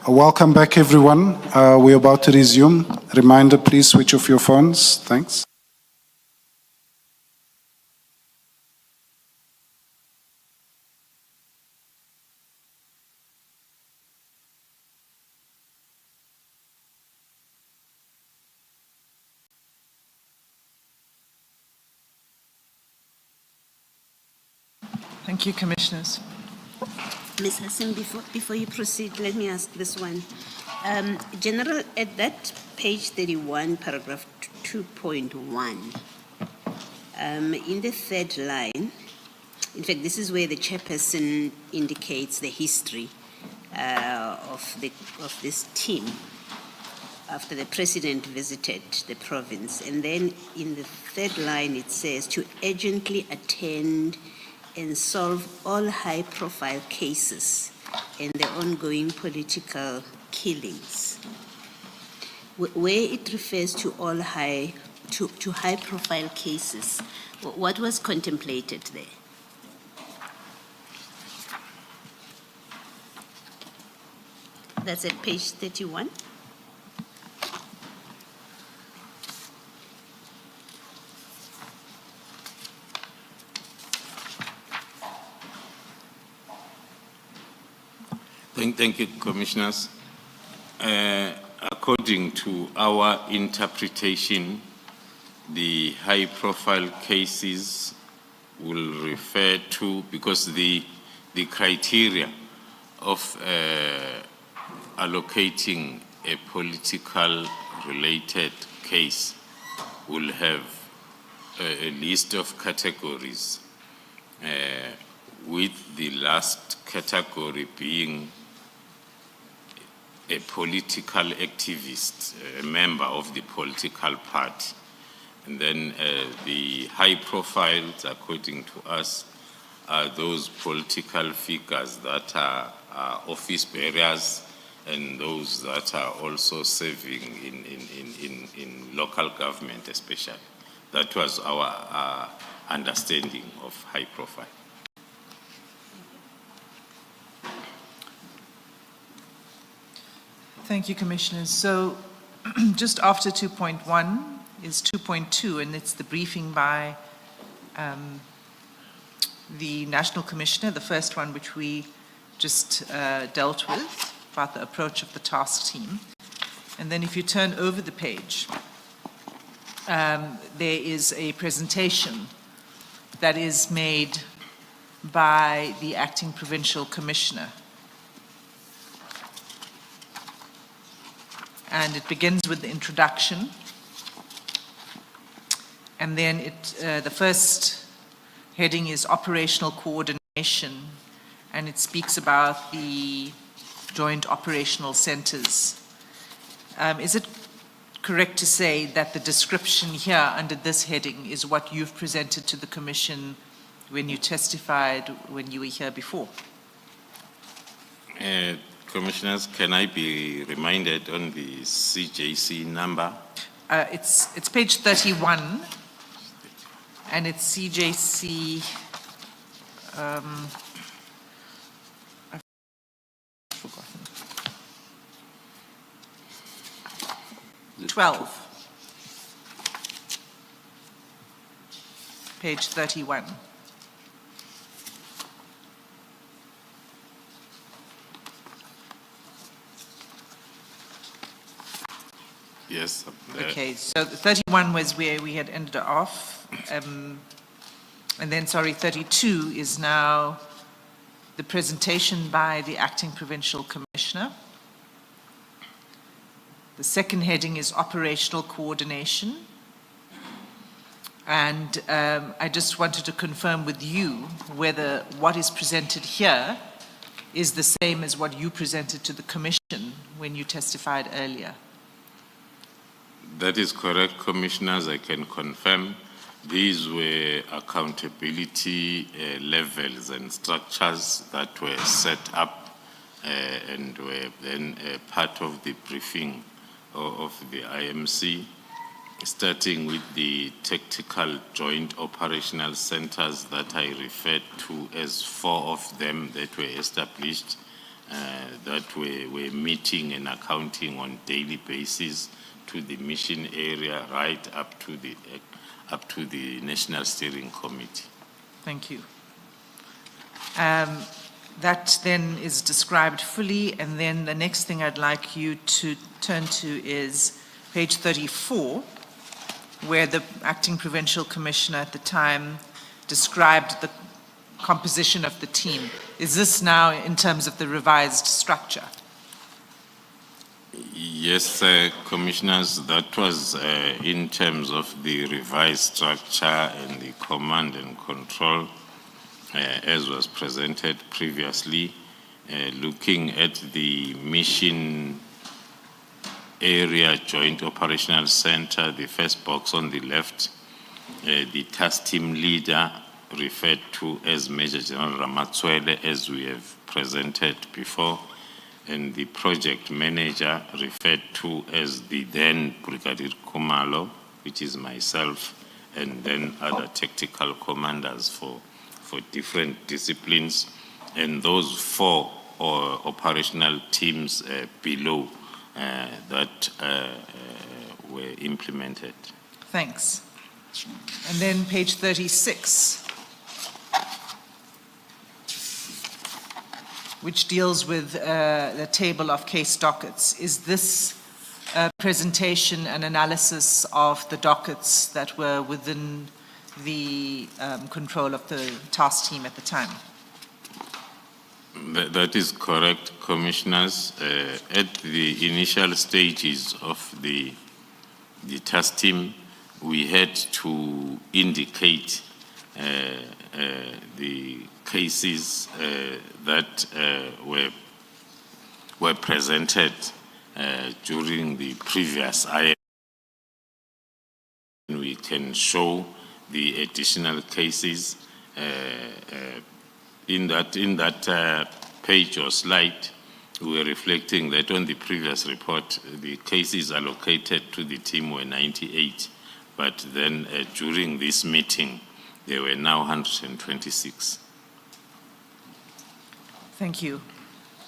Welcome back, everyone. We're about to resume. Reminder, please switch off your phones. Thanks. Thank you, Commissioners. Ms. Hassan, before you proceed, let me ask this one. General, at that page 31, paragraph 2.1, in the third line, in fact, this is where the chairperson indicates the history of this team after the president visited the province. And then in the third line, it says to urgently attend and solve all high-profile cases and the ongoing political killings. Where it refers to all high-profile cases, what was contemplated there? That's at page 31. Thank you, Commissioners. According to our interpretation, the high-profile cases will refer to, because the criteria of allocating a political related case will have a list of categories, with the last category being a political activist, a member of the political party. And then the high profiles, according to us, are those political figures that are office bearers and those that are also serving in local government especially. That was our understanding of high profile. Thank you, Commissioners. So just after 2.1 is 2.2, and it's the briefing by the National Commissioner, the first one which we just dealt with, about the approach of the task team. And then if you turn over the page, there is a presentation that is made by the Acting Provincial Commissioner. And it begins with the introduction. And then the first heading is operational coordination, and it speaks about the joint operational centers. Is it correct to say that the description here under this heading is what you've presented to the Commission when you testified when you were here before? Commissioners, can I be reminded on the CJC number? It's page 31, and it's CJC. I've forgotten. 12. Page 31. Yes. Okay, so 31 was where we had ended off. And then, sorry, 32 is now the presentation by the Acting Provincial Commissioner. The second heading is operational coordination. And I just wanted to confirm with you whether what is presented here is the same as what you presented to the Commission when you testified earlier. That is correct, Commissioners. I can confirm these were accountability levels and structures that were set up and were then part of the briefing of the IMC, starting with the tactical joint operational centers that I referred to as 4 of them that were established that were meeting and accounting on daily basis to the mission area right up to the National Steering Committee. Thank you. That then is described fully, and then the next thing I'd like you to turn to is page 34, where the acting provincial commissioner at the time described the composition of the team. Is this now in terms of the revised structure? Yes, commissioners, that was in terms of the revised structure and the command and control as was presented previously, looking at the mission area joint operational center, the first box on the left, the task team leader referred to as Major General Ramatswele, as we have presented before, and the project manager referred to as the then Brigadier Kumalo, which is myself, and then other tactical commanders for different disciplines, and those four operational teams below that were implemented. Thanks. And then page 36, which deals with the table of case dockets. Is this presentation and analysis of the dockets that were within the control of the task team at the time? That is correct, commissioners. At the initial stages of the task team, we had to indicate the cases that were presented during the previous IM. We can show the additional cases in that page or slide. We were reflecting that on the previous report, the cases allocated to the team were 98, but then during this meeting, there were now 126. Thank you.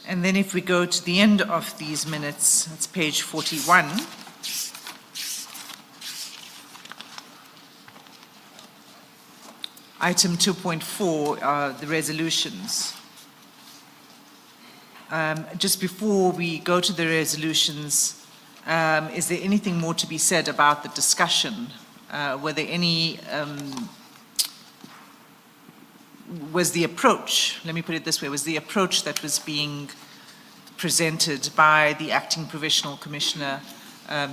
And then if we go to the end of these minutes, that's page 41. Item 2.4, the resolutions. Just before we go to the resolutions, is there anything more to be said about the discussion? Were there any, was the approach, let me put it this way, was the approach that was being presented by the acting provincial commissioner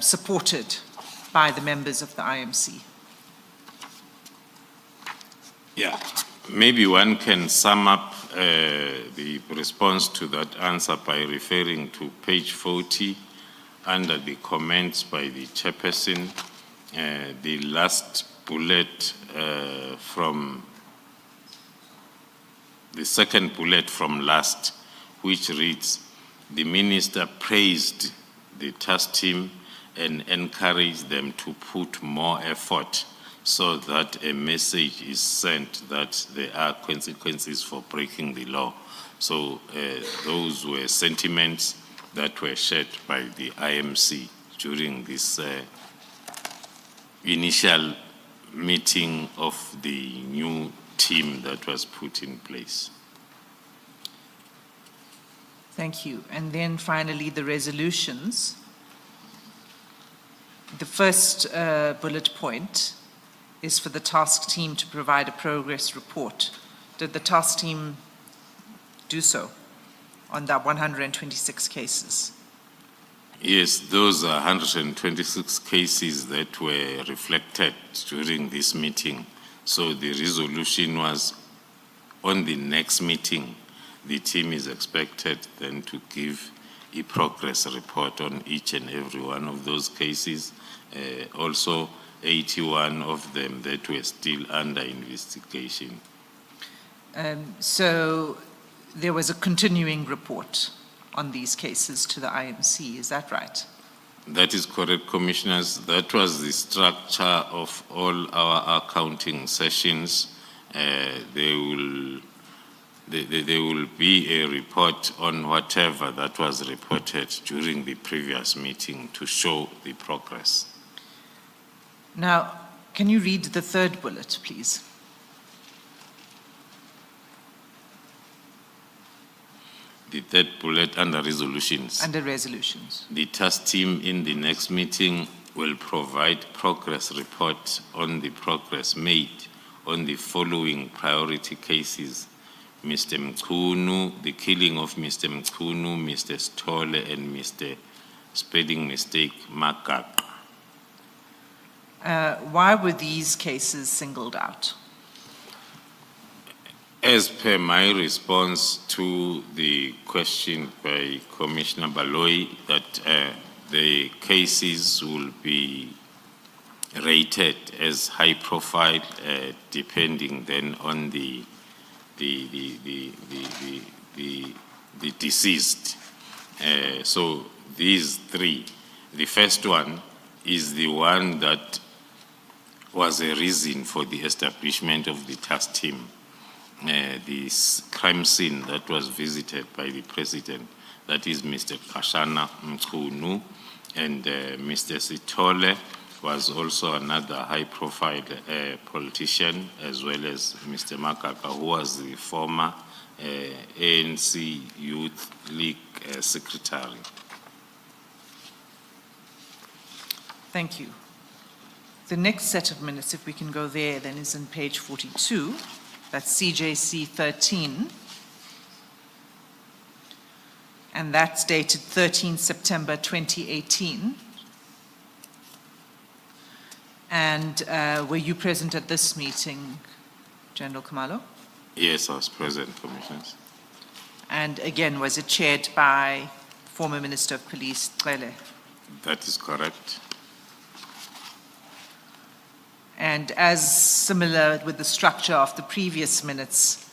supported by the members of the IMC? Yeah, maybe one can sum up the response to that answer by referring to page 40 under the comments by the chairperson, the last bullet from the second bullet from last, which reads, the minister praised the task team and encouraged them to put more effort so that a message is sent that there are consequences for breaking the law. So those were sentiments that were shared by the IMC during this initial meeting of the new team that was put in place. Thank you. And then finally, the resolutions. The first bullet point is for the task team to provide a progress report. Did the task team do so on that 126 cases? Yes, those are 126 cases that were reflected during this meeting. So the resolution was on the next meeting, the team is expected then to give a progress report on each and every one of those cases. Also, 81 of them that were still under investigation. So there was a continuing report on these cases to the IMC, is that right? That is correct, commissioners. That was the structure of all our accounting sessions. They will there will be a report on whatever that was reported during the previous meeting to show the progress. Now, can you read the third bullet, please? The third bullet under resolutions. Under resolutions. The task team in the next meeting will provide progress report on the progress made on the following priority cases: Mr. Mkunu, the killing of Mr. Mkunu, Mr. Stole, and Mr. Spelling mistake Makak. Why were these cases singled out? As per my response to the question by Commissioner Baloyi, that the cases will be rated as high profile, depending then on the deceased. So these three, the first one is the one that was a reason for the establishment of the task team. This crime scene that was visited by the president, that is Mr. Kashana Mkunu, and Mr. Sitole was also another high-profile politician, as well as Mr. Makaka, who was the former ANC Youth League secretary. Thank you. The next set of minutes, if we can go there, then is on page 42. That's CJC 13. And that's dated 13 September 2018. And were you present at this meeting, General Khumalo? Yes, I was present, Commissioners. And again, was it chaired by former Minister of Police, Cele? That is correct. And as similar with the structure of the previous minutes,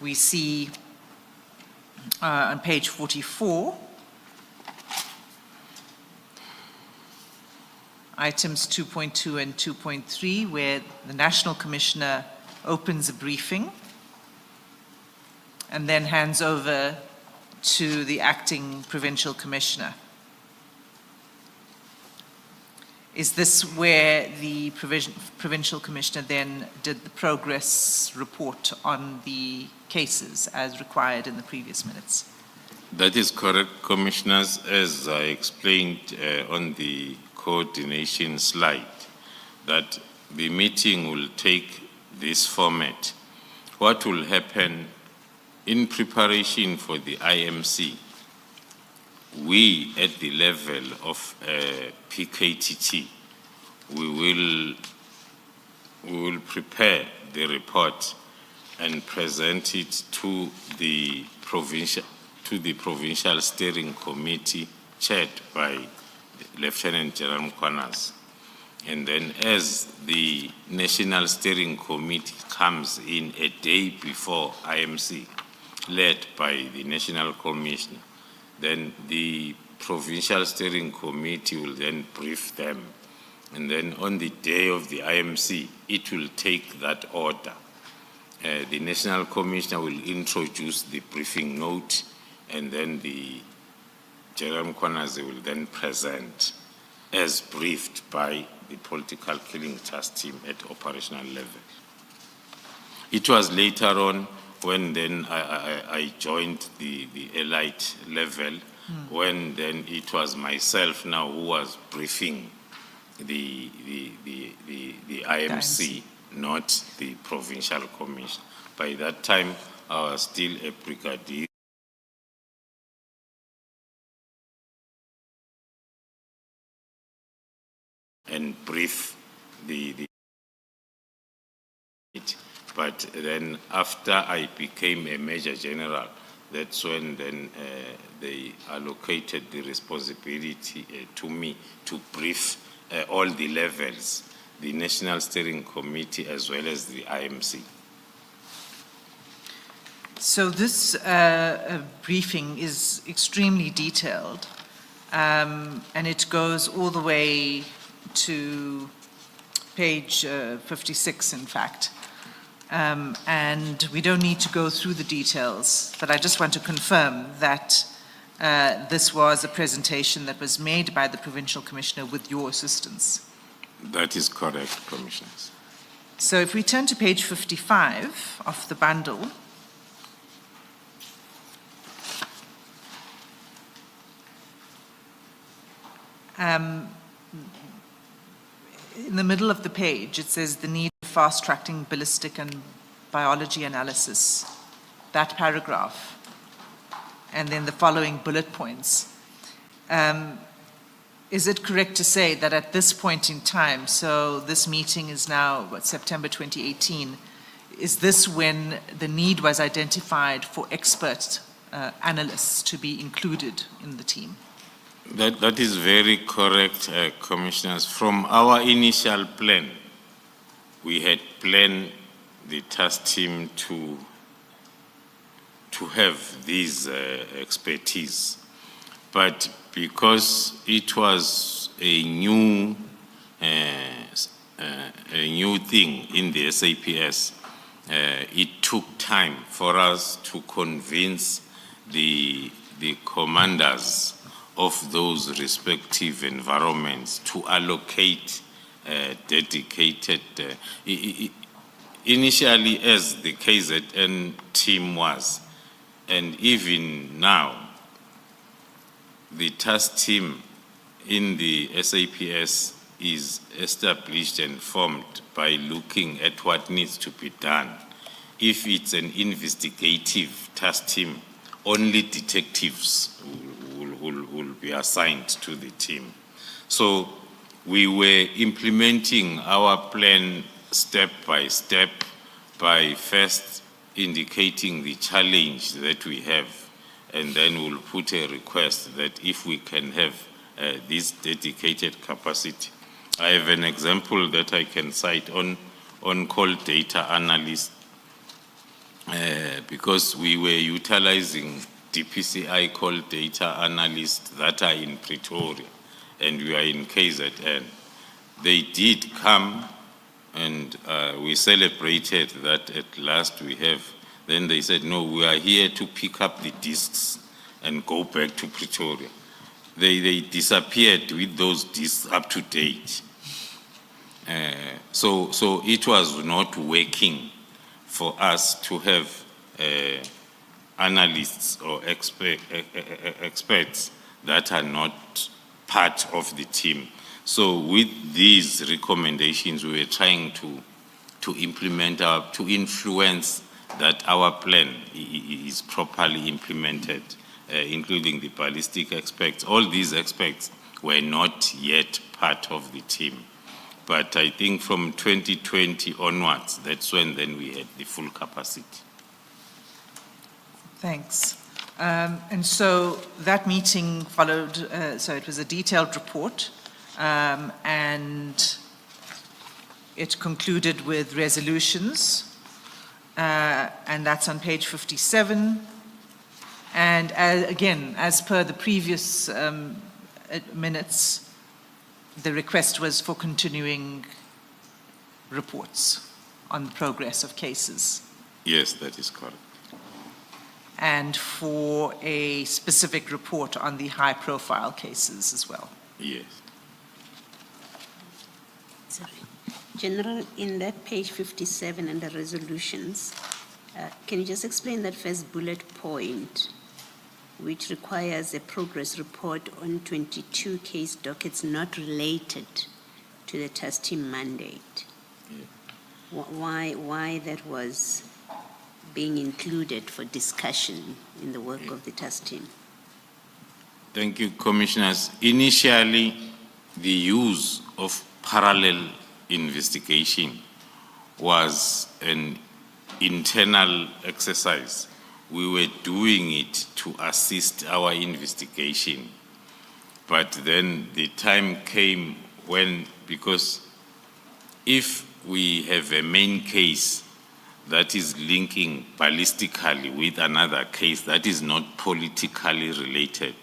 we see on page 44, items 2.2 and 2.3, where the National Commissioner opens a briefing and then hands over to the acting Provincial Commissioner. Is this where the Provincial Commissioner then did the progress report on the cases as required in the previous minutes? That is correct, Commissioners. As I explained on the coordination slide, that the meeting will take this format. What will happen in preparation for the IMC? We, at the level of PKTT, we will prepare the report and present it to the provincial steering committee chaired by Lieutenant General Mkwanas. And then as the National Steering Committee comes in a day before IMC, led by the National Commissioner, then the Provincial Steering Committee will then brief them. And then on the day of the IMC, it will take that order. The National Commissioner will introduce the briefing note, and then the General Mkwanas will then present as briefed by the political killing task team at operational level. It was later on when then I joined the elite level, when then it was myself now who was briefing the IMC, not the Provincial Commission. By that time, I was still a brigadier. And brief but then after I became a Major General, that's when then they allocated the responsibility to me to brief all the levels, the National Steering Committee as well as the IMC. So this briefing is extremely detailed, and it goes all the way to page 56, in fact. And we don't need to go through the details, but I just want to confirm that this was a presentation that was made by the Provincial Commissioner with your assistance. That is correct, Commissioners. So if we turn to page 55 of the bundle, in the middle of the page, it says the need for fast-tracking ballistic and biology analysis, that paragraph, and then the following bullet points. Is it correct to say that at this point in time, so this meeting is now, September 2018, is this when the need was identified for expert analysts to be included in the team? That is very correct, Commissioners. From our initial plan, we had planned the task team to have these expertise. But because it was a new thing in the SAPS, it took time for us to convince the commanders of those respective environments to allocate dedicated, initially as the KZN team was, and even now, the task team in the SAPS is established and formed by looking at what needs to be done. If it's an investigative task team, only detectives will be assigned to the team. So we were implementing our plan step by step by first indicating the challenge that we have, and then we'll put a request that if we can have this dedicated capacity. I have an example that I can cite on call data analyst, because we were utilizing DPCI call data analysts that are in Pretoria, and we are in KZN. They did come, and we celebrated that at last we have. Then they said, no, we are here to pick up the discs and go back to Pretoria. They disappeared with those discs up to date. So it was not working for us to have analysts or experts that are not part of the team. So with these recommendations, we were trying to implement to influence that our plan is properly implemented, including the ballistic experts. All these experts were not yet part of the team. But I think from 2020 onwards, that's when then we had the full capacity. Thanks. And so that meeting followed, so it was a detailed report, and it concluded with resolutions, and that's on page 57. And again, as per the previous minutes, the request was for continuing reports on the progress of cases. Yes, that is correct. And for a specific report on the high-profile cases as well. Yes. Sorry. General, in that page 57 and the resolutions, can you just explain that first bullet point, which requires a progress report on 22 case dockets not related to the task team mandate? Yeah. Why that was being included for discussion in the work of the task team? Thank you, Commissioners. Initially, the use of parallel investigation was an internal exercise. We were doing it to assist our investigation. But then the time came when, because if we have a main case that is linking ballistically with another case that is not politically related,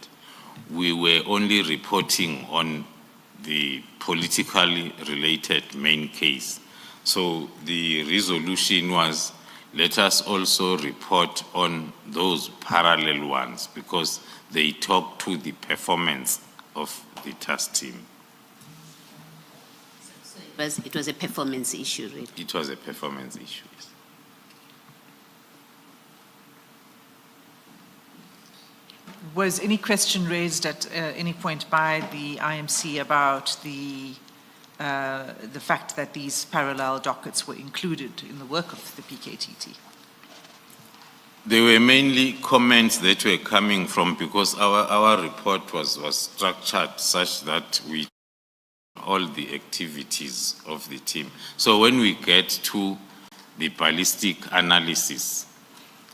we were only reporting on the politically related main case. So the resolution was, let us also report on those parallel ones because they talk to the performance of the task team. It was a performance issue, really. It was a performance issue. Yes. Was any question raised at any point by the IMC about the fact that these parallel dockets were included in the work of the PKTT? There were mainly comments that were coming from, because our report was structured such that we all the activities of the team. So when we get to the ballistic analysis,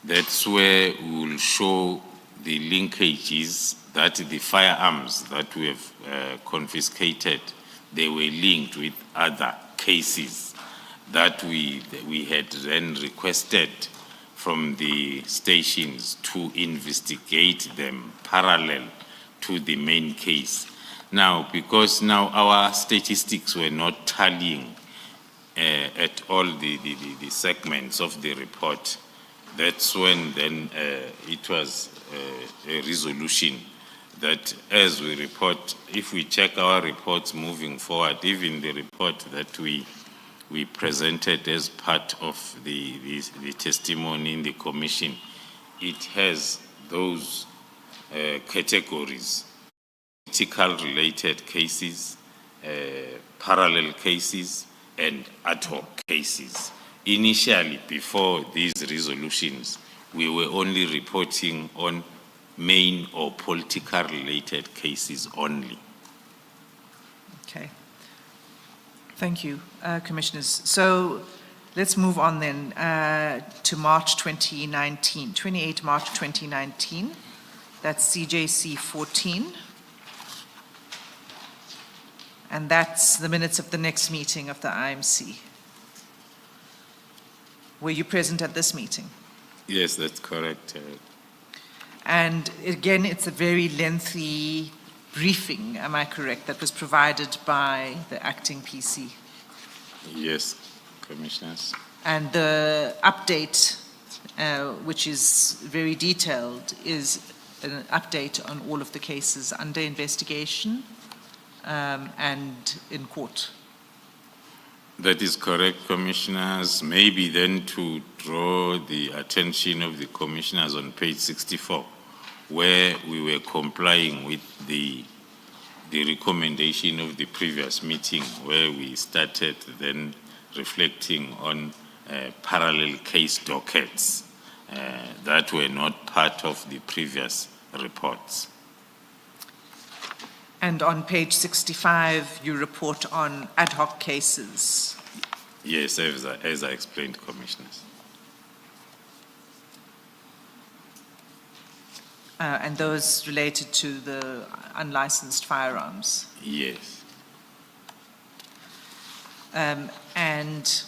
that's where we will show the linkages that the firearms that we have confiscated, they were linked with other cases that we had then requested from the stations to investigate them parallel to the main case. Now, because now our statistics were not tallying at all the segments of the report, that's when then it was a resolution that as we report, if we check our reports moving forward, even the report that we presented as part of the testimony in the commission, it has those categories: political related cases, parallel cases, and ad hoc cases. Initially, before these resolutions, we were only reporting on main or political related cases only. Okay. Thank you, Commissioners. So let's move on then to March 2019, 28 March 2019. That's CJC 14. And that's the minutes of the next meeting of the IMC. Were you present at this meeting? Yes, that's correct. And again, it's a very lengthy briefing, am I correct, that was provided by the acting PC? Yes, Commissioners. And the update, which is very detailed, is an update on all of the cases under investigation and in court. That is correct, Commissioners. Maybe then to draw the attention of the Commissioners on page 64, where we were complying with the recommendation of the previous meeting, where we started then reflecting on parallel case dockets that were not part of the previous reports. And on page 65, you report on ad hoc cases. Yes, as I explained, Commissioners. And those related to the unlicensed firearms. Yes. And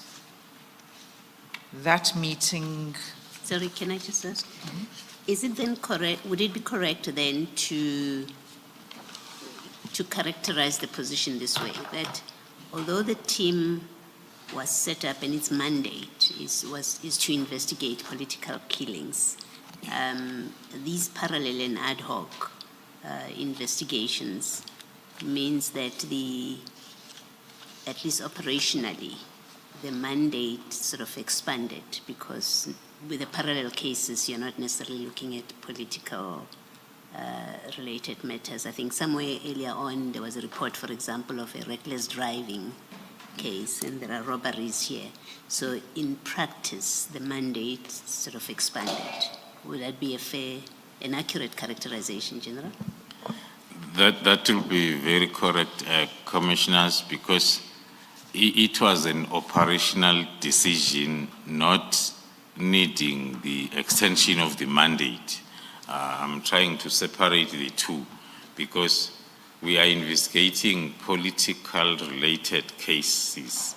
that meeting. Sorry, can I just ask? Mm-hmm. Is it then correct, would it be correct then to characterize the position this way, that although the team was set up and its mandate is to investigate political killings, these parallel and ad hoc investigations means that at least operationally, the mandate sort of expanded, because with the parallel cases, you're not necessarily looking at political related matters. I think somewhere earlier on, there was a report, for example, of a reckless driving case, and there are robberies here. So in practice, the mandate sort of expanded. Would that be an accurate characterization, General? That will be very correct, Commissioners, because it was an operational decision not needing the extension of the mandate. I'm trying to separate the two, because we are investigating political related cases,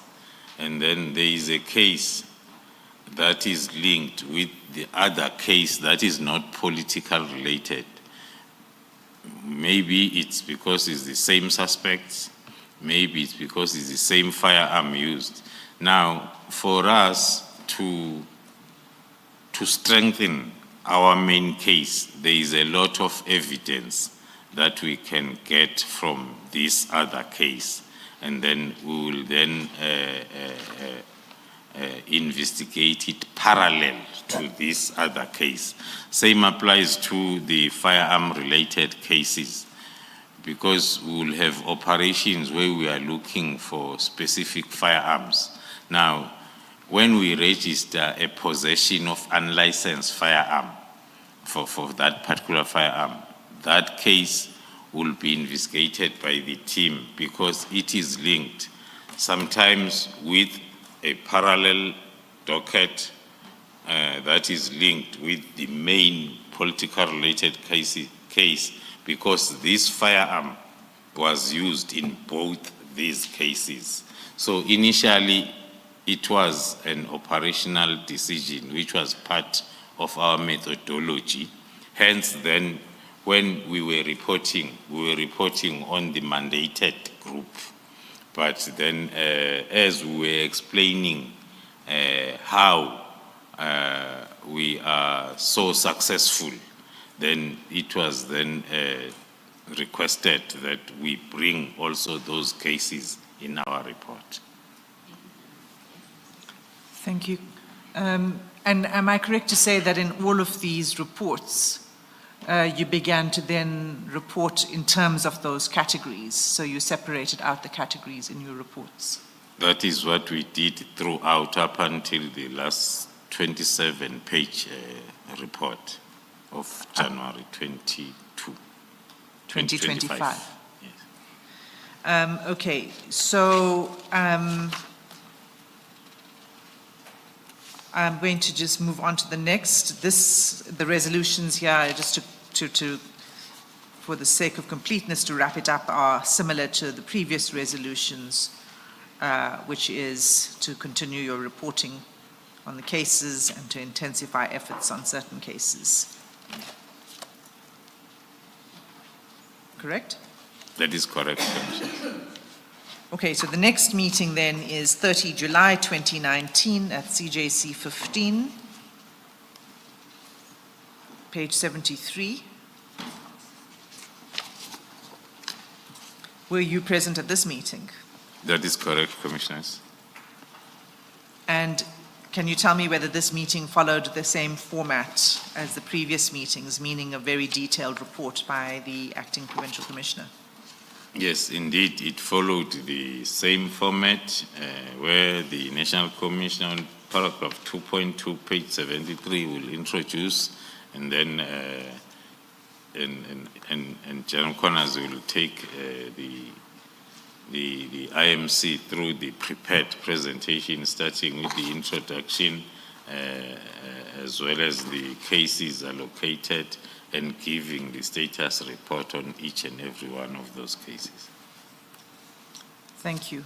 and then there is a case that is linked with the other case that is not political related. Maybe it's because it's the same suspects, maybe it's because it's the same firearm used. Now, for us to strengthen our main case, there is a lot of evidence that we can get from this other case, and then we will then investigate it parallel to this other case. Same applies to the firearm-related cases, because we will have operations where we are looking for specific firearms. Now, when we register a possession of unlicensed firearm for that particular firearm, that case will be investigated by the team because it is linked sometimes with a parallel docket that is linked with the main political related case because this firearm was used in both these cases. So initially, it was an operational decision which was part of our methodology. Hence then, when we were reporting on the mandated group. But then as we were explaining how we are so successful, then it was then requested that we bring also those cases in our report. Thank you. And am I correct to say that in all of these reports, you began to then report in terms of those categories? So you separated out the categories in your reports? That is what we did throughout up until the last 27-page report of January 2025. Yes. Okay, so I'm going to just move on to the next. The resolutions here, just for the sake of completeness, to wrap it up, are similar to the previous resolutions, which is to continue your reporting on the cases and to intensify efforts on certain cases. Correct? That is correct, Commissioner. Okay, so the next meeting then is 30 July 2019 at CJC 15, page 73. Were you present at this meeting? That is correct, Commissioners. And can you tell me whether this meeting followed the same format as the previous meetings, meaning a very detailed report by the Acting Provincial Commissioner? Yes, indeed, it followed the same format where the National Commission on paragraph 2.2, page 73 will introduce, and then and General Connors will take the IMC through the prepared presentation, starting with the introduction as well as the cases allocated, and giving the status report on each and every one of those cases. Thank you.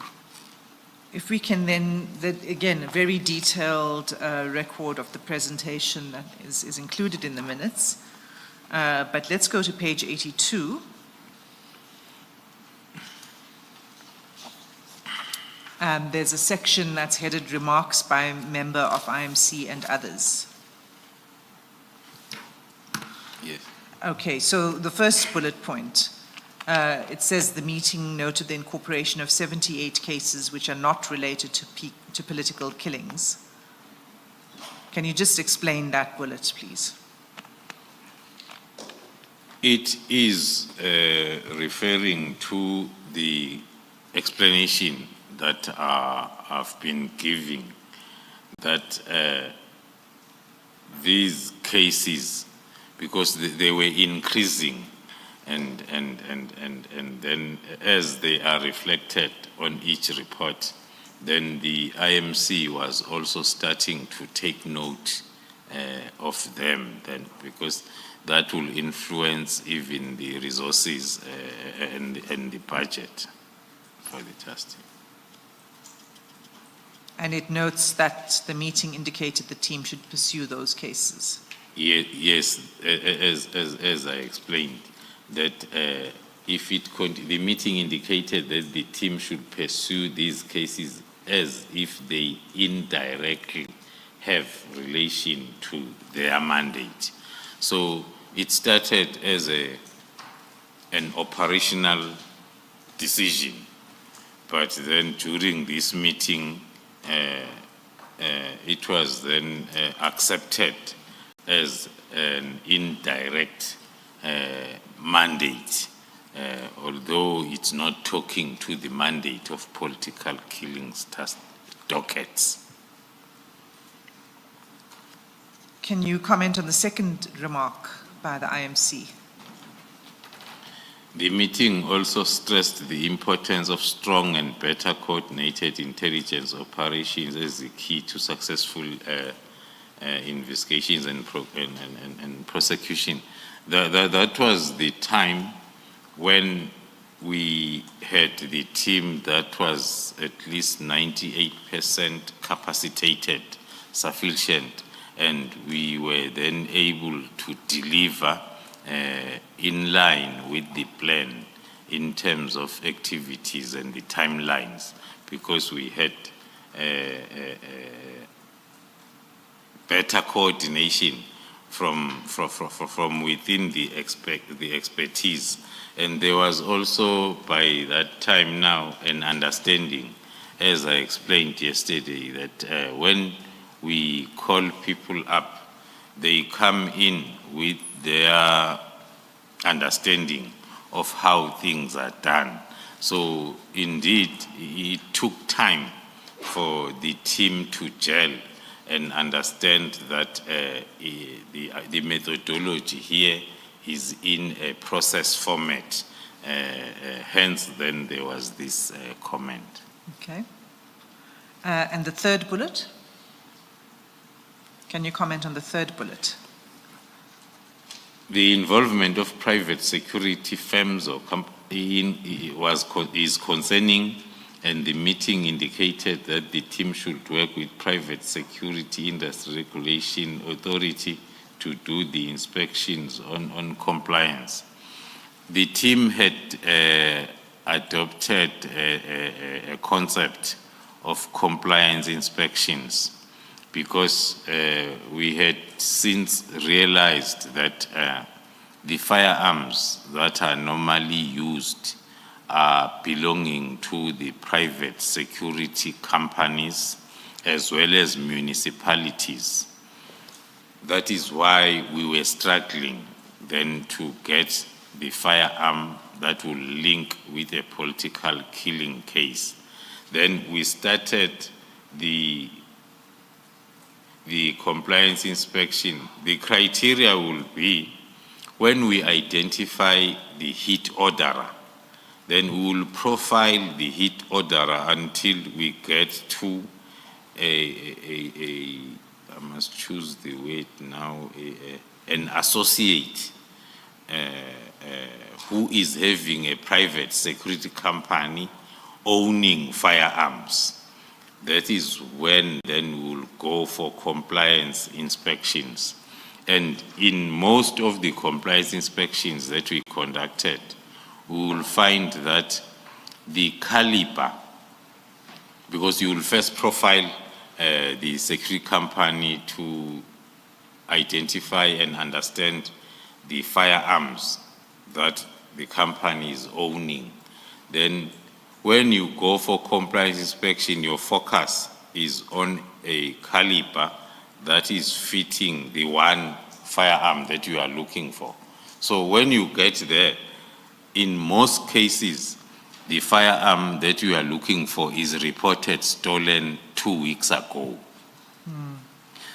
If we can then, again, a very detailed record of the presentation that is included in the minutes. But let's go to page 82. There's a section that's headed Remarks by Member of IMC and Others. Yes. Okay, so the first bullet point, it says the meeting noted the incorporation of 78 cases which are not related to political killings. Can you just explain that bullet, please? It is referring to the explanation that I've been giving, that these cases, because they were increasing, and then as they are reflected on each report, then the IMC was also starting to take note of them, then, because that will influence even the resources and the budget for the trust. And it notes that the meeting indicated the team should pursue those cases. Yes, as I explained, that if the meeting indicated that the team should pursue these cases as if they indirectly have relation to their mandate. So it started as an operational decision, but then during this meeting, it was then accepted as an indirect mandate, although it's not talking to the mandate of political killings dockets. Can you comment on the second remark by the IMC? The meeting also stressed the importance of strong and better coordinated intelligence operations as the key to successful investigations and prosecution. That was the time when we had the team that was at least 98% capacitated, sufficient, and we were then able to deliver in line with the plan in terms of activities and the timelines, because we had better coordination from within the expertise. And there was also, by that time now, an understanding, as I explained yesterday, that when we call people up, they come in with their understanding of how things are done. So indeed, it took time for the team to gel and understand that the methodology here is in a process format. Hence, then there was this comment. Okay. And the third bullet? Can you comment on the third bullet? The involvement of private security firms or is concerning, and the meeting indicated that the team should work with private security industry regulation authority to do the inspections on compliance. The team had adopted a concept of compliance inspections, because we had since realized that the firearms that are normally used are belonging to the private security companies as well as municipalities. That is why we were struggling then to get the firearm that will link with a political killing case. Then we started the compliance inspection. The criteria will be, when we identify the hit orderer, then we will profile the hit orderer until we get to I must choose the word now, an associate who is having a private security company owning firearms. That is when then we'll go for compliance inspections. And in most of the compliance inspections that we conducted, we will find that the caliber, because you will first profile the security company to identify and understand the firearms that the company is owning. Then when you go for compliance inspection, your focus is on a caliber that is fitting the one firearm that you are looking for. So when you get there, in most cases, the firearm that you are looking for is reported stolen 2 weeks ago.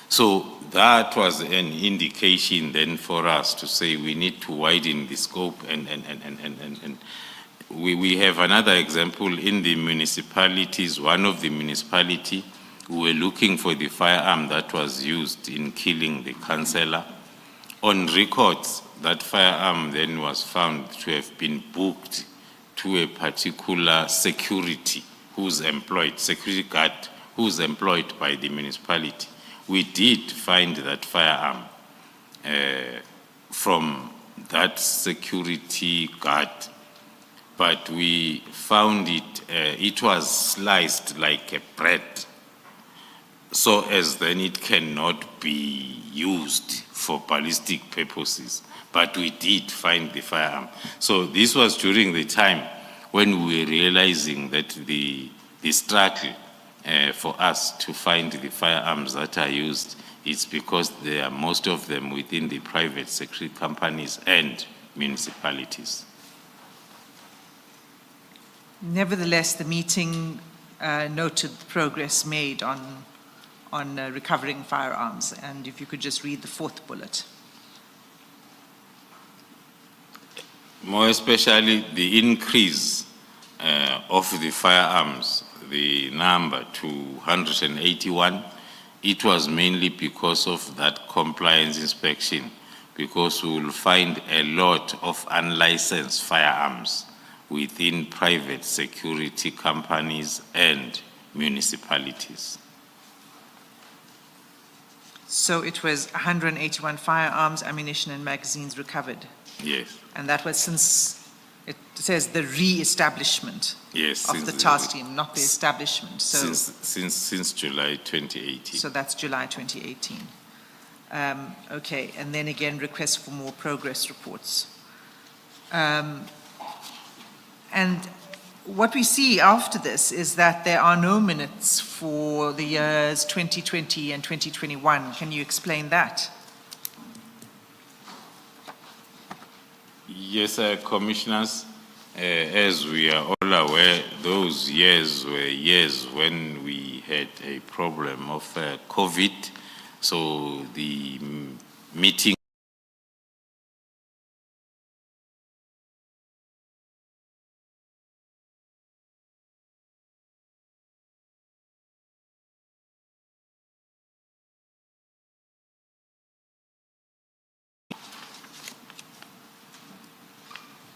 So that was an indication then for us to say we need to widen the scope, and we have another example in the municipalities. One of the municipality, we were looking for the firearm that was used in killing the councillor. On records, that firearm then was found to have been booked to a particular security security guard who's employed by the municipality. We did find that firearm from that security guard but we found it was sliced like a bread, so as then it cannot be used for ballistic purposes. But we did find the firearm. So this was during the time when we were realizing that the struggle for us to find the firearms that are used is because there are most of them within the private sector companies and municipalities. Nevertheless, the meeting noted the progress made on recovering firearms. And if you could just read the fourth bullet. More especially the increase of the firearms, the number to 181, it was mainly because of that compliance inspection, because we will find a lot of unlicensed firearms within private security companies and municipalities. So it was 181 firearms, ammunition, and magazines recovered. Yes. And that was since, it says the re-establishment Yes, of the task team, not the establishment. So, since July 2018. so that's July 2018. Okay, and then again, requests for more progress reports. And what we see after this is that there are no minutes for the years 2020 and 2021. Can you explain that? Yes, Commissioners, as we are all aware, those years were years when we had a problem of COVID. So the meeting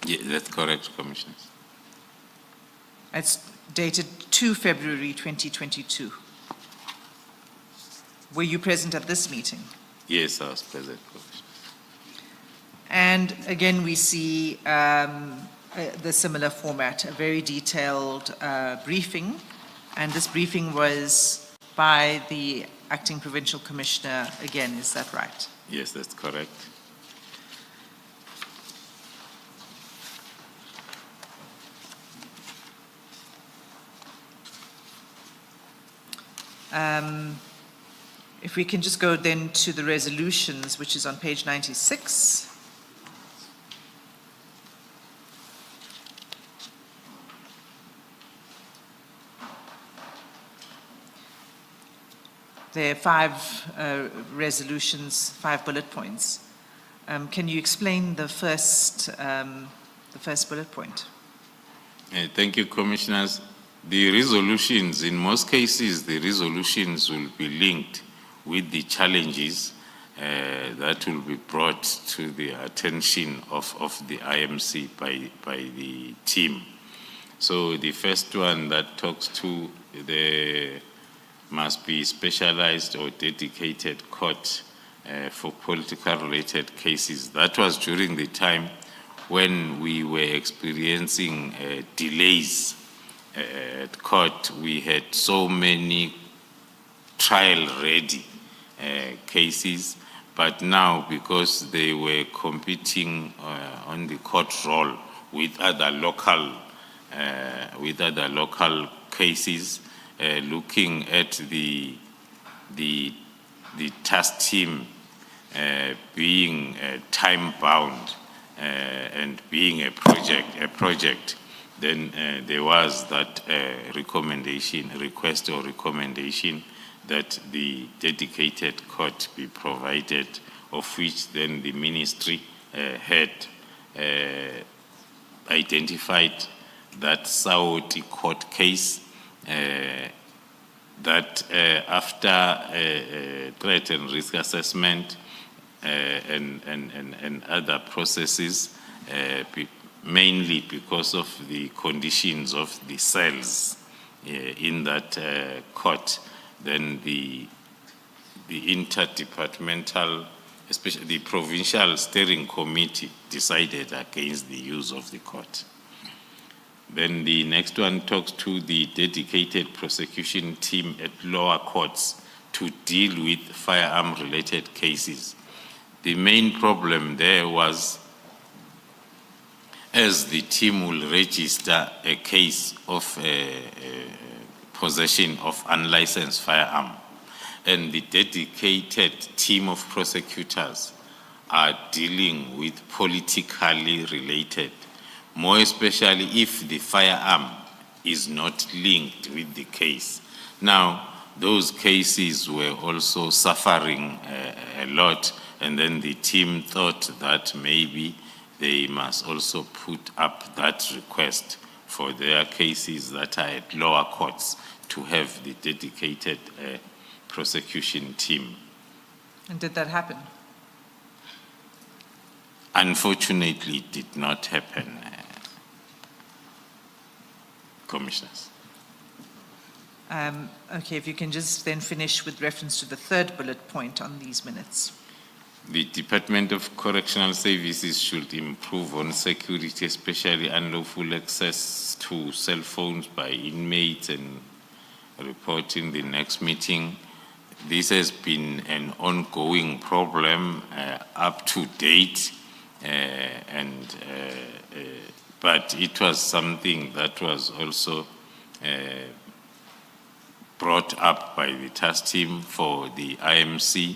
Yeah, that's correct, Commissioners. It's dated 2 February 2022. Were you present at this meeting? Yes, I was present, Commissioner. And again, we see the similar format, a very detailed briefing. And this briefing was by the acting provincial commissioner again, is that right? Yes, that's correct. If we can just go then to the resolutions, which is on page 96. There are 5 resolutions, 5 bullet points. Can you explain the first bullet point? Thank you, Commissioners. The resolutions, in most cases, the resolutions will be linked with the challenges that will be brought to the attention of the IMC by the team. So the first one that talks to the must be specialized or dedicated court for political related cases. That was during the time when we were experiencing delays at court. We had so many trial-ready cases, but now because they were competing on the court roll with other local cases, looking at the task team being time-bound and being a project, then there was that request that the dedicated court be provided, of which then the ministry had identified that Saudi court case that after threat and risk assessment and other processes, mainly because of the conditions of the cells in that court, then the interdepartmental, especially the provincial steering committee, decided against the use of the court. Then the next one talks to the dedicated prosecution team at lower courts to deal with firearm-related cases. The main problem there was, as the team will register a case of possession of unlicensed firearm, and the dedicated team of prosecutors are dealing with politically related, more especially if the firearm is not linked with the case. Now, those cases were also suffering a lot, and then the team thought that maybe they must also put up that request for their cases that are at lower courts to have the dedicated prosecution team. And did that happen? Unfortunately, it did not happen, Commissioners. Okay, if you can just then finish with reference to the third bullet point on these minutes. The Department of Correctional Services should improve on security, especially unlawful access to cell phones by inmates, and report in the next meeting. This has been an ongoing problem up to date, but it was something that was also brought up by the task team for the IMC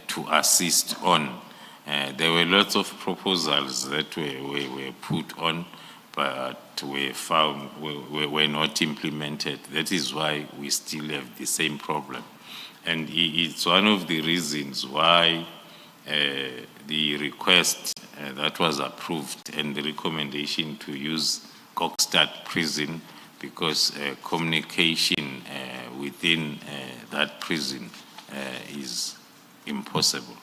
to assist on. There were lots of proposals that were put on, but were not implemented. That is why we still have the same problem. And it's one of the reasons why the request that was approved and the recommendation to use Kokstad prison, because communication within that prison is impossible.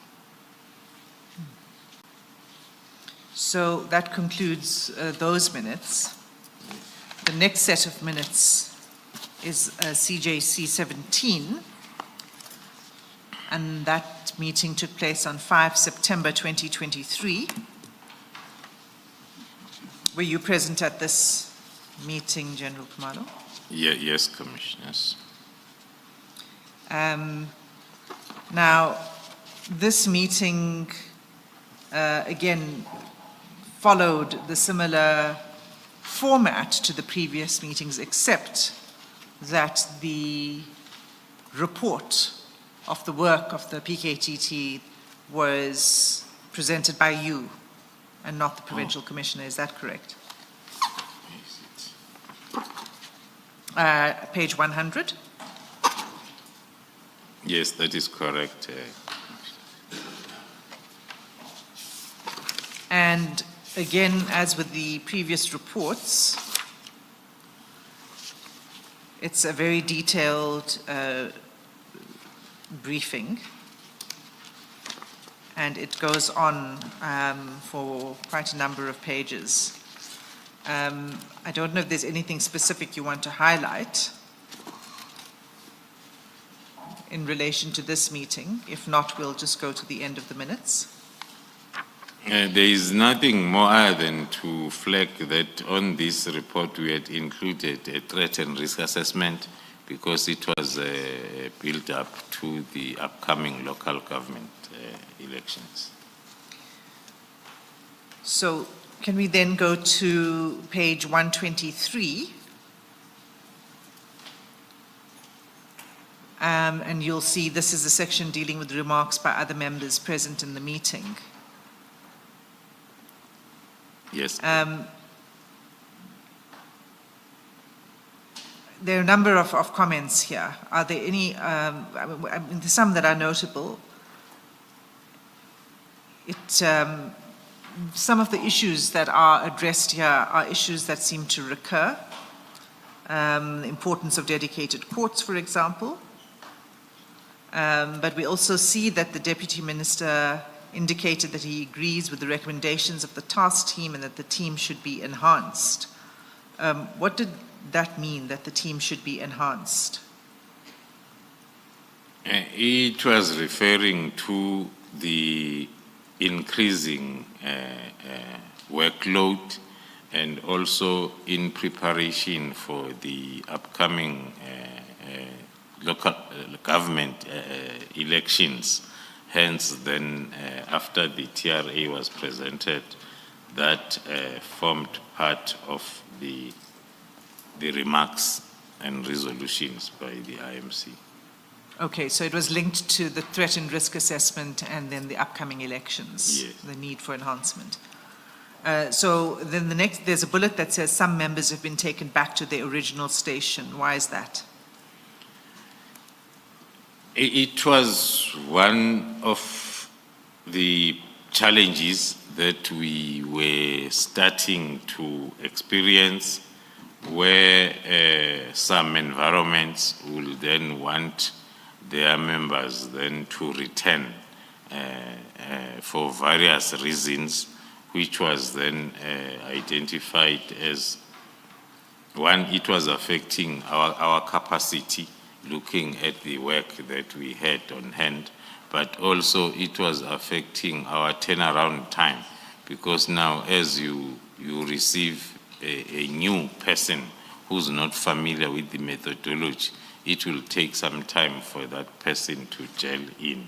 So that concludes those minutes. The next set of minutes is CJC 17, and that meeting took place on 5 September 2023. Were you present at this meeting, General Khumalo? Yes, Commissioners. Now, this meeting, again, followed the similar format to the previous meetings, except that the report of the work of the PKTT was presented by you and not the Provincial Commissioner. Is that correct? Page 100. Yes, that is correct. And again, as with the previous reports, it's a very detailed briefing, and it goes on for quite a number of pages. I don't know if there's anything specific you want to highlight in relation to this meeting. If not, we'll just go to the end of the minutes. There is nothing more other than to flag that on this report we had included a threat and risk assessment, because it was built up to the upcoming local government elections. So can we then go to page 123? And you'll see this is a section dealing with remarks by other members present in the meeting. Yes. There are a number of comments here. Are there any, there's some that are notable. Some of the issues that are addressed here are issues that seem to recur. The importance of dedicated courts, for example. But we also see that the Deputy Minister indicated that he agrees with the recommendations of the task team and that the team should be enhanced. What did that mean, that the team should be enhanced? It was referring to the increasing workload and also in preparation for the upcoming local government elections. Hence, then, after the TRA was presented, that formed part of the remarks and resolutions by the IMC. Okay, so it was linked to the threat and risk assessment and then the upcoming elections, Yes. the need for enhancement. So then there's a bullet that says some members have been taken back to their original station. Why is that? It was one of the challenges that we were starting to experience, where some environments will then want their members then to return for various reasons, which was then identified as one, it was affecting our capacity, looking at the work that we had on hand, but also it was affecting our turnaround time, because now as you receive a new person who's not familiar with the methodology, it will take some time for that person to gel in.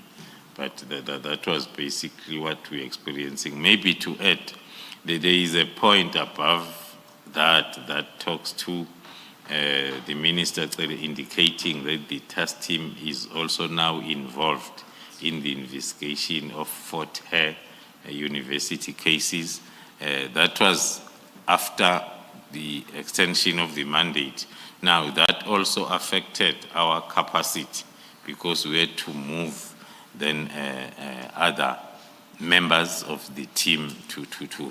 But that was basically what we're experiencing. Maybe to add, there is a point above that talks to the minister indicating that the task team is also now involved in the investigation of Fort Hare University cases. That was after the extension of the mandate. Now that also affected our capacity, because we had to move then other members of the team to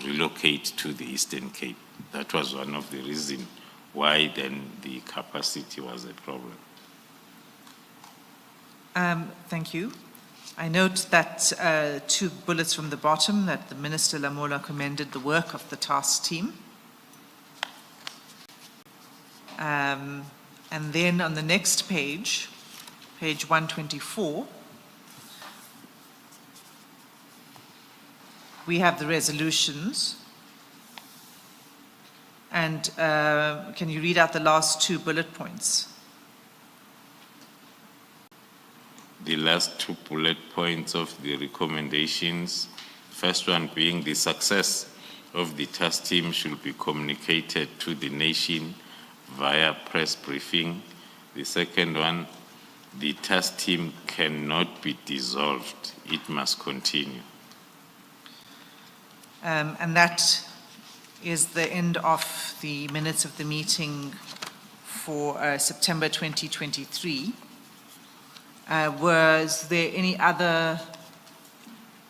relocate to the Eastern Cape. That was one of the reasons why then the capacity was a problem. Thank you. I note that two bullets from the bottom, that the Minister Lamola commended the work of the task team. And then on the next page, page 124, we have the resolutions. And can you read out the last two bullet points? The last two bullet points of the recommendations, first one being the success of the task team should be communicated to the nation via press briefing. The second one, the task team cannot be dissolved, it must continue. And that is the end of the minutes of the meeting for September 2023. Was there any other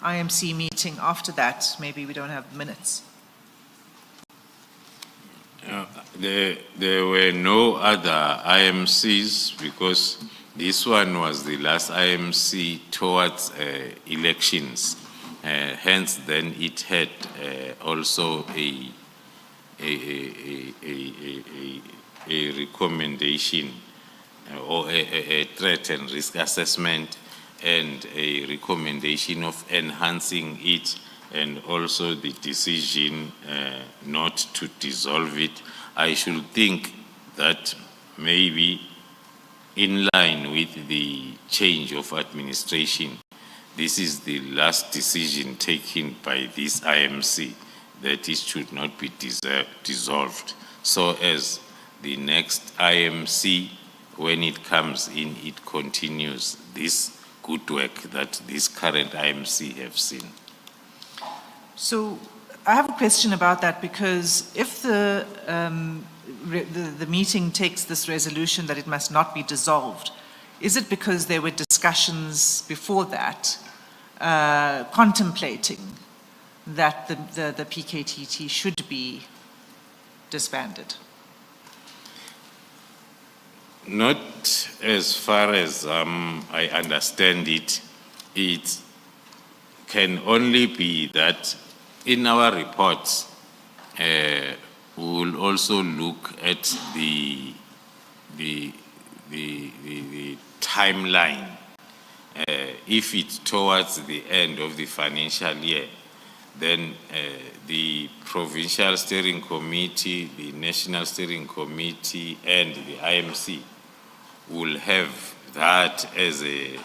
IMC meeting after that? Maybe we don't have minutes. There were no other IMCs, because this one was the last IMC towards elections. Hence, then it had also a recommendation or a threat and risk assessment, and a recommendation of enhancing it, and also the decision not to dissolve it. I should think that maybe in line with the change of administration, this is the last decision taken by this IMC, that it should not be dissolved, so as the next IMC, when it comes in, it continues this good work that this current IMC have seen. So I have a question about that, because if the meeting takes this resolution that it must not be dissolved, is it because there were discussions before that contemplating that the PKTT should be disbanded? Not as far as I understand it. It can only be that in our reports, we will also look at the timeline. If it's towards the end of the financial year, then the Provincial Steering Committee, the National Steering Committee, and the IMC will have that as a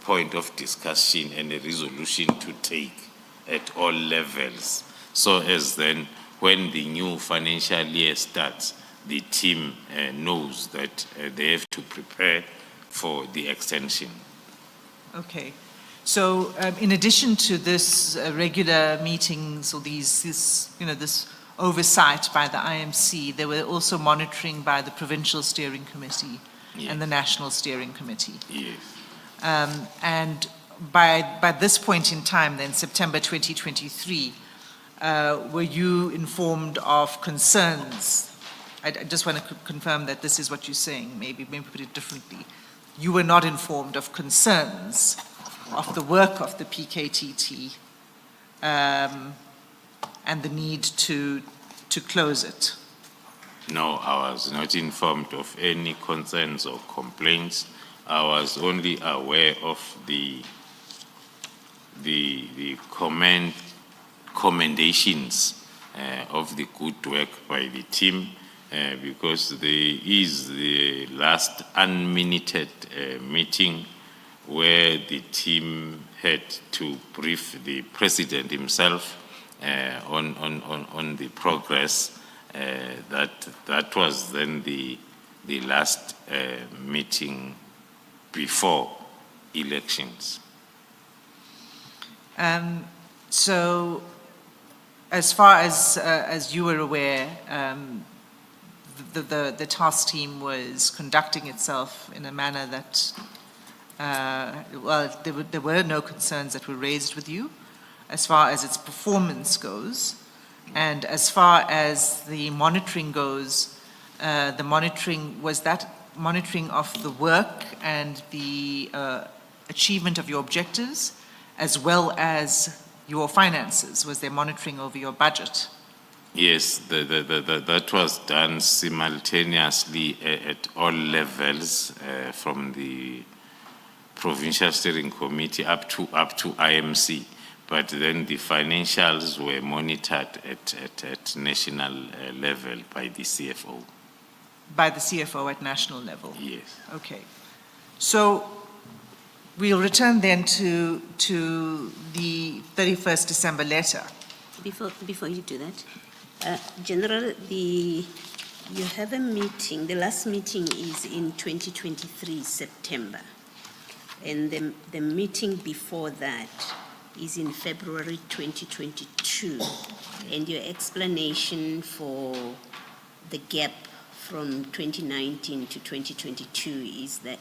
point of discussion and a resolution to take at all levels, so as then when the new financial year starts, the team knows that they have to prepare for the extension. Okay. So in addition to this regular meetings or this oversight by the IMC, there were also monitoring by the Provincial Steering Committee and the National Steering Committee. Yes. And by this point in time, then, September 2023, were you informed of concerns? I just want to confirm that this is what you're saying, maybe put it differently. You were not informed of concerns of the work of the PKTT and the need to close it? No, I was not informed of any concerns or complaints. I was only aware of the commendations of the good work by the team, because there is the last unminuted meeting where the team had to brief the president himself on the progress. That was then the last meeting before elections. So, as far as you were aware, the task team was conducting itself in a manner that, there were no concerns that were raised with you as far as its performance goes. And as far as the monitoring goes, was that monitoring of the work and the achievement of your objectives, as well as your finances? Was there monitoring over your budget? Yes, that was done simultaneously at all levels, from the Provincial Steering Committee up to IMC. But then the financials were monitored at national level by the CFO. By the CFO at national level? Yes. Okay. So we'll return then to the 31st December letter. Before you do that, General, you have a meeting, the last meeting is in 2023, September. And the meeting before that is in February 2022. And your explanation for the gap from 2019 to 2022 is the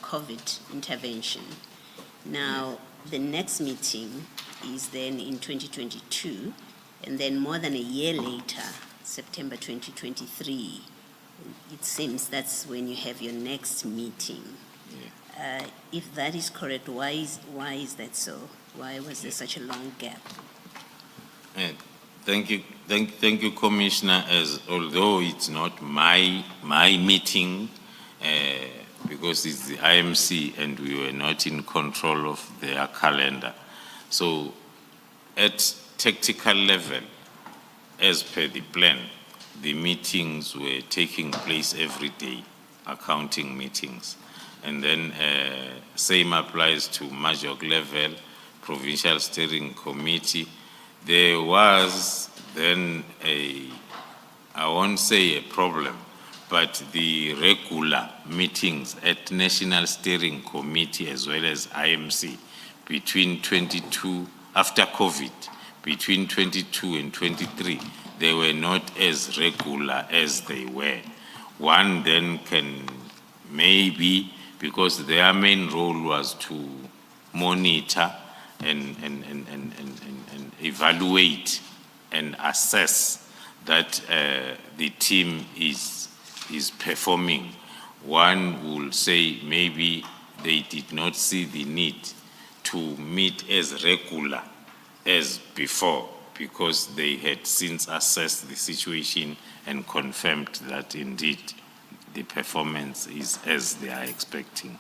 COVID intervention. Now, the next meeting is then in 2022, and then more than a year later, September 2023, it seems that's when you have your next meeting. Yeah. If that is correct, why is that so? Why was there such a long gap? Thank you, Commissioner. As although it's not my meeting, because it's the IMC and we were not in control of their calendar. So, at tactical level, as per the plan, the meetings were taking place every day, accounting meetings. And then same applies to Major level, Provincial Steering Committee. There was then I won't say a problem, but the regular meetings at National Steering Committee as well as IMC between 22, after COVID, between 22 and 23, they were not as regular as they were. One then can maybe, because their main role was to monitor and evaluate and assess that the team is performing. One will say maybe they did not see the need to meet as regular as before, because they had since assessed the situation and confirmed that indeed the performance is as they are expecting.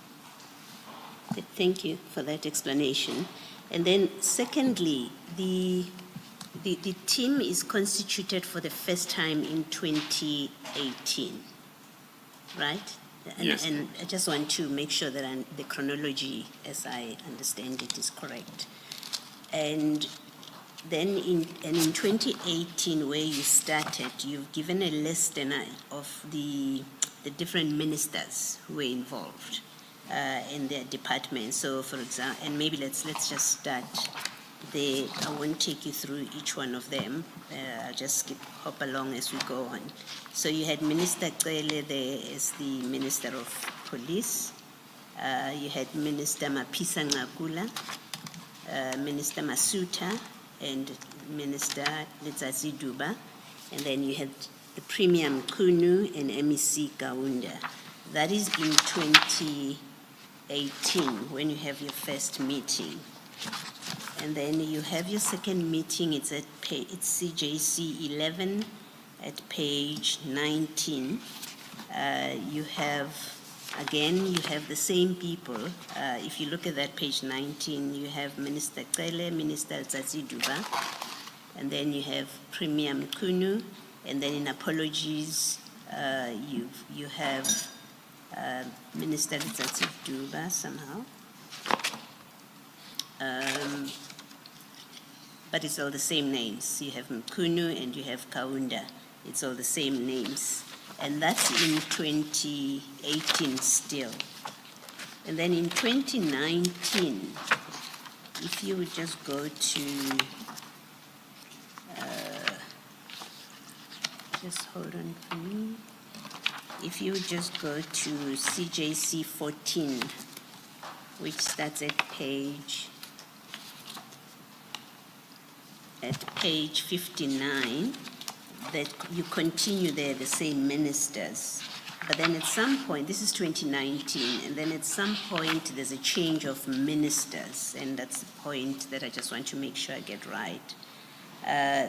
Thank you for that explanation. And then secondly, the The team is constituted for the first time in 2018, right? Yes. And I just want to make sure that the chronology, as I understand it, is correct. And then in 2018, where you started, you've given a list of the different ministers who were involved in their department. So, for example, and maybe let's just start there. I won't take you through each one of them. I'll just hop along as we go on. So you had Minister Cele there as the Minister of Police. You had Minister Mapisa Ngakula, Minister Masuta, and Minister Letsatsi Duba. And then you had the Premier Mkunu and MEC Kaunda. That is in 2018, when you have your first meeting. And then you have your second meeting, it's CJC 11 at page 19. You have the same people. If you look at that page 19, you have Minister Cele, Minister Letsatsi Duba, and then you have Premier Mkunu, and then in apologies, you have Minister Letsatsi Duba somehow. But it's all the same names. You have Mkunu and you have Kaunda. It's all the same names. And that's in 2018 still. And then in 2019, if you would just go to, just hold on for me. If you would just go to CJC 14, which starts at page 59, that you continue there, the same ministers. But then at some point, this is 2019, and then at some point there's a change of ministers, and that's the point that I just want to make sure I get right.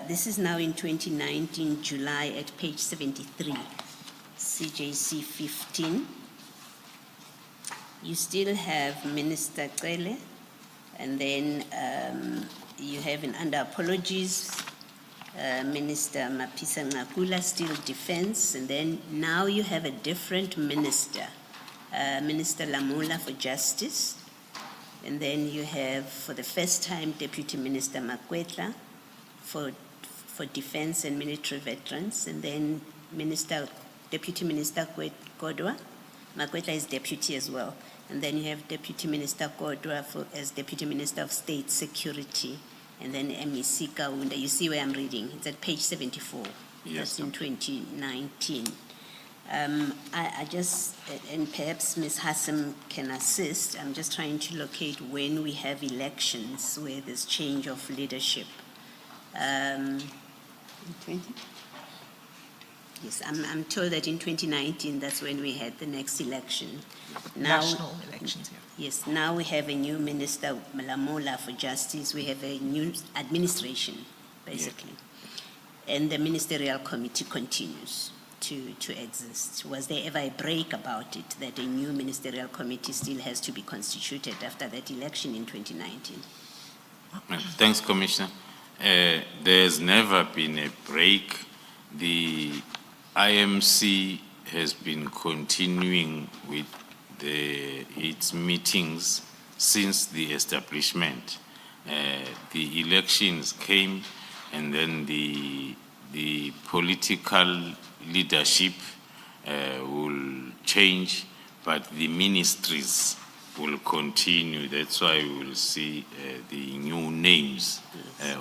This is now in 2019, July, at page 73, CJC 15. You still have Minister Cele, and then you have under apologies, Minister Mapisa Ngakula, still defense, and then now you have a different minister, Minister Lamola for justice, and then you have, for the first time, Deputy Minister Makwetla for defense and military veterans, and then Deputy Minister Kodwa. Makwetla is deputy as well. And then you have Deputy Minister Kodwa as Deputy Minister of State Security, and then MEC Kaunda. You see where I'm reading? It's at page 74. Yes. That's in 2019. I just, and perhaps Ms. Hassam can assist, I'm just trying to locate when we have elections where there's change of leadership. 20? Yes, I'm told that in 2019, that's when we had the next election. Now, National elections, yeah. yes, now we have a new minister, Lamola for justice. We have a new administration, basically. Yeah. And the ministerial committee continues to exist. Was there ever a break about it, that a new ministerial committee still has to be constituted after that election in 2019? Thanks, Commissioner. There's never been a break. The IMC has been continuing with its meetings since the establishment. The elections came, and then the political leadership will change, but the ministries will continue. That's why we will see the new names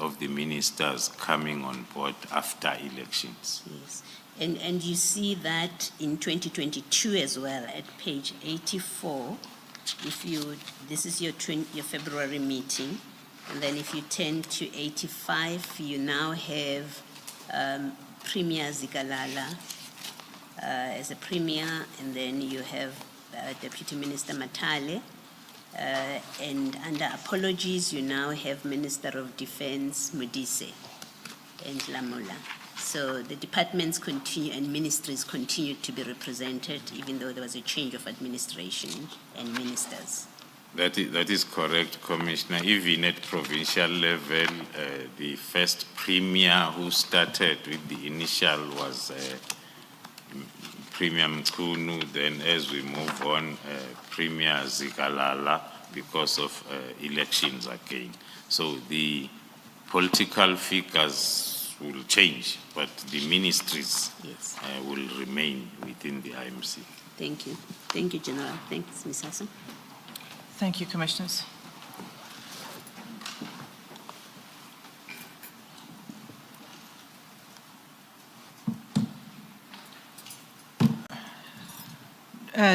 of the ministers coming on board after elections. Yes. And you see that in 2022 as well, at page 84, this is your February meeting, and then if you turn to 85, you now have Premier Zikalala as a premier, and then you have Deputy Minister Matale, and under apologies, you now have Minister of Defense Modise and Lamola. So the departments continue and ministries continue to be represented, even though there was a change of administration and ministers. That is correct, Commissioner. Even at provincial level, the first premier who started with the initial was Premier Mkunu. Then as we move on, Premier Zikalala, because of elections again. So the political figures will change, but the ministries Yes. will remain within the IMC. Thank you. Thank you, General. Thanks, Ms. Hassan. Thank you, Commissioners.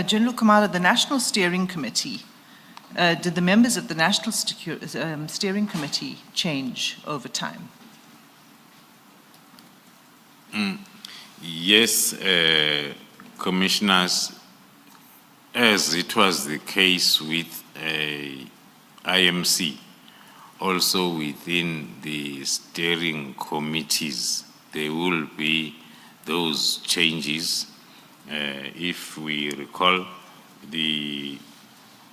General Kumala, the National Steering Committee, did the members of the National Steering Committee change over time? Yes, Commissioners, as it was the case with IMC, also within the steering committees, there will be those changes. If we recall,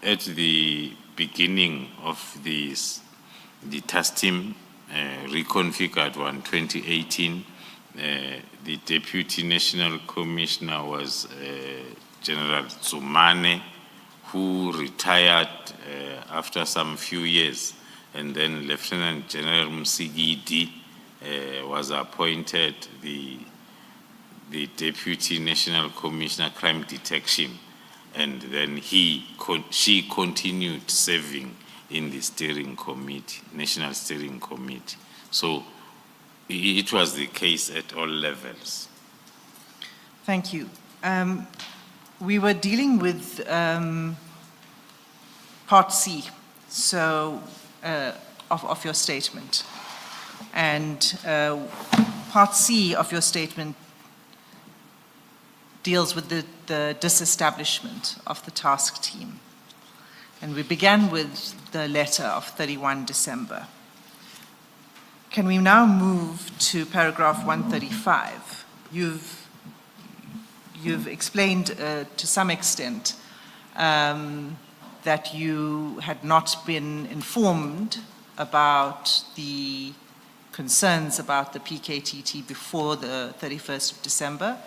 at the beginning of the task team reconfigured one 2018, the Deputy National Commissioner was General Zumane, who retired after some few years, and then Lieutenant General Msigidi was appointed the Deputy National Commissioner Crime Detection, and then she continued serving in the steering committee, National Steering Committee. So it was the case at all levels. Thank you. We were dealing with Part C, so of your statement, and Part C of your statement deals with the disestablishment of the task team. And we began with the letter of 31 December. Can we now move to paragraph 135? You've explained to some extent that you had not been informed about the concerns about the PKTT before the 31st of December,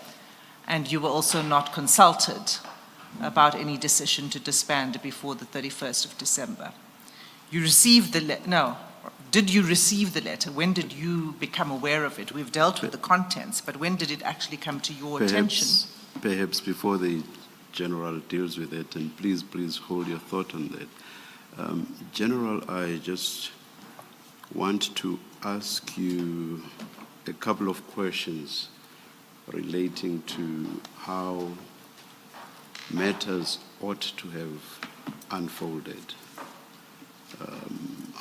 and you were also not consulted about any decision to disband before the 31st of December. You received the letter, no, did you receive the letter? When did you become aware of it? We've dealt with the contents, but when did it actually come to your attention? Perhaps before the General deals with it, and please hold your thought on that. General, I just want to ask you a couple of questions relating to how matters ought to have unfolded.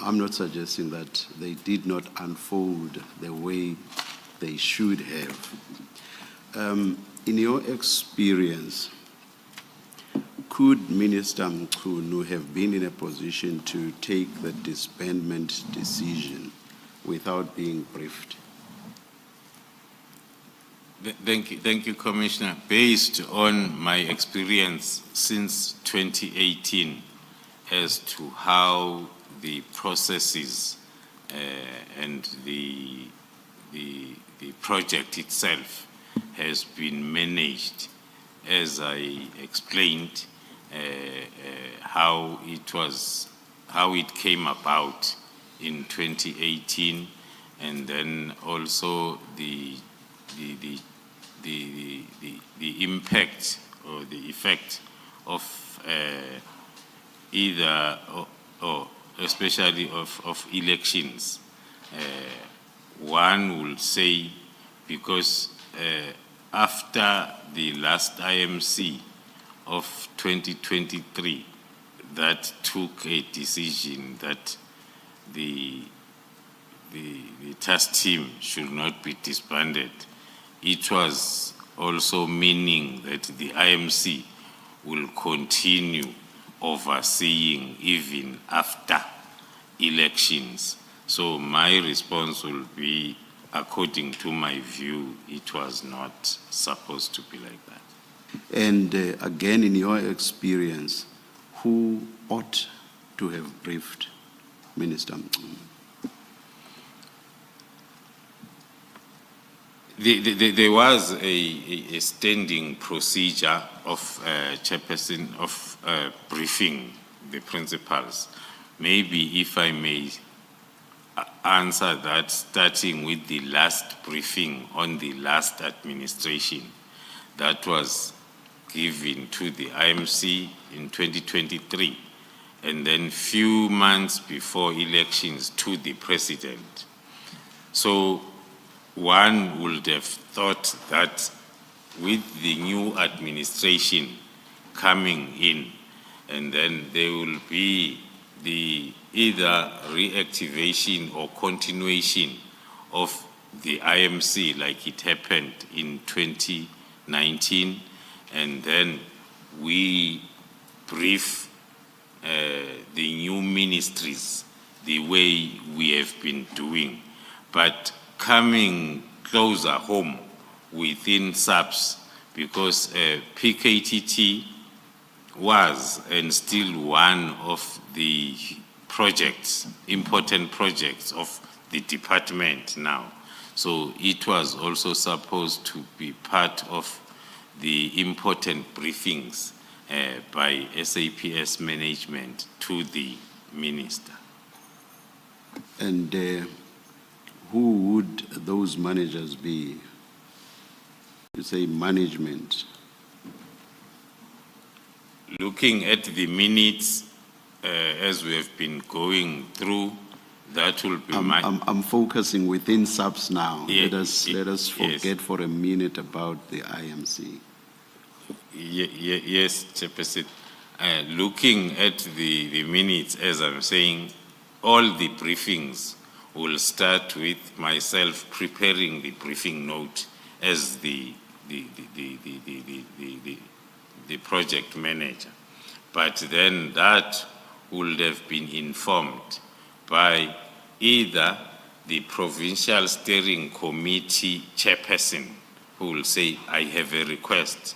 I'm not suggesting that they did not unfold the way they should have. In your experience, could Minister Mkunu have been in a position to take the disbandment decision without being briefed? Thank you, Commissioner. Based on my experience since 2018 as to how the processes and the project itself has been managed, as I explained, how it came about in 2018, and then also the impact or the effect of either or especially of elections. One will say, because after the last IMC of 2023 that took a decision that the task team should not be disbanded, it was also meaning that the IMC will continue overseeing even after elections. So my response will be, according to my view, it was not supposed to be like that. And again, in your experience, who ought to have briefed Minister Mngcobo? There was a standing procedure of chairperson of briefing the principals. Maybe if I may answer that, starting with the last briefing on the last administration that was given to the IMC in 2023, and then few months before elections to the president. So one would have thought that with the new administration coming in, and then there will be the either reactivation or continuation of the IMC like it happened in 2019, and then we brief the new ministries the way we have been doing. But coming closer home within SAPS, because PKTT was and still one of the projects, important projects of the department now. So it was also supposed to be part of the important briefings by SAPS management to the minister. And who would those managers be? You say management. Looking at the minutes as we have been going through, that will be I'm focusing within SAPS now. Yeah, let us forget yes. for a minute about the IMC. Yes, Chairperson. Looking at the minutes, as I'm saying, all the briefings will start with myself preparing the briefing note as the project manager. But then that would have been informed by either the provincial steering committee chairperson, who will say, I have a request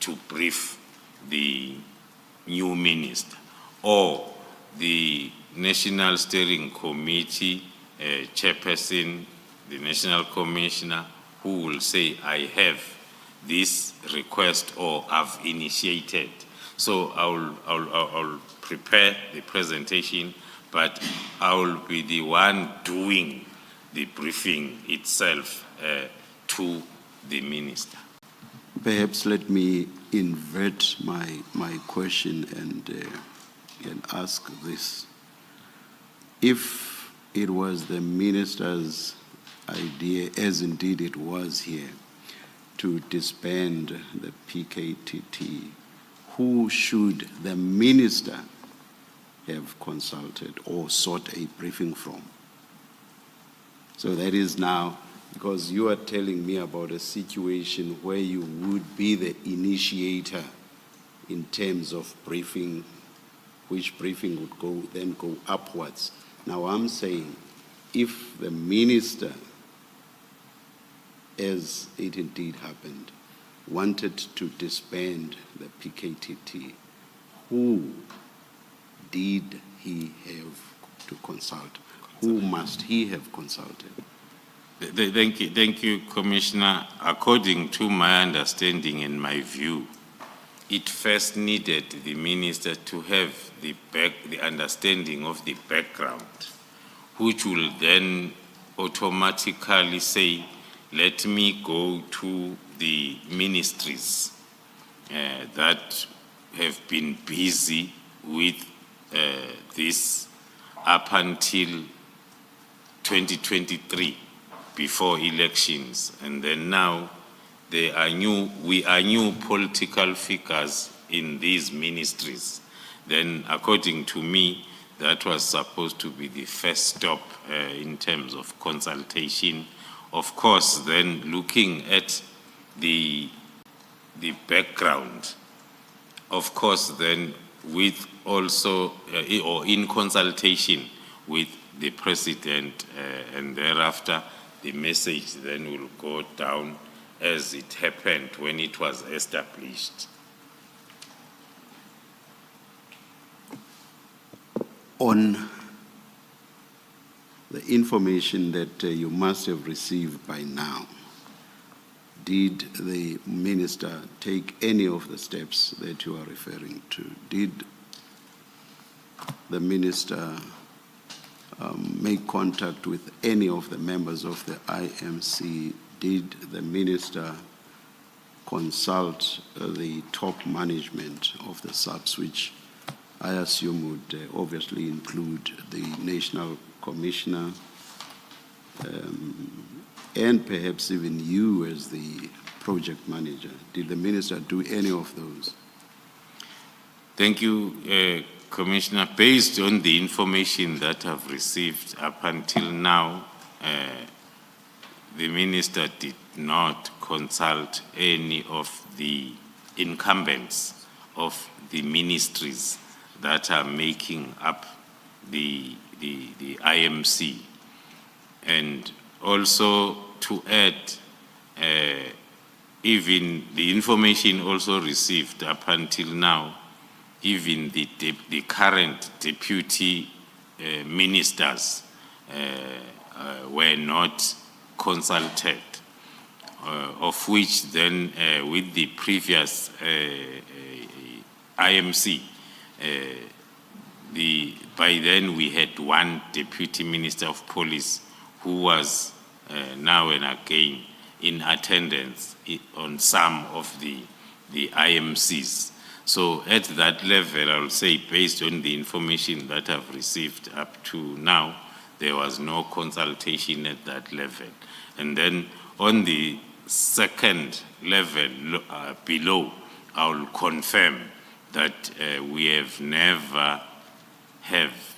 to brief the new minister, or the national steering committee chairperson, the national commissioner, who will say, I have this request or I've initiated. So I'll prepare the presentation, but I will be the one doing the briefing itself to the minister. Perhaps let me invert my question and ask this. If it was the minister's idea, as indeed it was here, to disband the PKTT, who should the minister have consulted or sought a briefing from? So that is now, because you are telling me about a situation where you would be the initiator in terms of briefing, which briefing would then go upwards. Now I'm saying, if the minister, as it indeed happened, wanted to disband the PKTT, who did he have to consult? Who must he have consulted? Thank you, Commissioner. According to my understanding and my view, it first needed the minister to have the understanding of the background, which will then automatically say, let me go to the ministries that have been busy with this up until 2023, before elections, and then now we are new political figures in these ministries. Then, according to me, that was supposed to be the first stop in terms of consultation. Of course, then looking at the background, of course, then with also, or in consultation with the president, and thereafter the message then will go down as it happened when it was established. on the information that you must have received by now, did the minister take any of the steps that you are referring to? Did the minister make contact with any of the members of the IMC? Did the minister consult the top management of the SAPS, which I assume would obviously include the National Commissioner, and perhaps even you as the project manager? Did the minister do any of those? Thank you, Commissioner. Based on the information that I've received up until now, the minister did not consult any of the incumbents of the ministries that are making up the IMC. And also to add, even the information also received up until now, even the current deputy ministers were not consulted, of which then with the previous IMC, by then we had one deputy minister of police who was now and again in attendance on some of the IMCs. So at that level, I will say, based on the information that I've received up to now, there was no consultation at that level. And then on the second level below, I will confirm that we have never have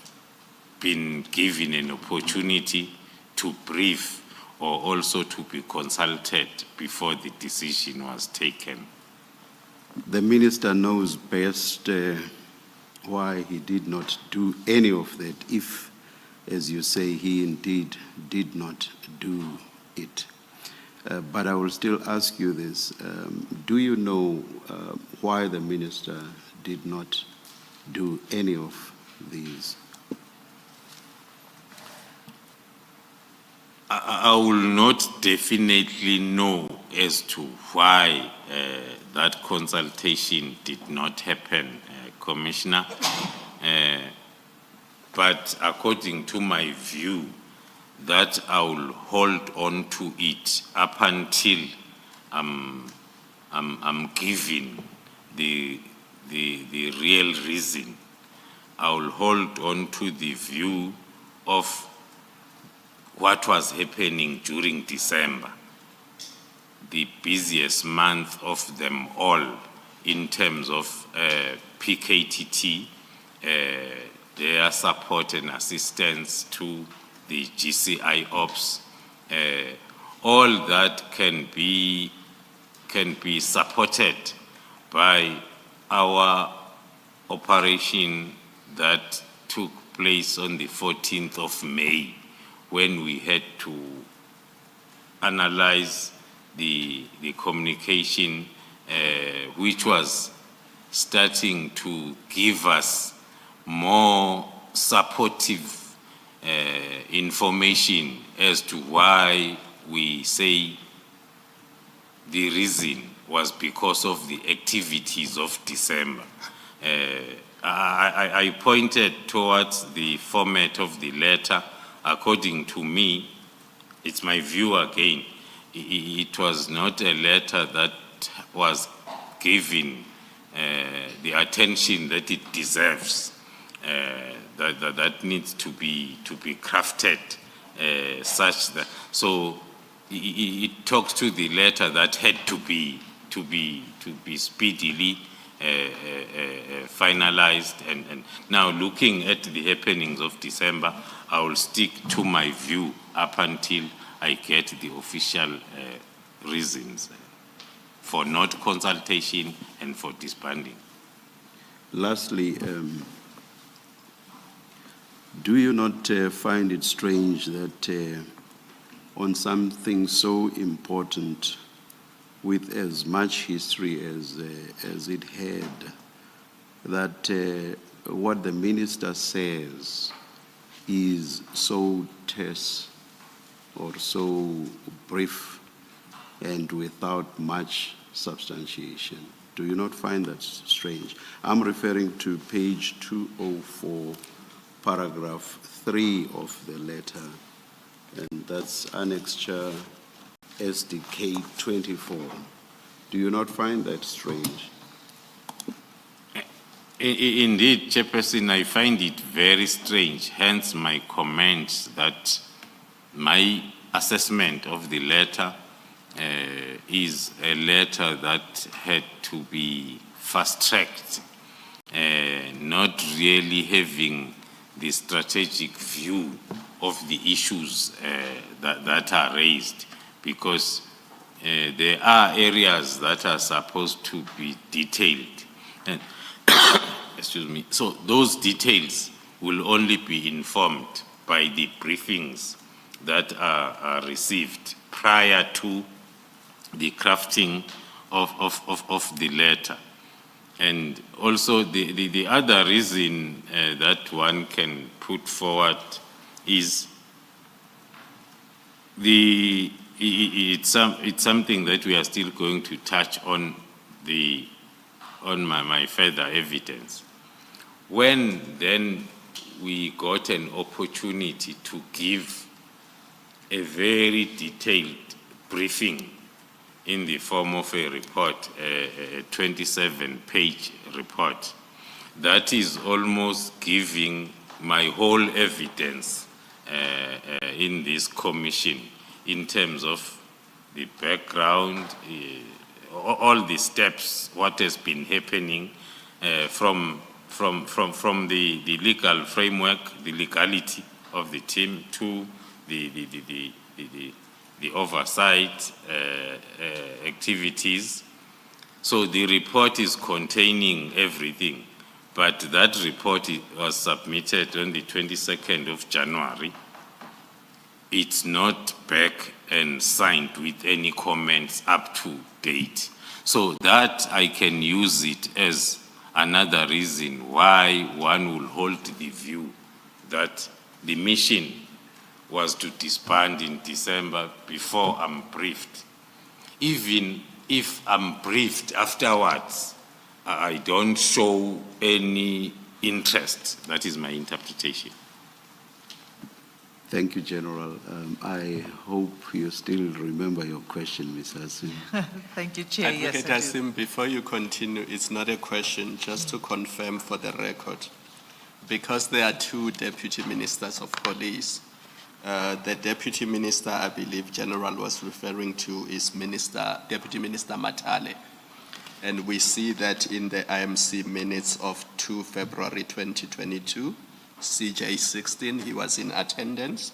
been given an opportunity to brief or also to be consulted before the decision was taken. The minister knows best why he did not do any of that, if, as you say, he indeed did not do it. But I will still ask you this. Do you know why the minister did not do any of these? I will not definitely know as to why that consultation did not happen, Commissioner. But according to my view, that I will hold on to it up until I'm given the real reason. I will hold on to the view of what was happening during December, the busiest month of them all in terms of PKTT, their support and assistance to the GCI ops. All that can be supported by our operation that took place on the 14th of May, when we had to analyze the communication, which was starting to give us more supportive information as to why we say the reason was because of the activities of December. I pointed towards the format of the letter. According to me, it's my view again, it was not a letter that was given the attention that it deserves. That needs to be crafted such that, so it talks to the letter that had to be speedily finalized, and now looking at the happenings of December, I will stick to my view up until I get the official reasons for not consultation and for disbanding. Lastly, do you not find it strange that on something so important, with as much history as it had, that what the minister says is so terse or so brief and without much substantiation. Do you not find that strange? I'm referring to page 204, paragraph 3 of the letter, and that's annexure SDK 24. Do you not find that strange? Indeed, Chairperson, I find it very strange, hence my comment that my assessment of the letter is a letter that had to be fast-tracked, not really having the strategic view of the issues that are raised, because there are areas that are supposed to be detailed. And excuse me. So those details will only be informed by the briefings that are received prior to the crafting of the letter. And also the other reason that one can put forward is it's something that we are still going to touch on my further evidence. When then we got an opportunity to give a very detailed briefing in the form of a report, a 27-page report, that is almost giving my whole evidence in this commission in terms of the background, all the steps, what has been happening from the legal framework, the legality of the team, to the oversight activities. So the report is containing everything, but that report was submitted on the 22nd of January. It's not back and signed with any comments up to date. So that I can use it as another reason why one will hold the view that the mission was to disband in December before I'm briefed. Even if I'm briefed afterwards, I don't show any interest. That is my interpretation. Thank you, General. I hope you still remember your question, Ms. Hassim. Thank you, Chair. Yes, Advocate I do. Hassim, before you continue, it's not a question, just to confirm for the record. Because there are two deputy ministers of police, the deputy minister, I believe General was referring to, is Deputy Minister Matale. And we see that in the IMC minutes of 2 February 2022, CJ 16, he was in attendance.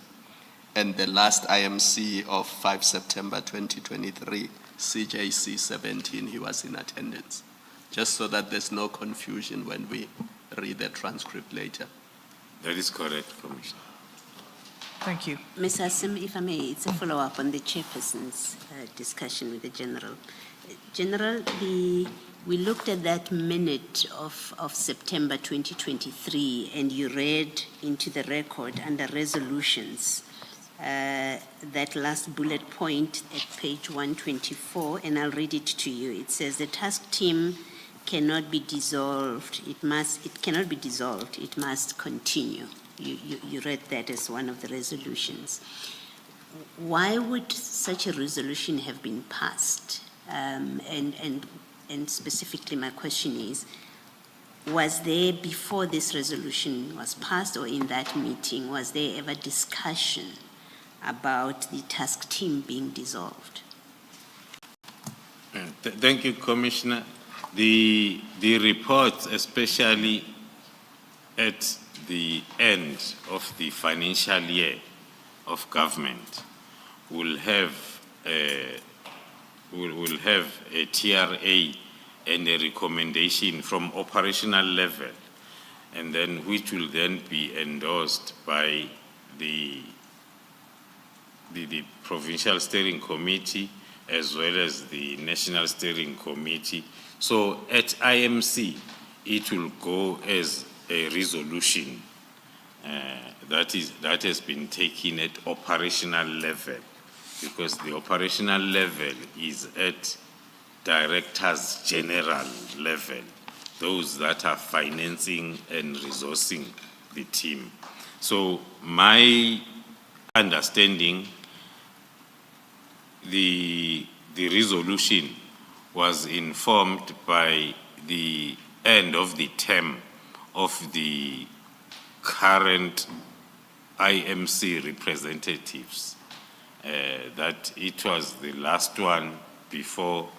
And the last IMC of 5 September 2023, CJC 17, he was in attendance. Just so that there's no confusion when we read the transcript later. That is correct, Commissioner. Thank you. Ms. Hassim, if I may, it's a follow-up on the chairperson's discussion with the General. General, we looked at that minute of September 2023, and you read into the record under resolutions that last bullet point at page 124, and I'll read it to you. It says the task team cannot be dissolved. It cannot be dissolved. It must continue. You read that as one of the resolutions. Why would such a resolution have been passed? And specifically, my question is, was there, before this resolution was passed or in that meeting, was there ever discussion about the task team being dissolved? Thank you, Commissioner. The reports, especially at the end of the financial year of government, will have a TRA and a recommendation from operational level, and then which will then be endorsed by the Provincial Steering Committee as well as the National Steering Committee. So at IMC, it will go as a resolution that has been taken at operational level, because the operational level is at directors general level, those that are financing and resourcing the team. So my understanding, the resolution was informed by the end of the term of the current IMC representatives, that it was the last one before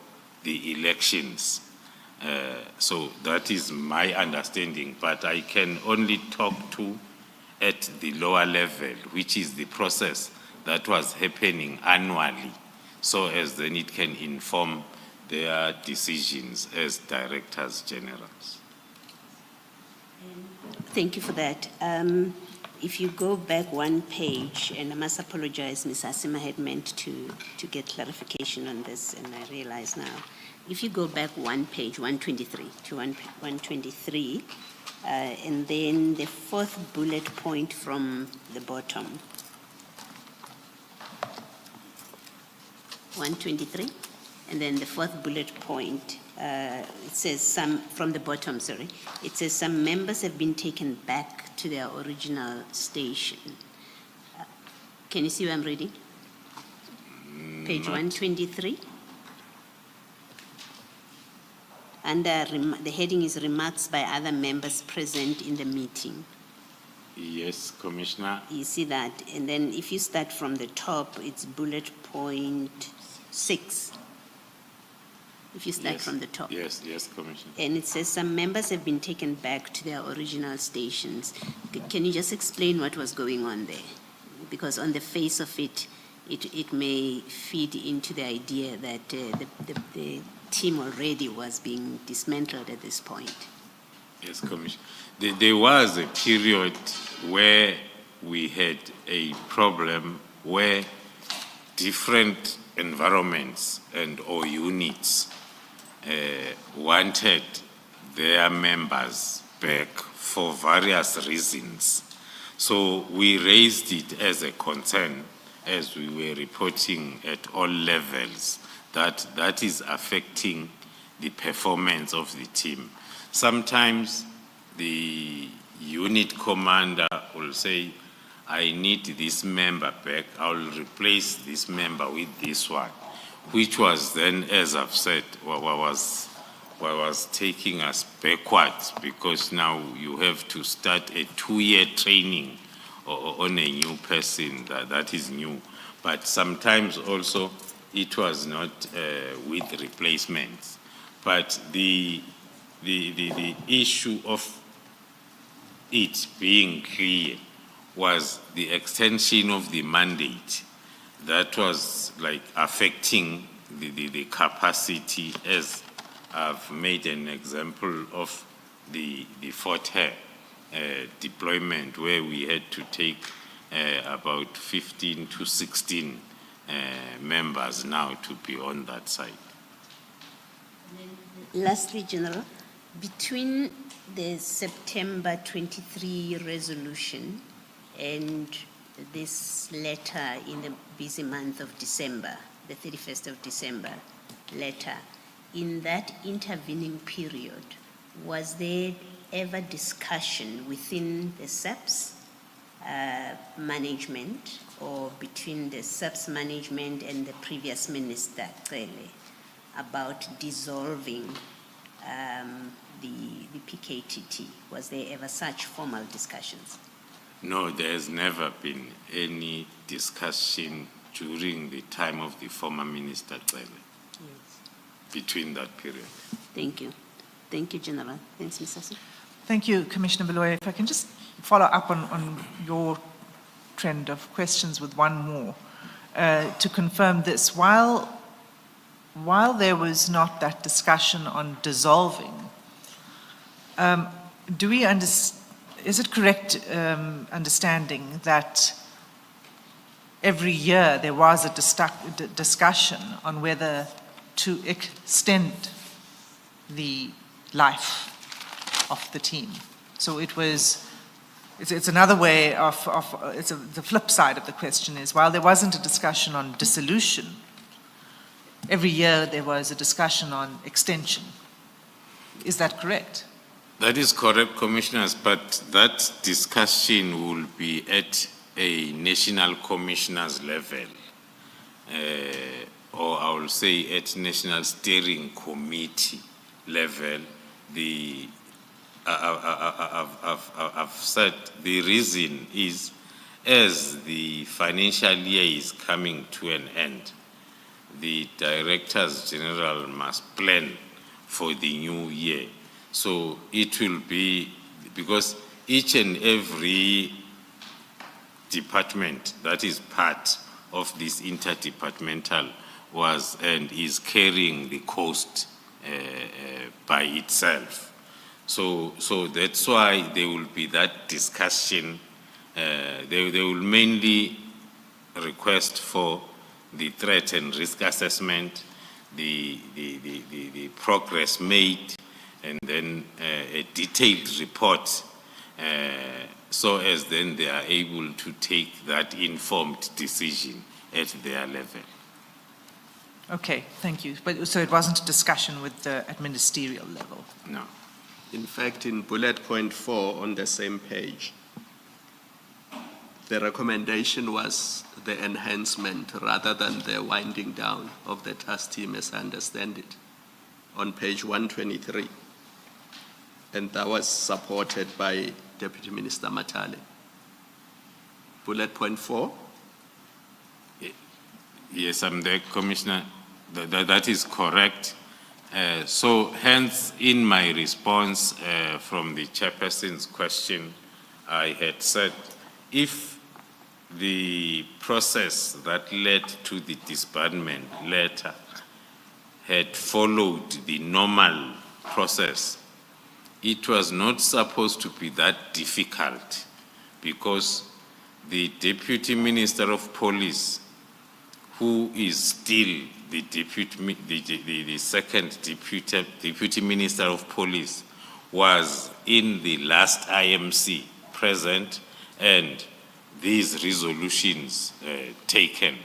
the elections. So that is my understanding, but I can only talk to at the lower level, which is the process that was happening annually, so as then it can inform their decisions as directors generals. Thank you for that. If you go back one page, and I must apologize, Ms. Asima had meant to get clarification on this, and I realize now. If you go back one page, 123 to 123, and then the fourth bullet point from the bottom. 123, and then the fourth bullet point, it says from the bottom, sorry, it says some members have been taken back to their original station. Can you see where I'm reading? Page 123. And the heading is remarks by other members present in the meeting. Yes, Commissioner. You see that? And then if you start from the top, it's bullet point 6. If you start from the top. Yes, Commissioner. And it says some members have been taken back to their original stations. Can you just explain what was going on there? Because on the face of it, it may feed into the idea that the team already was being dismantled at this point. Yes, Commissioner. There was a period where we had a problem where different environments or units wanted their members back for various reasons. So we raised it as a concern as we were reporting at all levels that is affecting the performance of the team. Sometimes the unit commander will say, I need this member back, I'll replace this member with this one, which was then, as I've said, was taking us backwards, because now you have to start a 2-year training on a new person that is new. But sometimes also it was not with replacements. But the issue of it being clear was the extension of the mandate that was like affecting the capacity, as I've made an example of the Fort Hare deployment, where we had to take about 15 to 16 members now to be on that side. Lastly, General, between the September 23 resolution and this letter in the busy month of December, the 31st of December letter, in that intervening period, was there ever discussion within the SAPS management or between the SAPS management and the previous minister, Cele, about dissolving the PKTT? Was there ever such formal discussions? No, there has never been any discussion during the time of the former Minister Cele, between that period. Thank you. Thank you, General. Thanks, Ms. Sassi. Thank you, Commissioner Beloya. If I can just follow up on your trend of questions with one more, to confirm this. While there was not that discussion on dissolving, is it correct understanding that every year there was a discussion on whether to extend the life of the team? So it's another way the flip side of the question is, while there wasn't a discussion on dissolution, every year there was a discussion on extension. Is that correct? That is correct, Commissioners, but that discussion will be at a national commissioners level, or I will say at national steering committee level. I've said the reason is, as the financial year is coming to an end, the Directors General must plan for the new year. So it will be, because each and every department that is part of this interdepartmental was and is carrying the cost by itself. So that's why there will be that discussion. They will mainly request for the threat and risk assessment, the progress made, and then a detailed report, so as then they are able to take that informed decision at their level. Okay, thank you. But so it wasn't a discussion with the ministerial level? No. In fact, in bullet point 4 on the same page, the recommendation was the enhancement rather than the winding down of the task team, as I understand it, on page 123. And that was supported by Deputy Minister Matale. Bullet point 4. Yes, I'm there, Commissioner. That is correct. So hence, in my response from the chairperson's question, I had said, if the process that led to the disbandment letter had followed the normal process, it was not supposed to be that difficult, because the Deputy Minister of Police, who is still the second Deputy Minister of Police, was in the last IMC present and these resolutions taken.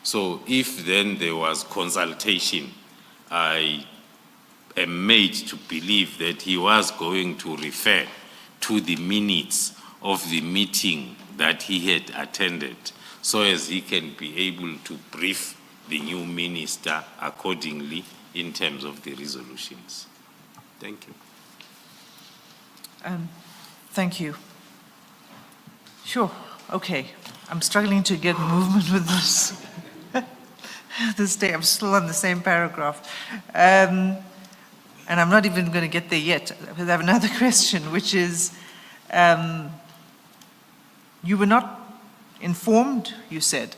So if then there was consultation, I am made to believe that he was going to refer to the minutes of the meeting that he had attended, so as he can be able to brief the new minister accordingly in terms of the resolutions. Thank you. Thank you. Sure, okay. I'm struggling to get movement with this. This day, I'm still on the same paragraph. And I'm not even going to get there yet. I have another question, which is, you were not informed, you said,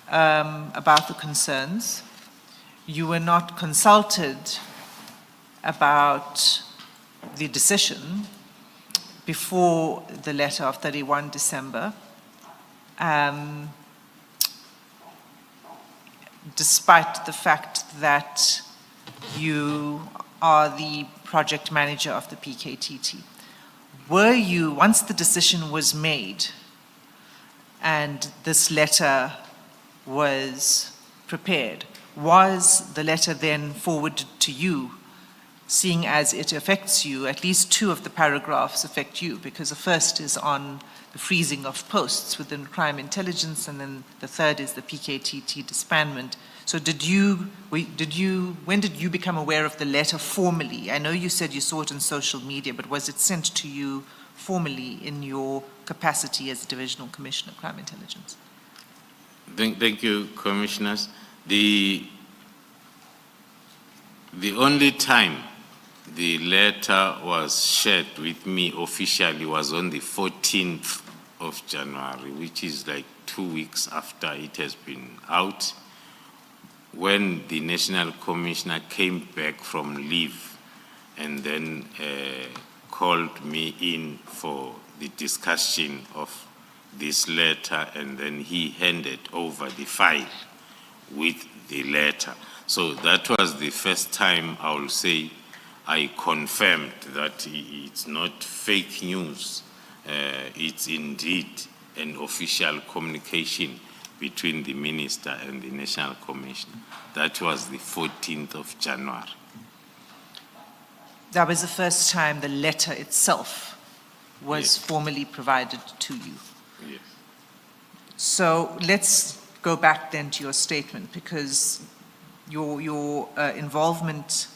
about the concerns. You were not consulted about the decision before the letter of 31 December. Despite the fact that you are the project manager of the PKTT. Were you, once the decision was made and this letter was prepared, was the letter then forwarded to you, seeing as it affects you? At least two of the paragraphs affect you, because the first is on the freezing of posts within crime intelligence, and then the third is the PKTT disbandment. So when did you become aware of the letter formally? I know you said you saw it on social media, but was it sent to you formally in your capacity as Divisional Commissioner of Crime Intelligence? Thank you, Commissioners. The only time the letter was shared with me officially was on the 14th of January, which is like 2 weeks after it has been out, when the National Commissioner came back from leave and then called me in for the discussion of this letter, and then he handed over the file with the letter. So that was the first time, I will say, I confirmed that it's not fake news. It's indeed an official communication between the minister and the National Commission. That was the 14th of January. That was the first time the letter itself was Yes. formally provided to you. Yes. So let's go back then to your statement, because your involvement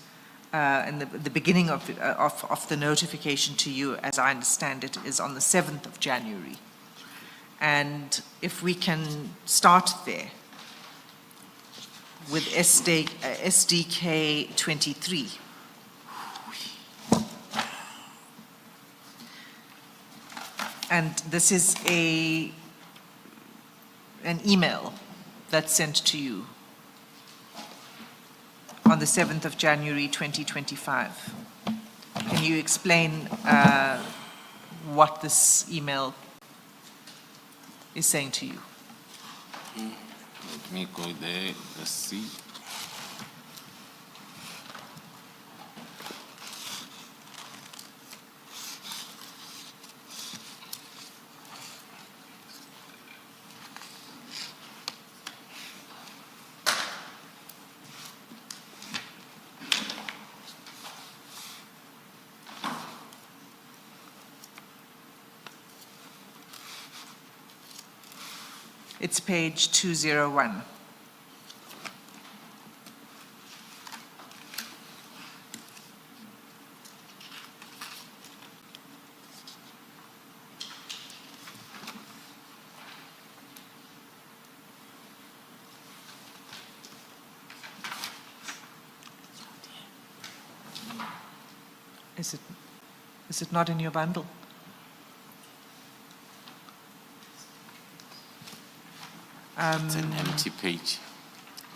in the beginning of the notification to you, as I understand it, is on the 7th of January. And if we can start there with SDK 23. And this is an email that's sent to you on the 7th of January 2025. Can you explain what this email is saying to you? Let me go there, let's see. It's page 201. Is it not in your bundle? It's an empty page.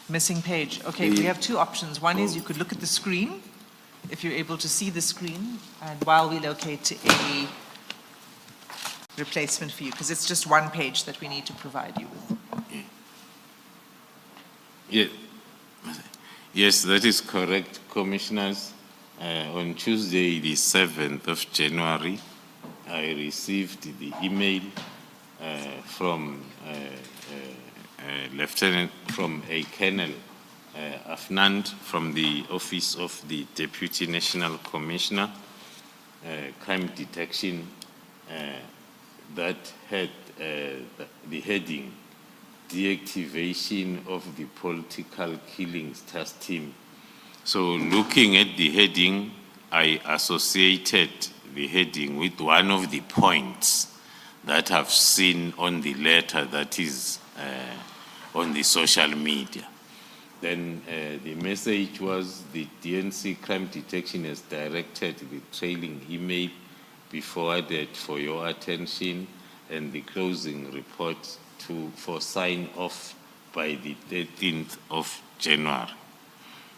Missing page. Okay, we have two options. One is you could look at the screen, if you're able to see the screen, and while we locate a replacement for you, because it's just one page that we need to provide you with. Yeah. Yes, that is correct, Commissioners. On Tuesday, the 7th of January, I received the email from a Colonel Afnand from the Office of the Deputy National Commissioner, Crime Detection, that had the heading, Deactivation of the Political Killings Task Team. So looking at the heading, I associated the heading with one of the points that I've seen on the letter that is on the social media. Then the message was the DNC Crime Detection has directed the trailing email be forwarded for your attention and the closing report for sign off by the 13th of January.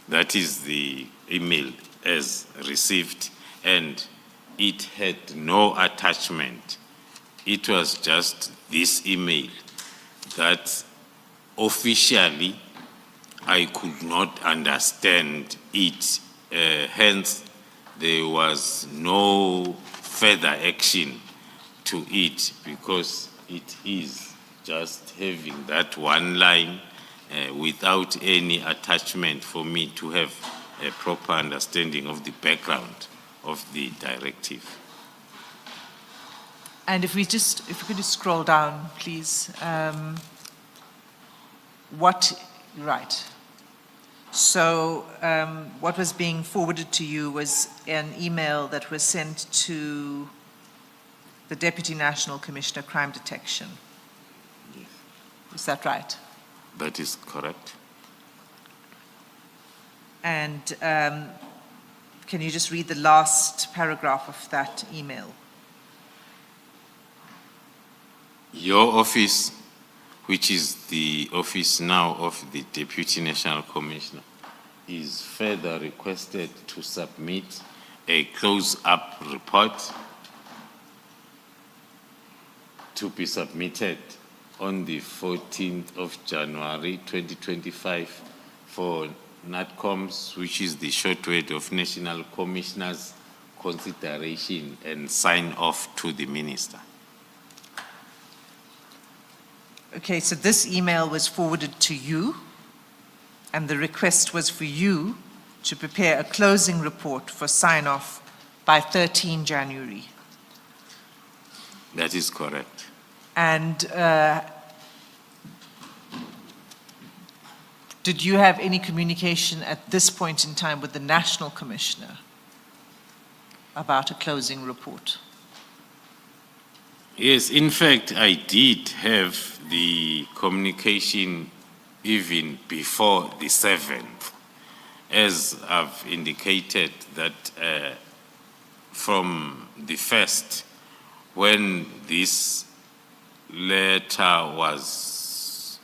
That is the email as received, and it had no attachment. It was just this email that officially I could not understand it. Hence, there was no further action to it because it is just having that one line without any attachment for me to have a proper understanding of the background of the directive. And if we could just scroll down, please. Right. So what was being forwarded to you was an email that was sent to the Deputy National Commissioner, Crime Detection. Yes. Is that right? That is correct. And can you just read the last paragraph of that email? Your office, which is the office now of the Deputy National Commissioner, is further requested to submit a close-up report to be submitted on the 14th of January 2025 for NATCOMS, which is the short word of National Commissioner's consideration and sign off to the minister. Okay, so this email was forwarded to you, and the request was for you to prepare a closing report for sign-off by 13 January. That is correct. And did you have any communication at this point in time with the National Commissioner about a closing report? Yes, in fact, I did have the communication even before the 7th, as I've indicated that from the 1st, when this letter was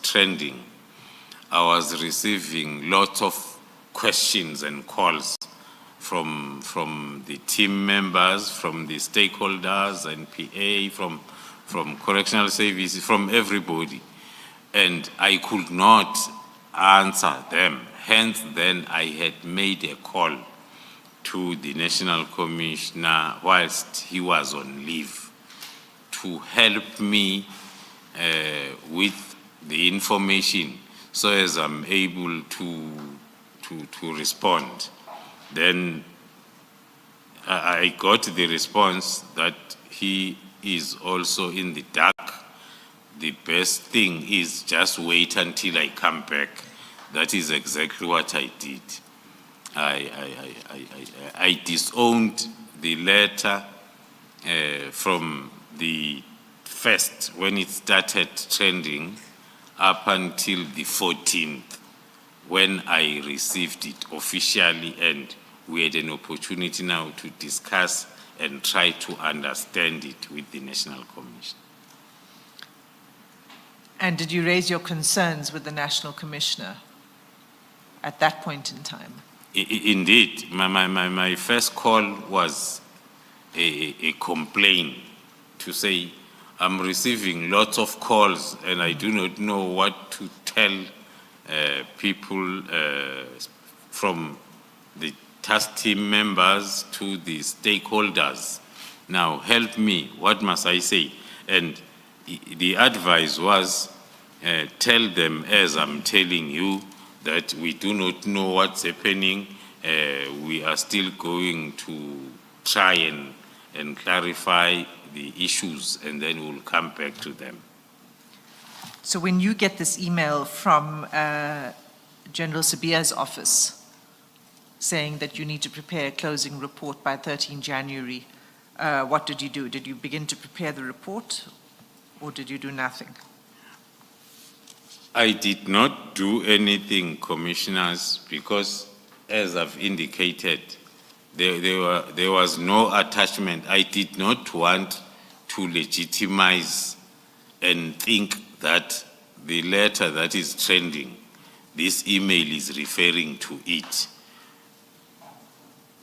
trending, I was receiving lots of questions and calls from the team members, from the stakeholders and PA, from correctional services, from everybody. And I could not answer them. Hence, then I had made a call to the National Commissioner whilst he was on leave to help me with the information so as I'm able to respond. Then I got the response that he is also in the dark. The best thing is just wait until I come back. That is exactly what I did. I disowned the letter from the 1st when it started trending up until the 14th when I received it officially, and we had an opportunity now to discuss and try to understand it with the National Commission. And did you raise your concerns with the National Commissioner at that point in time? Indeed, my first call was a complaint to say, I'm receiving lots of calls and I do not know what to tell people from the task team members to the stakeholders. Now help me, what must I say? And the advice was, tell them as I'm telling you that we do not know what's happening. We are still going to try and clarify the issues, and then we'll come back to them. So when you get this email from General Sabia's office saying that you need to prepare a closing report by 13 January, what did you do? Did you begin to prepare the report, or did you do nothing? I did not do anything, commissioners, because as I've indicated, there was no attachment. I did not want to legitimize and think that the letter that is trending, this email is referring to it.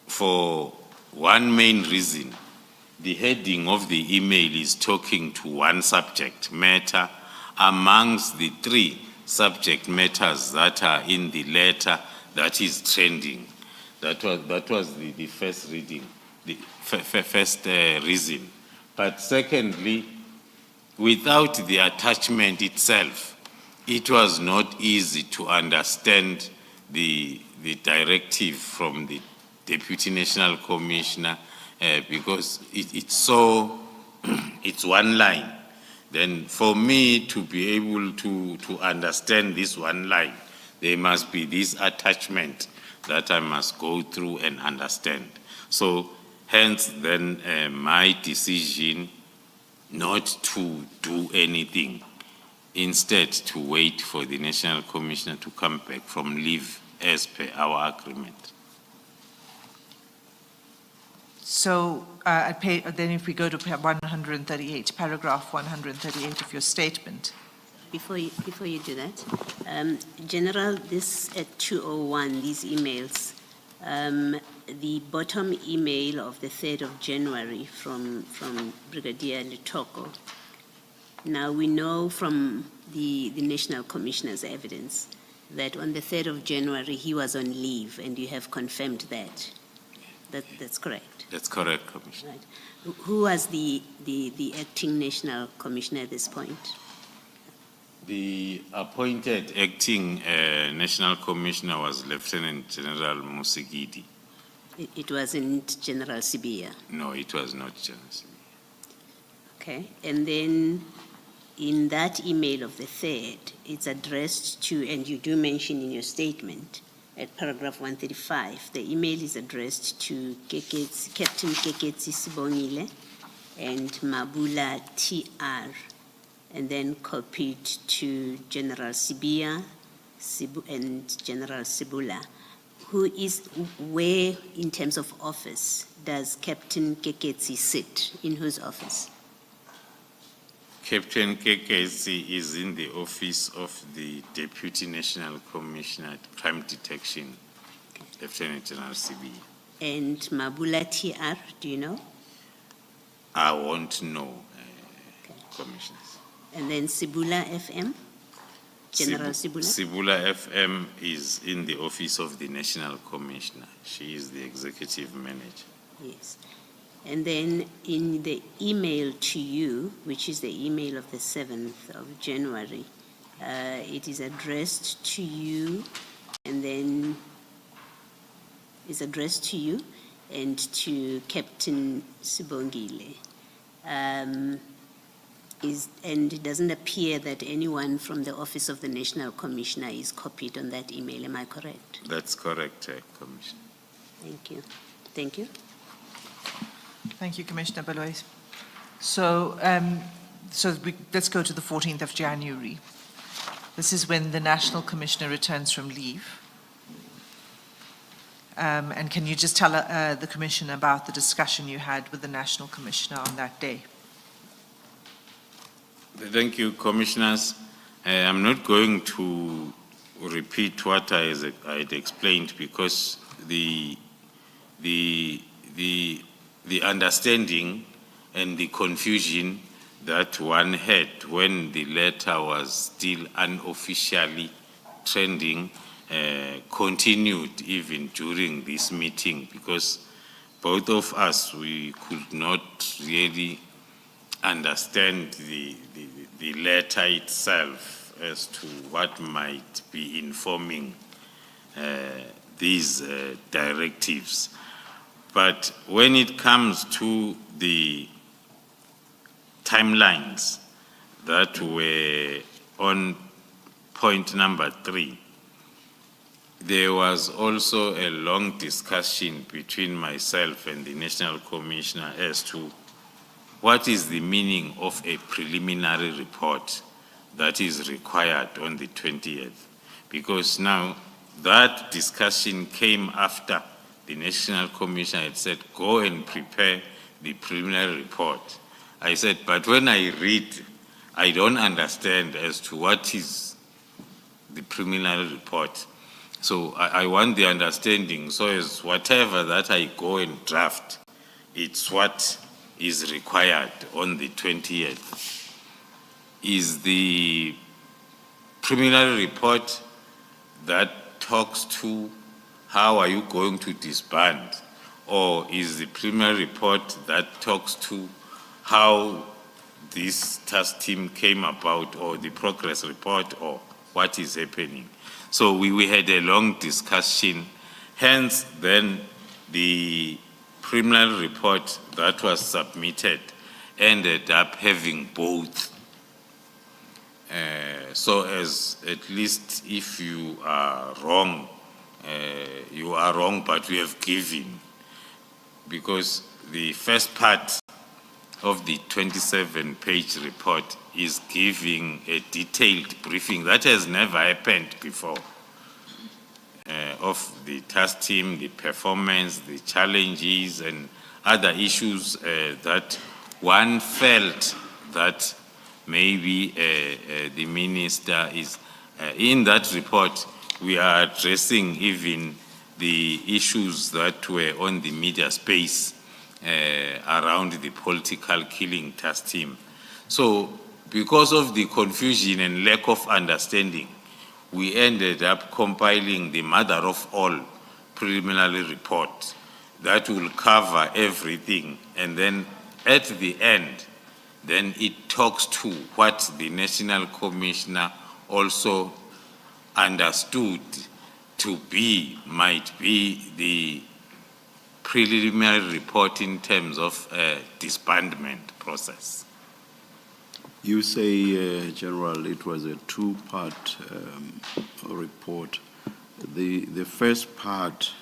For one main reason, the heading of the email is talking to one subject matter amongst the 3 subject matters that are in the letter that is trending. That was the first reading, the first reason. But secondly, without the attachment itself, it was not easy to understand the directive from the Deputy National Commissioner because it's one line. Then for me to be able to understand this one line, there must be this attachment that I must go through and understand. So hence then my decision not to do anything, instead to wait for the National Commissioner to come back from leave as per our agreement. So then if we go to 138, paragraph 138 of your statement. Before you do that, General, this at 2:01, these emails, the bottom email of the 3rd of January from Brigadier Litoko. Now we know from the National Commissioner's evidence that on the 3rd of January, he was on leave, and you have confirmed that. That's correct, That's correct, Commissioner. right? Who was the acting national commissioner at this point? The appointed acting national commissioner was Lieutenant General Musigidi. It wasn't General Sibia, No, it was not General Sibia. okay? And then in that email of the 3rd, it's addressed to, and you do mention in your statement at paragraph 135, the email is addressed to Captain Keketsi Sibongile and Mabula TR, and then copied to General Sibia and General Sibula. Where in terms of office does Captain Keketsi sit? In whose office? Captain Kekesi is in the office of the Deputy National Commissioner at Crime Detection, Lieutenant General Sibia. And Mabula TR, do you know? I won't know, Commissioners. And then Sibula FM? General Sibula? Sibula FM is in the office of the National Commissioner. She is the executive manager. Yes. And then in the email to you, which is the email of the 7th of January, it is addressed to you, and then is addressed to you and to Captain Sibongile. And it doesn't appear that anyone from the Office of the National Commissioner is copied on that email. Am I correct? That's correct, Commissioner. Thank you. Thank you. Thank you, Commissioner Balois. So, let's go to the 14th of January. This is when the National Commissioner returns from leave. And can you just tell the Commissioner about the discussion you had with the National Commissioner on that day? Thank you, Commissioners. I'm not going to repeat what I had explained because the understanding and the confusion that one had when the letter was still unofficially trending continued even during this meeting, because both of us, we could not really understand the letter itself as to what might be informing these directives. But when it comes to the timelines that were on point number 3, there was also a long discussion between myself and the National Commissioner as to what is the meaning of a preliminary report that is required on the 20th. Because now that discussion came after the National Commissioner had said, go and prepare the preliminary report. I said, but when I read, I don't understand as to what is the preliminary report. So I want the understanding, so as whatever that I go and draft, it's what is required on the 20th. Is the preliminary report that talks to how are you going to disband, or is the preliminary report that talks to how this task team came about, or the progress report, or what is happening? So we had a long discussion, hence then the preliminary report that was submitted ended up having both. So as at least if you are wrong, but we have given, because the first part of the 27-page report is giving a detailed briefing that has never happened before of the task team, the performance, the challenges, and other issues that one felt that maybe the minister is. In that report, we are addressing even the issues that were on the media space around the political killing task team. So because of the confusion and lack of understanding, we ended up compiling the mother of all preliminary report that will cover everything. And then at the end, then it talks to what the National Commissioner also understood to be, might be the preliminary report in terms of disbandment process. You say, General, it was a two-part report. The first part,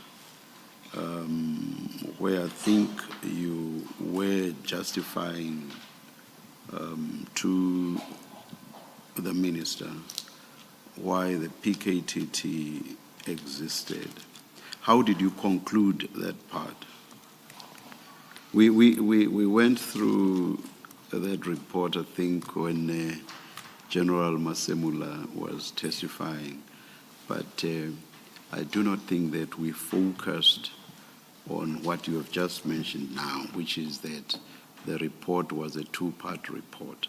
where I think you were justifying to the minister why the PKTT existed. How did you conclude that part? We went through that report, I think, when General Masemula was testifying, but I do not think that we focused on what you have just mentioned now, which is that the report was a two-part report.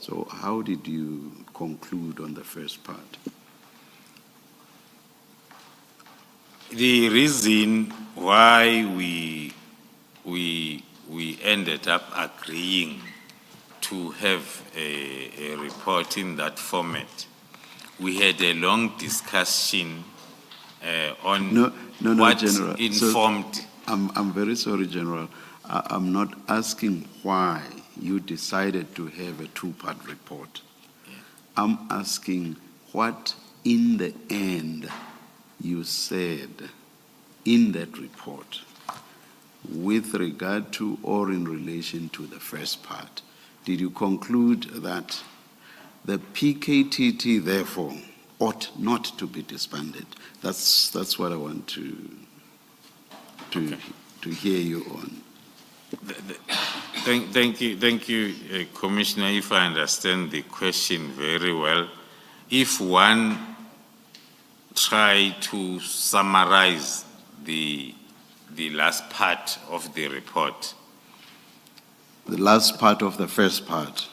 So how did you conclude on the first part? The reason why we ended up agreeing to have a report in that format, we had a long discussion on what General. informed. I'm very sorry, General. I'm not asking why you decided to have a two-part report. Yeah. I'm asking what, in the end, you said in that report with regard to or in relation to the first part. Did you conclude that the PKTT, therefore, ought not to be disbanded? That's what I want to hear you on. Thank you, Commissioner. If I understand the question very well, if one try to summarize the last part of the report. The last part of the first part.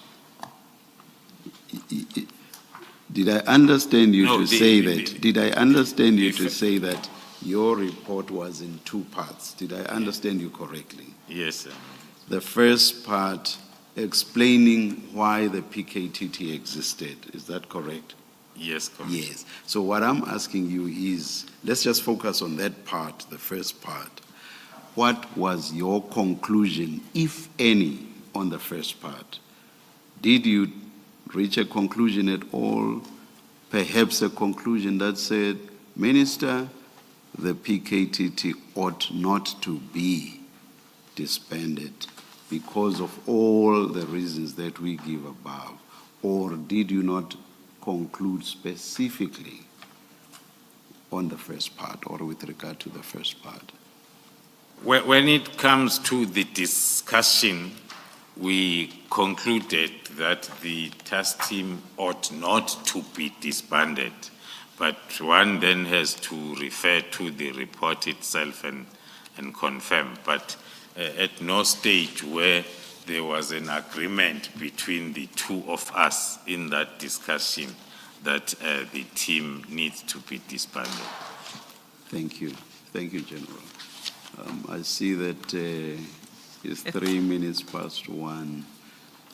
Did I understand you to say that? Did I understand you to say that your report was in two parts? Did I understand you correctly? Yes, sir. The first part explaining why the PKTT existed. Is that correct? Yes, Commissioner. Yes. So what I'm asking you is, let's just focus on that part, the first part. What was your conclusion, if any, on the first part? Did you reach a conclusion at all? Perhaps a conclusion that said, Minister, the PKTT ought not to be disbanded because of all the reasons that we give above? Or did you not conclude specifically on the first part or with regard to the first part? When it comes to the discussion, we concluded that the task team ought not to be disbanded, but one then has to refer to the report itself and confirm. But at no stage where there was an agreement between the two of us in that discussion that the team needs to be disbanded. Thank you. Thank you, General. I see that it's 3 minutes past 1.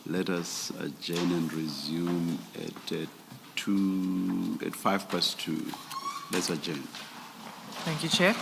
Let us adjourn and resume at 2. Let's adjourn. Thank you, Chair.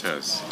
matters.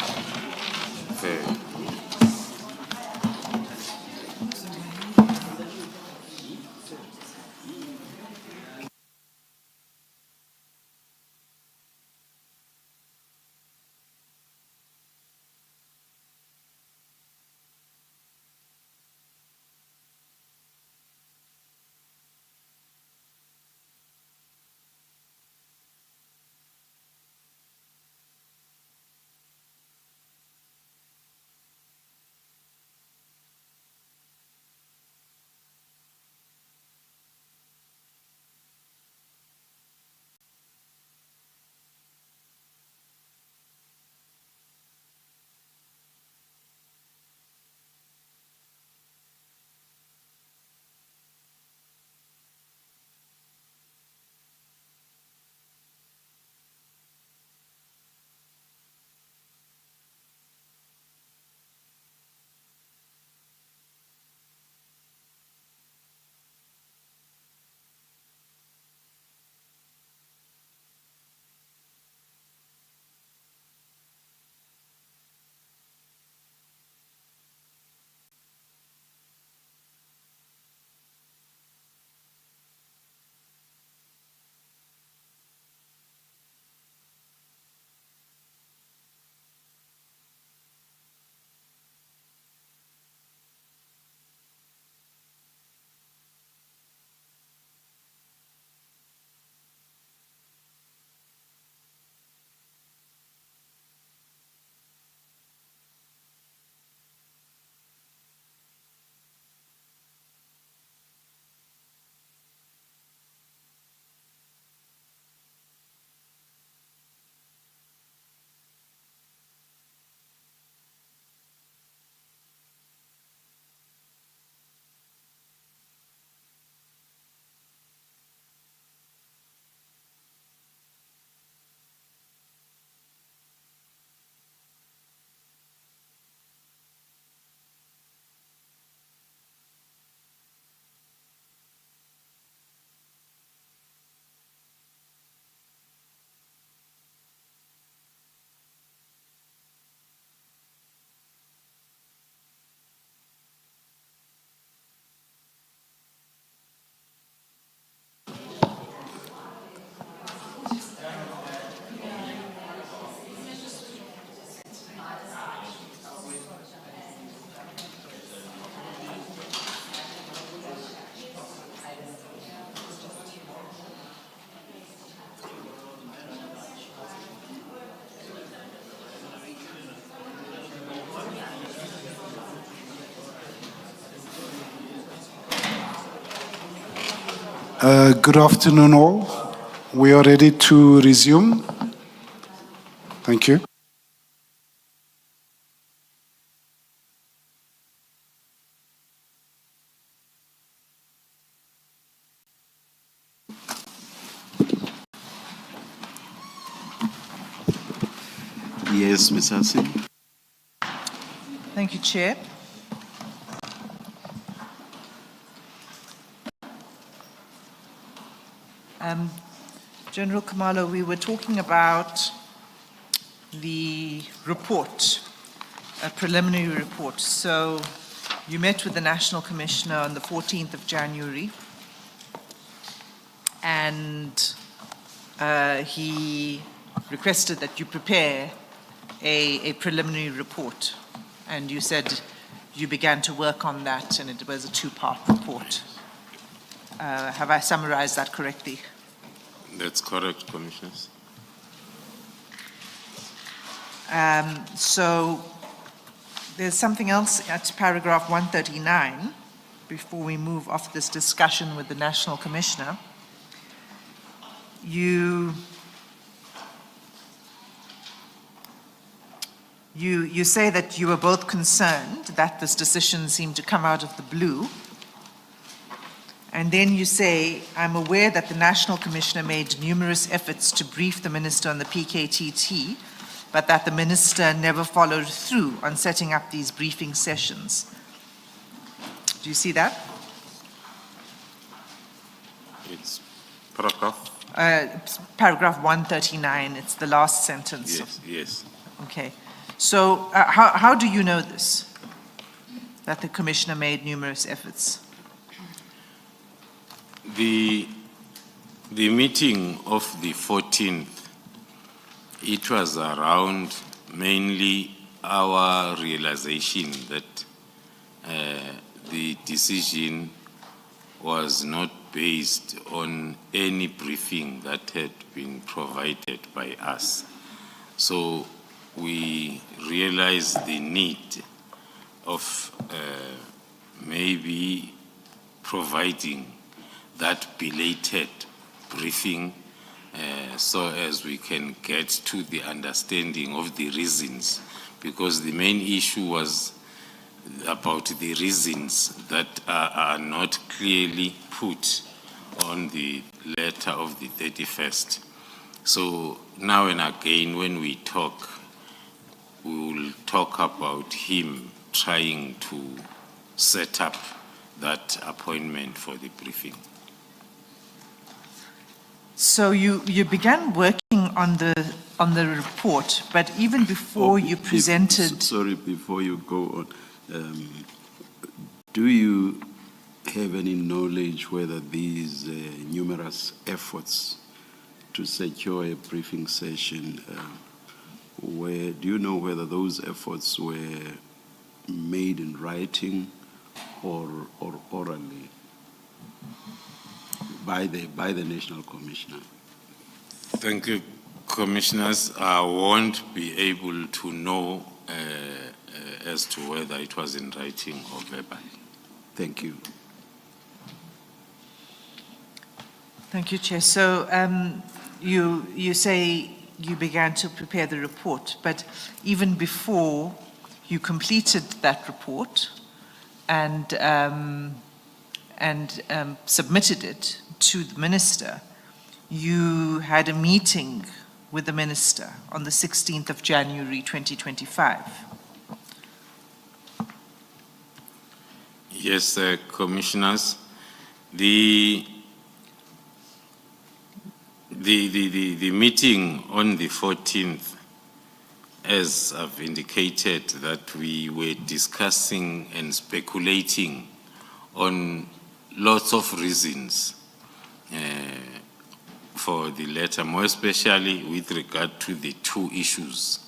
Good afternoon, all. We are ready to resume. Thank you. Yes, Ms. Hassan. Thank you, Chair. General Kamalo, we were talking about the report, a preliminary report. So you met with the National Commissioner on the 14th of January, and he requested that you prepare a preliminary report. And you said you began to work on that, and it was a two-part report. Have I summarized that correctly? That's correct, Commissioners. So there's something else at paragraph 139, before we move off this discussion with the National Commissioner. You say that you were both concerned that this decision seemed to come out of the blue. And then you say, I'm aware that the National Commissioner made numerous efforts to brief the Minister on the PKTT, but that the Minister never followed through on setting up these briefing sessions. Do you see that? It's paragraph? Paragraph 139, it's the last sentence. Yes, yes. Okay. So how do you know this? That the Commissioner made numerous efforts? The meeting of the 14th, it was around mainly our realization that the decision was not based on any briefing that had been provided by us. So we realized the need of maybe providing that belated briefing so as we can get to the understanding of the reasons, because the main issue was about the reasons that are not clearly put on the letter of the 31st. So now and again when we talk, we will talk about him trying to set up that appointment for the briefing. So you began working on the report, but even before you presented... Sorry, before you go on, do you have any knowledge whether these numerous efforts to secure a briefing session, do you know whether those efforts were made in writing or orally by the National Commissioner? Thank you, Commissioners. I won't be able to know as to whether it was in writing or verbally. Thank you. Thank you, Chair. So you say you began to prepare the report, but even before you completed that report and submitted it to the Minister, you had a meeting with the Minister on the 16th of January 2025. Yes, Commissioners. The meeting on the 14th, as I've indicated, that we were discussing and speculating on lots of reasons for the letter, more especially with regard to the two issues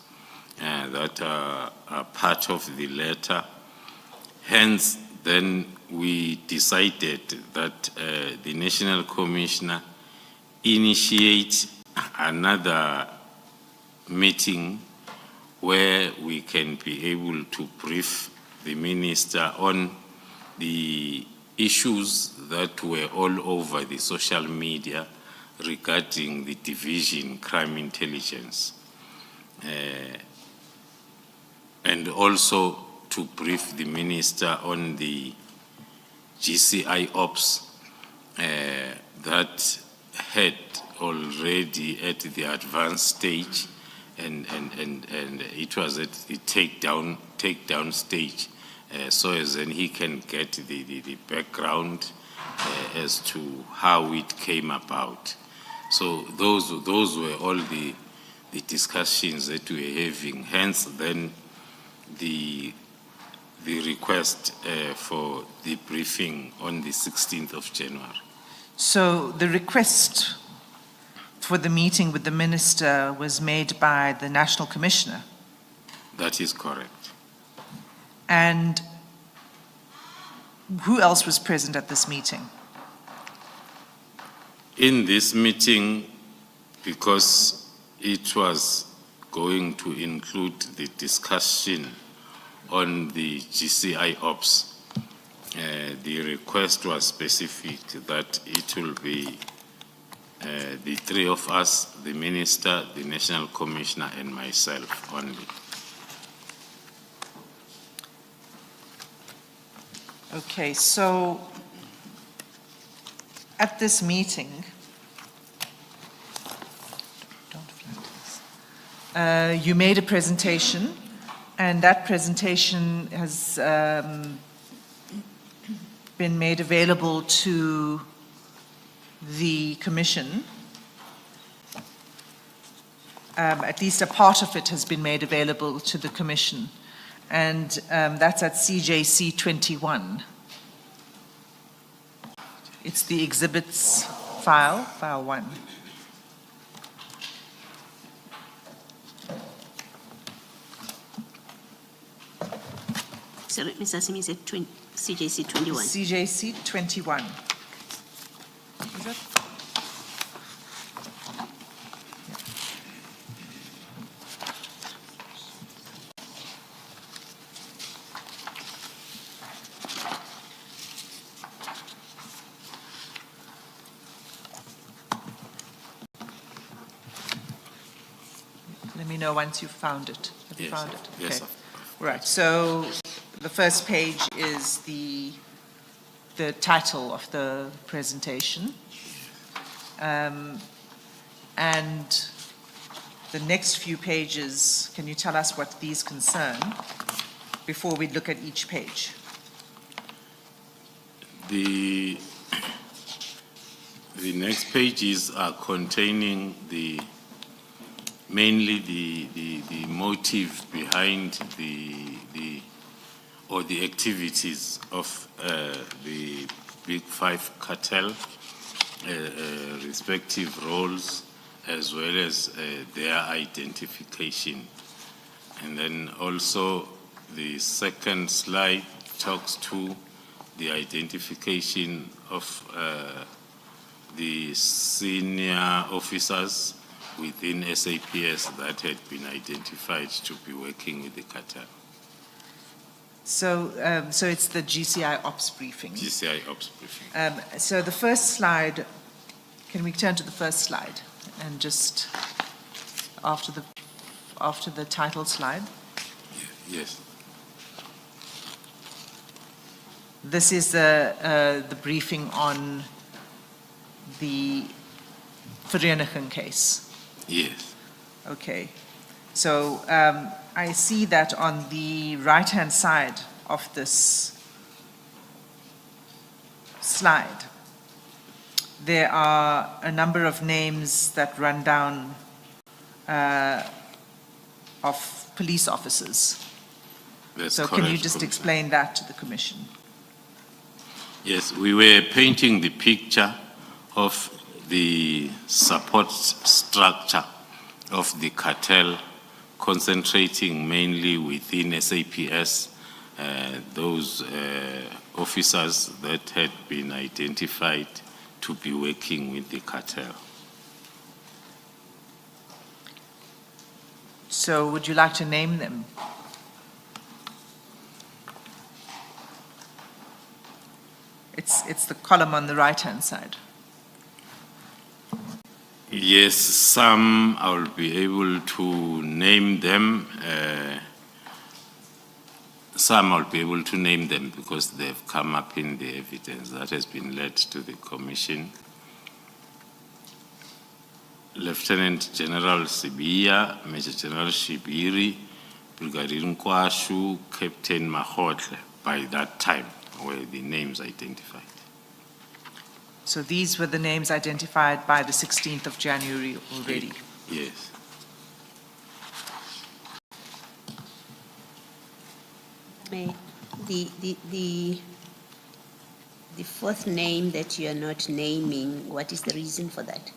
that are part of the letter. Hence, then we decided that the National Commissioner initiate another meeting where we can be able to brief the Minister on the issues that were all over the social media regarding the division crime intelligence, and also to brief the Minister on the GCI ops that had already at the advanced stage, and it was at the takedown stage, so as then he can get the background as to how it came about. So those were all the discussions that we were having. Hence, then the request for the briefing on the 16th of January. So the request for the meeting with the Minister was made by the National Commissioner? That is correct. And who else was present at this meeting? In this meeting, because it was going to include the discussion on the GCI ops, the request was specific that it will be the three of us, the Minister, the National Commissioner, and myself only. Okay, so at this meeting, you made a presentation, and that presentation has been made available to the Commission. at least a part of it has been made available to the Commission. And that's at CJC 21. It's the exhibits file 1. Sorry, Ms. Hasim, you said CJC 21. CJC 21. Is it? Let me know once you've found it. Have you Yes, found it? yes, Okay. Right, so the first page is the title of the presentation. And the next few pages, can you tell us what these concern before we look at each page? The next pages are containing mainly the motive behind the activities of the Big Five cartel, respective roles, as well as their identification. And then also the second slide talks to the identification of the senior officers within SAPS that had been identified to be working with the cartel. So, so it's the GCI Ops briefing. GCI Ops briefing. So the first slide, can we turn to the first slide and just after the title slide? Yes. This is the briefing on the Vereeniging case. Yes. Okay. So I see that on the right-hand side of this slide, there are a number of names that run down of police officers. That's So correct. can you just explain that to the Commission? Yes, we were painting the picture of the support structure of the cartel, concentrating mainly within SAPS, those officers that had been identified to be working with the cartel. So would you like to name them? It's the column on the right-hand side. Yes, some I will be able to name them. Some I'll be able to name them because they've come up in the evidence that has been led to the Commission. Lieutenant General Sibiya, Major General Shibiri, Brigadier Nkwashu, Captain Mahotle, by that time were the names identified. So these were the names identified by the 16th of January already. Yes. The fourth name that you are not naming, what is the reason for that?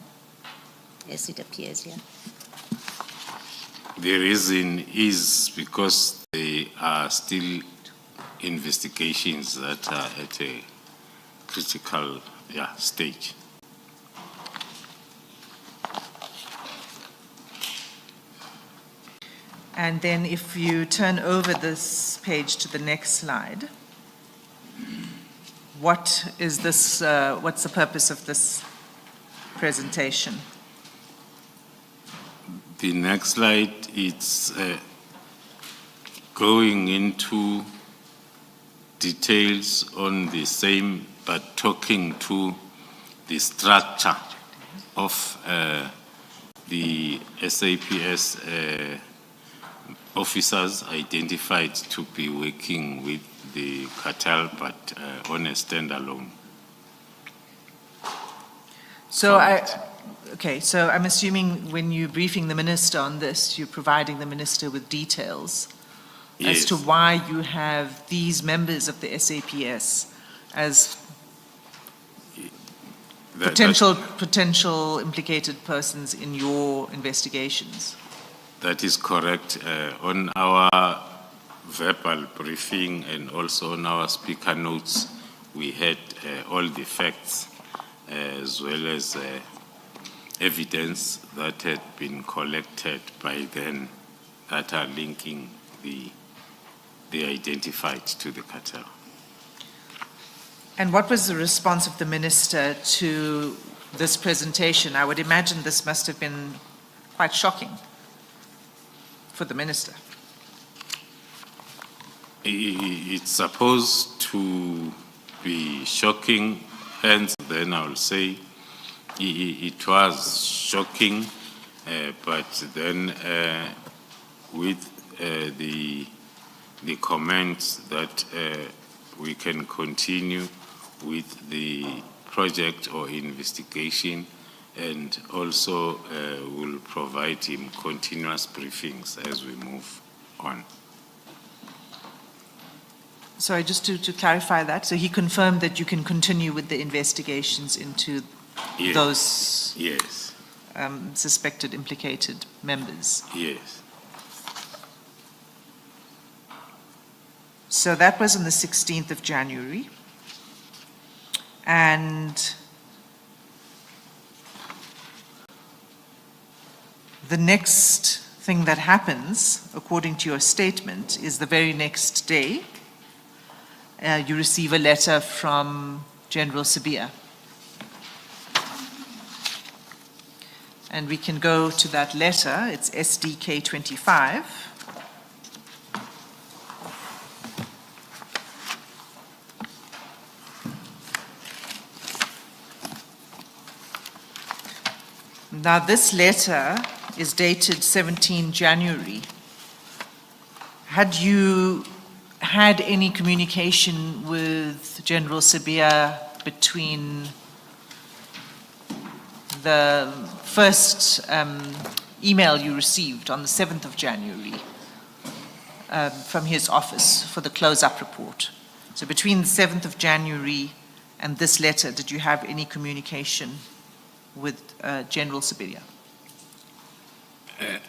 As it appears here. The reason is because there are still investigations that are at a critical stage. And then if you turn over this page to the next slide, what is this, what's the purpose of this presentation? The next slide, it's going into details on the same, but talking to the structure of the SAPS officers identified to be working with the cartel, but on a standalone. So Okay, so I'm assuming when you're briefing the minister on this, you're providing the minister with details as to Yes. why you have these members of the SAPS as That- potential implicated persons in your investigations. That is correct. On our verbal briefing and also on our speaker notes, we had all the facts as well as evidence that had been collected by then that are linking the identified to the cartel. And what was the response of the minister to this presentation? I would imagine this must have been quite shocking for the minister. It's supposed to be shocking, hence then I'll say it was shocking, but then with the comments that we can continue with the project or investigation, and also will provide him continuous briefings as we move on. Sorry, just to clarify that, so he confirmed that you can continue with the investigations into Yes. those Yes, suspected implicated members. yes. So that was on the 16th of January. And the next thing that happens, according to your statement, is the very next day, you receive a letter from General Sabia. And we can go to that letter. It's SDK 25. Now, this letter is dated 17 January. Had you had any communication with General Sabia between the first email you received on the 7th of January from his office for the close-up report? So between the 7th of January and this letter, did you have any communication with General Sabia?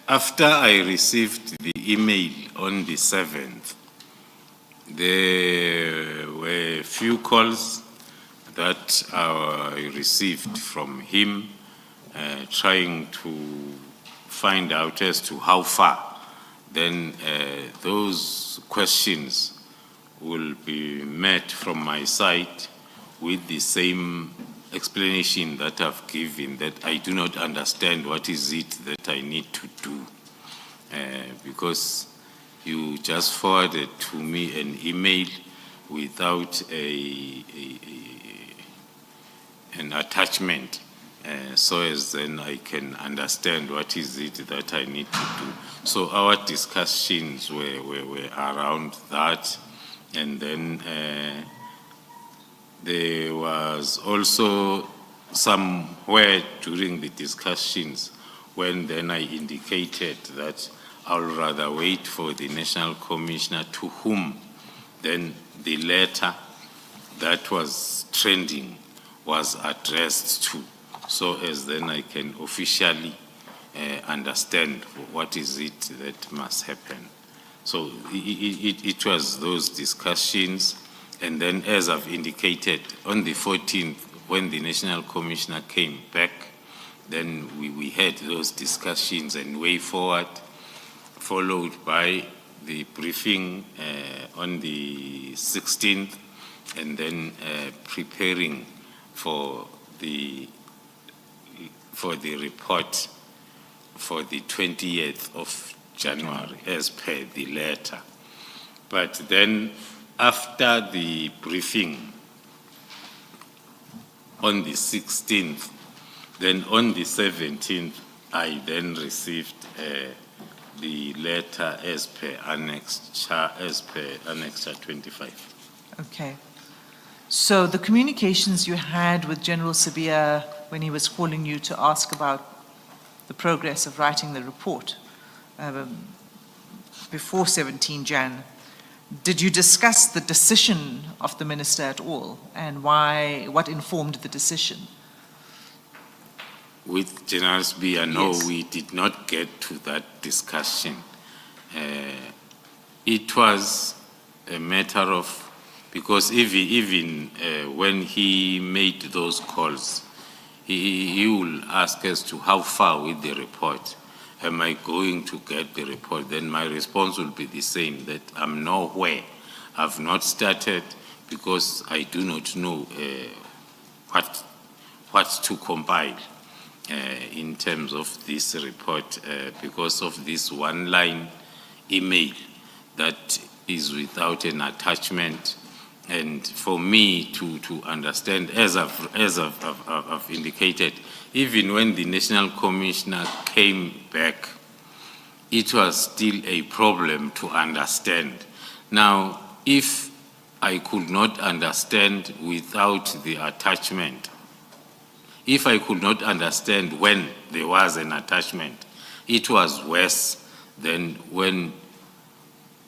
After I received the email on the 7th, there were few calls that I received from him trying to find out as to how far. Then those questions will be met from my side with the same explanation that I've given, that I do not understand what is it that I need to do, because you just forwarded to me an email without an attachment, so as then I can understand what is it that I need to do. So our discussions were around that, and then there was also somewhere during the discussions when then I indicated that I'll rather wait for the National Commissioner, to whom then the letter that was trending was addressed to, so as then I can officially understand what is it that must happen. So it was those discussions. And then, as I've indicated, on the 14th, when the National Commissioner came back, then we had those discussions and way forward, followed by the briefing on the 16th, and then preparing for the report for the 20th of January, as per the letter. But then, after the briefing on the 16th, then on the 17th, I then received the letter as per Annexure 25. Okay. So the communications you had with General Sabia when he was calling you to ask about the progress of writing the report before 17 Jan, did you discuss the decision of the minister at all, and why, what informed the decision? With General Sabia, no, Yes. we did not get to that discussion. It was a matter of, because even when he made those calls, he will ask as to how far with the report. Am I going to get the report? Then my response will be the same, that I'm nowhere. I've not started because I do not know what to compile in terms of this report because of this one-line email that is without an attachment. And for me to understand, as I've indicated, even when the National Commissioner came back, it was still a problem to understand. Now, if I could not understand without the attachment, if I could not understand when there was an attachment, it was worse than when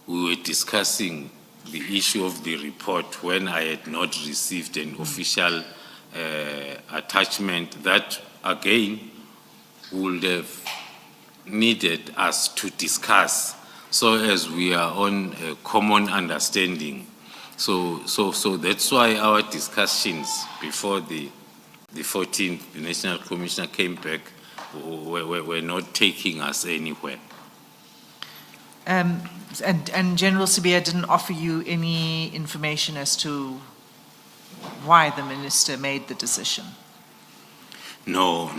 we were discussing the issue of the report when I had not received an official attachment that, again, would have needed us to discuss, so as we are on a common understanding. So that's why our discussions before the 14th, the National Commissioner came back, were not taking us anywhere. And General Sabia didn't offer you any information as to why the minister made the decision? No.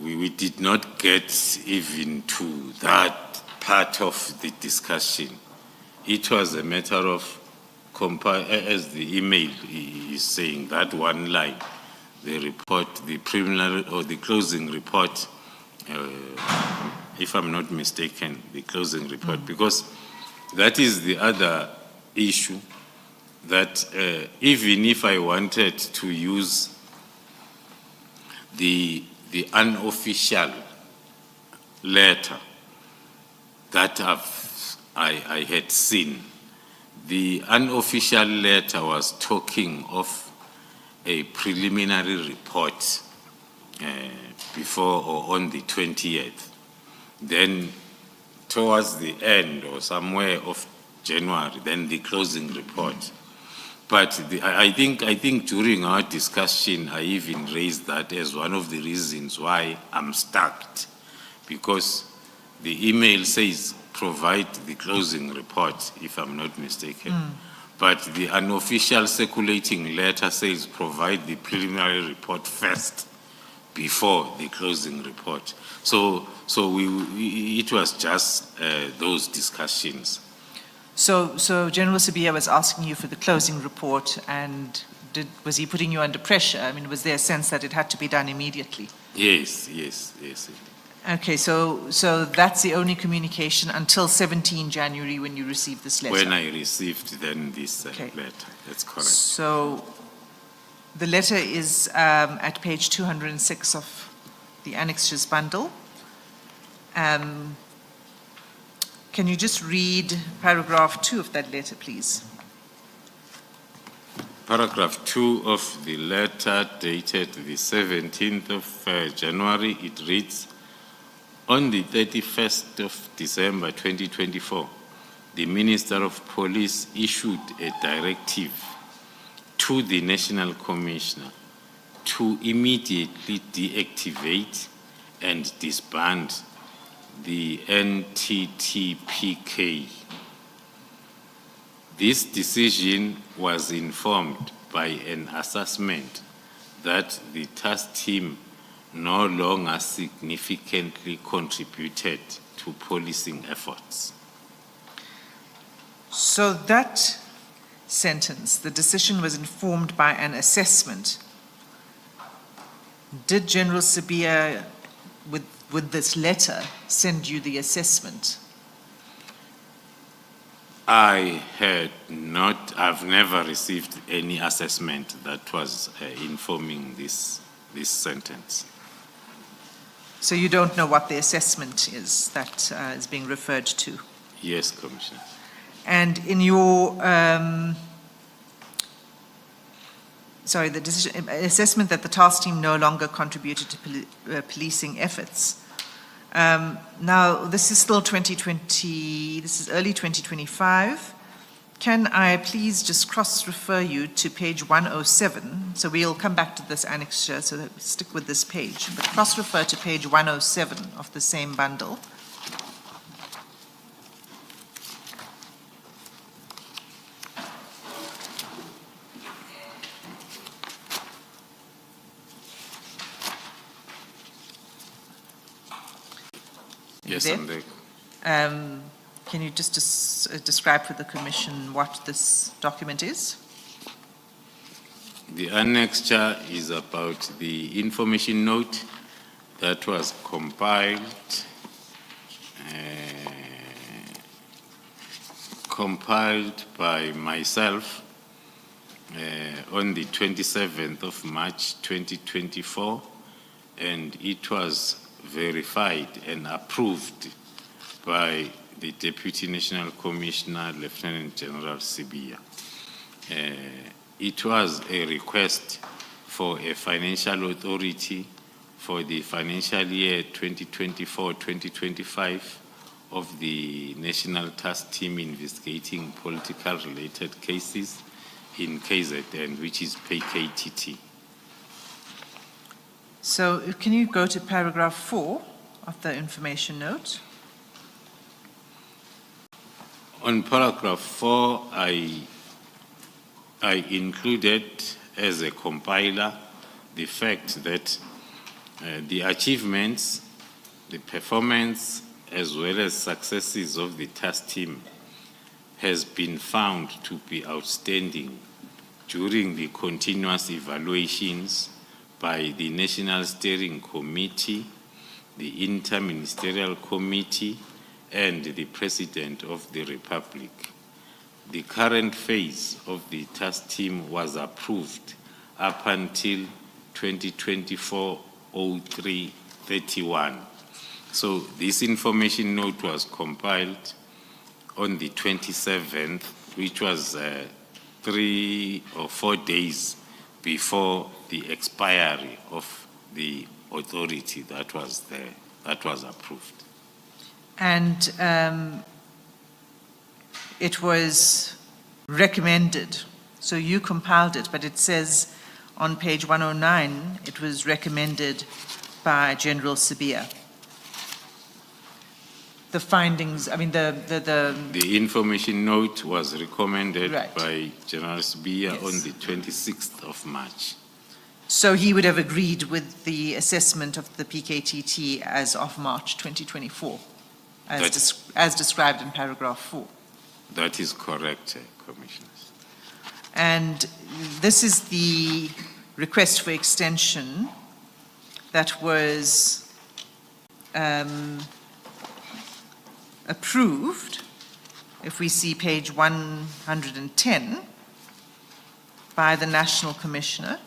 We did not get even to that part of the discussion. It was a matter of, as the email is saying, that one line, the report, the preliminary or the closing report, if I'm not mistaken, the closing report, because that is the other issue, that even if I wanted to use the unofficial letter that I had seen, the unofficial letter was talking of a preliminary report before or on the 20th. Then towards the end or somewhere of January, then the closing report. But I think during our discussion, I even raised that as one of the reasons why I'm stuck, because the email says provide the closing report, if I'm not mistaken. But the unofficial circulating letter says provide the preliminary report first before the closing report. So it was just those discussions. So General Sabia was asking you for the closing report, and was he putting you under pressure? I mean, was there a sense that it had to be done immediately? Yes. Okay, so that's the only communication until 17 January when you received this letter? When I received then this Okay. letter, that's correct. So the letter is at page 206 of the annexures bundle. Can you just read paragraph 2 of that letter, please? Paragraph 2 of the letter dated the 17th of January, it reads, on the 31st of December 2024, the Minister of Police issued a directive to the National Commissioner to immediately deactivate and disband the NTTPK. This decision was informed by an assessment that the task team no longer significantly contributed to policing efforts. So that sentence, the decision was informed by an assessment. Did General Sabia, with this letter, send you the assessment? I've never received any assessment that was informing this sentence. So you don't know what the assessment is that is being referred to? Yes, Commissioner. And in your, the decision, assessment that the task team no longer contributed to policing efforts. Now, this is still 2020, this is early 2025. Can I please just cross-refer you to page 107? So we'll come back to this annexure, so that we stick with this page. But cross-refer to page 107 of the same bundle. Yes, There. I'm there. Can you just describe for the Commission what this document is? The annexure is about the information note that was compiled by myself on the 27th of March 2024, and it was verified and approved by the Deputy National Commissioner, Lieutenant General Sibia. It was a request for a financial authority for the financial year 2024-2025 of the National Task Team investigating political related cases in KZN, which is PKTT. So can you go to paragraph 4 of the information note? On paragraph 4, I included as a compiler the fact that the achievements, the performance, as well as successes of the task team has been found to be outstanding during the continuous evaluations by the National Steering Committee, the Interministerial Committee, and the President of the Republic. The current phase of the task team was approved up until 2024-03-31. So this information note was compiled on the 27th, which was 3 or 4 days before the expiry of the authority that was there, that was approved. And it was recommended, so you compiled it, but it says on page 109, it was recommended by General Sibia. The findings, I mean, The information note was recommended Right. by General Sibia Yes. on the 26th of March. So he would have agreed with the assessment of the PKTT as of March 2024, as described in paragraph 4. That is correct, Commissioners. And this is the request for extension that was approved, if we see page 110, by the National Commissioner,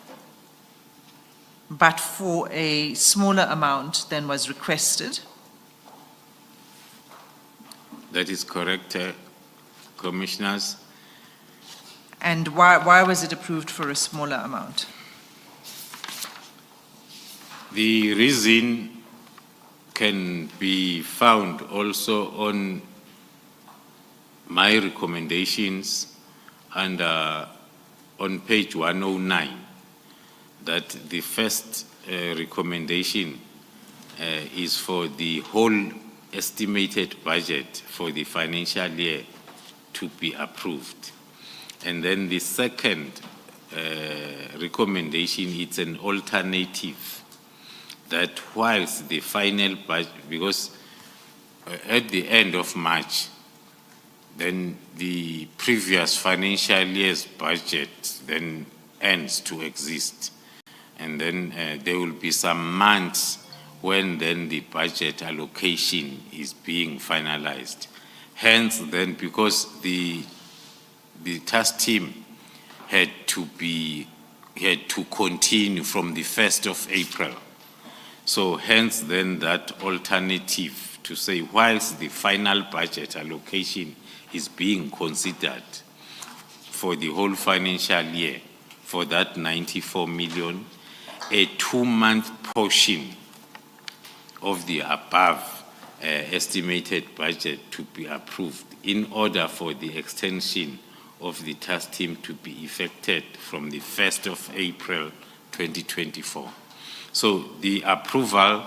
but for a smaller amount than was requested. That is correct, Commissioners. And why was it approved for a smaller amount? The reason can be found also on my recommendations and on page 109, that the first recommendation is for the whole estimated budget for the financial year to be approved. And then the second recommendation, it's an alternative, that whilst the final budget, because at the end of March, then the previous financial year's budget then ends to exist. And then there will be some months when then the budget allocation is being finalized. Hence then, because the task team had to continue from the 1st of April. So hence then that alternative to say, whilst the final budget allocation is being considered for the whole financial year, for that 94 million, a 2-month portion of the above estimated budget to be approved in order for the extension of the task team to be effected from the 1st of April 2024. So the approval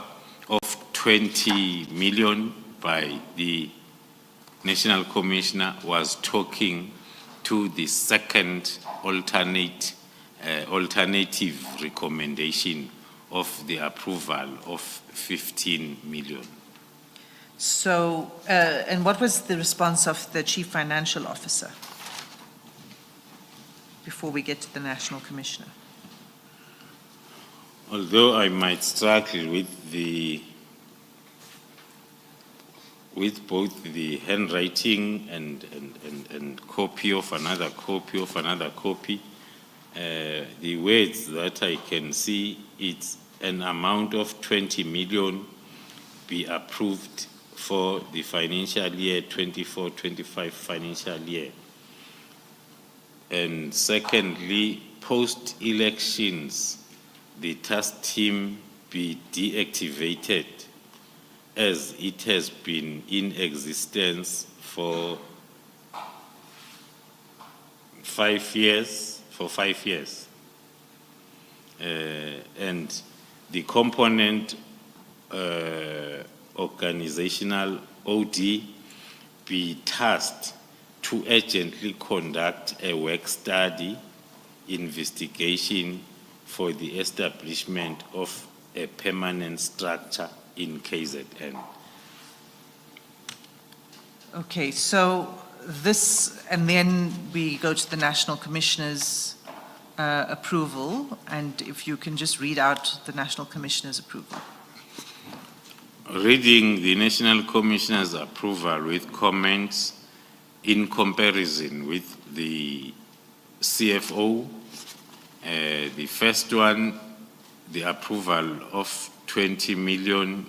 of 20 million by the National Commissioner was talking to the second alternative recommendation of the approval of 15 million. So, and what was the response of the Chief Financial Officer before we get to the National Commissioner? Although I might struggle with both the handwriting and copy of another copy, the words that I can see, it's an amount of 20 million be approved for the financial year 24-25 financial year. And secondly, post-elections, the task team be deactivated as it has been in existence for 5 years. And the component organizational OD be tasked to urgently conduct a work study investigation for the establishment of a permanent structure in KZN. Okay, so this, and then we go to the National Commissioner's approval, and if you can just read out the National Commissioner's approval. Reading the National Commissioner's approval with comments in comparison with the CFO, the first one, the approval of 20 million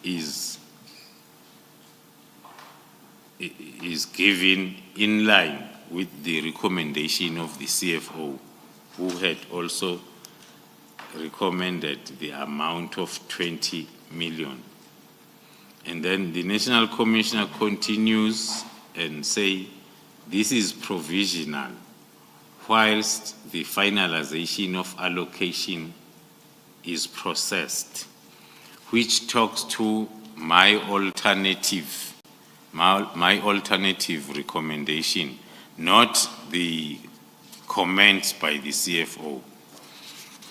is given in line with the recommendation of the CFO, who had also recommended the amount of 20 million. And then the National Commissioner continues and say, this is provisional, whilst the finalization of allocation is processed, which talks to my alternative recommendation, not the comments by the CFO.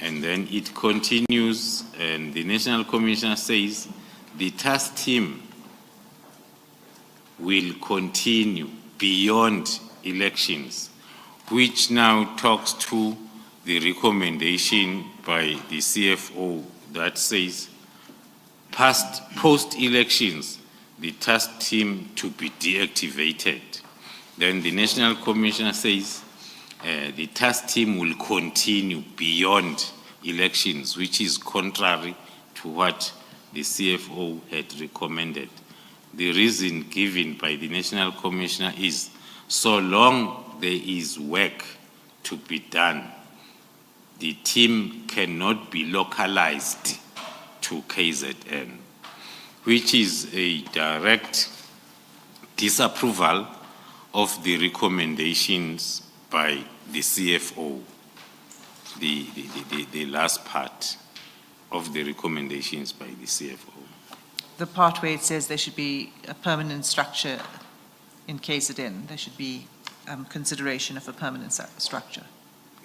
And then it continues, and the National Commissioner says, the task team will continue beyond elections, which now talks to the recommendation by the CFO that says, post-elections, the task team to be deactivated. Then the National Commissioner says, the task team will continue beyond elections, which is contrary to what the CFO had recommended. The reason given by the National Commissioner is, so long there is work to be done, the team cannot be localized to KZN, which is a direct disapproval of the recommendations by the CFO, the last part of the recommendations by the CFO. The part where it says there should be a permanent structure in KZN, there should be consideration of a permanent structure.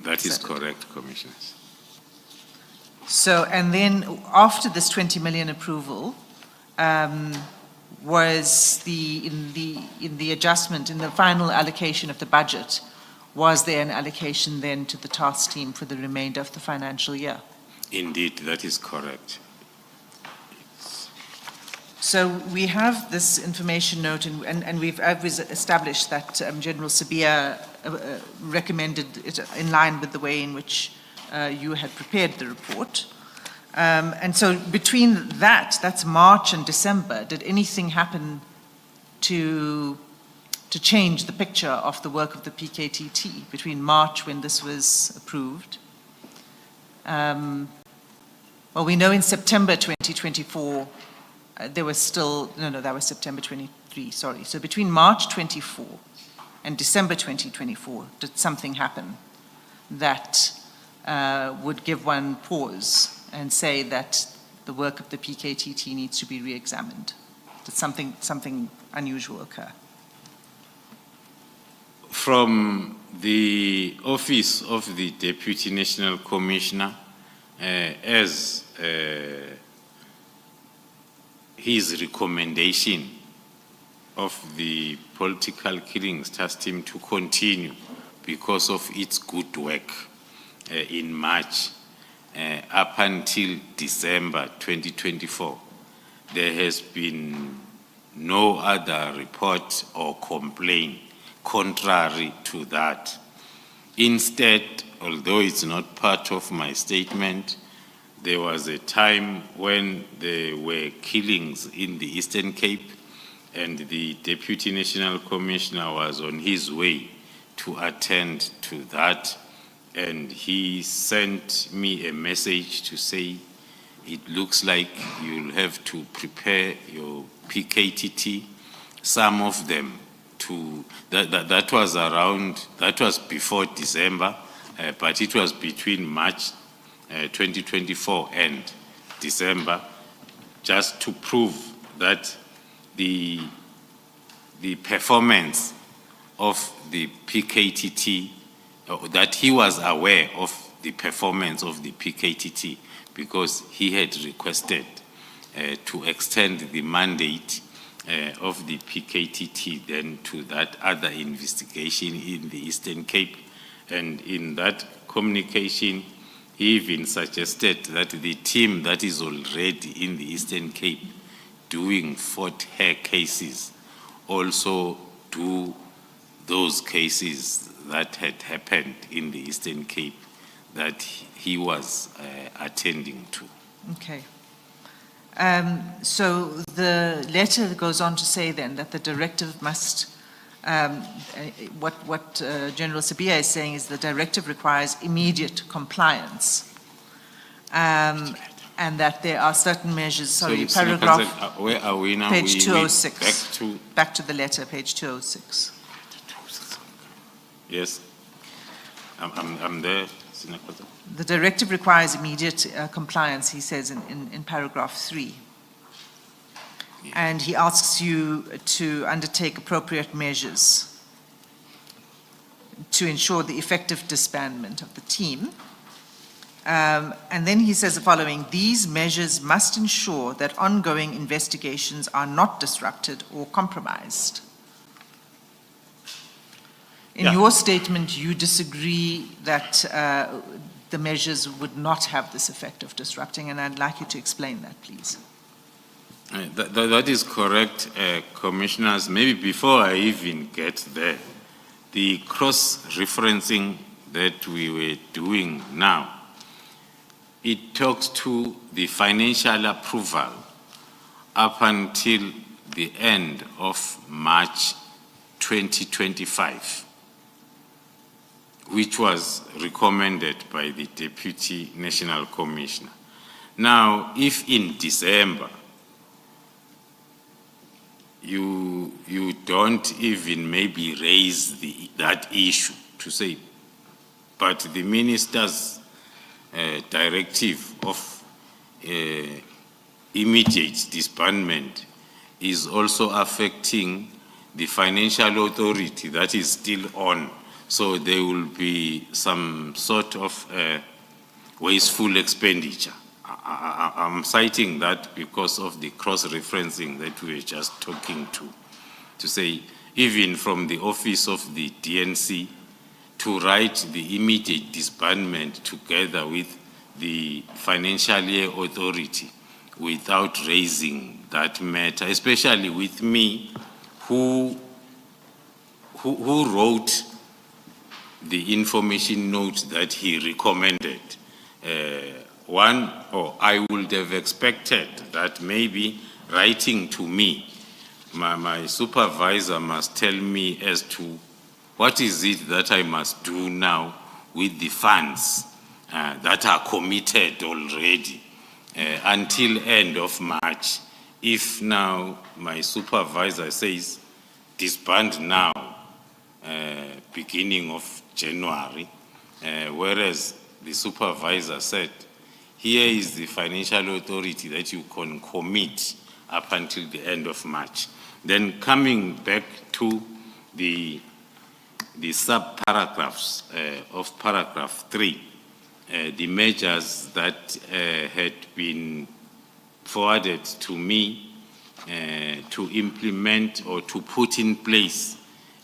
That is correct, Commissioners. So, and then after this 20 million approval, was in the adjustment, in the final allocation of the budget, was there an allocation then to the task team for the remainder of the financial year? Indeed, that is correct. So we have this information note, and we've established that General Sabia recommended it in line with the way in which you had prepared the report. And so between that's March and December, did anything happen to change the picture of the work of the PKTT between March, when this was approved? Well, we know in September 2024, there was still, no, that was September 23, sorry. So between March 24 and December 2024, did something happen that would give one pause and say that the work of the PKTT needs to be re-examined? Did something unusual occur? From the Office of the Deputy National Commissioner, as his recommendation of the Political Killings Task Team to continue because of its good work in March up until December 2024, there has been no other report or complaint contrary to that. Instead, although it's not part of my statement, there was a time when there were killings in the Eastern Cape, and the Deputy National Commissioner was on his way to attend to that, and he sent me a message to say, it looks like you'll have to prepare your PKTT, some of them that was before December, but it was between March 2024 and December, just to prove that the performance of the PKTT, that he was aware of the performance of the PKTT, because he had requested to extend the mandate of the PKTT then to that other investigation in the Eastern Cape. And in that communication, he even suggested that the team that is already in the Eastern Cape doing Fort Hare cases also do those cases that had happened in the Eastern Cape that he was attending to. Okay. So the letter goes on to say then that the directive must, what General Sabia is saying is the directive requires immediate compliance, and that there are certain measures, sorry, paragraph, where are we now? page 206. Back to the letter, page 206. Yes, I'm there. The directive requires immediate compliance, he says in paragraph 3. Yeah. And he asks you to undertake appropriate measures to ensure the effective disbandment of the team. And then he says the following: these measures must ensure that ongoing investigations are not disrupted or compromised. In your statement, you disagree that the measures would not have this effect of disrupting, and I'd like you to explain that, please. That is correct, Commissioners. Maybe before I even get there, the cross-referencing that we were doing now, it talks to the financial approval up until the end of March 2025, which was recommended by the Deputy National Commissioner. Now, if in December you don't even maybe raise that issue to say, but the minister's directive of immediate disbandment is also affecting the financial authority that is still on. So there will be some sort of wasteful expenditure. I'm citing that because of the cross-referencing that we were just talking to say, even from the office of the DNC, to write the immediate disbandment together with the financial year authority without raising that matter, especially with me, who wrote the information note that he recommended. I would have expected that maybe writing to me, my supervisor must tell me as to what is it that I must do now with the funds that are committed already until end of March. If now my supervisor says disband now, beginning of January, whereas the supervisor said, here is the financial authority that you can commit up until the end of March. Then coming back to the sub-paragraphs of paragraph 3, the measures that had been forwarded to me to implement or to put in place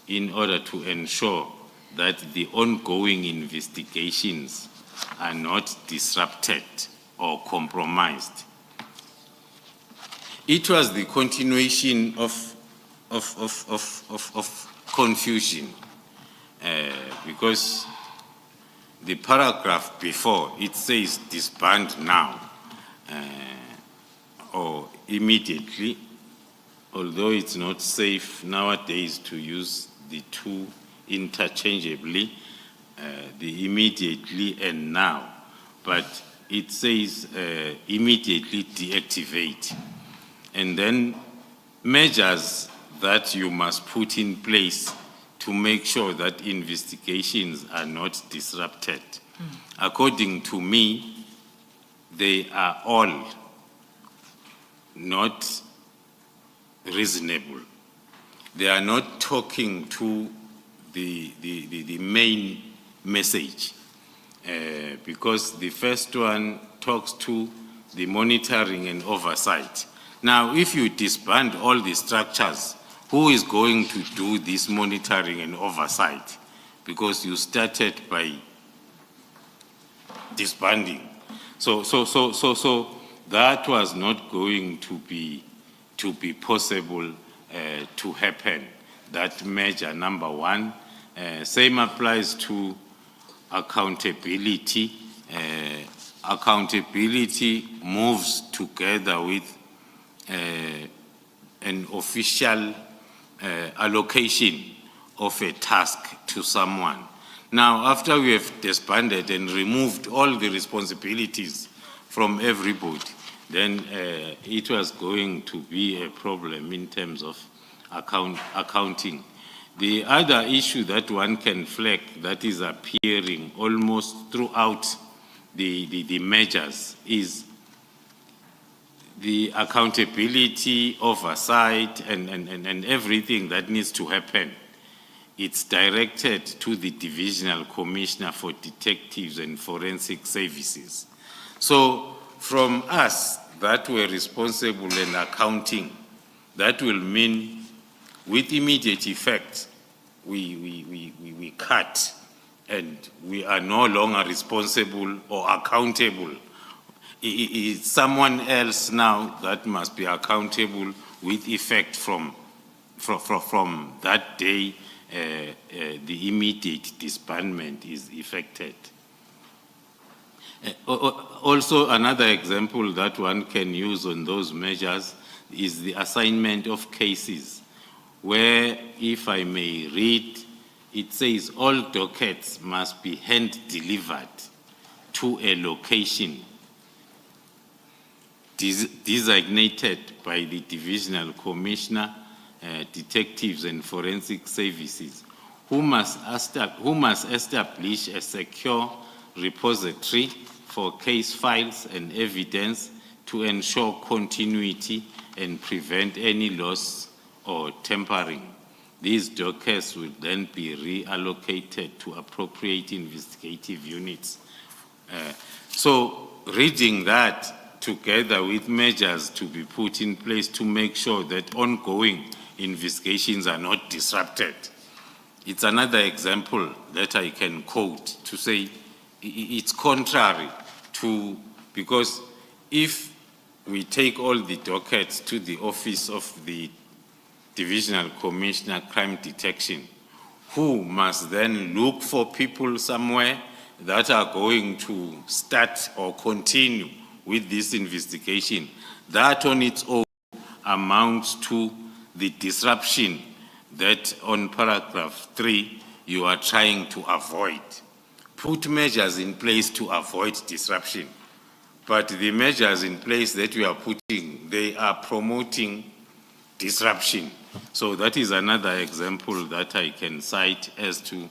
in order to ensure that the ongoing investigations are not disrupted or compromised. It was the continuation of confusion because the paragraph before, it says disband now or immediately, although it's not safe nowadays to use the two interchangeably, the immediately and now, but it says immediately deactivate. And then measures that you must put in place to make sure that investigations are not disrupted. According to me, they are all not reasonable. They are not talking to the main message because the first one talks to the monitoring and oversight. Now, if you disband all the structures, who is going to do this monitoring and oversight? Because you started by disbanding. So that was not going to be possible to happen. That measure, number one. Same applies to accountability. Accountability moves together with an official allocation of a task to someone. Now, after we have disbanded and removed all the responsibilities from everybody, then it was going to be a problem in terms of accounting. The other issue that one can flag that is appearing almost throughout the measures is the accountability, oversight, and everything that needs to happen. It's directed to the Divisional Commissioner for Detectives and Forensic Services. So from us that were responsible in accounting, that will mean with immediate effect, we cut and we are no longer responsible or accountable. It's someone else now that must be accountable with effect from that day the immediate disbandment is effected. Also, another example that one can use on those measures is the assignment of cases, where, if I may read, it says all dockets must be hand-delivered to a location designated by the Divisional Commissioner, Detectives and Forensic Services, who must establish a secure repository for case files and evidence to ensure continuity and prevent any loss or tampering. These dockets will then be reallocated to appropriate investigative units. So reading that together with measures to be put in place to make sure that ongoing investigations are not disrupted. It's another example that I can quote to say it's contrary to, because if we take all the dockets to the office of the Divisional Commissioner Crime Detection, who must then look for people somewhere that are going to start or continue with this investigation. That on its own amounts to the disruption that on paragraph 3 you are trying to avoid. Put measures in place to avoid disruption. But the measures in place that we are putting, they are promoting disruption. So that is another example that I can cite as to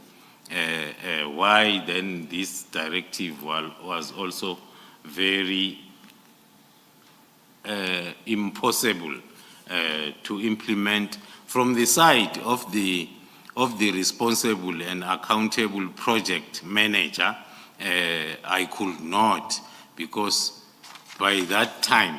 why then this directive was also very impossible to implement from the side of the responsible and accountable project manager. I could not, because by that time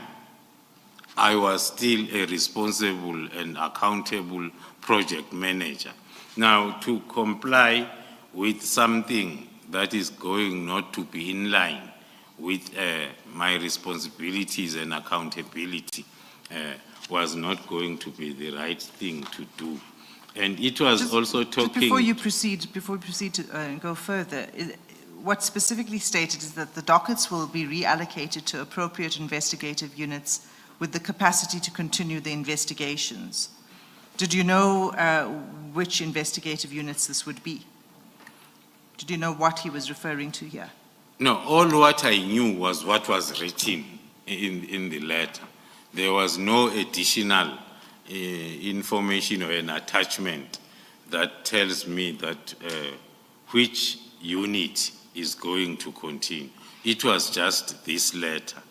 I was still a responsible and accountable project manager. Now, to comply with something that is going not to be in line with my responsibilities and accountability was not going to be the right thing to do. And it was also talking... Before we proceed to go further, what specifically stated is that the dockets will be reallocated to appropriate investigative units with the capacity to continue the investigations. Did you know which investigative units this would be? Did you know what he was referring to here? No, all what I knew was what was written in the letter. There was no additional information or an attachment that tells me that which unit is going to continue. It was just this letter.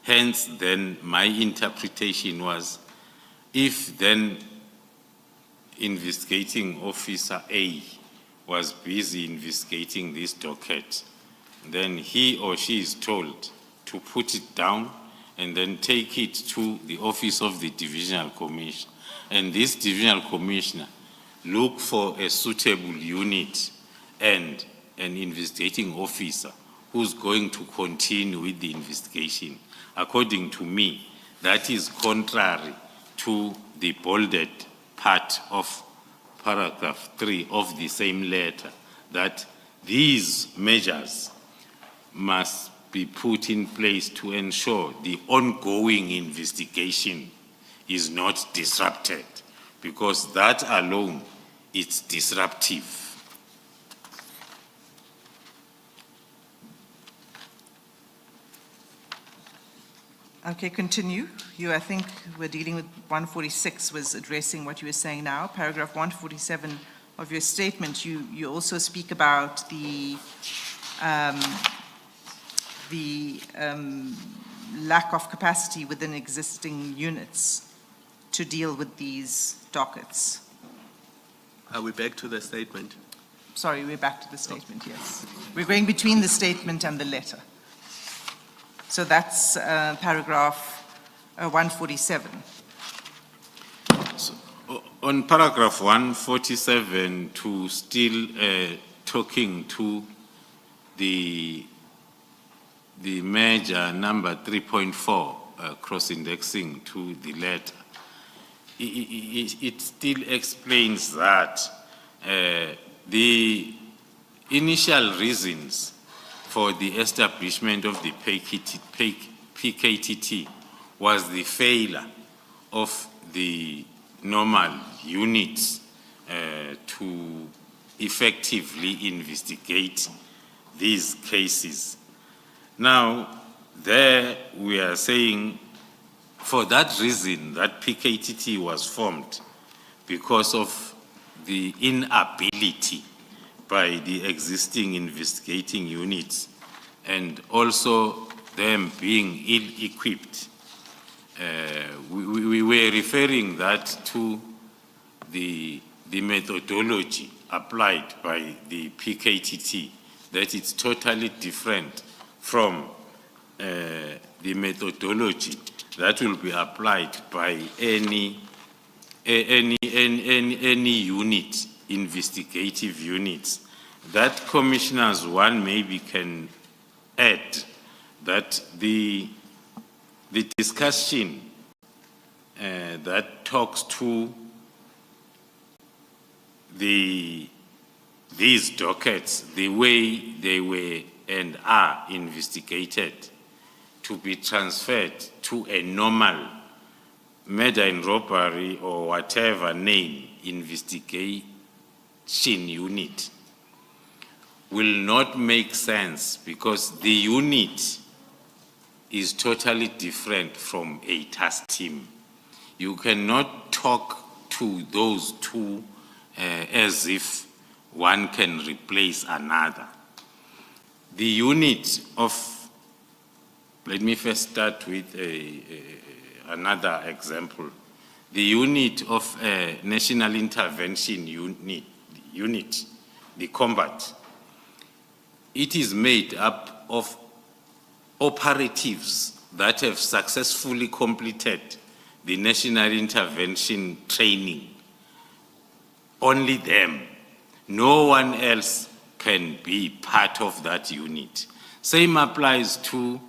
Hence, then, my interpretation was, if then investigating officer A was busy investigating this docket, then he or she is told to put it down and then take it to the office of the divisional commissioner. And this divisional commissioner look for a suitable unit and an investigating officer who's going to continue with the investigation. According to me, that is contrary to the bolded part of paragraph 3 of the same letter, that these measures must be put in place to ensure the ongoing investigation is not disrupted, because that alone is disruptive. Okay, continue. I think we're dealing with 146 was addressing what you were saying now. Paragraph 147 of your statement, you also speak about the lack of capacity within existing units to deal with these dockets. Are we back to the statement? Sorry, we're back to the statement, yes. We're going between the statement and the letter. So that's paragraph 147. So, on paragraph 147, to still talking to the measure number 3.4, cross-indexing to the letter, it still explains that the initial reasons for the establishment of the PKTT was the failure of the normal units to effectively investigate these cases. Now, there we are saying, for that reason, that PKTT was formed because of the inability by the existing investigating units, and also them being ill-equipped. We were referring that to the methodology applied by the PKTT, that it's totally different from the methodology that will be applied by any unit, investigative units. That commissioners, one maybe can add that the the discussion that talks to these dockets, the way they were and are investigated, to be transferred to a normal murder and robbery or whatever name investigation unit will not make sense, because the unit is totally different from a task team. You cannot talk to those two as if one can replace another. The unit of, let me first start with another example. The unit of National Intervention Unit, the combat, it is made up of operatives that have successfully completed the national intervention training. Only them. No one else can be part of that unit. Same applies to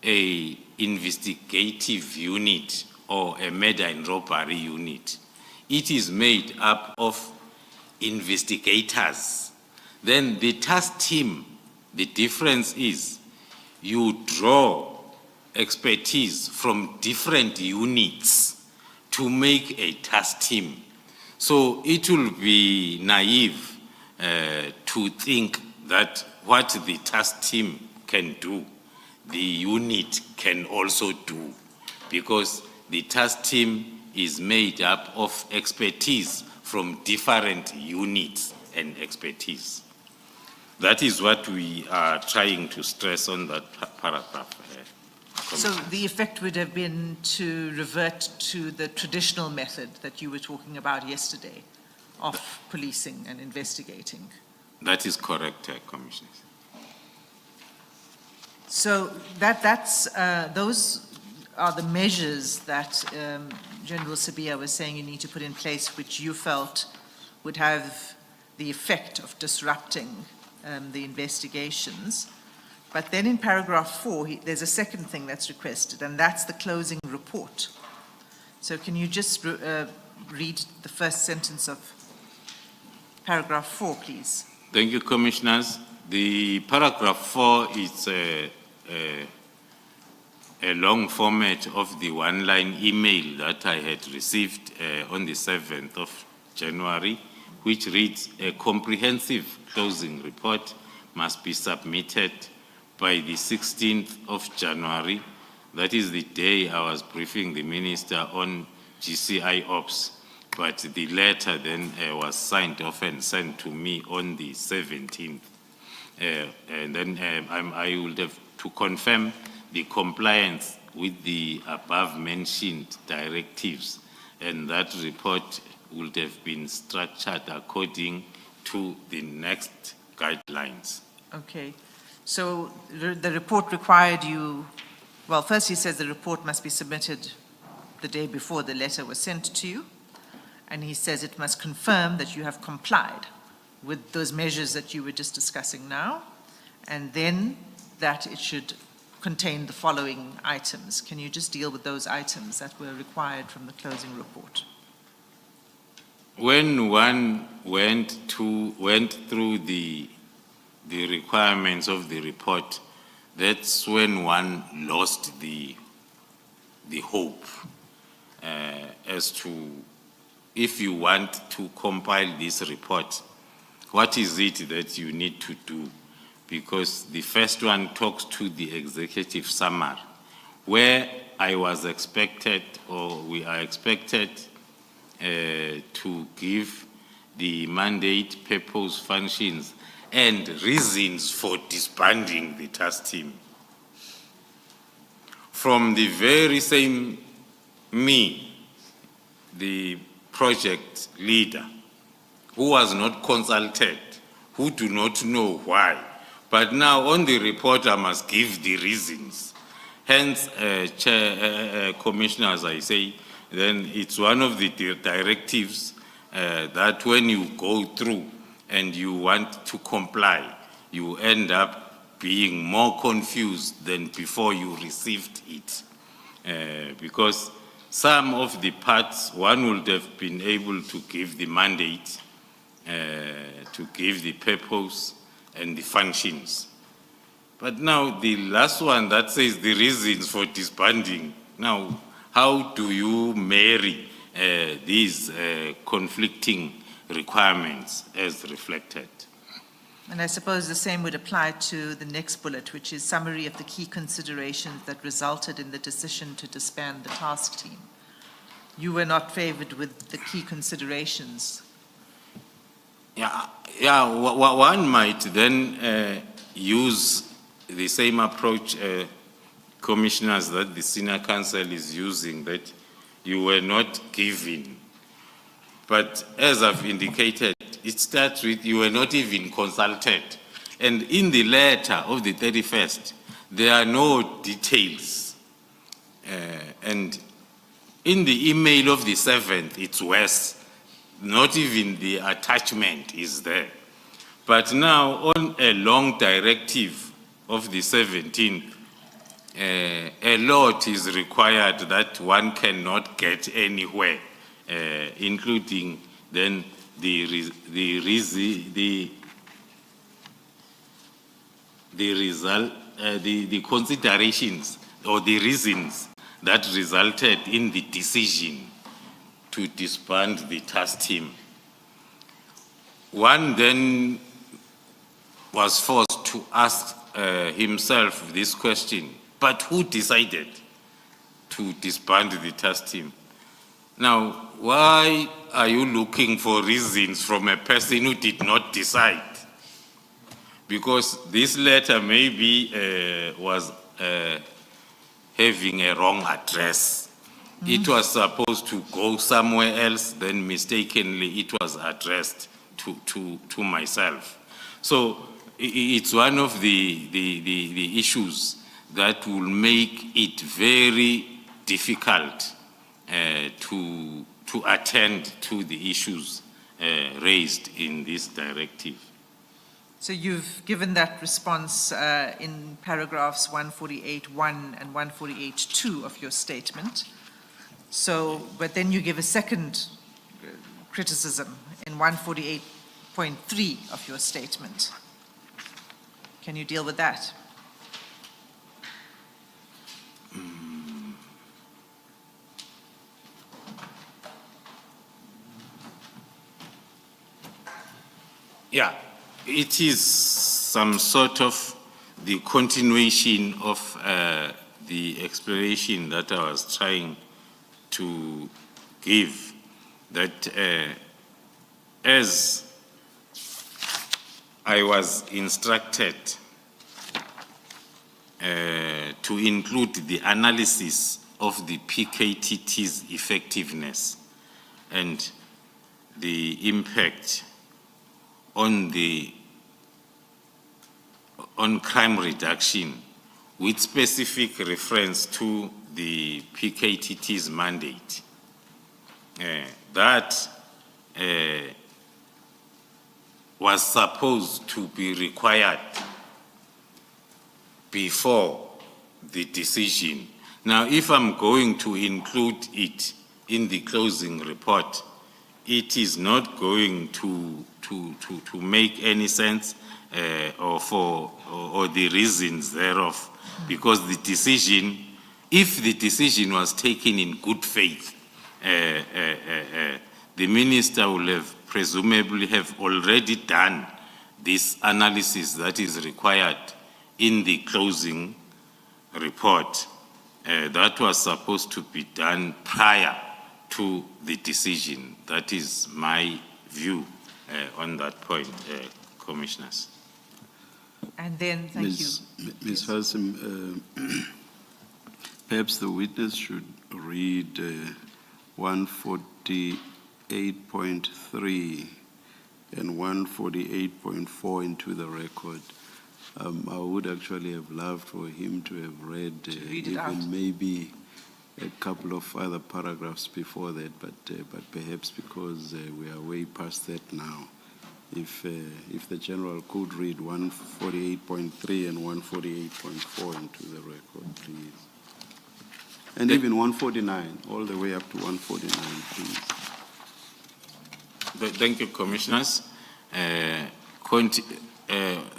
an investigative unit or a murder and robbery unit. It is made up of investigators. Then the task team, the difference is you draw expertise from different units to make a task team. So it will be naive to think that what the task team can do, the unit can also do, because the task team is made up of expertise from different units and expertise. That is what we are trying to stress on that paragraph. So the effect would have been to revert to the traditional method that you were talking about yesterday of policing and investigating. That is correct, Commissioner. So those are the measures that General Sabia was saying you need to put in place, which you felt would have the effect of disrupting the investigations. But then in paragraph 4, there's a second thing that's requested, and that's the closing report. So can you just read the first sentence of paragraph 4, please? Thank you, Commissioners. The paragraph 4 is a long format of the one-line email that I had received on the 7th of January, which reads, a comprehensive closing report must be submitted by the 16th of January. That is the day I was briefing the Minister on GCI Ops, but the letter then was signed off and sent to me on the 17th. And then I would have to confirm the compliance with the above mentioned directives, and that report would have been structured according to the next guidelines. Okay. So the report required you, well, first he says the report must be submitted the day before the letter was sent to you, and he says it must confirm that you have complied with those measures that you were just discussing now, and then that it should contain the following items. Can you just deal with those items that were required from the closing report? When one went through the requirements of the report, that's when one lost the hope as to, if you want to compile this report, what is it that you need to do? Because the first one talks to the executive summary, where I was expected, or we are expected to give the mandate, purpose, functions, and reasons for disbanding the task team. From the very same me, the project leader, who was not consulted, who do not know why, but now on the report I must give the reasons. Hence, Commissioner, as I say, then it's one of the directives that when you go through and you want to comply, you end up being more confused than before you received it. because some of the parts, one would have been able to give the mandate, to give the purpose and the functions. But now the last one that says the reasons for disbanding, now how do you marry these conflicting requirements as reflected? And I suppose the same would apply to the next bullet, which is summary of the key considerations that resulted in the decision to disband the task team. You were not favored with the key considerations. One might then use the same approach, commissioners, that the senior council is using, that you were not given. But as I've indicated, it starts with you were not even consulted. And in the letter of the 31st, there are no details. And in the email of the 7th, it's worse. Not even the attachment is there. But now on a long directive of the 17th, a lot is required that one cannot get anywhere, including then the considerations or the reasons that resulted in the decision to disband the task team. One then was forced to ask himself this question, but who decided to disband the task team? Now, why are you looking for reasons from a person who did not decide? Because this letter maybe was having a wrong address. It was supposed to go somewhere else, then mistakenly it was addressed to myself. So it's one of the issues that will make it very difficult to attend to the issues raised in this directive. So you've given that response in paragraphs 148.1 and 148.2 of your statement. So, but then you give a second criticism in 148.3 of your statement. Can you deal with that? Yeah, it is some sort of the continuation of the explanation that I was trying to give, that as I was instructed to include the analysis of the PKTT's effectiveness and the impact on crime reduction, with specific reference to the PKTT's mandate. That was supposed to be required before the decision. Now, if I'm going to include it in the closing report, it is not going to make any sense or the reasons thereof, because the decision, if the decision was taken in good faith, the minister will have presumably have already done this analysis that is required in the closing report. That was supposed to be done prior to the decision. That is my view on that point, commissioners. And then, thank you. Ms. Hassim, perhaps the witness should read 148.3 and 148.4 into the record. I would actually have loved for him to have read even maybe a couple of other paragraphs before that, but perhaps because we are way past that now, if the general could read 148.3 and 148.4 into the record, please. And even 149, all the way up to 149, please. Thank you, Commissioners.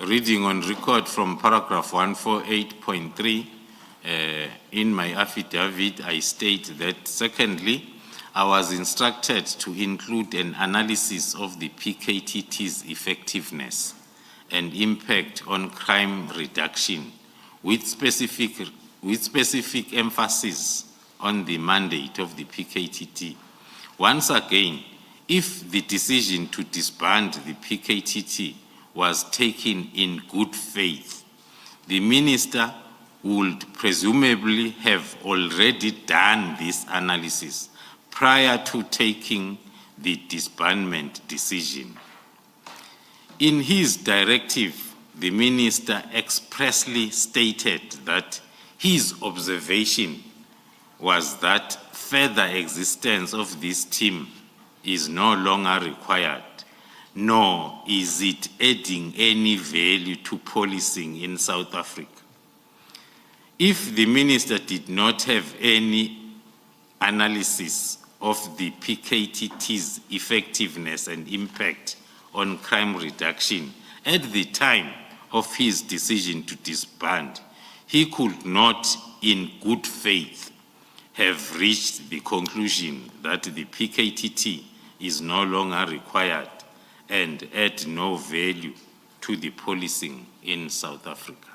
Reading on record from paragraph 148.3, in my affidavit, I state that secondly, I was instructed to include an analysis of the PKTT's effectiveness and impact on crime reduction with specific emphasis on the mandate of the PKTT. Once again, if the decision to disband the PKTT was taken in good faith, the minister would presumably have already done this analysis prior to taking the disbandment decision. In his directive, the minister expressly stated that his observation was that further existence of this team is no longer required, nor is it adding any value to policing in South Africa. If the minister did not have any analysis of the PKTT's effectiveness and impact on crime reduction at the time of his decision to disband, he could not, in good faith, have reached the conclusion that the PKTT is no longer required and add no value to the policing in South Africa.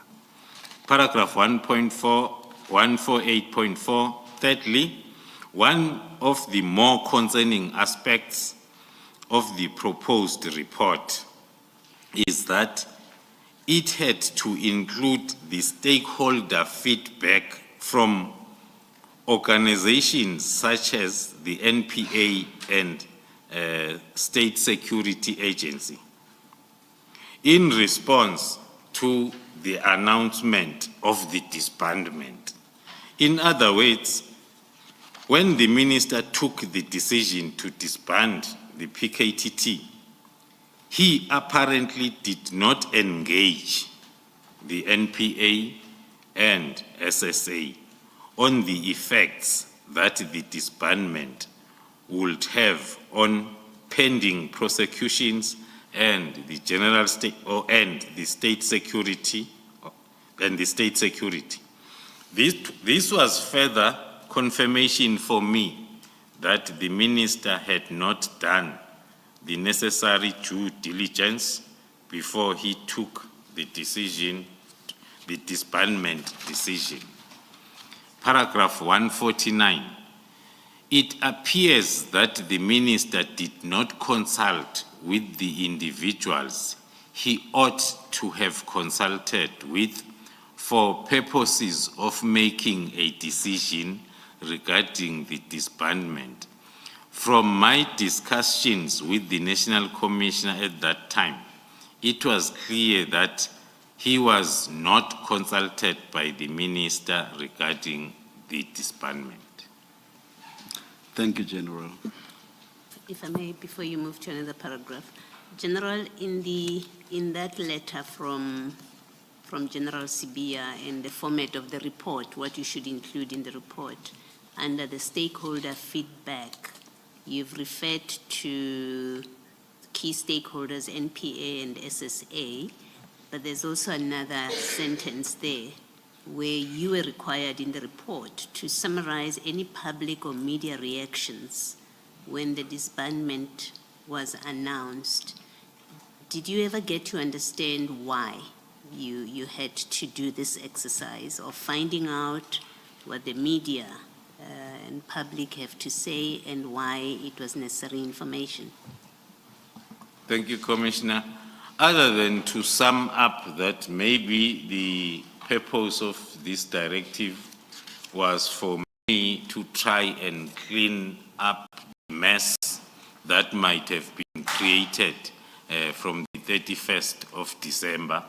Paragraph 148.4, thirdly, one of the more concerning aspects of the proposed report is that it had to include the stakeholder feedback from organizations such as the NPA and State Security Agency in response to the announcement of the disbandment. In other words, when the minister took the decision to disband the PKTT, he apparently did not engage the NPA and SSA on the effects that the disbandment would have on pending prosecutions and the general state and the state security This was further confirmation for me that the minister had not done the necessary due diligence before he took the decision, the disbandment decision. Paragraph 149. It appears that the minister did not consult with the individuals he ought to have consulted with for purposes of making a decision regarding the disbandment. From my discussions with the National Commissioner at that time, it was clear that he was not consulted by the minister regarding the disbandment. Thank you, General. If I may, before you move to another paragraph, General, in that letter from General Sibia and the format of the report, what you should include in the report, under the stakeholder feedback, you've referred to key stakeholders, NPA and SSA, but there's also another sentence there where you were required in the report to summarize any public or media reactions when the disbandment was announced. Did you ever get to understand why you had to do this exercise of finding out what the media and public have to say and why it was necessary information? Thank you, Commissioner. Other than to sum up that maybe the purpose of this directive was for me to try and clean up the mess that might have been created from the 31st of December,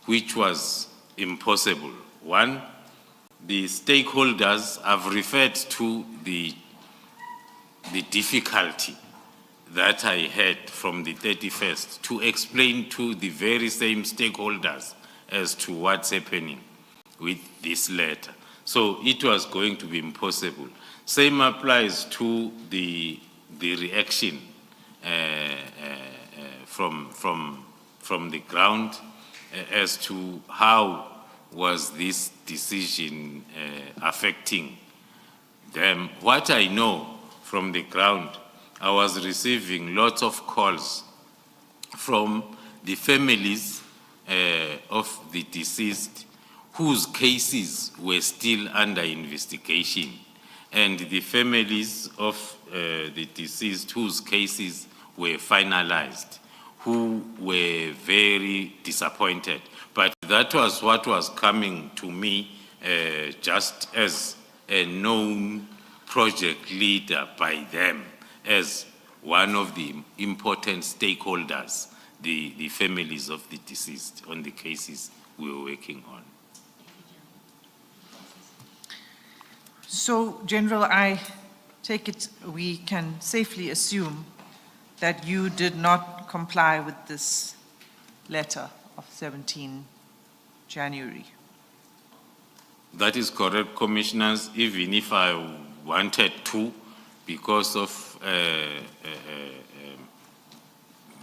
which was impossible. One, the stakeholders have referred to the difficulty that I had from the 31st to explain to the very same stakeholders as to what's happening with this letter. So it was going to be impossible. Same applies to the reaction from the ground as to how was this decision affecting them. What I know from the ground, I was receiving lots of calls from the families of the deceased whose cases were still under investigation, and the families of the deceased whose cases were finalized, who were very disappointed. But that was what was coming to me just as a known project leader by them, as one of the important stakeholders, the families of the deceased on the cases we were working on. So, General, I take it we can safely assume that you did not comply with this letter of 17 January. That is correct, Commissioners, even if I wanted to, because of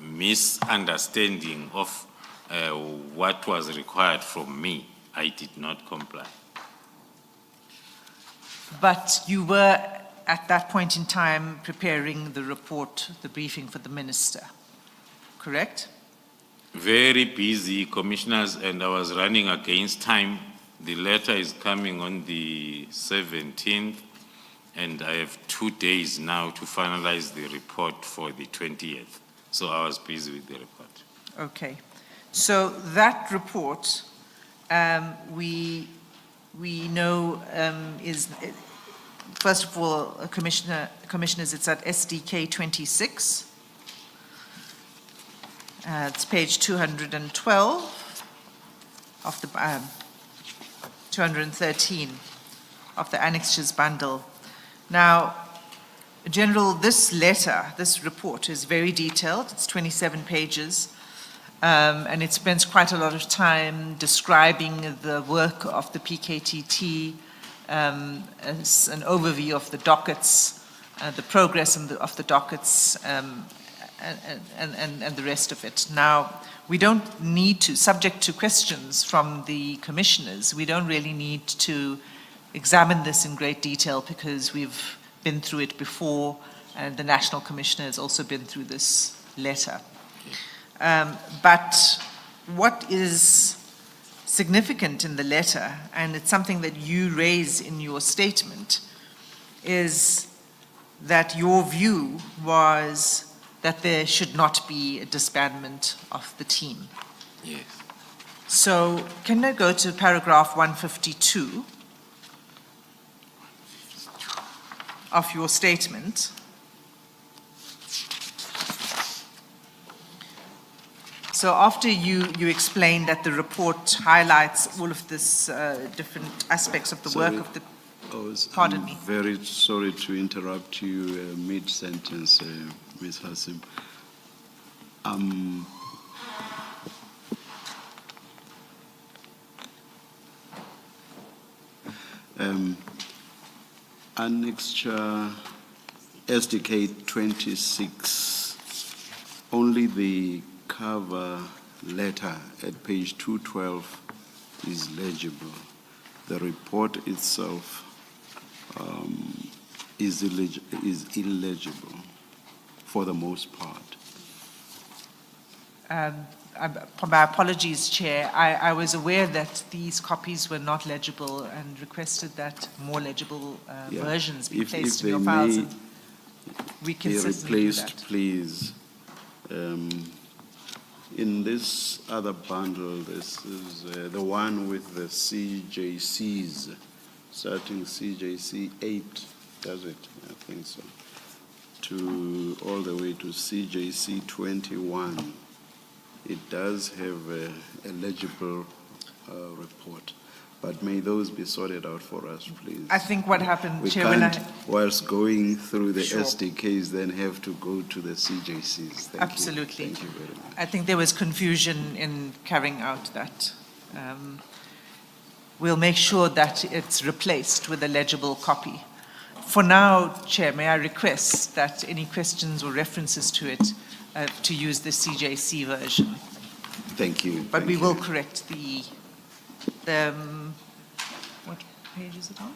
misunderstanding of what was required from me, I did not comply. But you were, at that point in time, preparing the report, the briefing for the minister, correct? Very busy, Commissioners, and I was running against time. The letter is coming on the 17th, and I have 2 days now to finalize the report for the 20th. So I was busy with the report. Okay. So that report, we know is, first of all, Commissioners, it's at SDK 26. It's page 212 of the 213 of the annexures bundle. Now, General, this letter, this report is very detailed. It's 27 pages. And it spends quite a lot of time describing the work of the PKTT, as an overview of the dockets, the progress of the dockets, and the rest of it. Now, we don't need to, subject to questions from the commissioners, we don't really need to examine this in great detail because we've been through it before, and the National Commissioner has also been through this letter. But what is significant in the letter, and it's something that you raise in your statement, is that your view was that there should not be a disbandment of the team. Yes. So can I go to paragraph 152 of your statement? So after you explain that the report highlights all of this different aspects of the work of the, pardon me. I'm very sorry to interrupt you mid-sentence, Ms. Hassim. Annexure SDK 26, only the cover letter at page 212 is legible. The report itself is illegible for the most part. My apologies, Chair. I was aware that these copies were not legible and requested that more legible versions be placed in your files. And we Be consistently do replaced, that. please. In this other bundle, this is the one with the CJCs, starting CJC 8, does it? I think so. To all the way to CJC 21. It does have a legible report, but may those be sorted out for us, please. I think what happened, We Chair, when can't, whilst going through the Sure. SDKs, then have to go to the CJCs. Thank Absolutely. You. Thank you very much. I think there was confusion in carrying out that. we'll make sure that it's replaced with a legible copy. For now, Chair, may I request that any questions or references to it to use the CJC version? Thank you. But thank we you. will correct the what page is it on?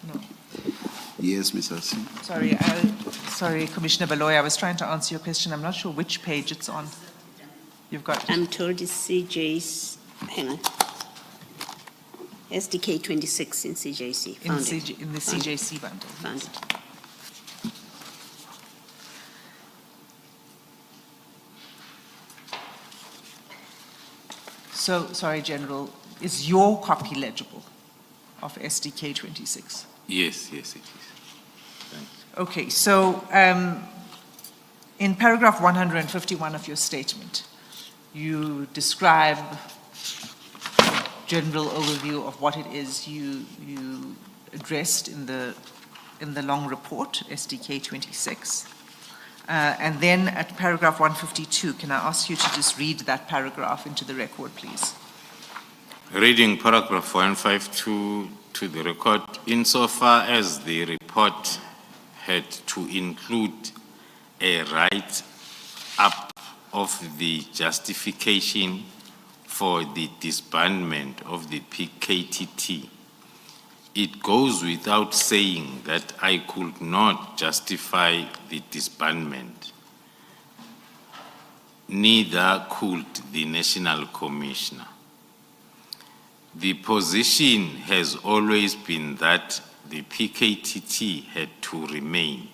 No. Yes, Ms. Hassim. Sorry, Commissioner Baloy, I was trying to answer your question. I'm not sure which page it's on. You've got it. I'm told it's CJ's, hang on. SDK 26 in CJC. In, Found CJ, it. in the Found it. CJC bundle. Found it. So, sorry, General, is your copy legible of SDK 26? Yes, yes, it is. Thanks. Okay, so in paragraph 151 of your statement, you describe a general overview of what it is you addressed in the long report, SDK 26. And then at paragraph 152, can I ask you to just read that paragraph into the record, please? Reading paragraph 152 to the record, insofar as the report had to include a write-up of the justification for the disbandment of the PKTT, it goes without saying that I could not justify the disbandment. Neither could the National Commissioner. The position has always been that the PKTT had to remain.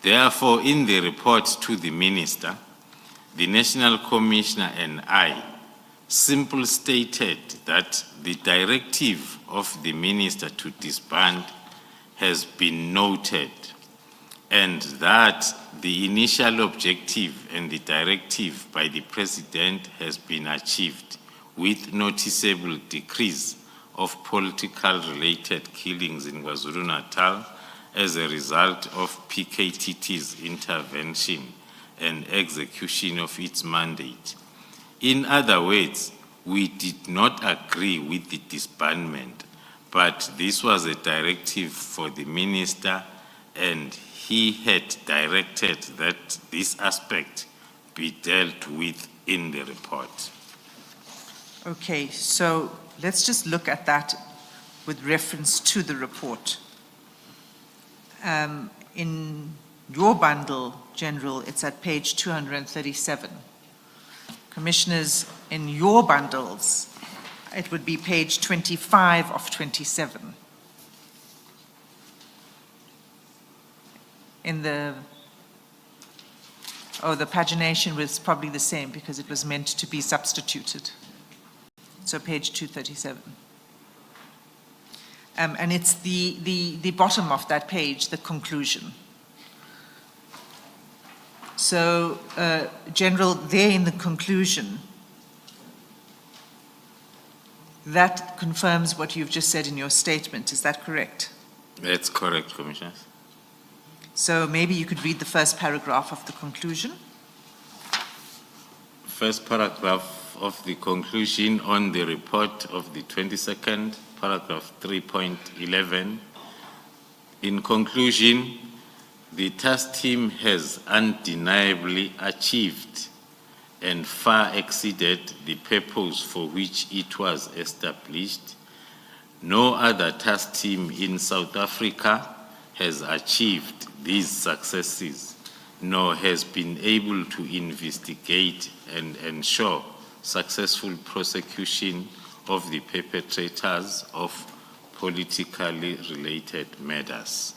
Therefore, in the report to the Minister, the National Commissioner and I simply stated that the directive of the Minister to disband has been noted and that the initial objective and the directive by the President has been achieved with noticeable decrease of political related killings in KwaZulu-Natal as a result of PKTT's intervention and execution of its mandate. In other words, we did not agree with the disbandment, but this was a directive for the Minister and he had directed that this aspect be dealt with in the report. Okay, so let's just look at that with reference to the report. In your bundle, General, it's at page 237. Commissioners, in your bundles, it would be page 25 of 27. In the pagination was probably the same because it was meant to be substituted. So page 237. And it's the bottom of that page, the conclusion. So, General, there in the conclusion, that confirms what you've just said in your statement. Is that correct? That's correct, Commissioners. So maybe you could read the first paragraph of the conclusion. First paragraph of the conclusion on the report of the 22nd, paragraph 3.11. In conclusion, the task team has undeniably achieved and far exceeded the purpose for which it was established. No other task team in South Africa has achieved these successes, nor has been able to investigate and ensure successful prosecution of the perpetrators of politically related matters.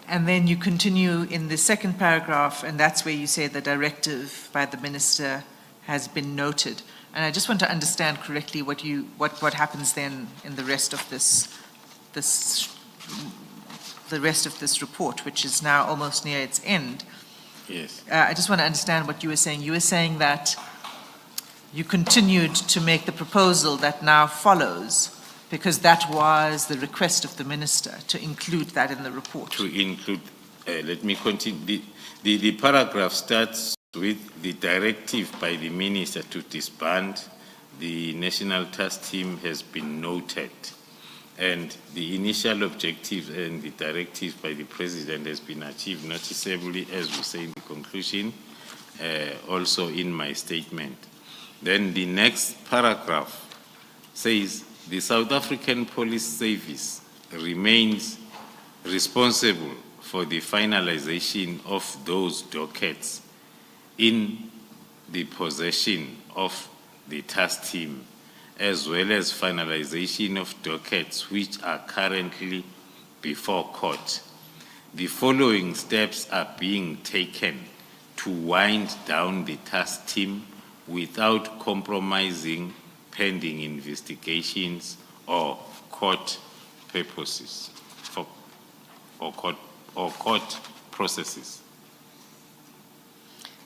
And then you continue in the second paragraph, and that's where you say the directive by the minister has been noted. And I just want to understand correctly what happens then in the rest of the rest of this report, which is now almost near its end. Yes. I just want to understand what you were saying. You were saying that you continued to make the proposal that now follows Because that was the request of the minister, to include that in the report. To include, let me continue. The paragraph starts with the directive by the minister to disband the National Task Team has been noted. And the initial objective and the directive by the President has been achieved noticeably, as we say in the conclusion, also in my statement. Then the next paragraph says, the South African Police Service remains responsible for the finalization of those dockets in the possession of the task team, as well as finalization of dockets which are currently before court. The following steps are being taken to wind down the task team without compromising pending investigations or court purposes or court processes.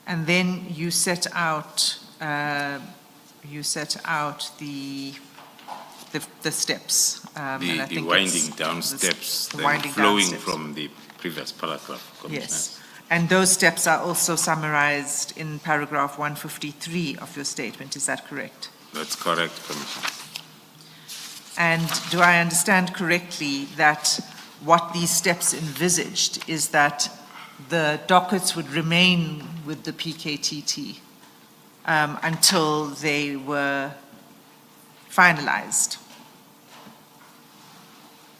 And then you set out the steps. And I The think winding it's down steps the then winding down flowing steps. from the previous paragraph, Commissioner. Yes. And those steps are also summarized in paragraph 153 of your statement. Is that correct? That's correct, Commissioner. And do I understand correctly that what these steps envisaged is that the dockets would remain with the PKTT until they were finalized?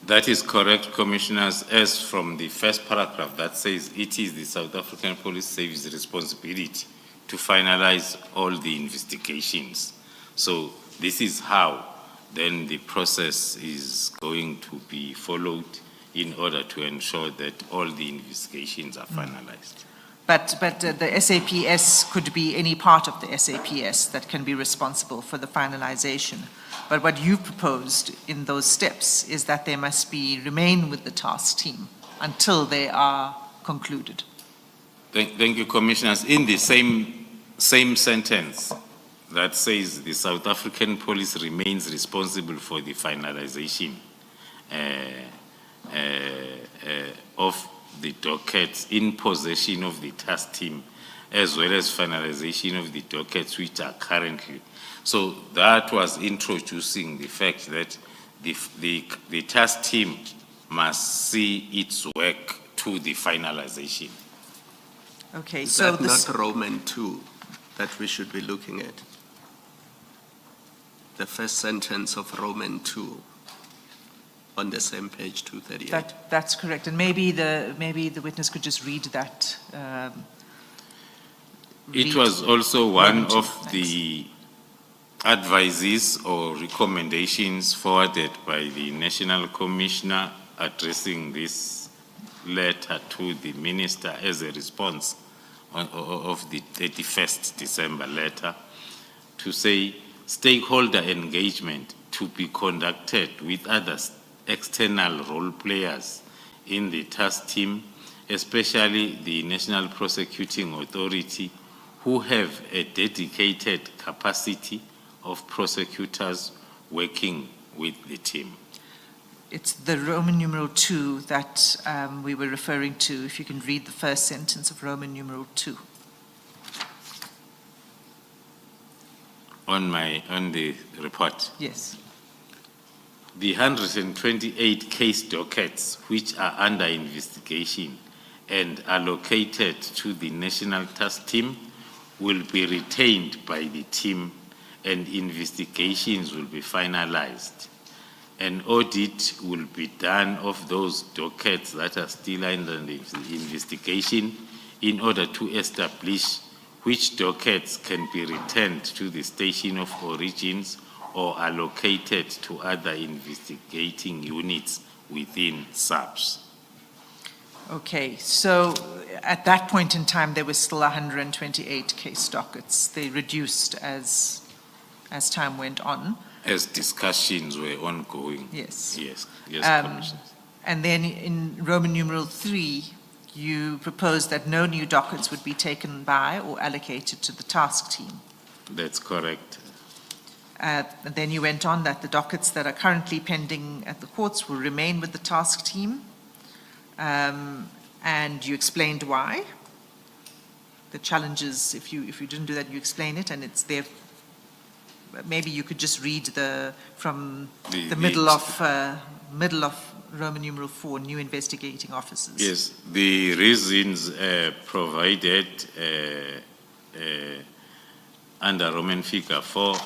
That is correct, Commissioners, as from the first paragraph that says it is the South African Police Service responsibility to finalize all the investigations. So this is how then the process is going to be followed in order to ensure that all the investigations are finalized. But the SAPS could be any part of the SAPS that can be responsible for the finalization. But what you proposed in those steps is that they must remain with the task team until they are concluded. Thank you, Commissioners. In the same sentence that says the South African Police remains responsible for the finalization of the dockets in possession of the task team, as well as finalization of the dockets which are currently. So that was introducing the fact that the task team must see its work to the finalization. Okay, Is so that this, not Roman 2 that we should be looking at? The first sentence of Roman 2 on the same page 238. that's correct. And maybe the witness could just read that. It was also one Roman of 2, the advices or recommendations forwarded by the National Commissioner addressing this letter to the Minister as a response of the 31st December letter to say stakeholder engagement to be conducted with other external role players in the task team, especially the National Prosecuting Authority, who have a dedicated capacity of prosecutors working with the team. It's the Roman numeral 2 that we were referring to. If you can read the first sentence of Roman numeral 2. On the report. Yes. The 128 case dockets which are under investigation and allocated to the National Task Team will be retained by the team and investigations will be finalized. An audit will be done of those dockets that are still under investigation in order to establish which dockets can be returned to the station of origins or allocated to other investigating units within SAPS. Okay, so at that point in time, there was still 128 case dockets. They reduced as time went on. As discussions were ongoing. Yes. Yes, Commissioner. And then in Roman numeral 3, you proposed that no new dockets would be taken by or allocated to the task team. That's correct. And then you went on that the dockets that are currently pending at the courts will remain with the task team. And you explained why. The challenges, if you didn't do that, you explain it, and it's there. Maybe you could just read from the middle of Roman numeral 4, new investigating officers. Yes, the reasons provided under Roman figure 4,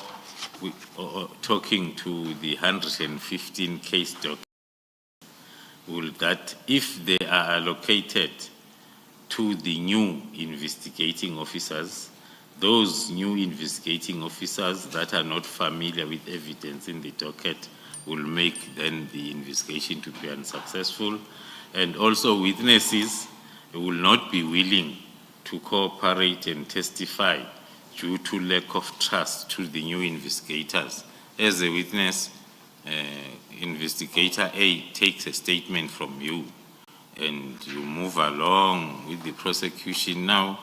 talking to the 115 case documents, will that if they are allocated to the new investigating officers, those new investigating officers that are not familiar with evidence in the docket will make then the investigation to be unsuccessful. And also witnesses will not be willing to cooperate and testify due to lack of trust to the new investigators. As a witness, investigator A takes a statement from you and you move along with the prosecution. Now,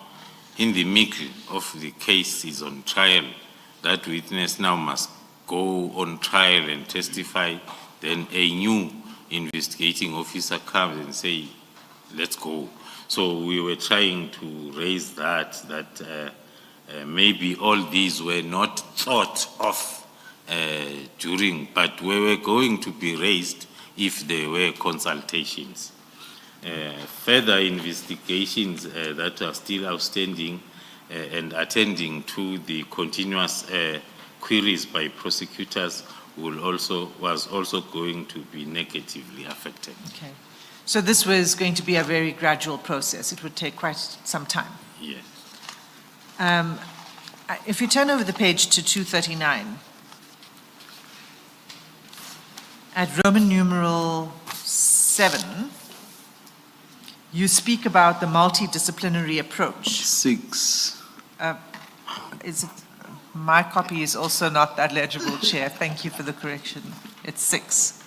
in the middle of the case is on trial, that witness now must go on trial and testify. Then a new investigating officer comes and say, let's go. So we were trying to raise that maybe all these were not thought of during, but we were going to be raised if there were consultations. Further investigations that are still outstanding and attending to the continuous queries by prosecutors was also going to be negatively affected. Okay. So this was going to be a very gradual process. It would take quite some time. Yes. If you turn over the page to 239, at Roman numeral 7, you speak about the multidisciplinary approach. 6. Is it, my copy is also not that legible, Chair. Thank you for the correction. It's 6.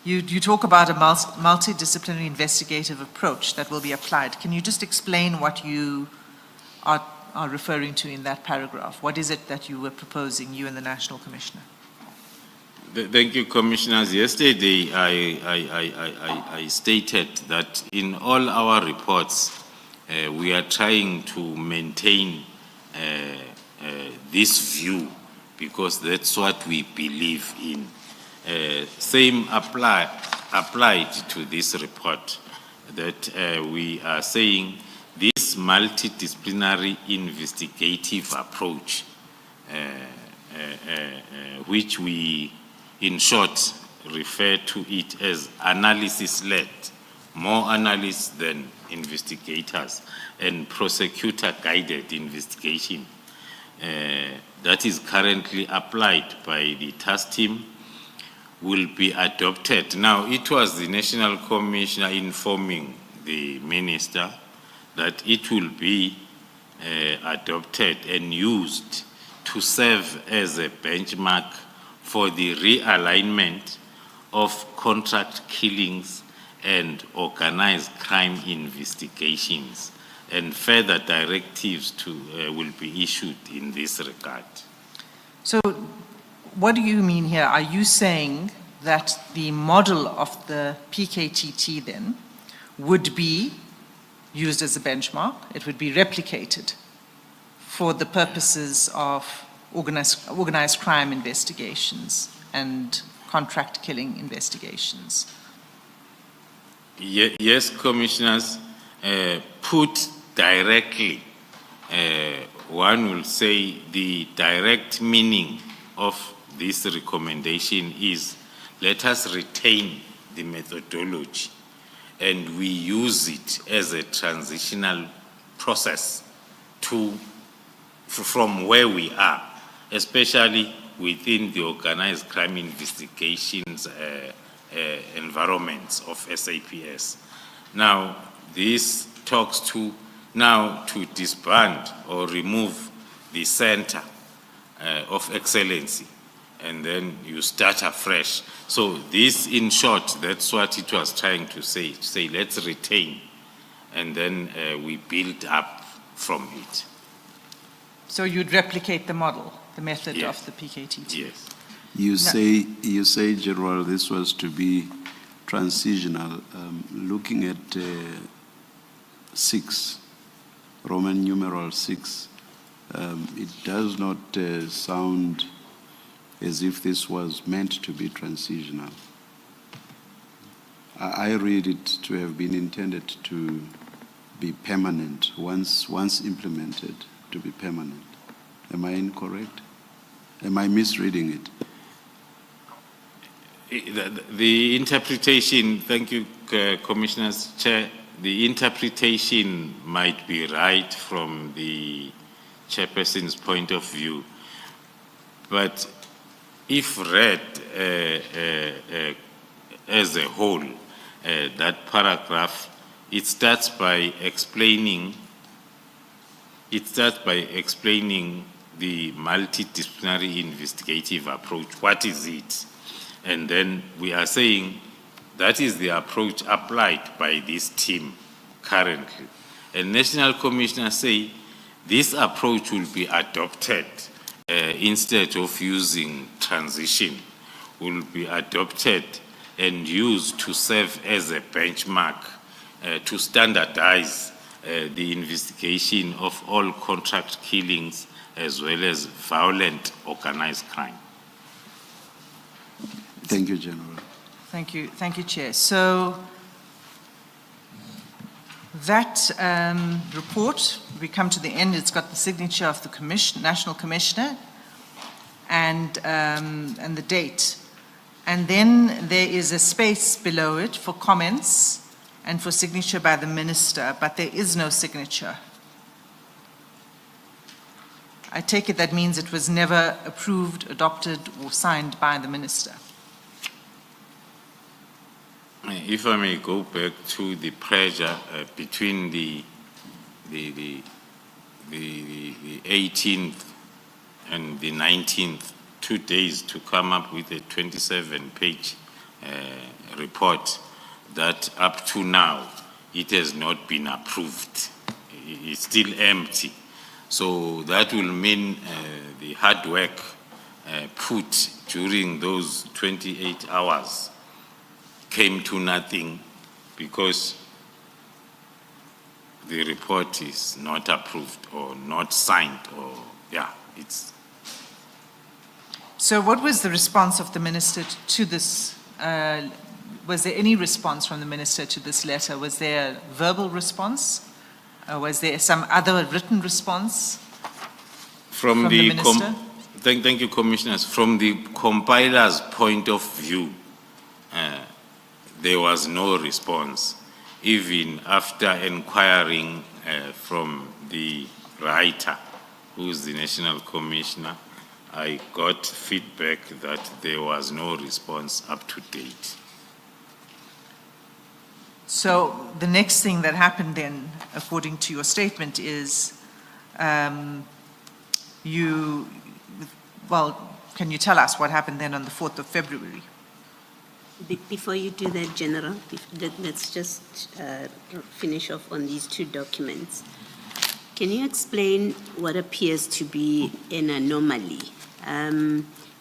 You talk about a multidisciplinary investigative approach that will be applied. Can you just explain what you are referring to in that paragraph? What is it that you were proposing, you and the National Commissioner? Thank you, Commissioners. Yesterday, I stated that in all our reports, we are trying to maintain this view because that's what we believe in. Same applied to this report, that we are saying this multidisciplinary investigative approach, which we in short refer to it as analysis-led, more analysts than investigators, and prosecutor-guided investigation that is currently applied by the task team will be adopted. Now, it was the National Commissioner informing the Minister that it will be adopted and used to serve as a benchmark for the realignment of contract killings and organized crime investigations, and further directives will be issued in this regard. So what do you mean here? Are you saying that the model of the PKTT then would be used as a benchmark? It would be replicated for the purposes of organized crime investigations and contract killing investigations? Yes, Commissioners, put directly, one will say the direct meaning of this recommendation is let us retain the methodology and we use it as a transitional process from where we are, especially within the organized crime investigations environments of SAPS. Now, this talks to disband or remove the center of excellency, and then you start afresh. So this, in short, that's what it was trying to say let's retain, and then we build up from it. So you'd replicate the model, the method Yes. of the PKTT? Yes. You say, General, this was to be transitional. Looking at 6, Roman numeral 6, it does not sound as if this was meant to be transitional. I read it to have been intended to be permanent, once implemented, to be permanent. Am I incorrect? Am I misreading it? The interpretation, thank you, Commissioners Chair, the interpretation might be right from the chairperson's point of view, but if read as a whole, that paragraph, it starts by explaining the multidisciplinary investigative approach. What is it? And then we are saying that is the approach applied by this team currently. And National Commissioner say this approach will be adopted instead of using transition, will be adopted and used to serve as a benchmark to standardize the investigation of all contract killings as well as violent organized crime. Thank you, General. Thank you, Chair. So that report, we come to the end, it's got the signature of the National Commissioner and the date. And then there is a space below it for comments and for signature by the Minister, but there is no signature. I take it that means it was never approved, adopted, or signed by the Minister. If I may go back to the pressure between the 18th and the 19th, 2 days to come up with a 27-page report that up to now it has not been approved. It's still empty. So that will mean the hard work put during those 28 hours came to nothing because the report is not approved or not signed, or it's. So what was the response of the Minister to this? Was there any response from the Minister to this letter? Was there a verbal response? Was there some other written response from the Minister? Thank you, Commissioners. From the compiler's point of view, there was no response. Even after inquiring from the writer, who is the National Commissioner, I got feedback that there was no response up to date. So the next thing that happened then, according to your statement, is can you tell us what happened then on the 4th of February? Before you do that, General, let's just finish off on these 2 documents. Can you explain what appears to be an anomaly?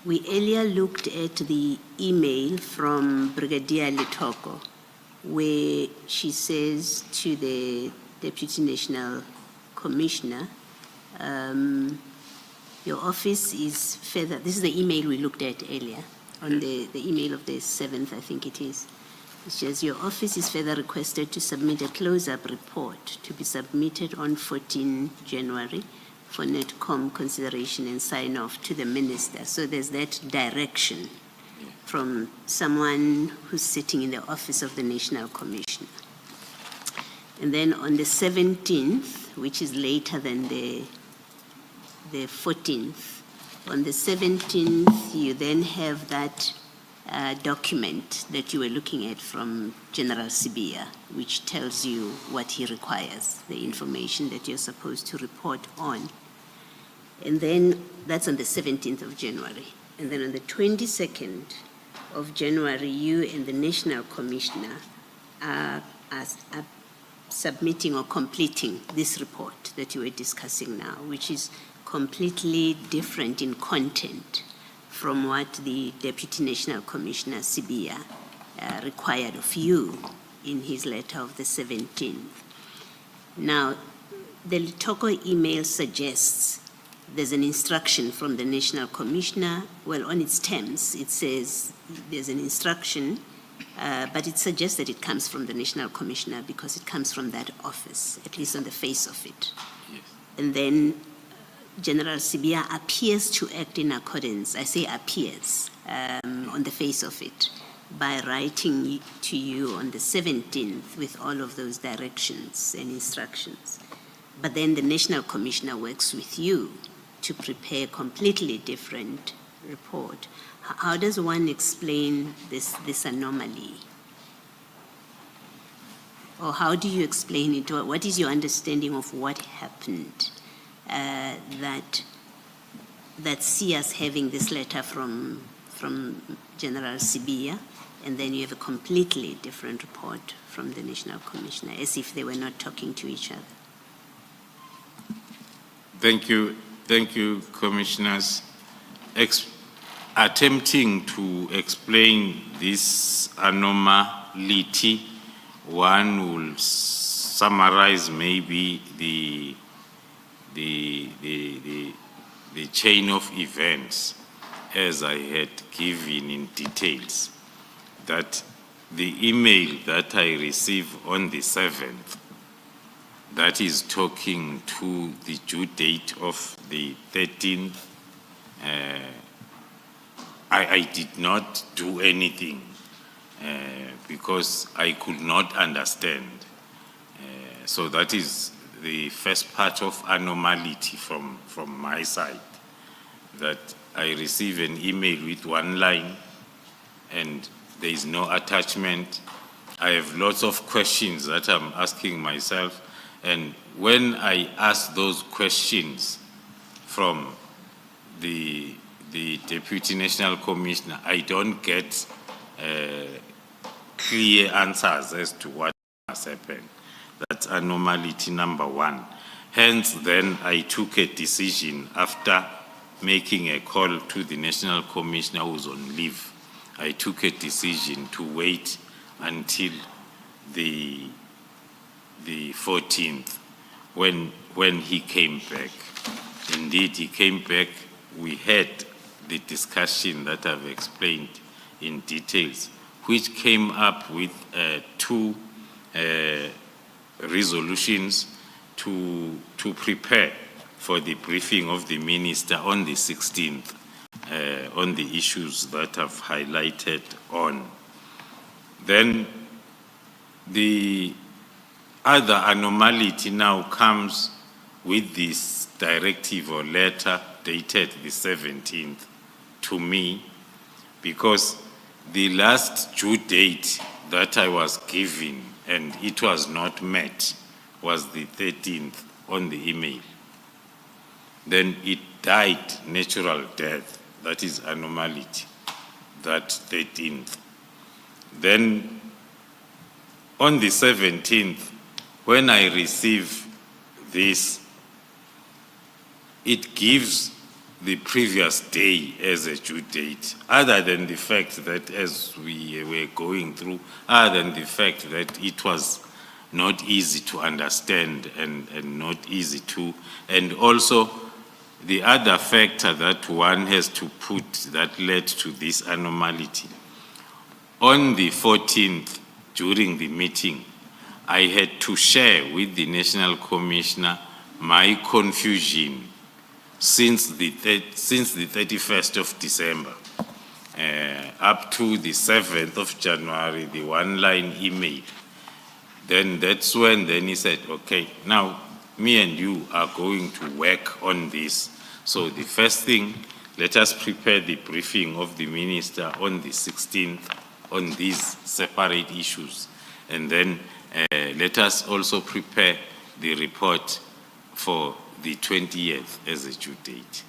We earlier looked at the email from Brigadier Letoko, where she says to the Deputy National Commissioner, your office is further, this is the email we looked at earlier, on the email of the 7th, I think it is. It says, your office is further requested to submit a close-up report to be submitted on 14 January for NETCOM consideration and sign-off to the Minister. So there's that direction from someone who's sitting in the office of the National Commissioner. And then on the 17th, which is later than the 14th, on the 17th, you then have that document that you were looking at from General Sibia, which tells you what he requires, the information that you're supposed to report on. And then that's on the 17th of January. And then on the 22nd of January, you and the National Commissioner are submitting or completing this report that you were discussing now, which is completely different in content from what the Deputy National Commissioner Sibia required of you in his letter of the 17th. Now, the Litoko email suggests there's an instruction from the National Commissioner. Well, on its terms, it says there's an instruction, but it suggests that it comes from the National Commissioner because it comes from that office, at least on the face of it. Yes. And then General Sibia appears to act in accordance, I say appears, on the face of it, by writing to you on the 17th with all of those directions and instructions. But then the National Commissioner works with you to prepare a completely different report. How does one explain this anomaly? Or how do you explain it? Or what is your understanding of what happened that see us having this letter from General Sibia, and then you have a completely different report from the National Commissioner, as if they were not talking to each other? Thank you, Commissioners. Attempting to explain this anomaly, one will summarize maybe the chain of events as I had given in details, that the email that I received on the 7th, that is talking to the due date of the 13th, I did not do anything because I could not understand. So that is the first part of anomaly from my side, that I receive an email with one line and there is no attachment. I have lots of questions that I'm asking myself, and when I ask those questions from the Deputy National Commissioner, I don't get clear answers as to what has happened. That's anomaly number one. Hence, then I took a decision after making a call to the National Commissioner who's on leave. I took a decision to wait until the 14th when he came back. Indeed, he came back. We had the discussion that I've explained in details, which came up with two resolutions to prepare for the briefing of the minister on the 16th on the issues that I've highlighted on. Then the other anomaly now comes with this directive or letter dated the 17th to me, because the last due date that I was given and it was not met was the 13th on the email. Then it died natural death. That is anomaly, that 13th. Then on the 17th, when I receive this, it gives the previous day as a due date, other than the fact that as we were going through, other than the fact that it was not easy to understand and not easy to, and also the other factor that one has to put that led to this anomaly. On the 14th, during the meeting, I had to share with the National Commissioner my confusion since the 31st of December up to the 7th of January, the one-line email. Then that's when then he said, okay, now me and you are going to work on this. So the first thing, let us prepare the briefing of the minister on the 16th on these separate issues. And then let us also prepare the report for the 20th as a due date.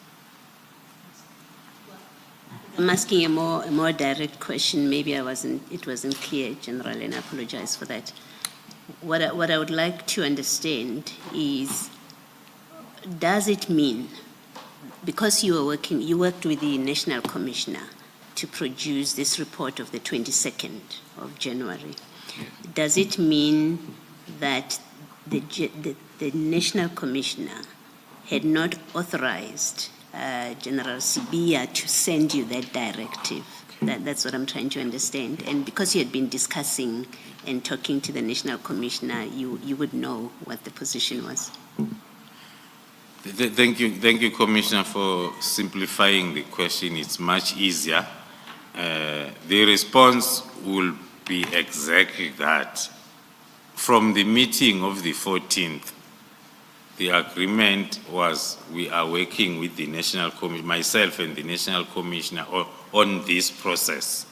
I'm asking a more direct question. Maybe it wasn't clear, General, and I apologize for that. What I would like to understand is, does it mean because you worked with the National Commissioner to produce this report of the 22nd of January. Does it mean that the National Commissioner had not authorized General Sibiya to send you that directive? That's what I'm trying to understand. And because you had been discussing and talking to the National Commissioner, you would know what the position was. Thank you, Commissioner, for simplifying the question. It's much easier. The response will be exactly that. From the meeting of the 14th, the agreement was we are working with the National Commission, myself and the National Commissioner on this process.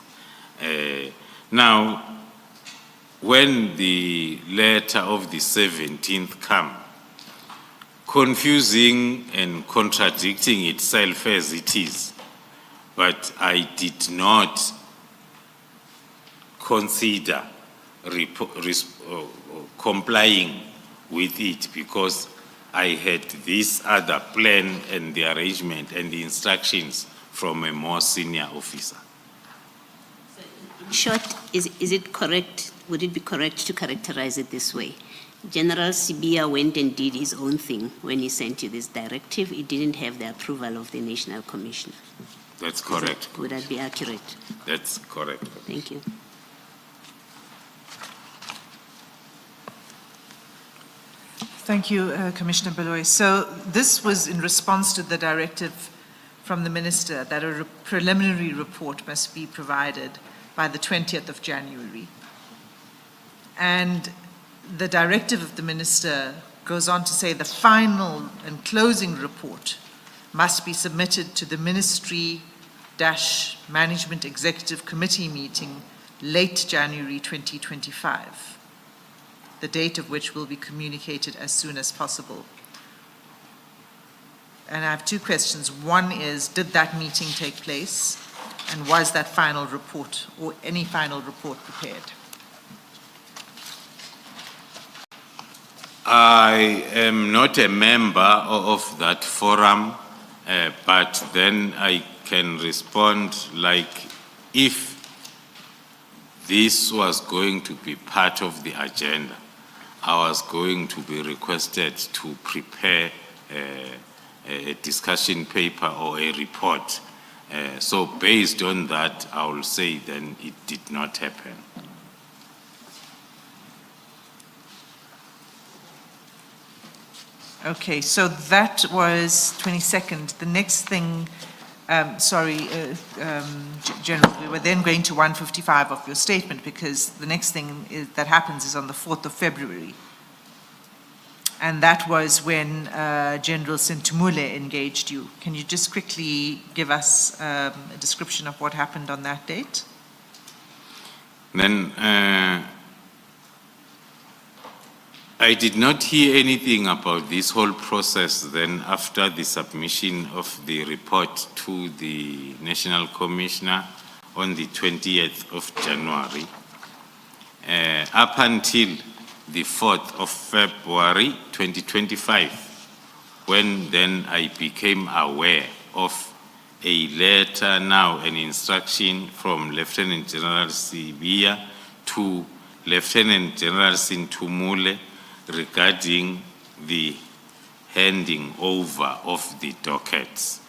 Now, when the letter of the 17th come, confusing and contradicting itself as it is, but I did not consider complying with it because I had this other plan and the arrangement and the instructions from a more senior officer. In short, is it correct, would it be correct to characterize it this way? General Sibiya went and did his own thing when he sent you this directive. He didn't have the approval of the National Commissioner. That's correct. Would that be accurate? That's correct. Thank you. Thank you, Commissioner Baloy. So this was in response to the directive from the Minister that a preliminary report must be provided by the 20th of January. And the directive of the Minister goes on to say the final and closing report must be submitted to the Ministry-Management Executive Committee meeting late January 2025. The date of which will be communicated as soon as possible. And I have two questions. One is, did that meeting take place? And was that final report or any final report prepared? I am not a member of that forum, but then I can respond like if this was going to be part of the agenda, I was going to be requested to prepare a discussion paper or a report. So based on that, I will say then it did not happen. Okay, so that was 22nd. The next thing, General, we were then going to 155 of your statement because the next thing that happens is on the 4th of February. And that was when General Sintumule engaged you. Can you just quickly give us a description of what happened on that date? Then I did not hear anything about this whole process then after the submission of the report to the National Commissioner on the 20th of January. Up until the 4th of February 2025, when then I became aware of a letter, now an instruction from Lieutenant General Sibiya to Lieutenant General Sintumule regarding the handing over of the dockets.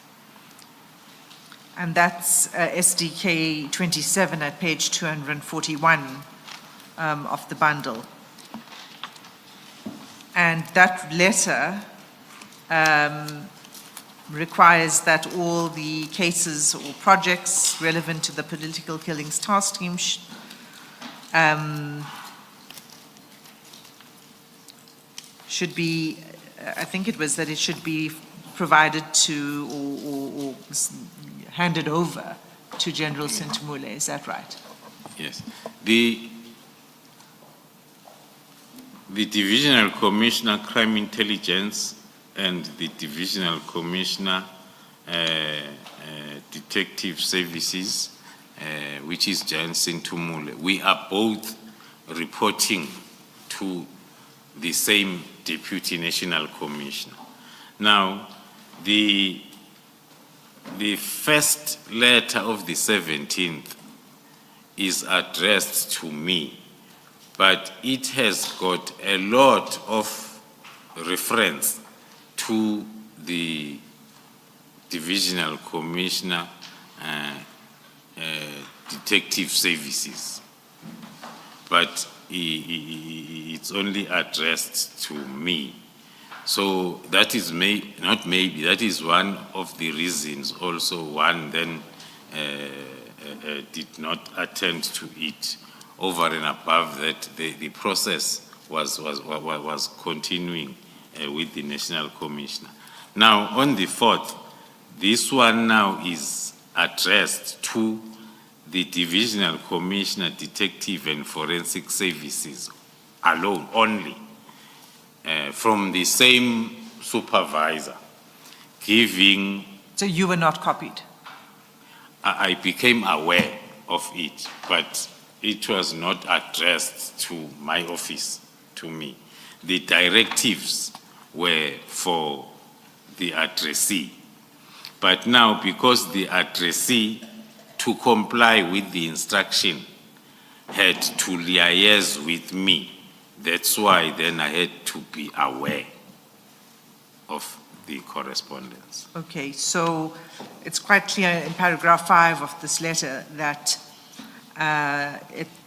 And that's SDK 27 at page 241 of the bundle. And that letter requires that all the cases or projects relevant to the political killings task team should be, I think it was that it should be provided to or handed over to General Sintumule. Is that right? Yes. The Divisional Commissioner Crime Intelligence and the Divisional Commissioner Detective Services, which is Jan Sintumule, we are both reporting to the same Deputy National Commissioner. Now, the The first letter of the 17th is addressed to me, but it has got a lot of reference to the Divisional Commissioner, Detective Services. But it's only addressed to me. So that is that is one of the reasons also one then did not attend to it. Over and above that, the process was continuing with the National Commissioner. Now, on the 4th, this one now is addressed to the Divisional Commissioner, Detective and Forensic Services alone, only, from the same supervisor, giving... So you were not copied? I became aware of it, but it was not addressed to my office, to me. The directives were for the addressee. But now, because the addressee, to comply with the instruction, had to liaise with me, that's why then I had to be aware of the correspondence. Okay, so it's quite clear in paragraph 5 of this letter that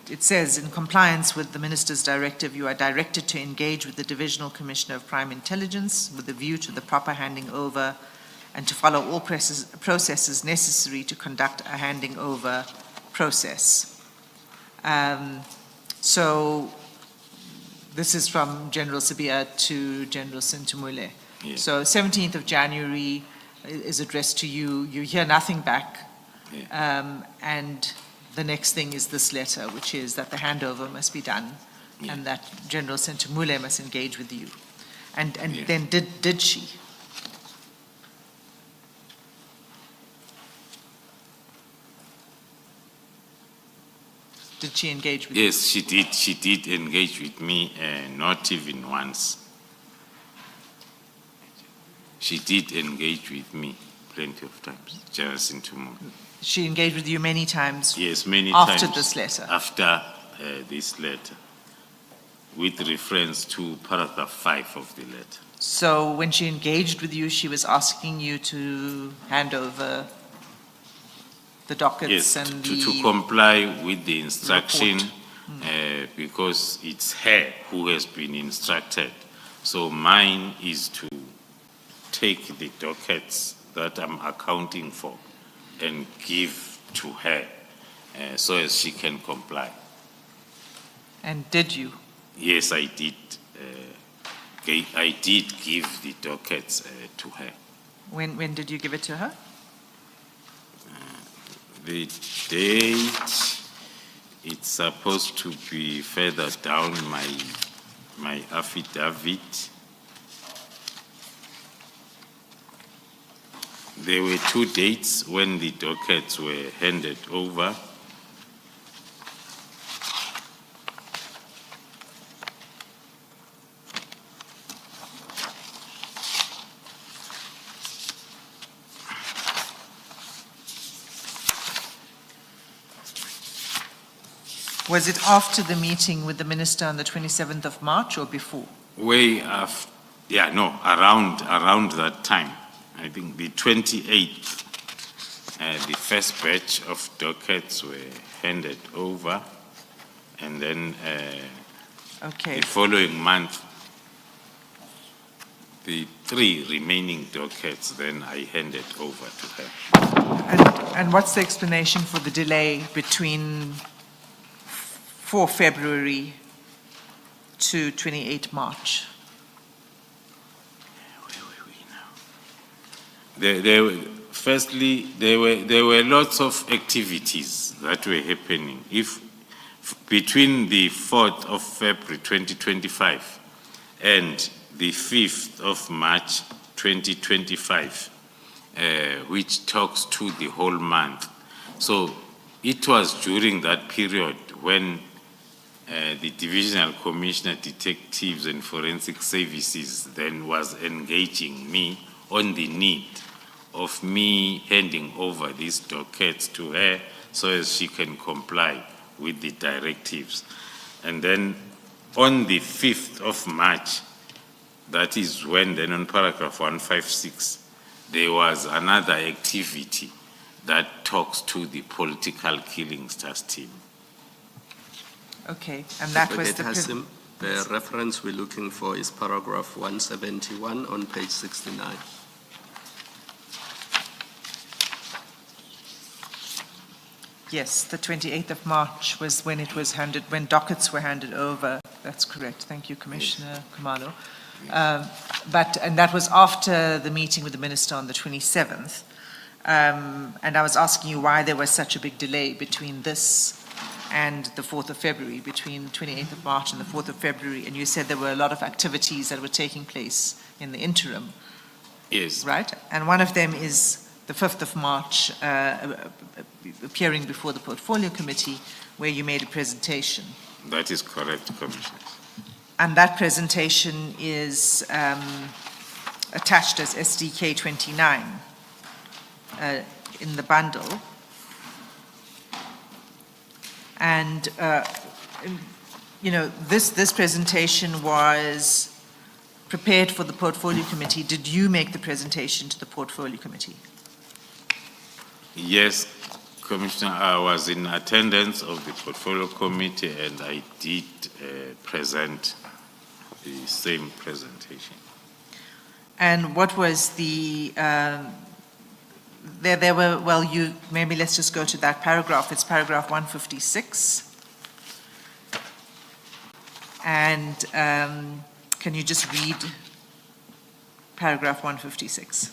it says, in compliance with the Minister's directive, you are directed to engage with the Divisional Commissioner of Crime Intelligence with a view to the proper handing over and to follow all processes necessary to conduct a handing over process. So this is from General Sibia to General Sintumule. Yes. So 17th of January is addressed to you. You hear nothing back. Yeah. And the next thing is this letter, which is that the handover must be done and that General Sintumule must engage with you. And then did she? Did she engage with you? Yes, she did. She did engage with me, not even once. She did engage with me plenty of times, just into more. She engaged with you many times? Yes, many after times. This letter? After this letter, with reference to paragraph 5 of the letter. So when she engaged with you, she was asking you to hand over the dockets Yes, and to comply with the instruction, because it's her who has been instructed. So mine is to take the dockets that I'm accounting for and give to her so as she can comply. And did you? Yes, I did. I did give the dockets to her. When did you give it to her? The date, it's supposed to be further down my affidavit. There were 2 dates when the dockets were handed over. Was it after the meeting with the minister on the 27th of March or before? Way after, around that time. I think the 28th, the first batch of dockets were handed over, and then Okay. the following month, the 3 remaining dockets, then I handed over to her. And what's the explanation for the delay between 4 February to 28 March? Firstly, there were lots of activities that were happening. Between the 4th of February 2025 and the 5th of March 2025, which talks to the whole month. So it was during that period when the Divisional Commissioner, Detectives and Forensic Services then was engaging me on the need of me handing over these dockets to her so as she can comply with the directives. And then on the 5th of March, that is when then on paragraph 156, there was another activity that talks to the political killings task team. Okay, and that was Advocate Hassim, the reference we're looking for is paragraph 171 on page 69. Yes, the 28th of March was when it was handed, when dockets were handed over. That's correct. Thank you, Commissioner Khumalo. And that was after the meeting with the minister on the 27th. And I was asking you why there was such a big delay between this and the 4th of February, between 28th of March and the 4th of February. And you said there were a lot of activities that were taking place in the interim. Yes. Right? And one of them is the 5th of March, appearing before the Portfolio Committee, where you made a presentation. That is correct, Commissioner. And that presentation is attached as SDK 29 in the bundle. And, you know, this presentation was prepared for the Portfolio Committee. Did you make the presentation to the Portfolio Committee? Yes, Commissioner, I was in attendance of the Portfolio Committee and I did present the same presentation. And what was the, there were, well, you, maybe let's just go to that paragraph. It's paragraph 156. And can you just read paragraph 156?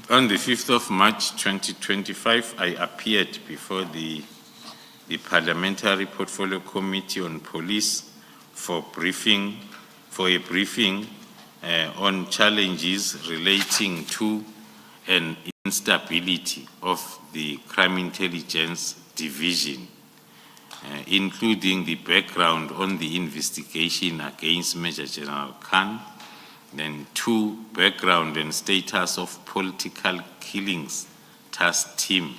On the 5th of March 2025, I appeared before the Parliamentary Portfolio Committee on Police for a briefing on challenges relating to an instability of the Crime Intelligence Division, including the background on the investigation against Major General Khan, then 2, background and status of political killings task team,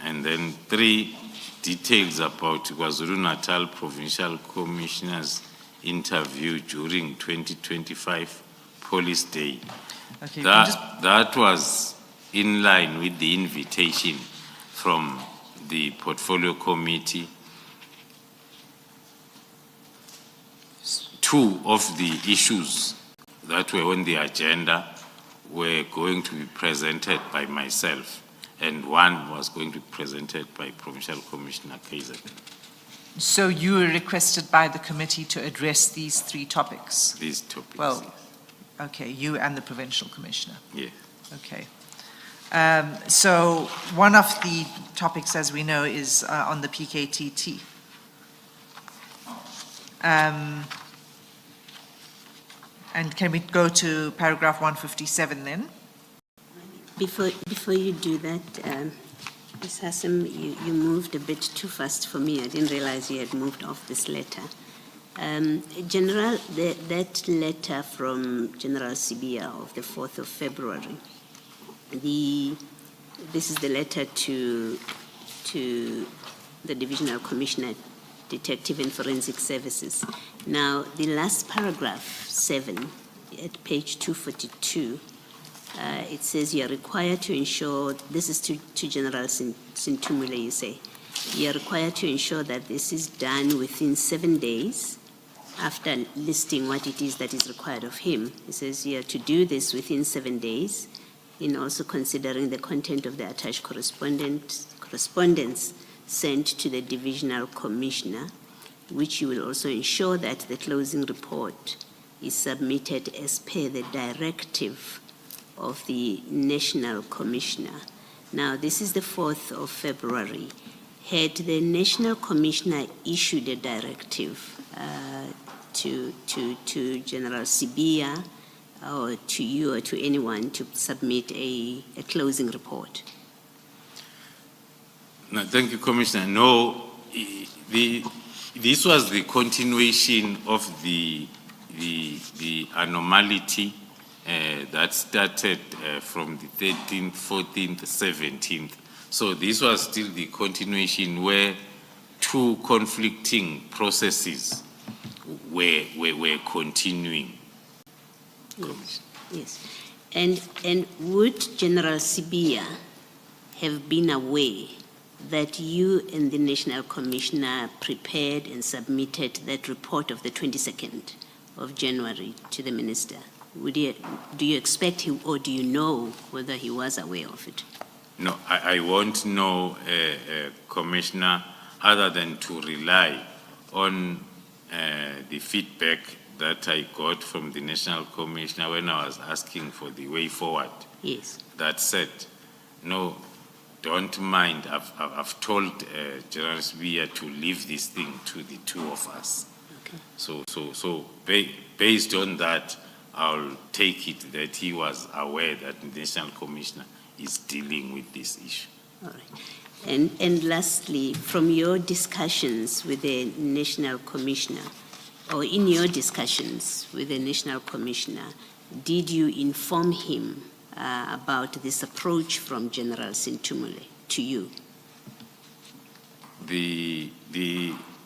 and then 3, details about KwaZulu-Natal Provincial Commissioner's interview during 2025 Police Day. Okay, That was in line with the invitation from the Portfolio Committee. 2 of the issues that were on the agenda were going to be presented by myself, and 1 was going to be presented by Provincial Commissioner Kaiser. So you were requested by the committee to address these 3 topics? These topics. Well, okay, you and the Provincial Commissioner. Yes. Okay. So one of the topics, as we know, is on the PKTT. And can we go to paragraph 157 then? Before you do that, Ms. Hassim, you moved a bit too fast for me. I didn't realize you had moved off this letter. General, that letter from General Sibia of the 4th of February, this is the letter to the Divisional Commissioner, Detective and Forensic Services. Now, the last paragraph, 7, at page 242, it says you are required to ensure, this is to General Sintumule, you say, you are required to ensure that this is done within 7 days after listing what it is that is required of him. It says you are to do this within 7 days, in also considering the content of the attached correspondence sent to the Divisional Commissioner, which you will also ensure that the closing report is submitted as per the directive of the National Commissioner. Now, this is the 4th of February. Had the National Commissioner issued a directive to General Sibia or to you or to anyone to submit a closing report? No, thank you, Commissioner. No, this was the continuation of the anomaly that started from the 13th, 14th, 17th. So this was still the continuation where two conflicting processes were continuing. Yes. And would General Sibia have been aware that you and the National Commissioner prepared and submitted that report of the 22nd of January to the Minister? Do you expect him, or do you know whether he was aware of it? No, I won't know, Commissioner, other than to rely on the feedback that I got from the National Commissioner when I was asking for the way forward. Yes. That said, no, don't mind. I've told General Sibia to leave this thing to the two of us. Okay. So based on that, I'll take it that he was aware that the National Commissioner is dealing with this issue. All right. And lastly, from your discussions with the National Commissioner, or in your discussions with the National Commissioner, did you inform him about this approach from General Sintumule to you? The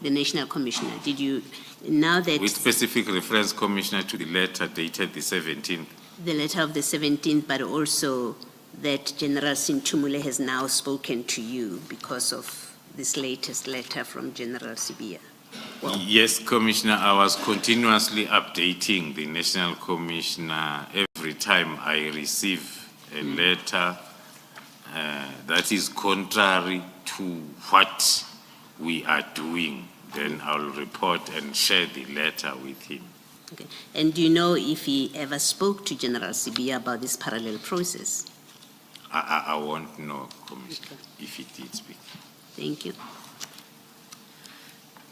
National Commissioner, did you, now that... With specific reference, Commissioner, to the letter dated the 17th. The letter of the 17th, but also that General Sintumule has now spoken to you because of this latest letter from General Sibia. Well, yes, Commissioner, I was continuously updating the National Commissioner every time I receive a letter that is contrary to what we are doing. Then I'll report and share the letter with him. Okay. And do you know if he ever spoke to General Sibia about this parallel process? I won't know, Commissioner, if he did speak. Thank you.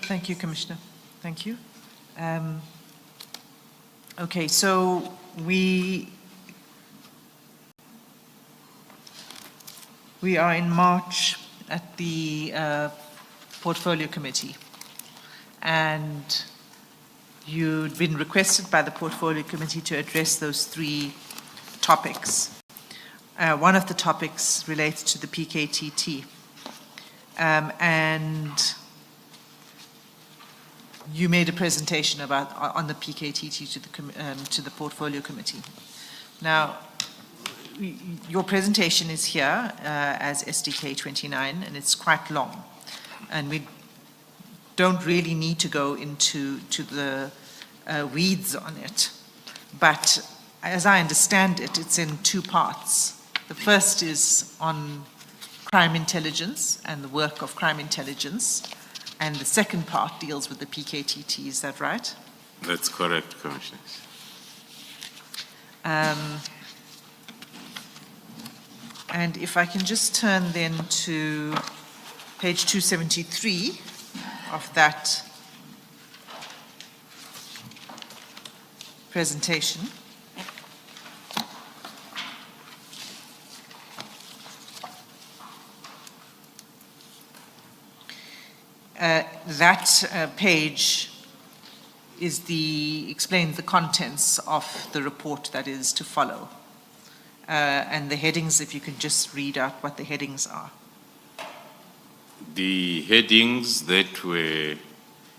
Thank you, Commissioner. Thank you. Okay, so we are in March at the Portfolio Committee, and you'd been requested by the Portfolio Committee to address those three topics. One of the topics relates to the PKTT, and you made a presentation on the PKTT to the Portfolio Committee. Now, your presentation is here as SDK 29, and it's quite long, and we don't really need to go into the weeds on it. But as I understand it, it's in two parts. The first is on crime intelligence and the work of crime intelligence, and the second part deals with the PKTT. Is that right? That's correct, Commissioner. And if I can just turn then to page 273 of that presentation. That page explains the contents of the report that is to follow. And the headings, if you can just read out what the headings are. The headings that were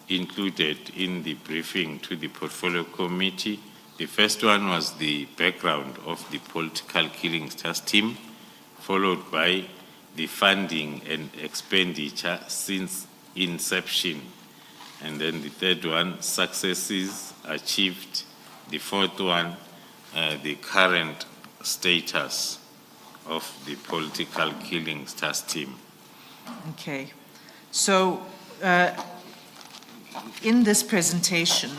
included in the briefing to the Portfolio Committee, the first one was the background of the political killings task team, followed by the funding and expenditure since inception. And then the third one, successes achieved. The fourth one, the current status of the political killings task team. Okay. So in this presentation,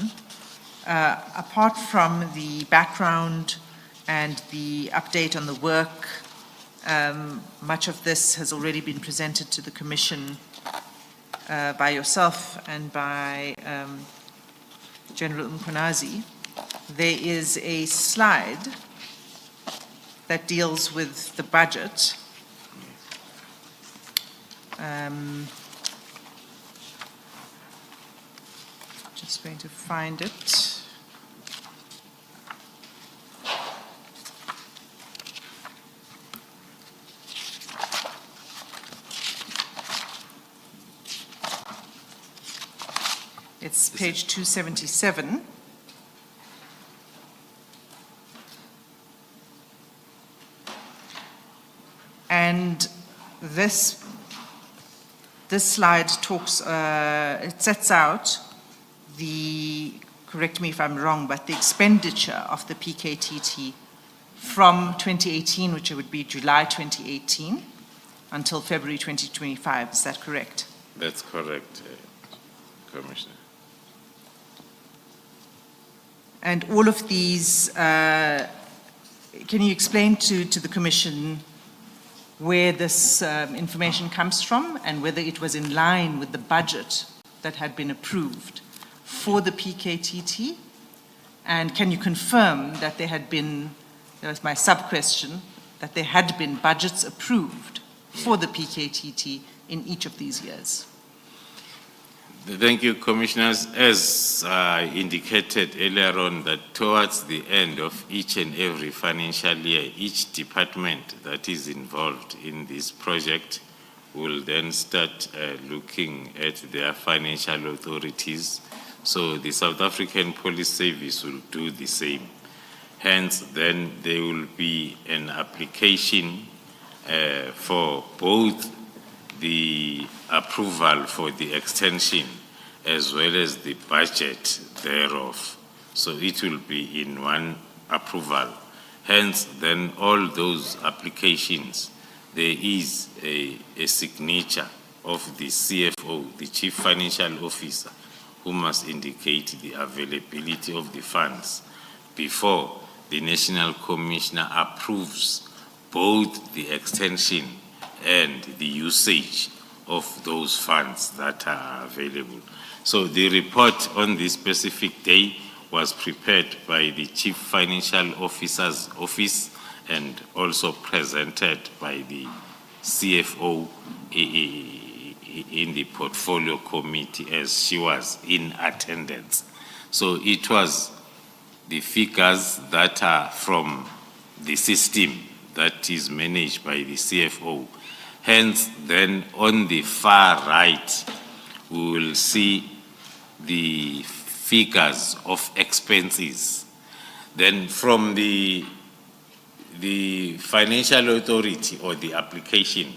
apart from the background and the update on the work, much of this has already been presented to the Commission by yourself and by General Mkhwanazi. There is a slide that deals with the budget. Just going to find it. It's page 277. And this slide talks, it sets out the, correct me if I'm wrong, but the expenditure of the PKTT from 2018, which would be July 2018, until February 2025. Is that correct? That's correct, Commissioner. And all of these, can you explain to the Commission where this information comes from and whether it was in line with the budget that had been approved for the PKTT? And can you confirm that there had been, that was my sub-question, that there had been budgets approved for the PKTT in each of these years? Thank you, Commissioners. As indicated earlier on, that towards the end of each and every financial year, each department that is involved in this project will then start looking at their financial authorities. So the South African Police Service will do the same. Hence, then there will be an application for both the approval for the extension as well as the budget thereof. So it will be in one approval. Hence, then all those applications, there is a signature of the CFO, the Chief Financial Officer, who must indicate the availability of the funds before the National Commissioner approves both the extension and the usage of those funds that are available. So the report on this specific day was prepared by the Chief Financial Officer's office and also presented by the CFO in the portfolio committee as she was in attendance. So it was the figures that are from the system that is managed by the CFO. Hence, then on the far right, we will see the figures of expenses. Then from the financial authority or the application,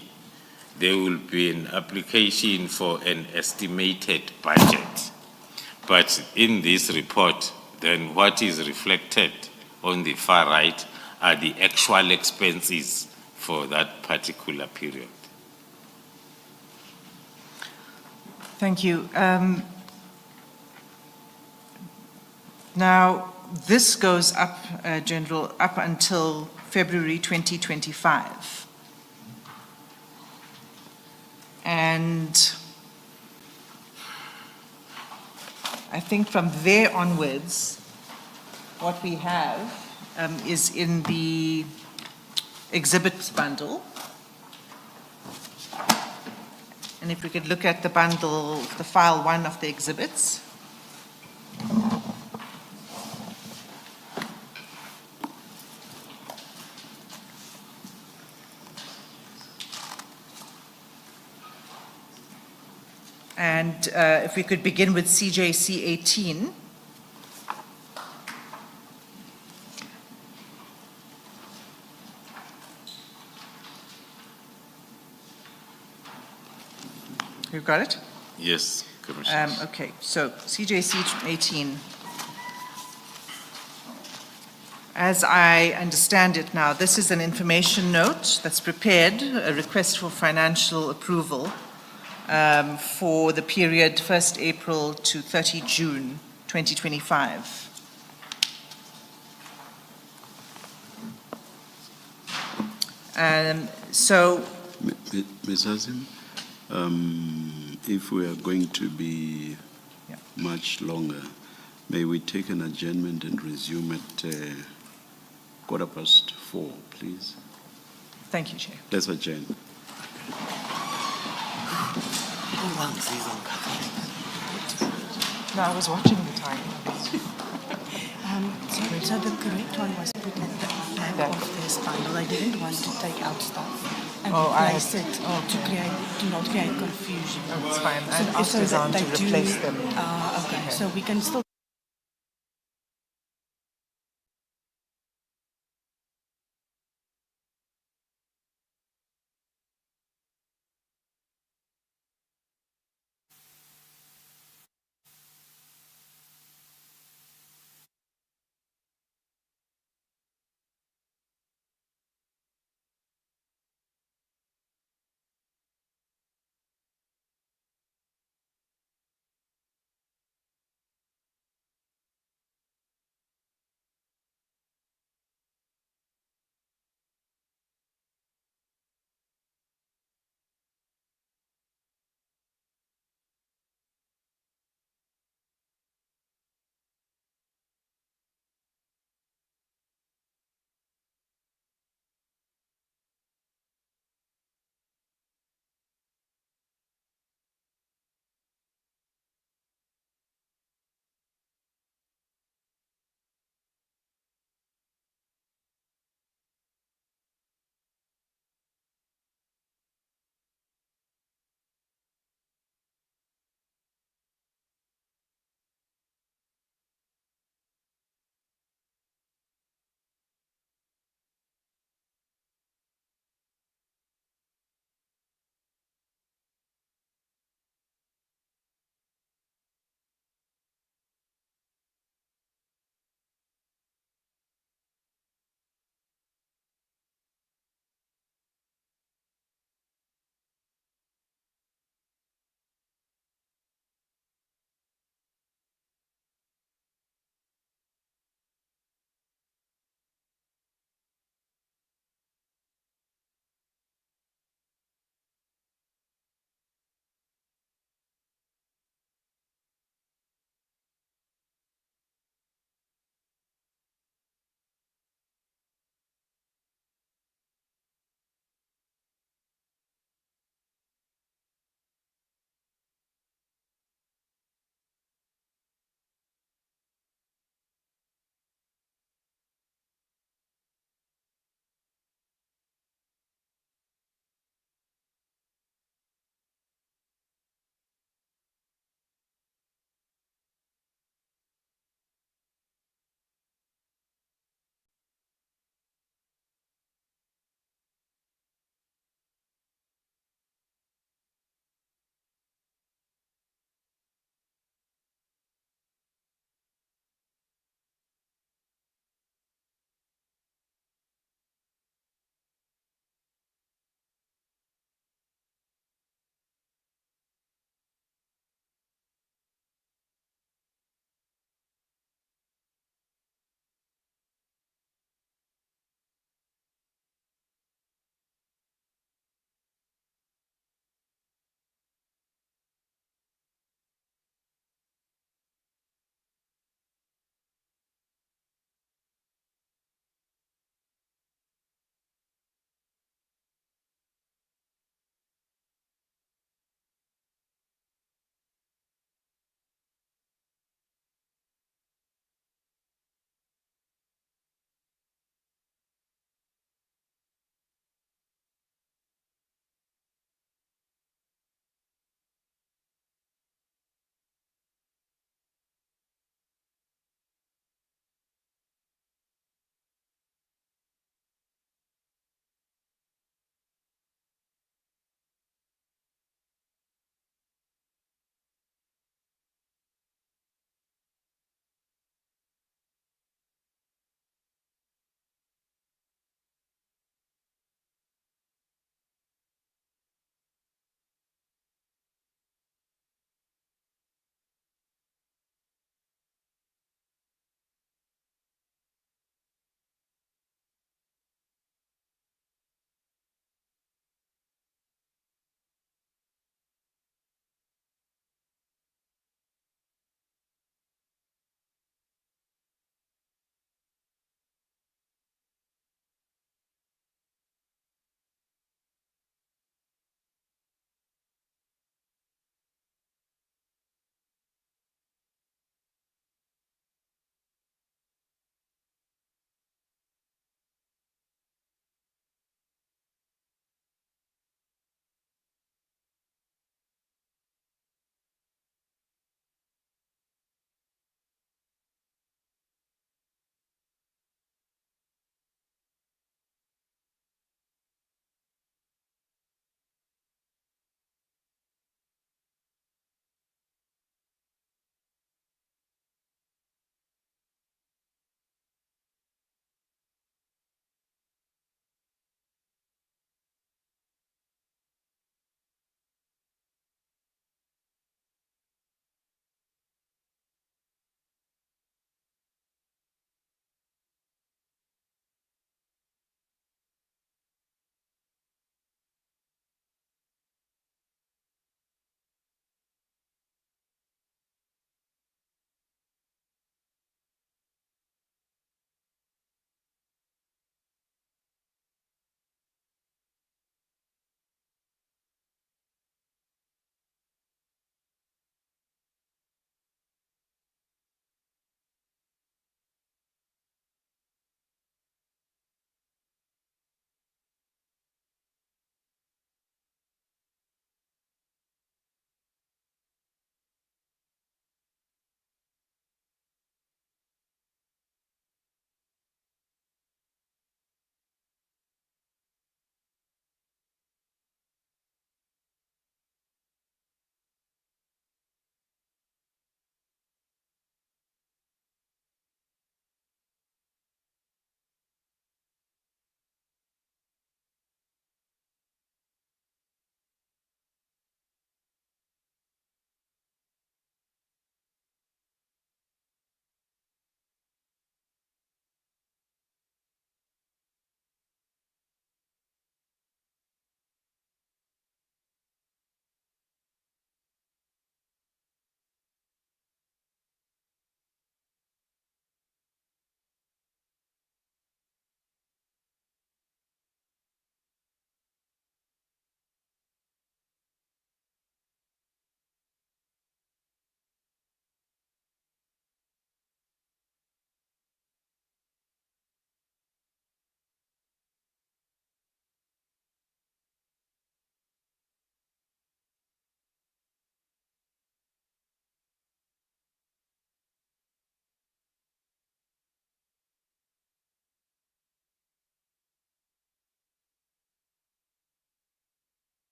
there will be an application for an estimated budget. But in this report, then what is reflected on the far right are the actual expenses for that particular period. Thank you. Now, this goes up, General, up until February 2025. And I think from there onwards, what we have is in the exhibits bundle. And if we could look at the bundle, the file 1 of the exhibits. And if we could begin with CJC 18. You've got it? Yes, Commissioner. Okay, so CJC 18. As I understand it now, this is an information note that's prepared, a request for financial approval for the period 1st April to 30 June 2025. So, Ms. Hazim, if we are going to be much longer, may we take an adjournment and resume at 4:15, please? thank you, Chair. Let's adjourn. No, I was watching the time. Sorry, so the correct one was put at the back of this bundle. I didn't want to take out stuff and Oh, I- replace it to not create confusion. Oh, it's fine. I'd asked So that Suzanne to they do- replace them. Okay, so we can still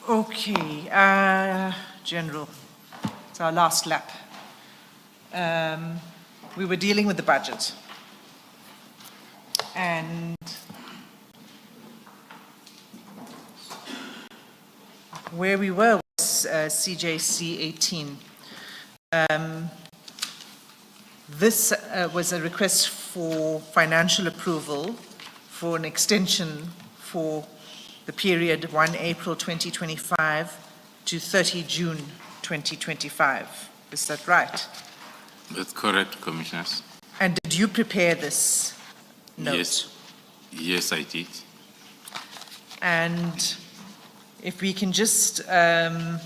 Okay, General, it's our last lap. We were dealing with the budget. And where we were was CJC 18. This was a request for financial approval for an extension for the period 1 April 2025 to 30 June 2025. Is that right? That's correct, Commissioners. And did you prepare this note? Yes. Yes, I did. And if we can just go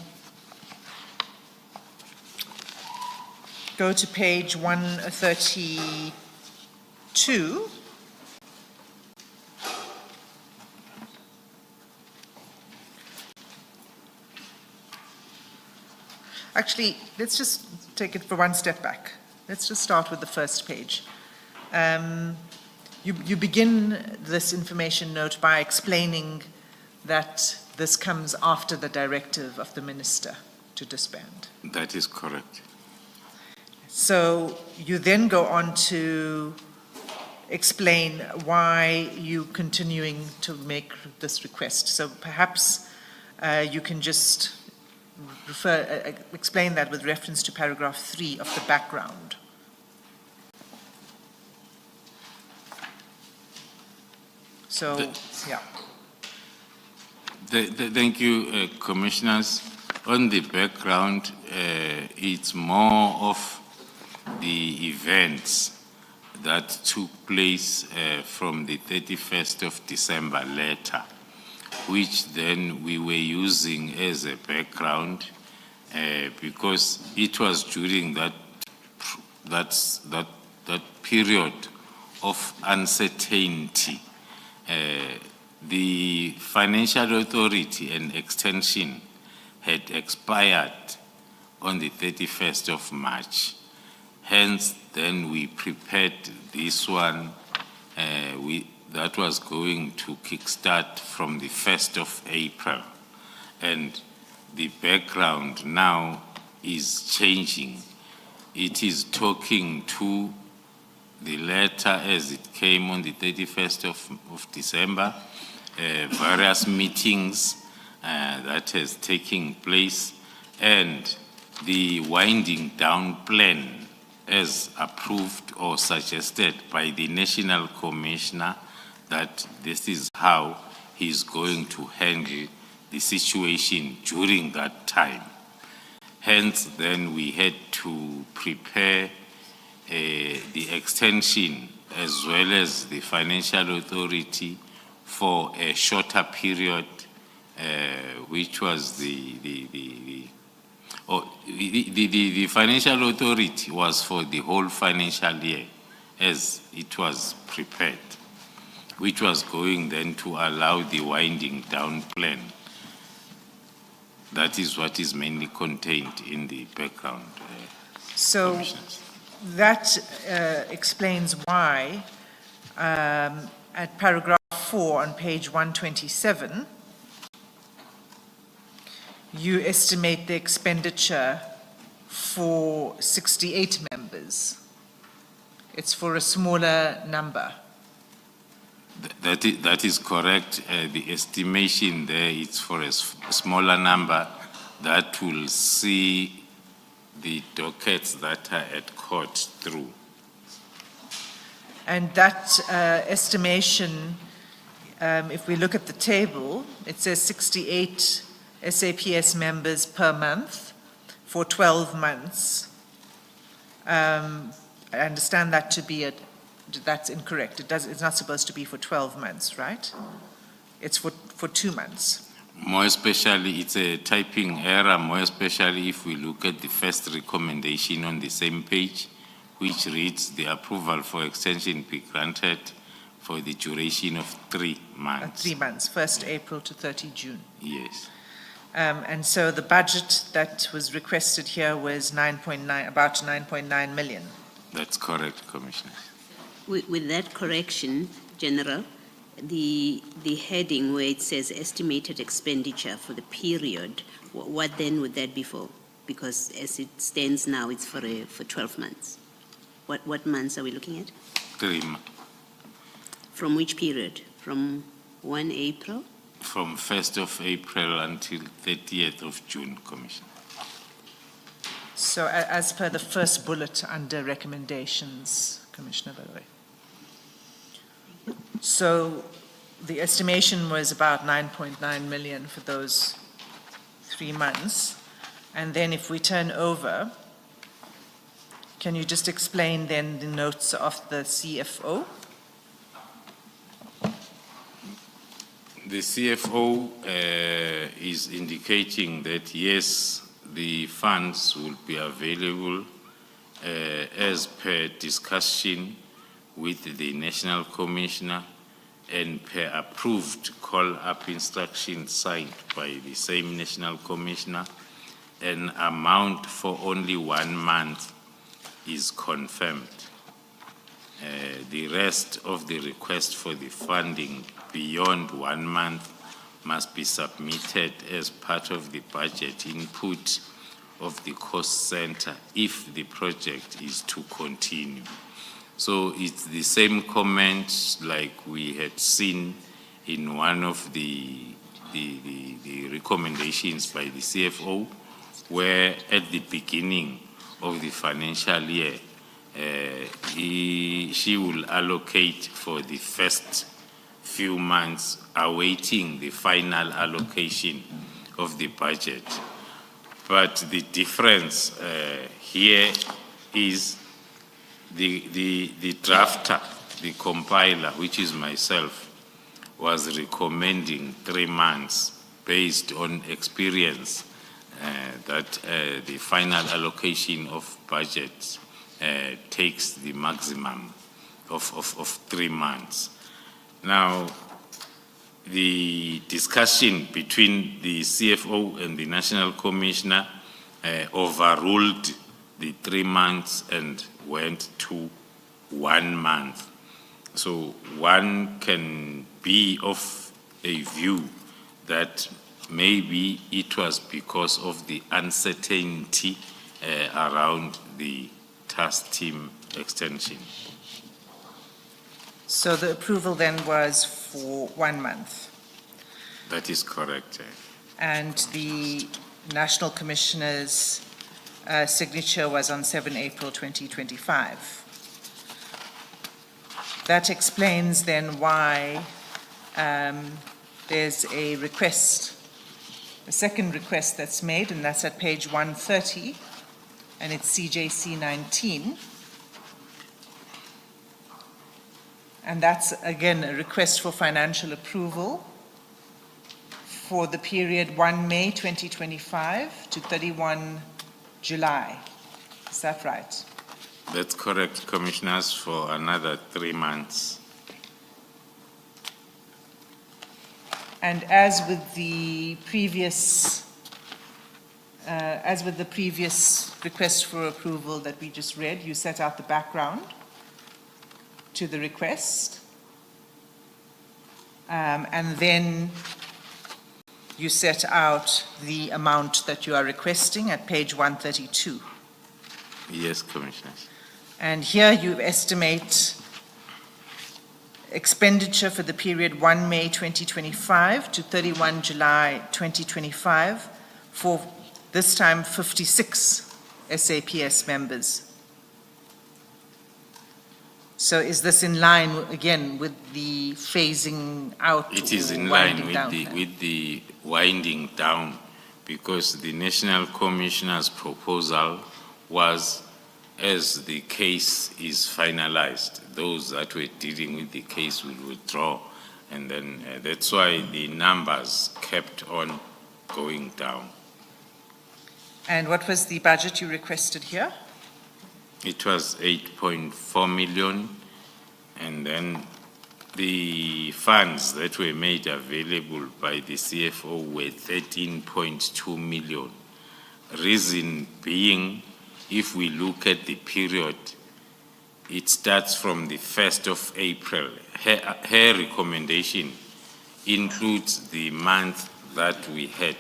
to page 132. Actually, let's just take it for one step back. Let's just start with the first page. You begin this information note by explaining that this comes after the directive of the minister to disband. That is correct. So you then go on to explain why you're continuing to make this request. So perhaps you can just explain that with reference to paragraph 3 of the background. So, yeah. Thank you, Commissioners. On the background, it's more of the events that took place from the 31st of December letter, which then we were using as a background because it was during that period of uncertainty. The financial authority and extension had expired on the 31st of March. Hence, then we prepared this one that was going to kickstart from the 1st of April. And the background now is changing. It is talking to the letter as it came on the 31st of December, various meetings that has taken place, and the winding down plan as approved or suggested by the National Commissioner that this is how he's going to handle the situation during that time. Hence, then we had to prepare the extension as well as the financial authority for a shorter period, which was the financial authority was for the whole financial year as it was prepared, which was going then to allow the winding down plan. That is what is mainly contained in the background. So that explains why at paragraph 4 on page 127, you estimate the expenditure for 68 members. It's for a smaller number. That is correct. The estimation there is for a smaller number that will see the dockets that are at court through. And that estimation, if we look at the table, it says 68 SAPS members per month for 12 months. I understand that to be that's incorrect. It's not supposed to be for 12 months, right? It's for 2 months. More especially, it's a typing error, more especially if we look at the first recommendation on the same page, which reads the approval for extension be granted for the duration of 3 months. 3 months, 1st April to 30 June. Yes. And so the budget that was requested here was about 9.9 million. That's correct, Commissioner. With that correction, General, the heading where it says estimated expenditure for the period, what then would that be for? Because as it stands now, it's for 12 months. What months are we looking at? 3 months. From which period? From 1 April? From 1st of April until 30th of June, Commissioner. So as per the first bullet under recommendations, Commissioner, by the way. So the estimation was about 9.9 million for those 3 months. And then if we turn over, can you just explain then the notes of the CFO? The CFO is indicating that, yes, the funds will be available as per discussion with the National Commissioner and per approved call-up instruction signed by the same National Commissioner. An amount for only 1 month is confirmed. The rest of the request for the funding beyond 1 month must be submitted as part of the budget input of the cost center if the project is to continue. So it's the same comment like we had seen in one of the recommendations by the CFO, where at the beginning of the financial year, she will allocate for the first few months, awaiting the final allocation of the budget. But the difference here is the drafter, the compiler, which is myself, was recommending 3 months based on experience that the final allocation of budget takes the maximum of 3 months. Now, the discussion between the CFO and the National Commissioner overruled the 3 months and went to 1 month. So one can be of a view that maybe it was because of the uncertainty around the task team extension. So the approval then was for 1 month. That is correct. And the National Commissioner's signature was on 7 April 2025. That explains then why there's a request, a second request that's made, and that's at page 130, and it's CJC 19. And that's, again, a request for financial approval for the period 1 May 2025 to 31 July. Is that right? That's correct, Commissioners, for another 3 months. And as with the previous request for approval that we just read, you set out the background to the request, and then you set out the amount that you are requesting at page 132. Yes, Commissioners. And here you estimate expenditure for the period 1 May 2025 to 31 July 2025 for this time 56 SAPS members. So is this in line, again, with the phasing out? It is or in line winding down plan? with the winding down, because the National Commissioner's proposal was, as the case is finalized, those that were dealing with the case will withdraw. And then that's why the numbers kept on going down. And what was the budget you requested here? It was 8.4 million, and then the funds that were made available by the CFO were 13.2 million. Reason being, if we look at the period it starts from the 1st of April. Her recommendation includes the month that we had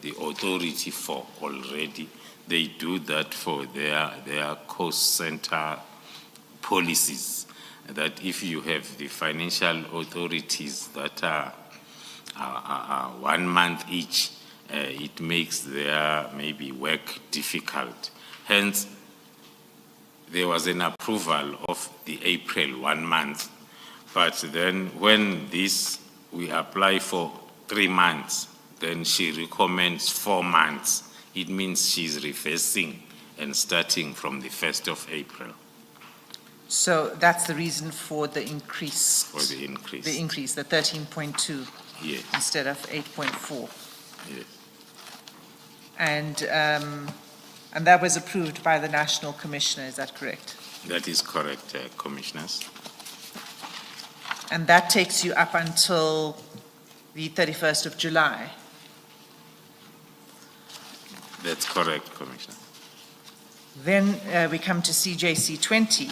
the authority for already. They do that for their cost center policies, that if you have the financial authorities that are 1 month each, it makes their maybe work difficult. Hence, there was an approval of the April 1 month, but then when we apply for 3 months, then she recommends 4 months. It means she's reversing and starting from the 1st of April. So that's the reason for the increase. For the increase. The increase, the 13.2 Yes, instead of 8.4. yes. And that was approved by the National Commissioner, is that correct? That is correct, Commissioners. And that takes you up until the 31st of July. That's correct, Commissioner. Then we come to CJC 20.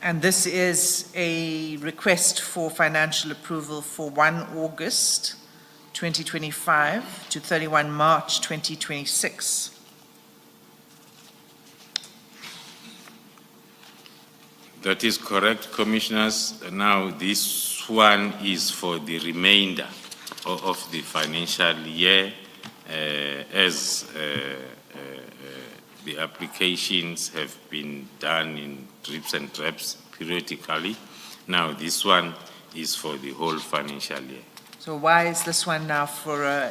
And this is a request for financial approval for 1 August 2025 to 31 March 2026. That is correct, Commissioners. Now, this one is for the remainder of the financial year, as the applications have been done in drips and drabs periodically. Now, this one is for the whole financial year. So why is this one now for,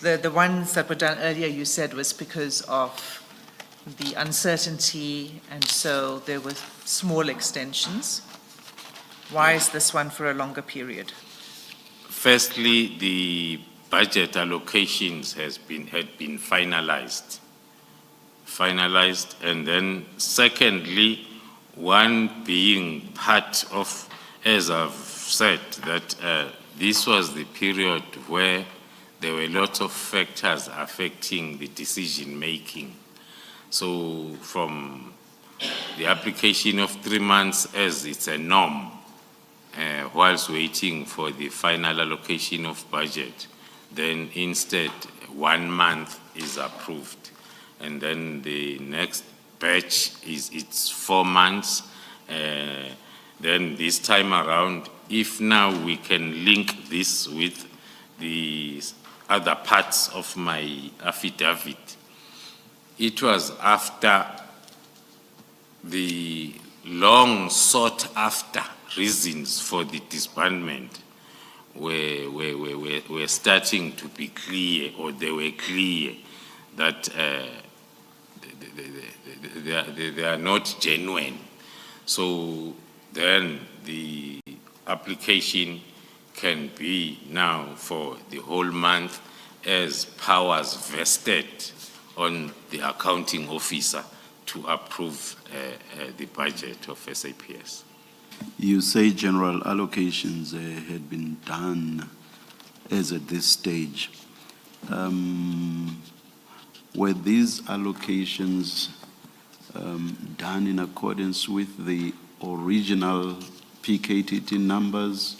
the ones that were done earlier, you said was because of the uncertainty, and so there were small extensions. Why is this one for a longer period? Firstly, the budget allocations had been finalized, and then secondly, one being part of, as I've said, that this was the period where there were lots of factors affecting the decision making. So from the application of 3 months as it's a norm, whilst waiting for the final allocation of budget, then instead 1 month is approved. And then the next batch it's 4 months. Then this time around, if now we can link this with the other parts of my affidavit, it was after the long sought after reasons for the disbandment were starting to be clear, or they were clear, that they are not genuine. So then the application can be now for the whole month as powers vested on the accounting officer to approve the budget of SAPS. You say general allocations had been done as at this stage. Were these allocations done in accordance with the original PKTT numbers,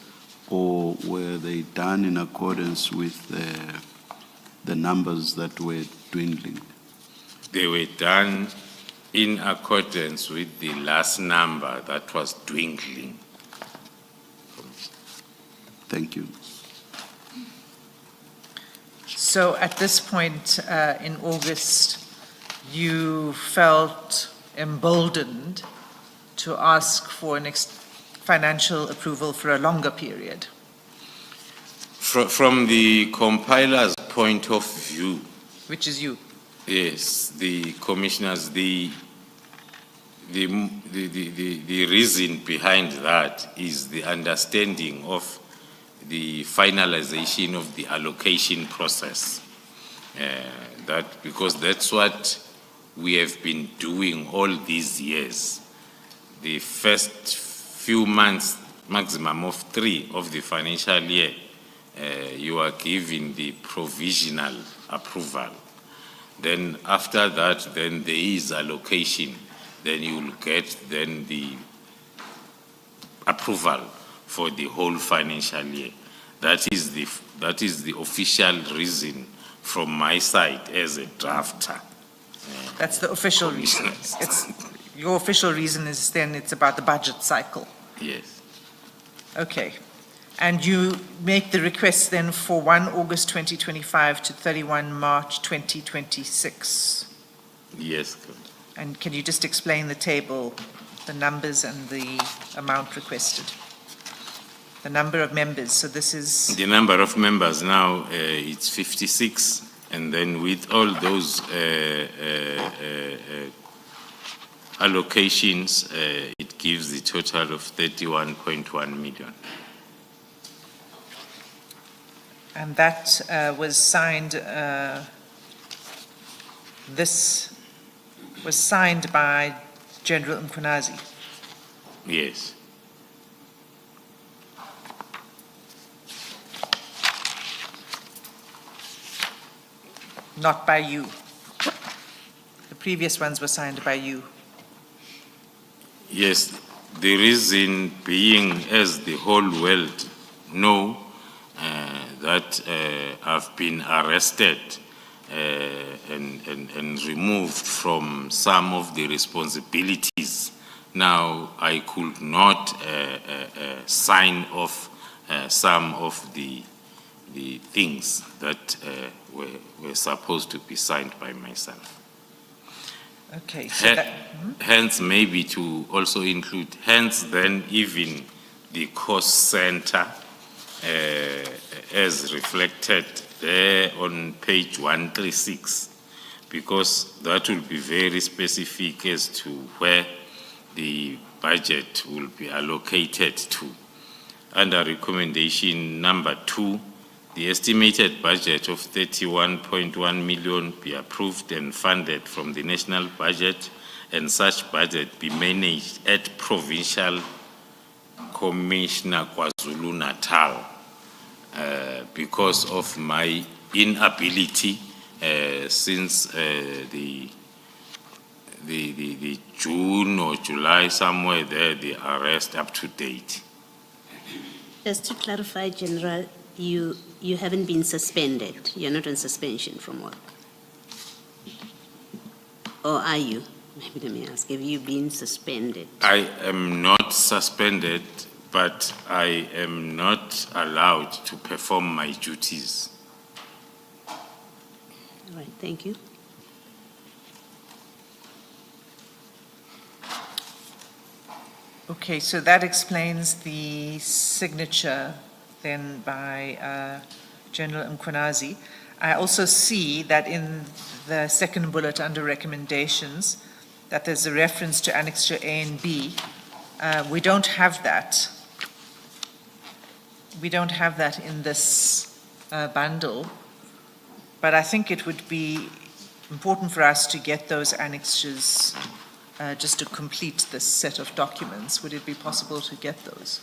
or were they done in accordance with the numbers that were dwindling? They were done in accordance with the last number that was dwindling. Thank you. So at this point in August, you felt emboldened to ask for an financial approval for a longer period. From the compiler's point of view, Which is you. yes, the commissioners, the reason behind that is the understanding of the finalization of the allocation process. Because that's what we have been doing all these years. The first few months, maximum of 3 of the financial year, you are given the provisional approval. Then after that, then there is allocation. Then you will get then the approval for the whole financial year. That is the official reason from my side as a drafter. That's the official reason. Your official reason is then it's about the budget cycle. Yes. Okay. And you make the request then for 1 August 2025 to 31 March 2026. Yes. And can you just explain the table, the numbers and the amount requested? The number of members, so this is, The number of members now, it's 56, and then with all those allocations, it gives the total of 31.1 million. and that was signed, this was signed by General Mkhunazi. Yes. Not by you. The previous ones were signed by you. Yes, the reason being, as the whole world know, that I've been arrested and removed from some of the responsibilities. Now, I could not sign off some of the things that were supposed to be signed by myself. Okay, so that, Hence, maybe to also include, hence then even the cost center as reflected there on page 136, because that will be very specific as to where the budget will be allocated to. Under recommendation number 2, the estimated budget of 31.1 million be approved and funded from the national budget, and such budget be managed at Provincial Commissioner KwaZulu-Natal. Because of my inability since the June or July, somewhere there, the arrest up to date. Just to clarify, General, you haven't been suspended. You're not on suspension from work. Or are you? Maybe let me ask, have you been suspended? I am not suspended, but I am not allowed to perform my duties. All right, thank you. okay, so that explains the signature then by General Mkhunazi. I also see that in the second bullet under recommendations, that there's a reference to Annexure A and B. We don't have that. We don't have that in this bundle, but I think it would be important for us to get those annexures just to complete this set of documents. Would it be possible to get those?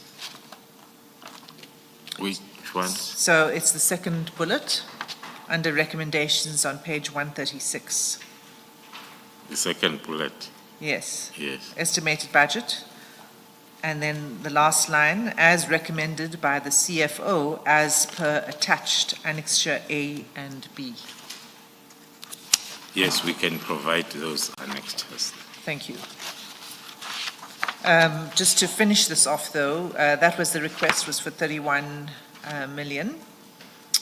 Which ones? So it's the second bullet under recommendations on page 136. The second bullet. Yes. Yes. Estimated budget. And then the last line, as recommended by the CFO as per attached annexure A and B. Yes, we can provide those annexures. Thank you. Just to finish this off though, that was the request was for 31 million.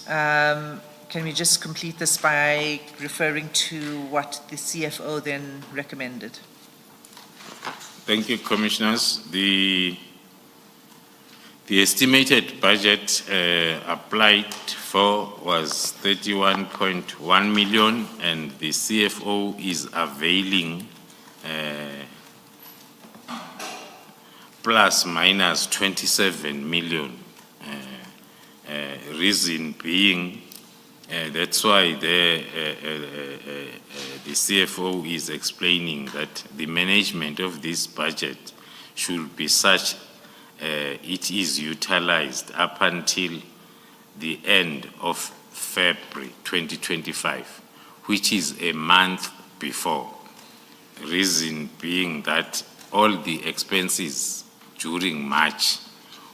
Can we just complete this by referring to what the CFO then recommended? Thank you, Commissioners. The estimated budget applied for was 31.1 million, and the CFO is availing plus minus 27 million. Reason being, that's why the CFO is explaining that the management of this budget should be such it is utilized up until the end of February 2025, which is a month before. Reason being that all the expenses during March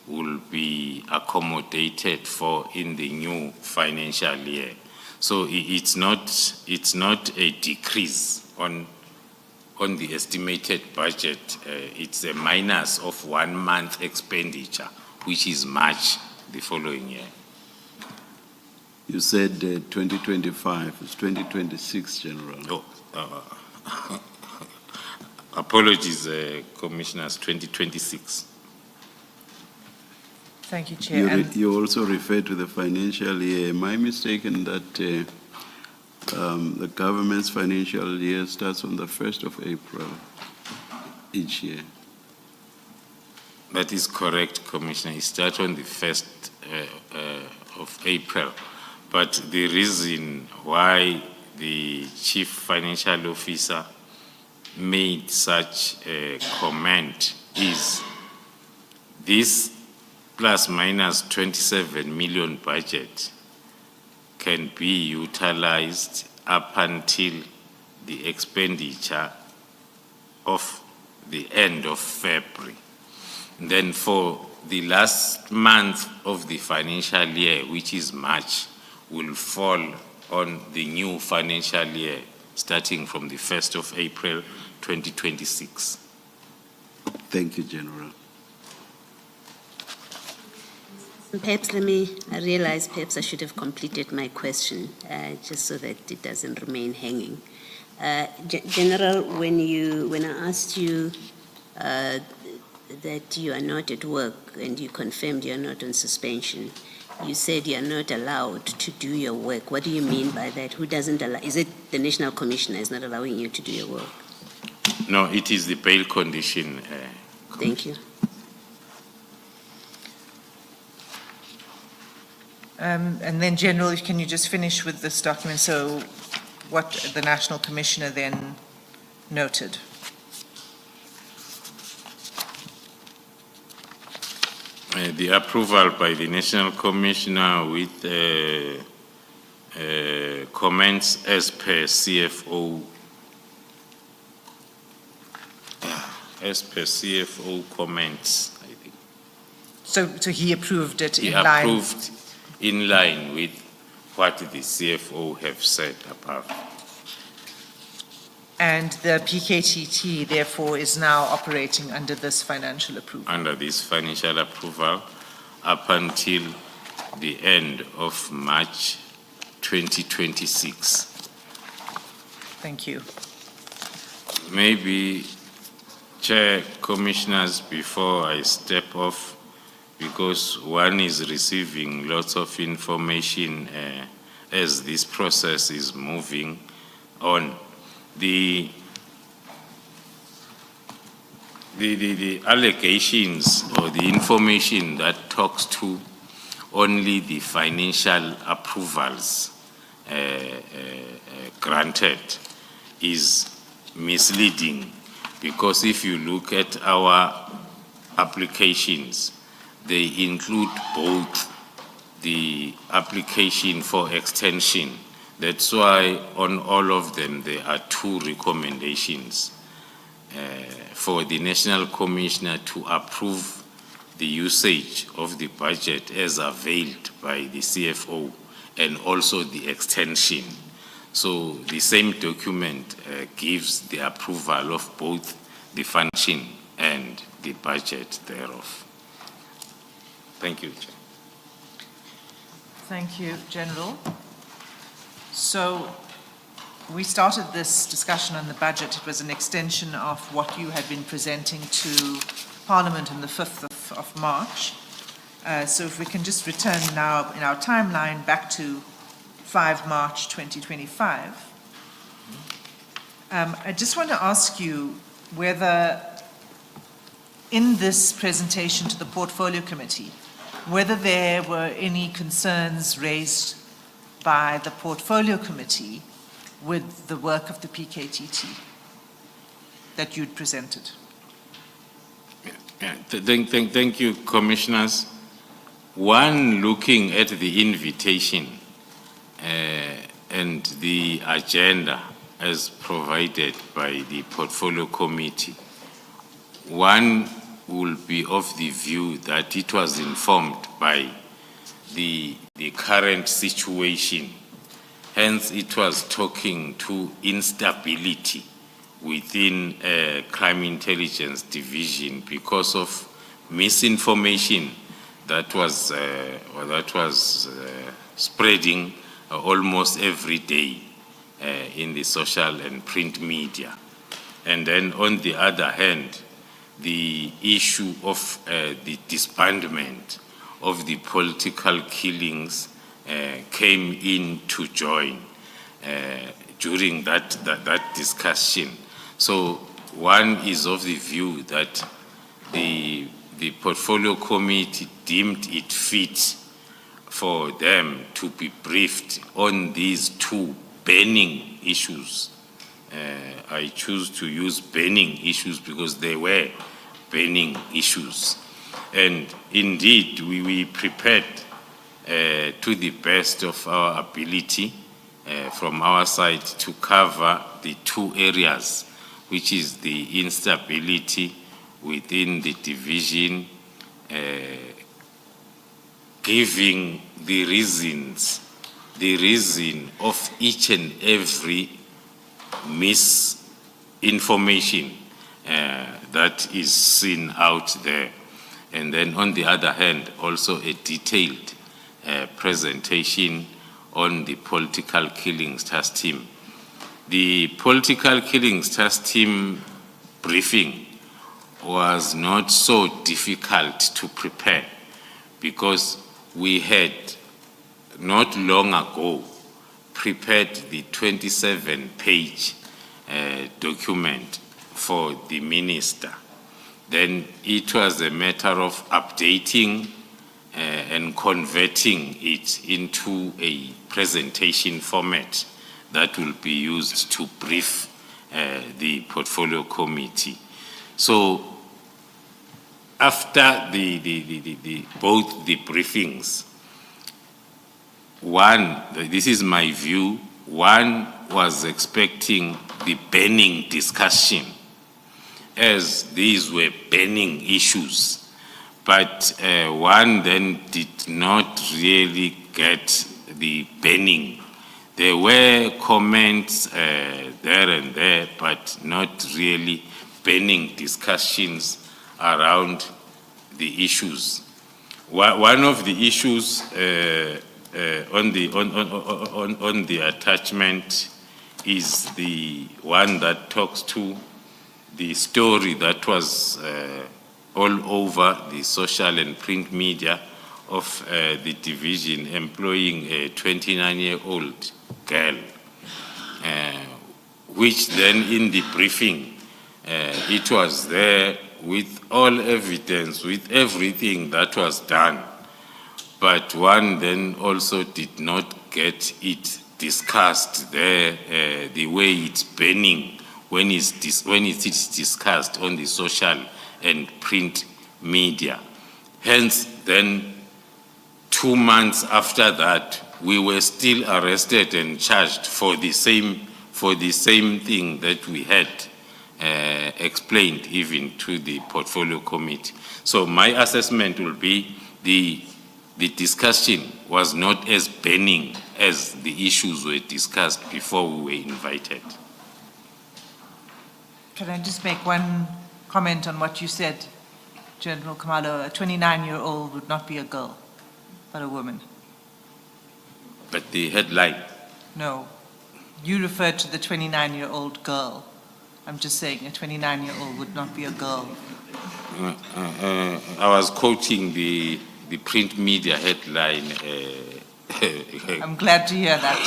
will be accommodated for in the new financial year. So it's not a decrease on the estimated budget. It's a minus of 1 month expenditure, which is March the following year. You said 2025, it's 2026, General. Oh, apologies, Commissioners, 2026. Thank you, Chair. You also referred to the financial year. Am I mistaken that the government's financial year starts on the 1st of April each year? That is correct, Commissioner. It starts on the 1st of April. But the reason why the Chief Financial Officer made such a comment is this plus minus 27 million budget can be utilized up until the expenditure of the end of February. Then for the last month of the financial year, which is March, will fall on the new financial year starting from the 1st of April 2026. Thank you, General. Perhaps I realize perhaps I should have completed my question, just so that it doesn't remain hanging. General, when I asked you that you are not at work and you confirmed you are not on suspension, you said you are not allowed to do your work. What do you mean by that? Who doesn't allow? Is it the National Commissioner is not allowing you to do your work? No, it is the bail condition. Thank you. And then, General, can you just finish with this document? So what the National Commissioner then noted? The approval by the National Commissioner with comments as per CFO comments, I think. So he approved it He in line? approved in line with what the CFO have said above. And the PKTT, therefore, is now operating under this financial approval? Under this financial approval up until the end of March 2026. Thank you. Maybe, Chair, Commissioners, before I step off, because one is receiving lots of information as this process is moving on. The allegations or the information that talks to only the financial approvals granted is misleading, because if you look at our applications, they include both the application for extension. That's why on all of them there are 2 recommendations for the National Commissioner to approve the usage of the budget as availed by the CFO and also the extension. So the same document gives the approval of both the function and the budget thereof. Thank you, Chair. Thank you, General. So we started this discussion on the budget. It was an extension of what you had been presenting to Parliament on the 5th of March. So if we can just return now in our timeline back to 5 March 2025. I just want to ask you whether in this presentation to the Portfolio Committee, whether there were any concerns raised by the Portfolio Committee with the work of the PKTT that you'd presented. Thank you, Commissioners. One, looking at the invitation, and the agenda as provided by the Portfolio Committee, one will be of the view that it was informed by the current situation. Hence, it was talking to instability within Crime Intelligence Division because of misinformation that was spreading almost every day in the social and print media. And then on the other hand, the issue of the disbandment of the political killings came in to join during that discussion. So one is of the view that the Portfolio Committee deemed it fit for them to be briefed on these two burning issues. I choose to use burning issues because they were burning issues. And indeed, we prepared to the best of our ability from our side to cover the two areas, which is the instability within the division, giving the reason of each and every misinformation that is seen out there. And then on the other hand, also a detailed presentation on the political killings task team. The political killings task team briefing was not so difficult to prepare because we had not long ago prepared the 27-page document for the minister. Then it was a matter of updating and converting it into a presentation format that will be used to brief the Portfolio Committee. So after both the briefings, one, this is my view, one was expecting the burning discussion as these were burning issues. But one then did not really get the burning. There were comments there and there, but not really burning discussions around the issues. One of the issues on the attachment is the one that talks to the story that was all over the social and print media of the division employing a 29-year-old girl, which then in the briefing, it was there with all evidence, with everything that was done. But one then also did not get it discussed there the way it's burning when it is discussed on the social and print media. Hence, then 2 months after that, we were still arrested and charged for the same thing that we had explained even to the Portfolio Committee. So my assessment will be the discussion was not as burning as the issues were discussed before we were invited. Can I just make one comment on what you said, General Khumalo? A 29-year-old would not be a girl, but a woman. But the headline? No. You referred to the 29-year-old girl. I'm just saying a 29-year-old would not be a girl. I was quoting the print media headline. I'm glad to hear that.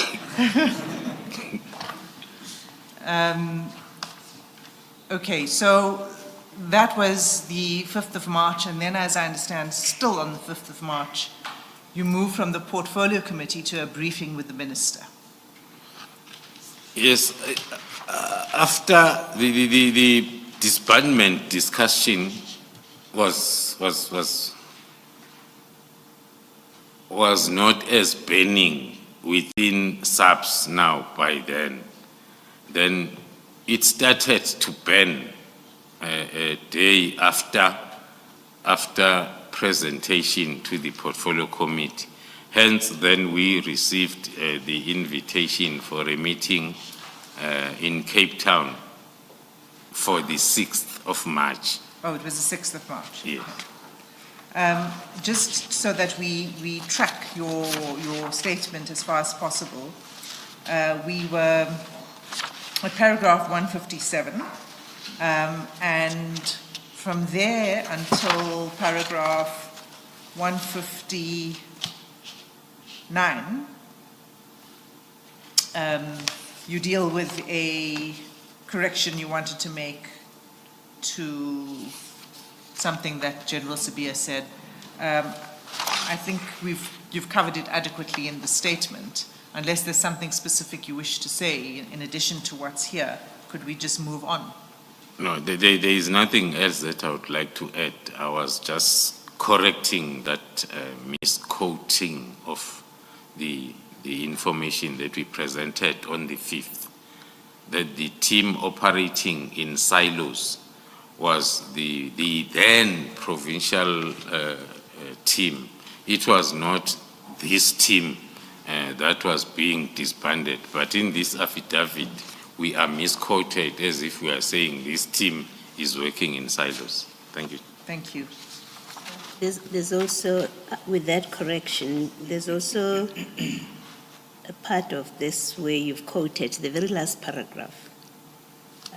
Okay, so that was the 5th of March, and then, as I understand, still on the 5th of March, you moved from the Portfolio Committee to a briefing with the Minister. Yes, after the disbandment discussion was not as burning within SAPS now by then it started to burn a day after presentation to the portfolio committee. Hence, then we received the invitation for a meeting in Cape Town for the 6th of March. Oh, it was the 6th of March. Yeah. Just so that we track your statement as far as possible, we were at paragraph 157, and from there until paragraph 159, you deal with a correction you wanted to make to something that General Sabia said. I think you've covered it adequately in the statement. Unless there's something specific you wish to say in addition to what's here, could we just move on? No, there is nothing else that I would like to add. I was just correcting that misquoting of the information that we presented on the 5th, that the team operating in silos was the then provincial team. It was not this team that was being disbanded. But in this affidavit, we are misquoted as if we are saying this team is working in silos. Thank you. Thank you. There's also, with that correction, there's also a part of this where you've quoted the very last paragraph.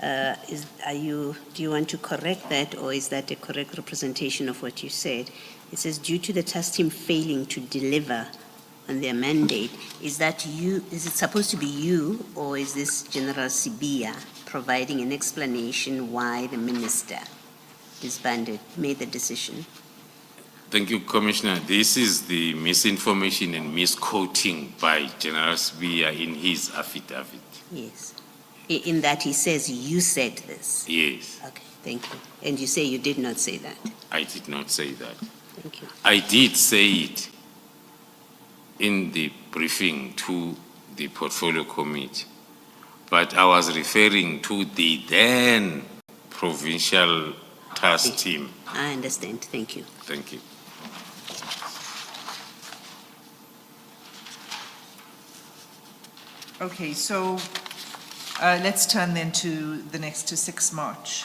Do you want to correct that, or is that a correct representation of what you said? It says, due to the task team failing to deliver on their mandate, is it supposed to be you, or is this General Sibia providing an explanation why the minister disbanded, made the decision? Thank you, Commissioner. This is the misinformation and misquoting by General Sibia in his affidavit. Yes. In that he says you said this. Yes. Okay, thank you. And you say you did not say that. I did not say that. Thank you. I did say it in the briefing to the portfolio committee, but I was referring to the then provincial task team. I understand. Thank you. Thank you. Okay, so let's turn then to the next, to 6 March.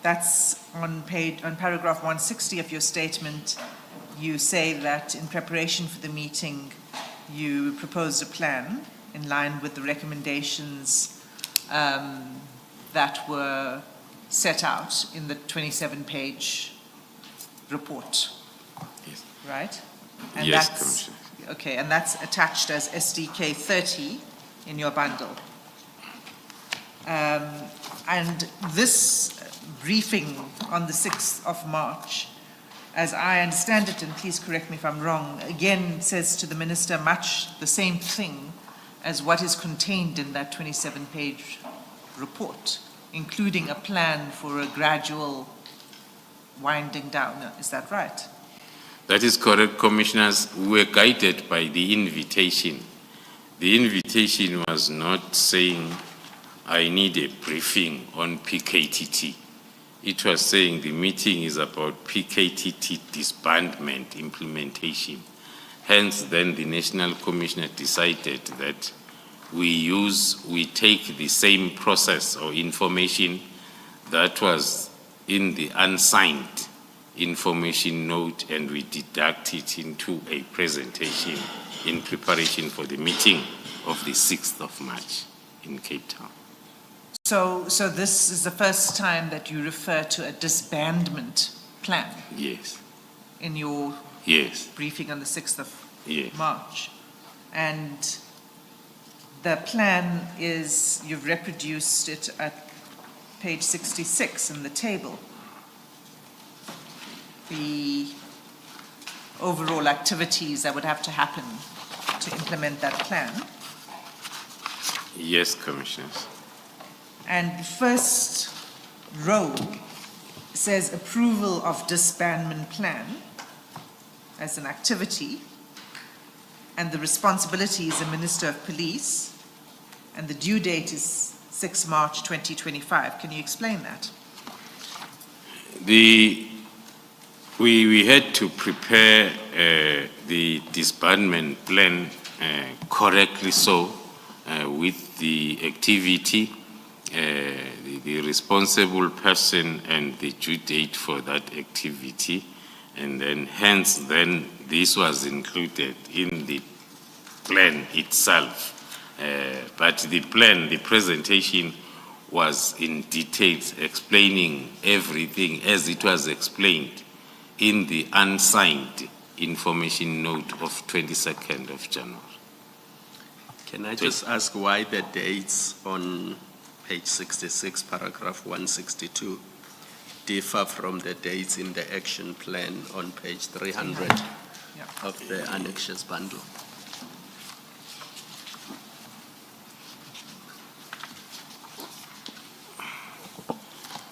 That's on paragraph 160 of your statement. You say that in preparation for the meeting, you proposed a plan in line with the recommendations that were set out in the 27-page report. Yes. Right? Yes, Commissioner. Okay, and that's attached as SDK 30 in your bundle. And this briefing on the 6th of March, as I understand it, and please correct me if I'm wrong, again says to the Minister much the same thing as what is contained in that 27-page report, including a plan for a gradual winding down. Is that right? That is correct, Commissioners. We were guided by the invitation. The invitation was not saying, I need a briefing on PKTT. It was saying the meeting is about PKTT disbandment implementation. Hence, then the National Commissioner decided that we take the same process or information that was in the unsigned information note and we deduct it into a presentation in preparation for the meeting of the 6th of March in Cape Town. So this is the first time that you refer to a disbandment plan? Yes. In your Yes. briefing on the 6th of Yes. March. And the plan is, you've reproduced it at page 66 in the table. The overall activities that would have to happen to implement that plan. Yes, Commissioners. And the first row says approval of disbandment plan. as an activity, and the responsibility is a Minister of Police, and the due date is 6 March 2025. Can you explain that? We had to prepare the disbandment plan correctly so with the activity, the responsible person and the due date for that activity, and then hence then this was included in the plan itself. But the plan, the presentation was in details explaining everything as it was explained in the unsigned information note of 22nd of January. Can I just ask why the dates on page 66, paragraph 162, differ from the dates in the action plan on page 300 Yeah. of the annexures bundle?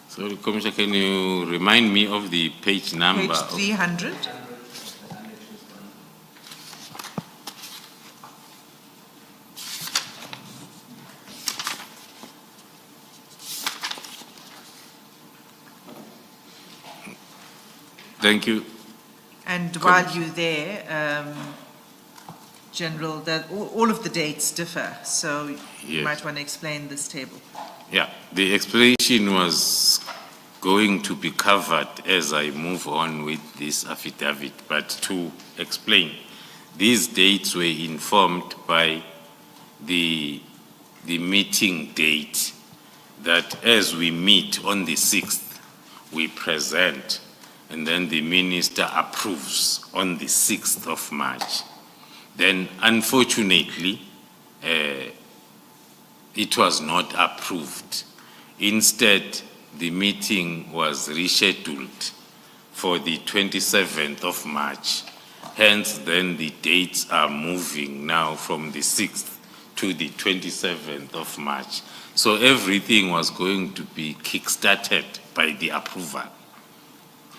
So, Commissioner, can you remind me of the page number? Page 300. Thank you. And while you're there, General, that all of the dates differ, so you Yes. might want to explain this table. Yeah, the explanation was going to be covered as I move on with this affidavit, but to explain, these dates were informed by the meeting date, that as we meet on the 6th, we present, and then the minister approves on the 6th of March. Then, unfortunately, it was not approved. Instead, the meeting was rescheduled for the 27th of March. Hence, then the dates are moving now from the 6th to the 27th of March. So everything was going to be kick-started by the approval.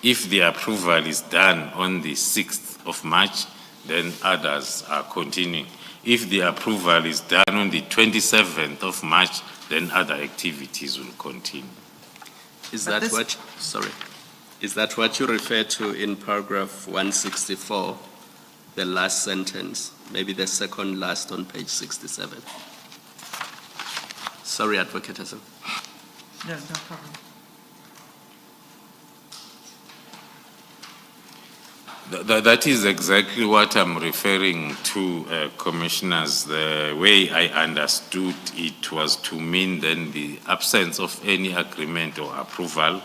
If the approval is done on the 6th of March, then others are continuing. If the approval is done on the 27th of March, then other activities will continue. Is But that this- what, sorry, is that what you refer to in paragraph 164, the last sentence, maybe the second last on page 67? Sorry, Advocate Hassan. No problem. That is exactly what I'm referring to, Commissioners. The way I understood it was to mean then the absence of any agreement or approval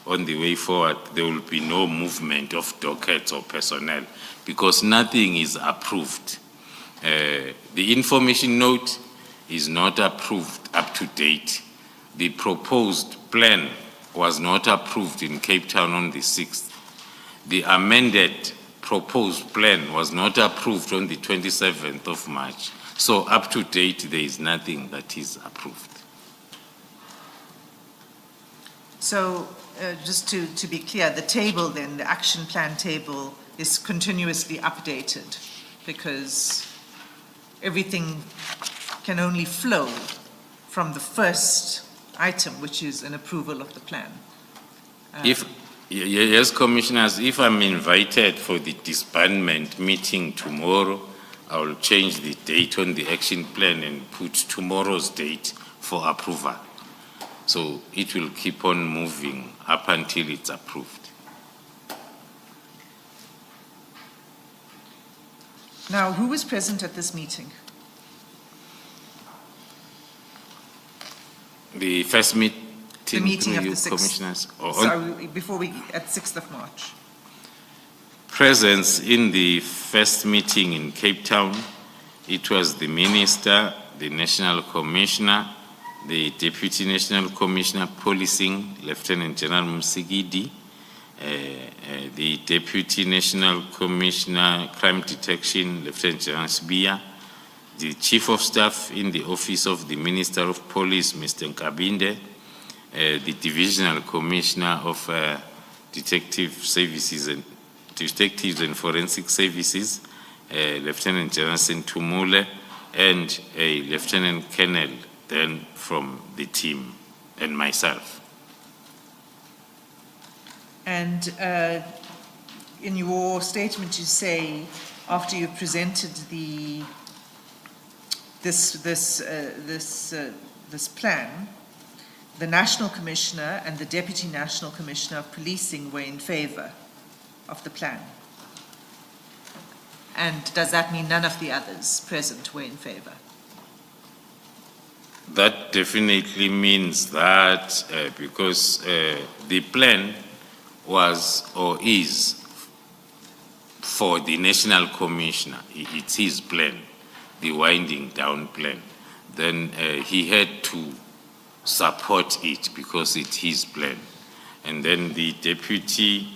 on the way forward, there will be no movement of dockets or personnel because nothing is approved. The information note is not approved up to date. The proposed plan was not approved in Cape Town on the 6th. The amended proposed plan was not approved on the 27th of March. So up to date, there is nothing that is approved. So just to be clear, the table then, the action plan table is continuously updated because everything can only flow from the first item, which is an approval of the plan. Yes, Commissioners, if I'm invited for the disbandment meeting tomorrow, I will change the date on the action plan and put tomorrow's date for approval. So it will keep on moving up until it's approved. Now, who was present at this meeting? The first meeting, The meeting of you the 6th. Commissioners, Sorry, before we, at 6th of March. presence in the first meeting in Cape Town, it was the Minister, the National Commissioner, the Deputy National Commissioner Policing, Lieutenant General Musigidi, the Deputy National Commissioner Crime Detection, Lieutenant General Sibia, the Chief of Staff in the Office of the Minister of Police, Mr. Nkabinde, the Divisional Commissioner of Detective Services and Detectives and Forensic Services, Lieutenant General Sintumule, and a Lieutenant Colonel then from the team, and myself. And in your statement, you say after you presented this plan, the National Commissioner and the Deputy National Commissioner of Policing were in favor of the plan. And does that mean none of the others present were in favor? That definitely means that because the plan was or is for the National Commissioner, it's his plan, the winding down plan, then he had to support it because it's his plan. And then the Deputy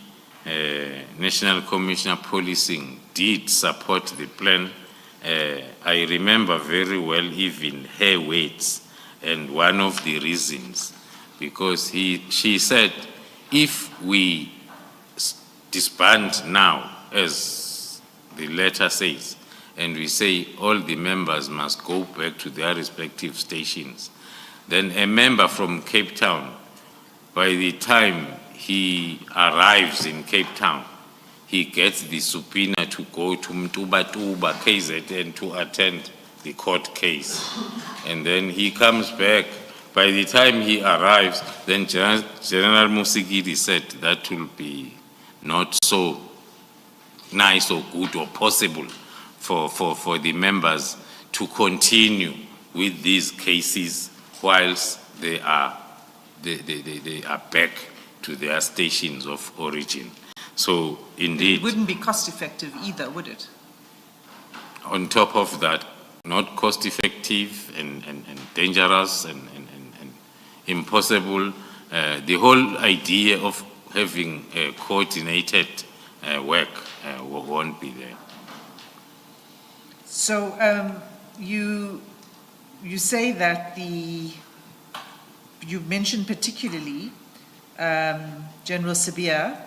National Commissioner Policing did support the plan. I remember very well even her words, and one of the reasons, because she said, if we disband now, as the letter says, and we say all the members must go back to their respective stations, then a member from Cape Town, by the time he arrives in Cape Town, he gets the subpoena to go to Mtubatuba KZN to attend the court case. And then he comes back. By the time he arrives, then General Musigiri said that will be not so nice or good or possible for the members to continue with these cases whilst they are back to their stations of origin. So indeed, It wouldn't be cost effective either, would it? on top of that, not cost effective and dangerous and impossible. The whole idea of having coordinated work won't be there. So you say that you mentioned particularly General Sabia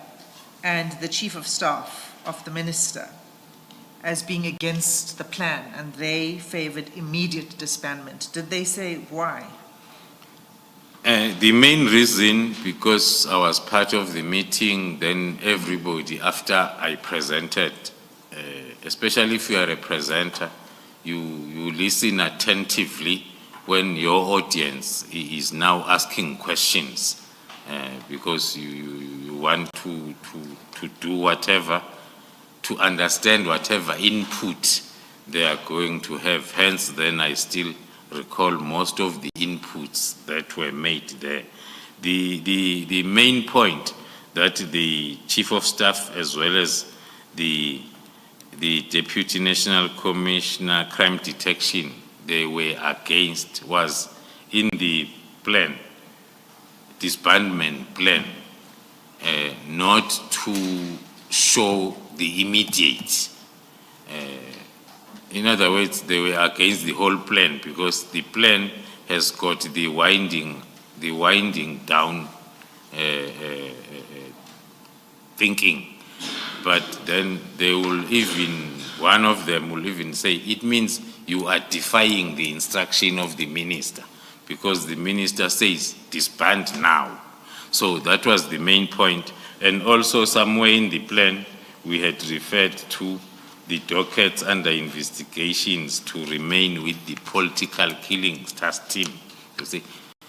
and the Chief of Staff of the Minister as being against the plan, and they favored immediate disbandment. Did they say why? The main reason, because I was part of the meeting, then everybody, after I presented, especially if you are a presenter, you listen attentively when your audience is now asking questions, because you want to do whatever, to understand whatever input they are going to have. Hence, then I still recall most of the inputs that were made there. The main point that the Chief of Staff as well as the Deputy National Commissioner Crime Detection, they were against was in the plan, disbandment plan, not to show the immediate. In other words, they were against the whole plan because the plan has got the winding down thinking. But then they will one of them will even say, it means you are defying the instruction of the minister because the minister says disband now. So that was the main point. And also somewhere in the plan, we had referred to the dockets under investigations to remain with the political killings task team. You see,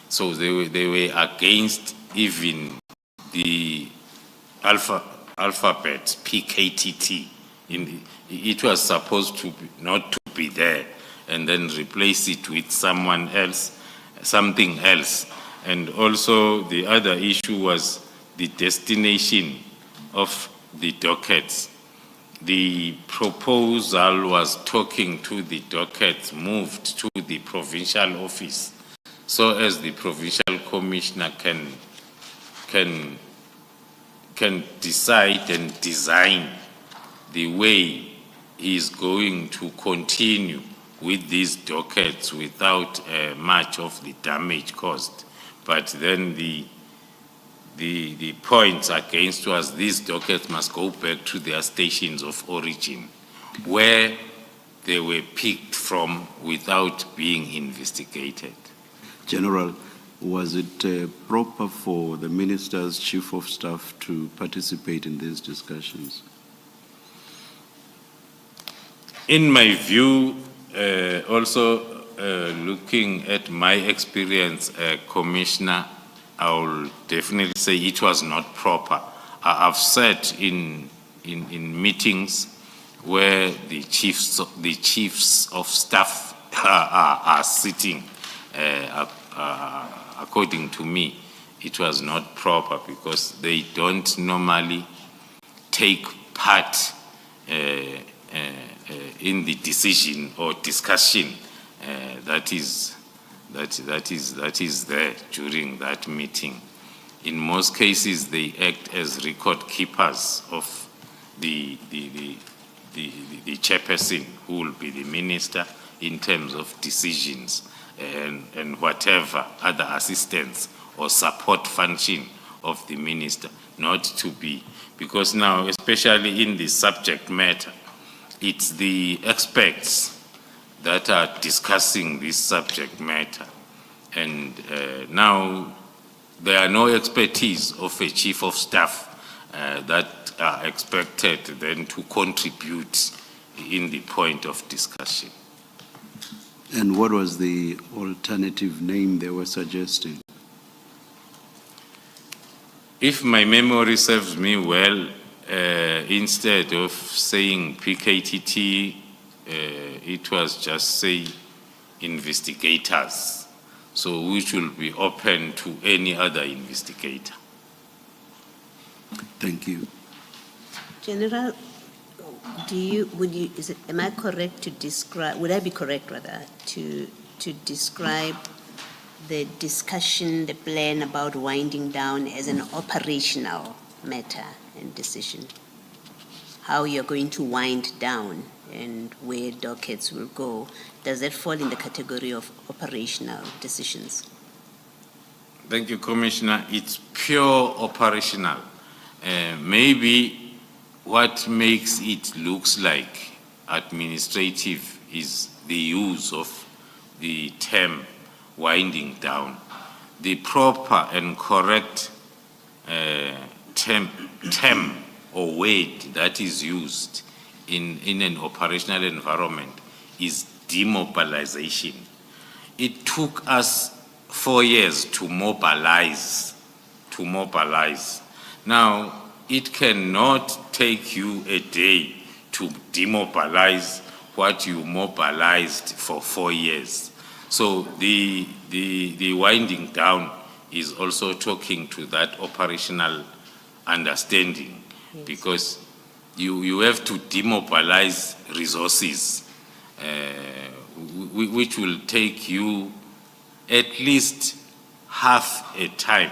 so they were against even the alphabet PKTT. It was supposed to be, not to be there, and then replace it with something else. And also the other issue was the destination of the dockets. The proposal was talking to the dockets moved to the provincial office, so as the provincial commissioner can decide and design the way he is going to continue with these dockets without much of the damage caused. But then the the points against us, these dockets must go back to their stations of origin, where they were picked from without being investigated. General, was it proper for the Minister's Chief of Staff to participate in these discussions? In my view, also looking at my experience, Commissioner, I will definitely say it was not proper. I've sat in meetings where the chiefs of staff are sitting. According to me, it was not proper because they don't normally take part in the decision or discussion that is there during that meeting. In most cases, they act as record keepers of the chairperson, who will be the minister, in terms of decisions and whatever other assistance or support function of the minister, not to be. Because now, especially in the subject matter, it's the experts that are discussing this subject matter. And now there are no expertise of a chief of staff that are expected then to contribute in the point of discussion. And what was the alternative name they were suggesting? If my memory serves me well, instead of saying PKTT, it was just say investigators, so which will be open to any other investigator. Thank you. General, am I correct to describe, would I be correct rather, to describe the discussion, the plan about winding down as an operational matter and decision? How you're going to wind down and where dockets will go, does that fall in the category of operational decisions? Thank you, Commissioner. It's pure operational. Maybe what makes it looks like administrative is the use of the term winding down. The proper and correct term or word that is used in an operational environment is demobilization. It took us 4 years to mobilize. Now, it cannot take you a day to demobilize what you mobilized for 4 years. So the winding down is also talking to that operational understanding, yes, because you have to demobilize resources, which will take you at least half a time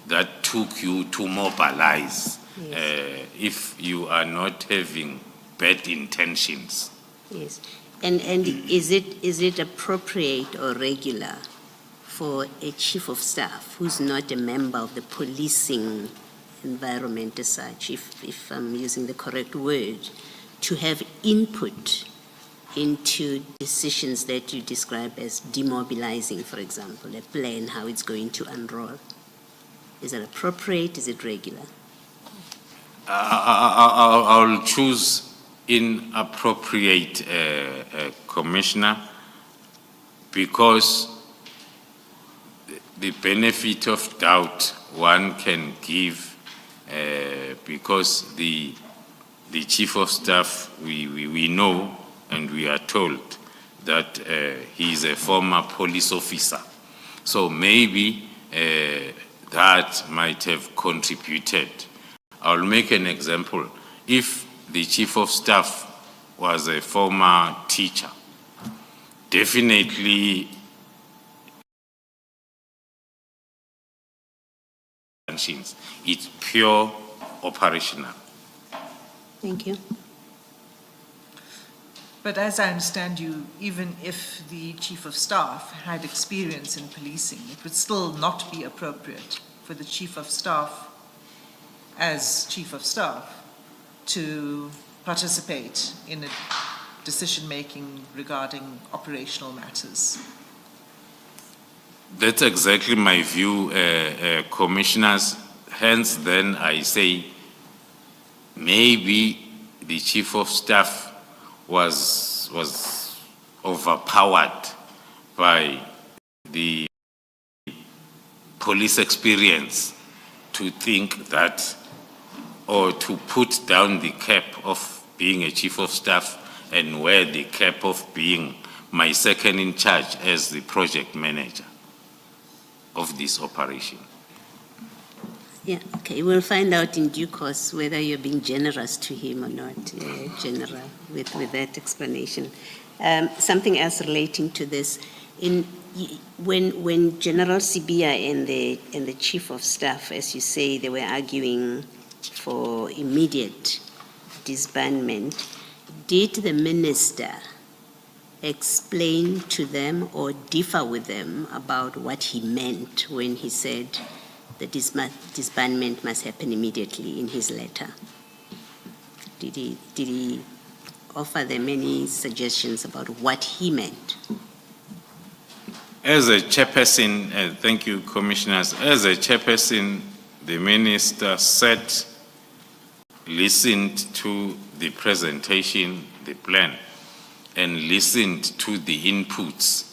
that took you to mobilize, yes, if you are not having bad intentions. Yes. And is it appropriate or regular for a chief of staff who's not a member of the policing environment as such, if I'm using the correct word, to have input into decisions that you describe as demobilizing, for example, a plan, how it's going to unroll? Is it appropriate? Is it regular? I'll choose inappropriate, Commissioner, because the benefit of doubt one can give, because the Chief of Staff, we know and we are told that he is a former police officer. So maybe that might have contributed. I'll make an example. If the Chief of Staff was a former teacher, definitely it's pure operational. Thank you. But as I understand you, even if the Chief of Staff had experience in policing, it would still not be appropriate for the Chief of Staff, as Chief of Staff, to participate in a decision-making regarding operational matters. That's exactly my view, commissioners. Hence, then I say maybe the Chief of Staff was overpowered by the police experience to think that, or to put down the cap of being a Chief of Staff and wear the cap of being my second in charge as the project manager of this operation. Yeah, okay, we'll find out in due course whether you're being generous to him or not, General, with that explanation. Something else relating to this, when General Sibia and the Chief of Staff, as you say, they were arguing for immediate disbandment, did the minister explain to them or differ with them about what he meant when he said the disbandment must happen immediately in his letter? Did he offer them any suggestions about what he meant? As a chairperson, thank you, commissioners. As a chairperson, the minister listened to the presentation, the plan, and listened to the inputs.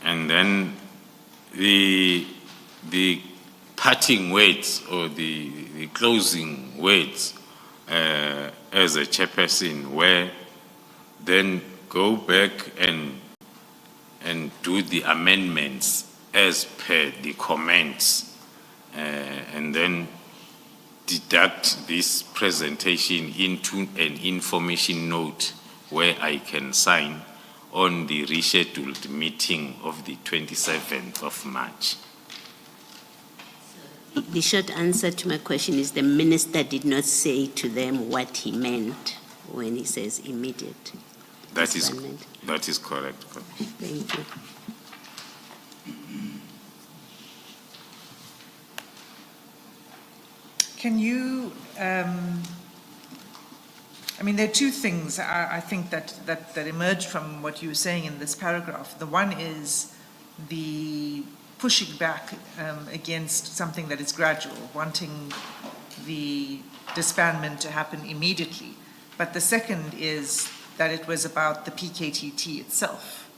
And then the parting words or the closing words as a chairperson were then go back and do the amendments as per the comments, and then deduct this presentation into an information note where I can sign on the rescheduled meeting of the 27th of March. The short answer to my question is the minister did not say to them what he meant when he says immediate disbandment. That is correct. Thank you. Can you, I mean, there are two things I think that emerge from what you were saying in this paragraph. The one is the pushing back against something that is gradual, wanting the disbandment to happen immediately. But the second is that it was about the PKTT itself,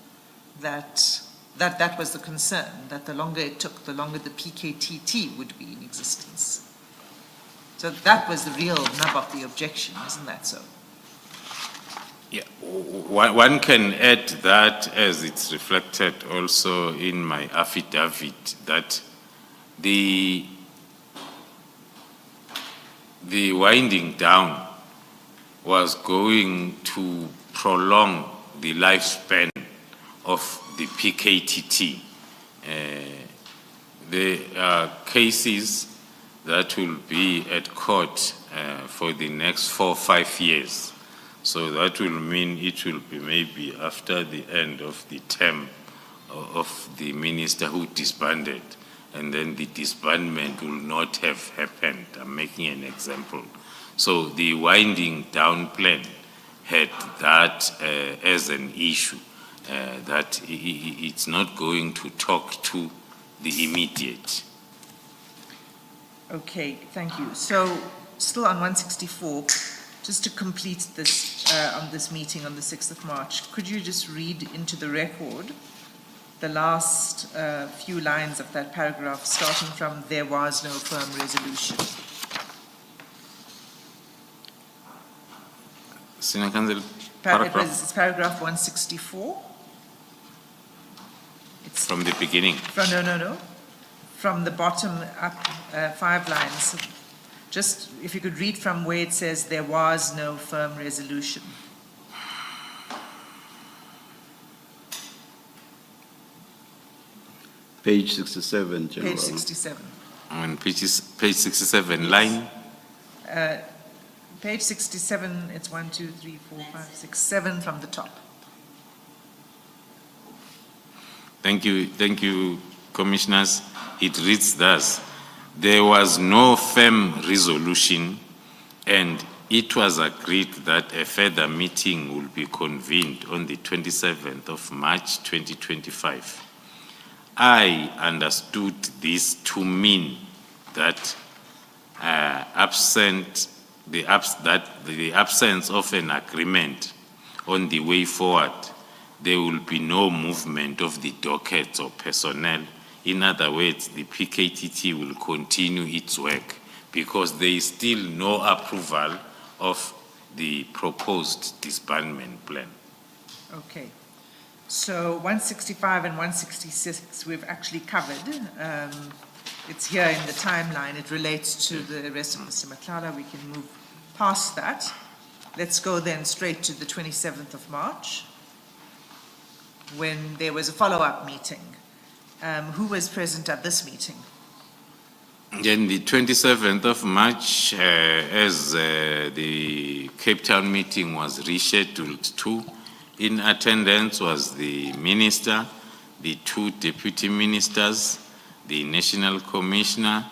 that was the concern, that the longer it took, the longer the PKTT would be in existence. So that was the real nub of the objection, isn't that so? Yeah, one can add that, as it's reflected also in my affidavit, that the winding down was going to prolong the lifespan of the PKTT. There are cases that will be at court for the next 4 or 5 years. So that will mean it will be maybe after the end of the term of the minister who disbanded, and then the disbandment will not have happened. I'm making an example. So the winding down plan had that as an issue, that it's not going to talk to the immediate. Okay, thank you. So still on 164, just to complete this on this meeting on the 6th of March, could you just read into the record the last few lines of that paragraph, starting from "there was no firm resolution"? Senior Counsel, paragraph It's paragraph 164. It's from the beginning. no. From the bottom up 5 lines. Just if you could read from where it says "there was no firm resolution." Page 67, General. Page 67. On page 67, line. Page 67, it's 1, 2, 3, 4, 5, 6, 7 from the top. Thank you, commissioners. It reads thus: there was no firm resolution, and it was agreed that a further meeting will be convened on the 27th of March 2025. I understood this to mean that the absence of an agreement on the way forward, there will be no movement of the dockets or personnel. In other words, the PKTT will continue its work because there is still no approval of the proposed disbandment plan. Okay. So 165 and 166 we've actually covered. It's here in the timeline. It relates to the arrest of Mr. Madlanga. We can move past that. Let's go then straight to the 27th of March, when there was a follow-up meeting. Who was present at this meeting? Then the 27th of March, as the Cape Town meeting was rescheduled to, in attendance was the minister, the two deputy ministers, the national commissioner,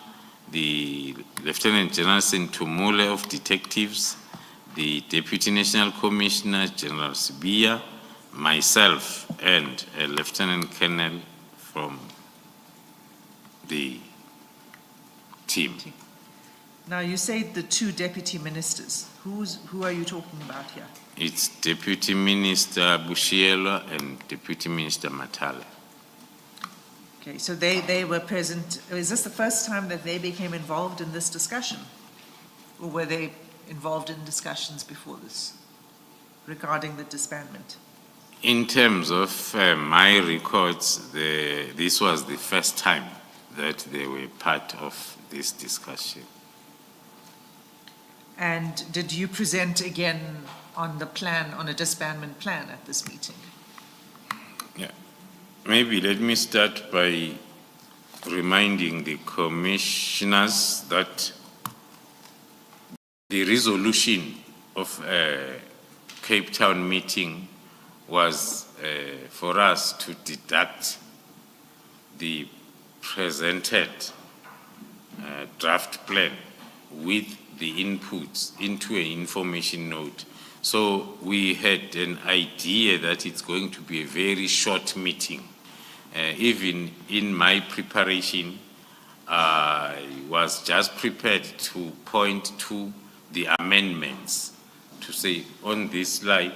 the Lieutenant General Sintumule of Detectives, the deputy national commissioner, General Sibia, myself, and a lieutenant colonel from the team. Now, you say the two deputy ministers. Who are you talking about here? It's Deputy Minister Bushielo and Deputy Minister Matale. Okay, so they were present. Is this the first time that they became involved in this discussion? Or were they involved in discussions before this regarding the disbandment? In terms of my records, this was the first time that they were part of this discussion. And did you present again on the plan, on a disbandment plan at this meeting? Yeah. Maybe let me start by reminding the commissioners that the resolution of Cape Town meeting was for us to deduct the presented draft plan with the inputs into an information note. So we had an idea that it's going to be a very short meeting. Even in my preparation, I was just prepared to point to the amendments to say on this slide,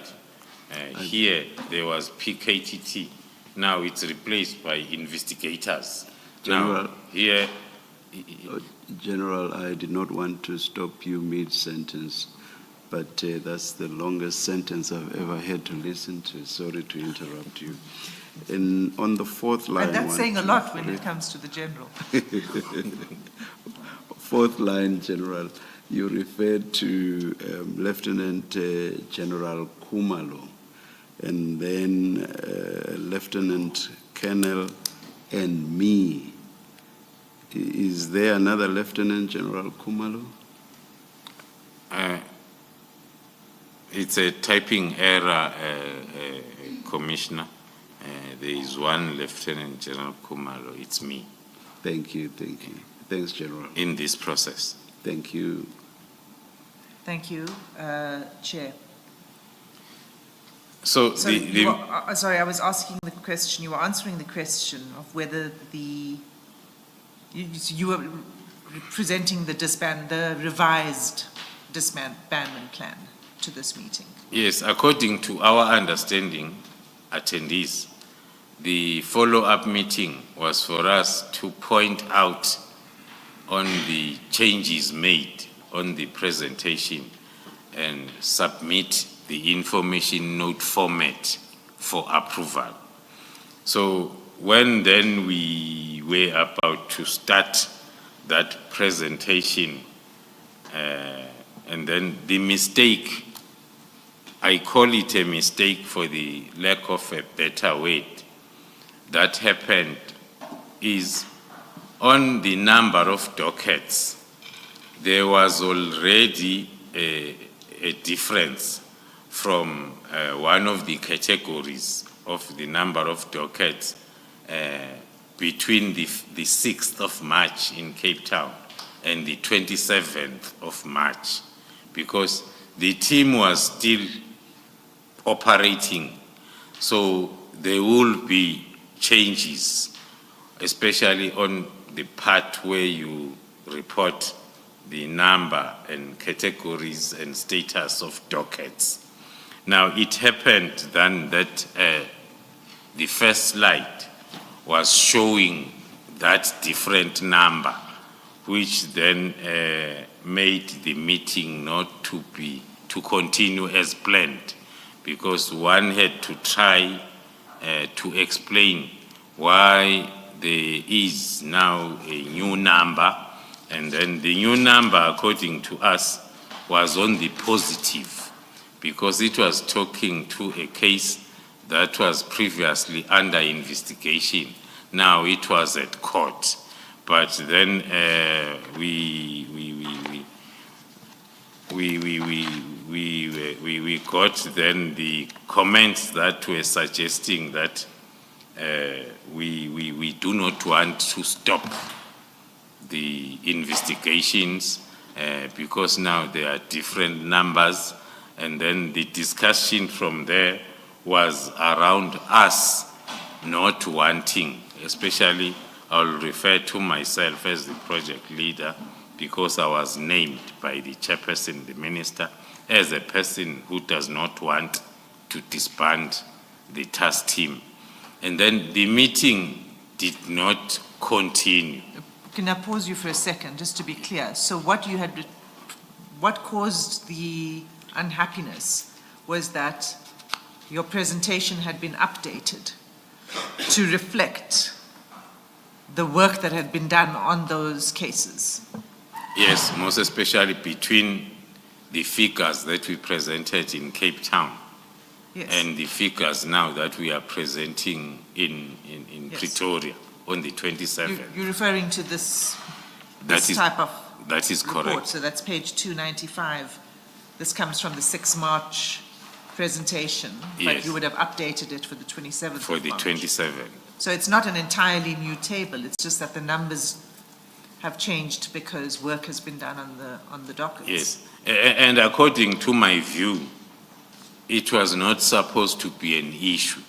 here there was PKTT. Now it's replaced by investigators. General, now here. General, I did not want to stop you mid-sentence, but that's the longest sentence I've ever had to listen to. Sorry to interrupt you. And on the fourth line... And that's saying a lot when it comes to the general. Fourth line, General, you referred to Lieutenant General Kumalo, and then Lieutenant Colonel and me. Is there another Lieutenant General Kumalo? It's a typing error, Commissioner. There is one Lieutenant General Kumalo. It's me. Thank you, thank you. Thanks, General. In this process. Thank you. Thank you, Chair. So sorry, I was asking the question, you were answering the question of whether you were presenting the revised disbandment plan to this meeting. Yes, according to our understanding, attendees, the follow-up meeting was for us to point out on the changes made on the presentation and submit the information note format for approval. So when then we were about to start that presentation, and then the mistake, I call it a mistake for the lack of a better word, that happened is on the number of dockets, there was already a difference from one of the categories of the number of dockets between the 6th of March in Cape Town and the 27th of March, because the team was still operating. So there will be changes, especially on the part where you report the number and categories and status of dockets. Now, it happened then that the first slide was showing that different number, which then made the meeting not to continue as planned, because one had to try to explain why there is now a new number, and then the new number, according to us, was on the positive, because it was talking to a case that was previously under investigation. Now it was at court, but then we got then the comments that were suggesting that we do not want to stop the investigations because now there are different numbers, and then the discussion from there was around us not wanting, especially I'll refer to myself as the project leader, because I was named by the chairperson, the minister, as a person who does not want to disband the task team. And then the meeting did not continue. Can I pause you for a second, just to be clear? So what caused the unhappiness was that your presentation had been updated to reflect the work that had been done on those cases. Yes, most especially between the figures that we presented in Cape Town, Yes. and the figures now that we are presenting in Yes. Pretoria on the 27th. You're referring to this That is- type of That is report, correct. so that's page 295. This comes from the 6 March presentation, but Yes. you would have updated it for the 27th For of the March. 27th. So it's not an entirely new table, it's just that the numbers have changed because work has been done on the dockets. Yes, and according to my view, it was not supposed to be an issue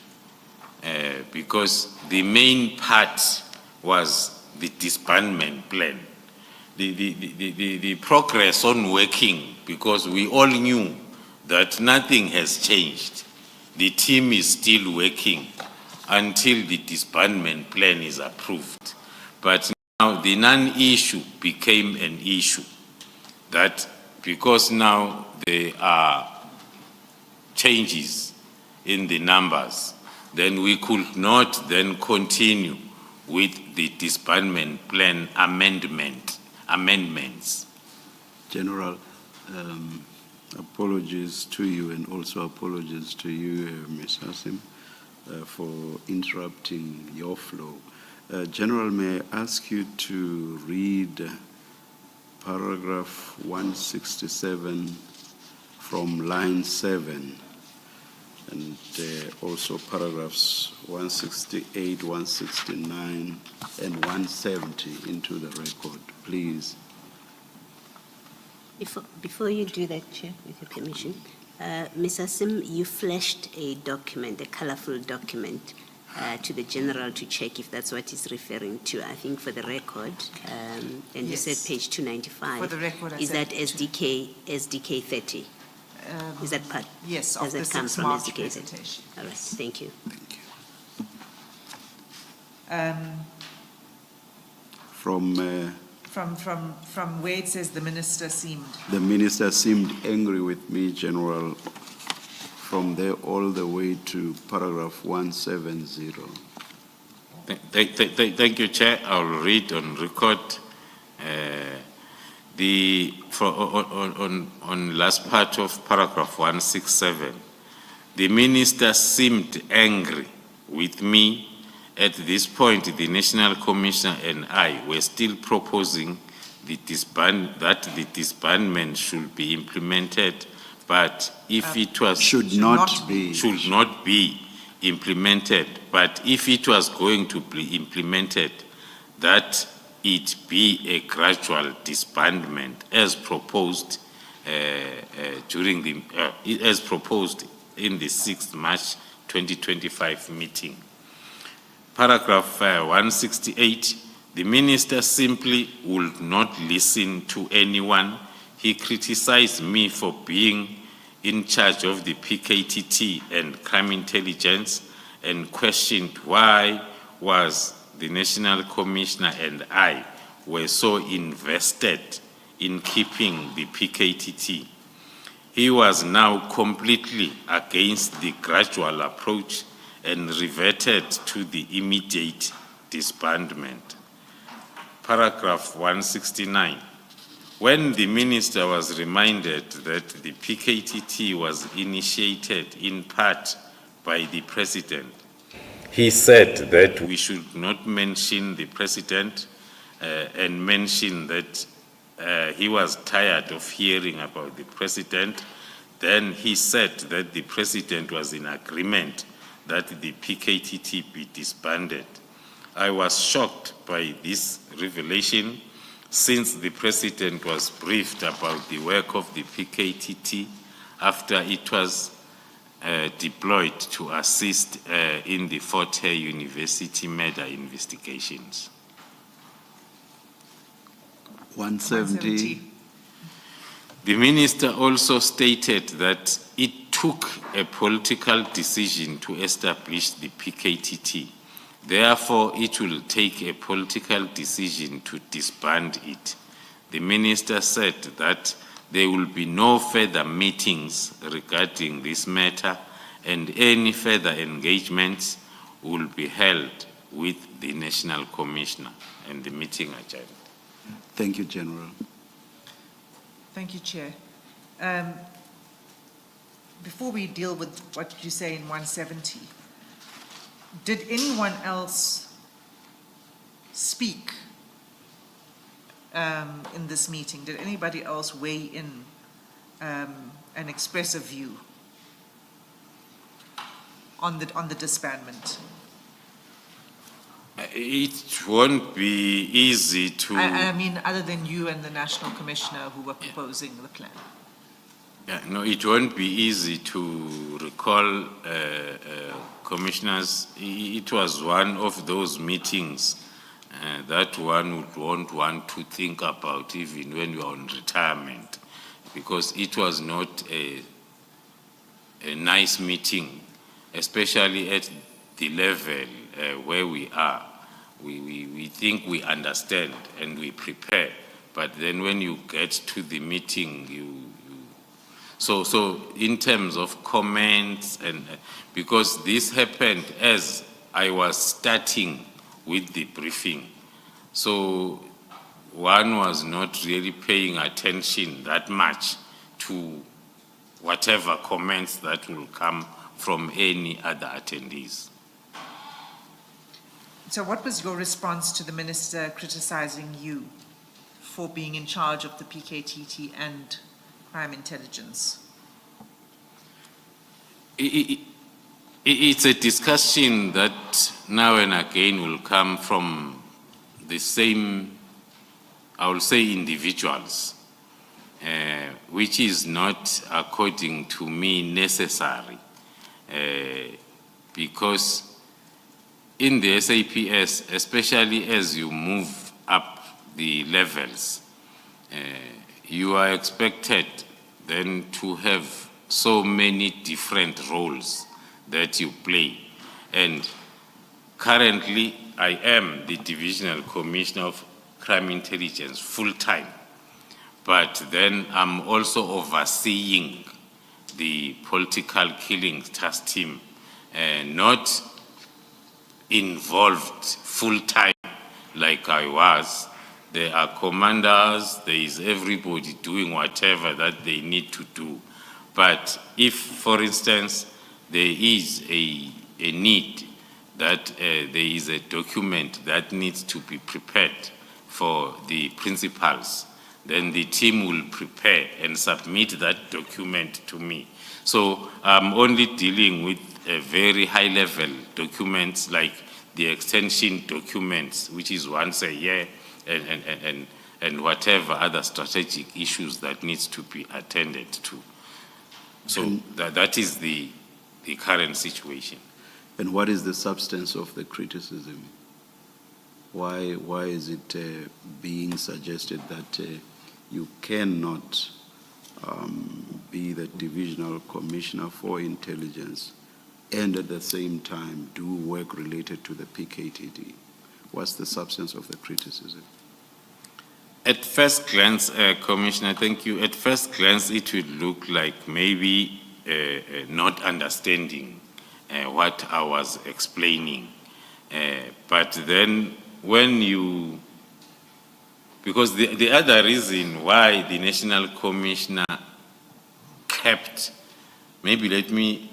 because the main part was the disbandment plan. The progress on working, because we all knew that nothing has changed. The team is still working until the disbandment plan is approved. But now the non-issue became an issue, that because now there are changes in the numbers, then we could not then continue with the disbandment plan amendments. General, apologies to you and also apologies to you, Ms. Hassim, for interrupting your flow. General, may I ask you to read paragraph 167 from line 7 and also paragraphs 168, 169 and 170 into the record, please. Before you do that, Chair, with your permission, Ms. Hassim, you flashed a document, a colorful document, to the General to check if that's what he's referring to. I think for the record, and you Yes. said page 295. For the record, I is said that SDK 30? Is that part? Yes, Does of the that come 6 from March SDK 30? presentation. All right, thank you. From From where it says the minister seemed. the minister seemed angry with me, General, from there all the way to paragraph 170. Thank you, Chair. I'll read on record. On last part of paragraph 167, the minister seemed angry with me. At this point, the National Commissioner and I were still proposing that the disbandment should be implemented, but if it was Should not be. implemented but if it was going to be implemented, that it be a gradual disbandment as proposed as proposed in the 6th March 2025 meeting. Paragraph 168, the minister simply would not listen to anyone. He criticized me for being in charge of the PKTT and crime intelligence and questioned why was the National Commissioner and I were so invested in keeping the PKTT. He was now completely against the gradual approach and reverted to the immediate disbandment. Paragraph 169. When the minister was reminded that the PKTT was initiated in part by the president, he said that we should not mention the president and mention that he was tired of hearing about the president. Then he said that the president was in agreement that the PKTT be disbanded. I was shocked by this revelation since the president was briefed about the work of the PKTT after it was deployed to assist in the Fort Hare University murder investigations. 170. The minister also stated that it took a political decision to establish the PKTT. Therefore, it will take a political decision to disband it. The minister said that there will be no further meetings regarding this matter, and any further engagements will be held with the National Commissioner, and the meeting adjourned. Thank you, General. Thank you, Chair. Before we deal with what you say in 170, did anyone else speak in this meeting? Did anybody else weigh in and express a view on the disbandment? It won't be easy to... I mean, other than you and the National Commissioner who were proposing the plan. Yeah, no, it won't be easy to recall commissioners. It was one of those meetings that one won't want to think about even when you are on retirement, because it was not a nice meeting, especially at the level where we are. We think we understand and we prepare, but then when you get to the meeting, So in terms of comments, and because this happened as I was starting with the briefing, so one was not really paying attention that much to whatever comments that will come from any other attendees. So what was your response to the minister criticizing you for being in charge of the PKTT and crime intelligence? It's a discussion that now and again will come from the same, I will say, individuals, which is not, according to me, necessary, because in the SAPS, especially as you move up the levels, you are expected then to have so many different roles that you play. And currently, I am the Divisional Commissioner of Crime Intelligence full-time, but then I'm also overseeing the political killings task team, not involved full-time like I was. There are commanders, there is everybody doing whatever that they need to do. But if, for instance, there is a need that there is a document that needs to be prepared for the principals, then the team will prepare and submit that document to me. So I'm only dealing with very high-level documents like the extension documents, which is once a year, and whatever other strategic issues that needs to be attended to. So that is the current situation. And what is the substance of the criticism? Why is it being suggested that you cannot be the Divisional Commissioner for Intelligence and at the same time do work related to the PKTD? What's the substance of the criticism? At first glance, Commissioner, thank you. At first glance, it would look like maybe not understanding what I was explaining. But then when you, because the other reason why the National Commissioner kept, maybe let me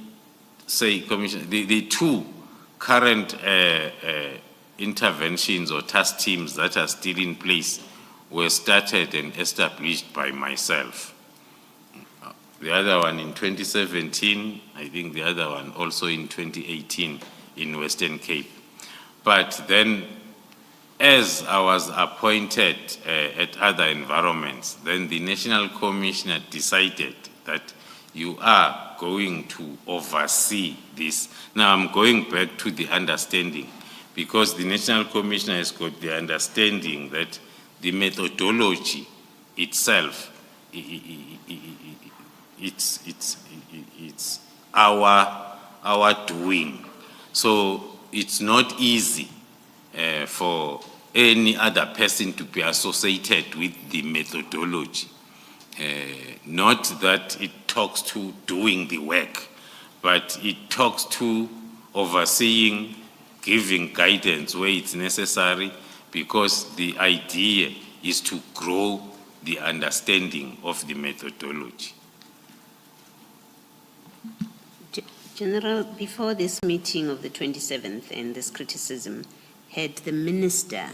say, Commissioner, the two current interventions or task teams that are still in place were started and established by myself. The other one in 2017, I think the other one also in 2018 in Western Cape. But then as I was appointed at other environments, then the National Commissioner decided that you are going to oversee this. Now I'm going back to the understanding, because the National Commissioner has got the understanding that the methodology itself, it's our doing. So it's not easy for any other person to be associated with the methodology. Not that it talks to doing the work, but it talks to overseeing, giving guidance where it's necessary, because the idea is to grow the understanding of the methodology. General, before this meeting of the 27th and this criticism, had the minister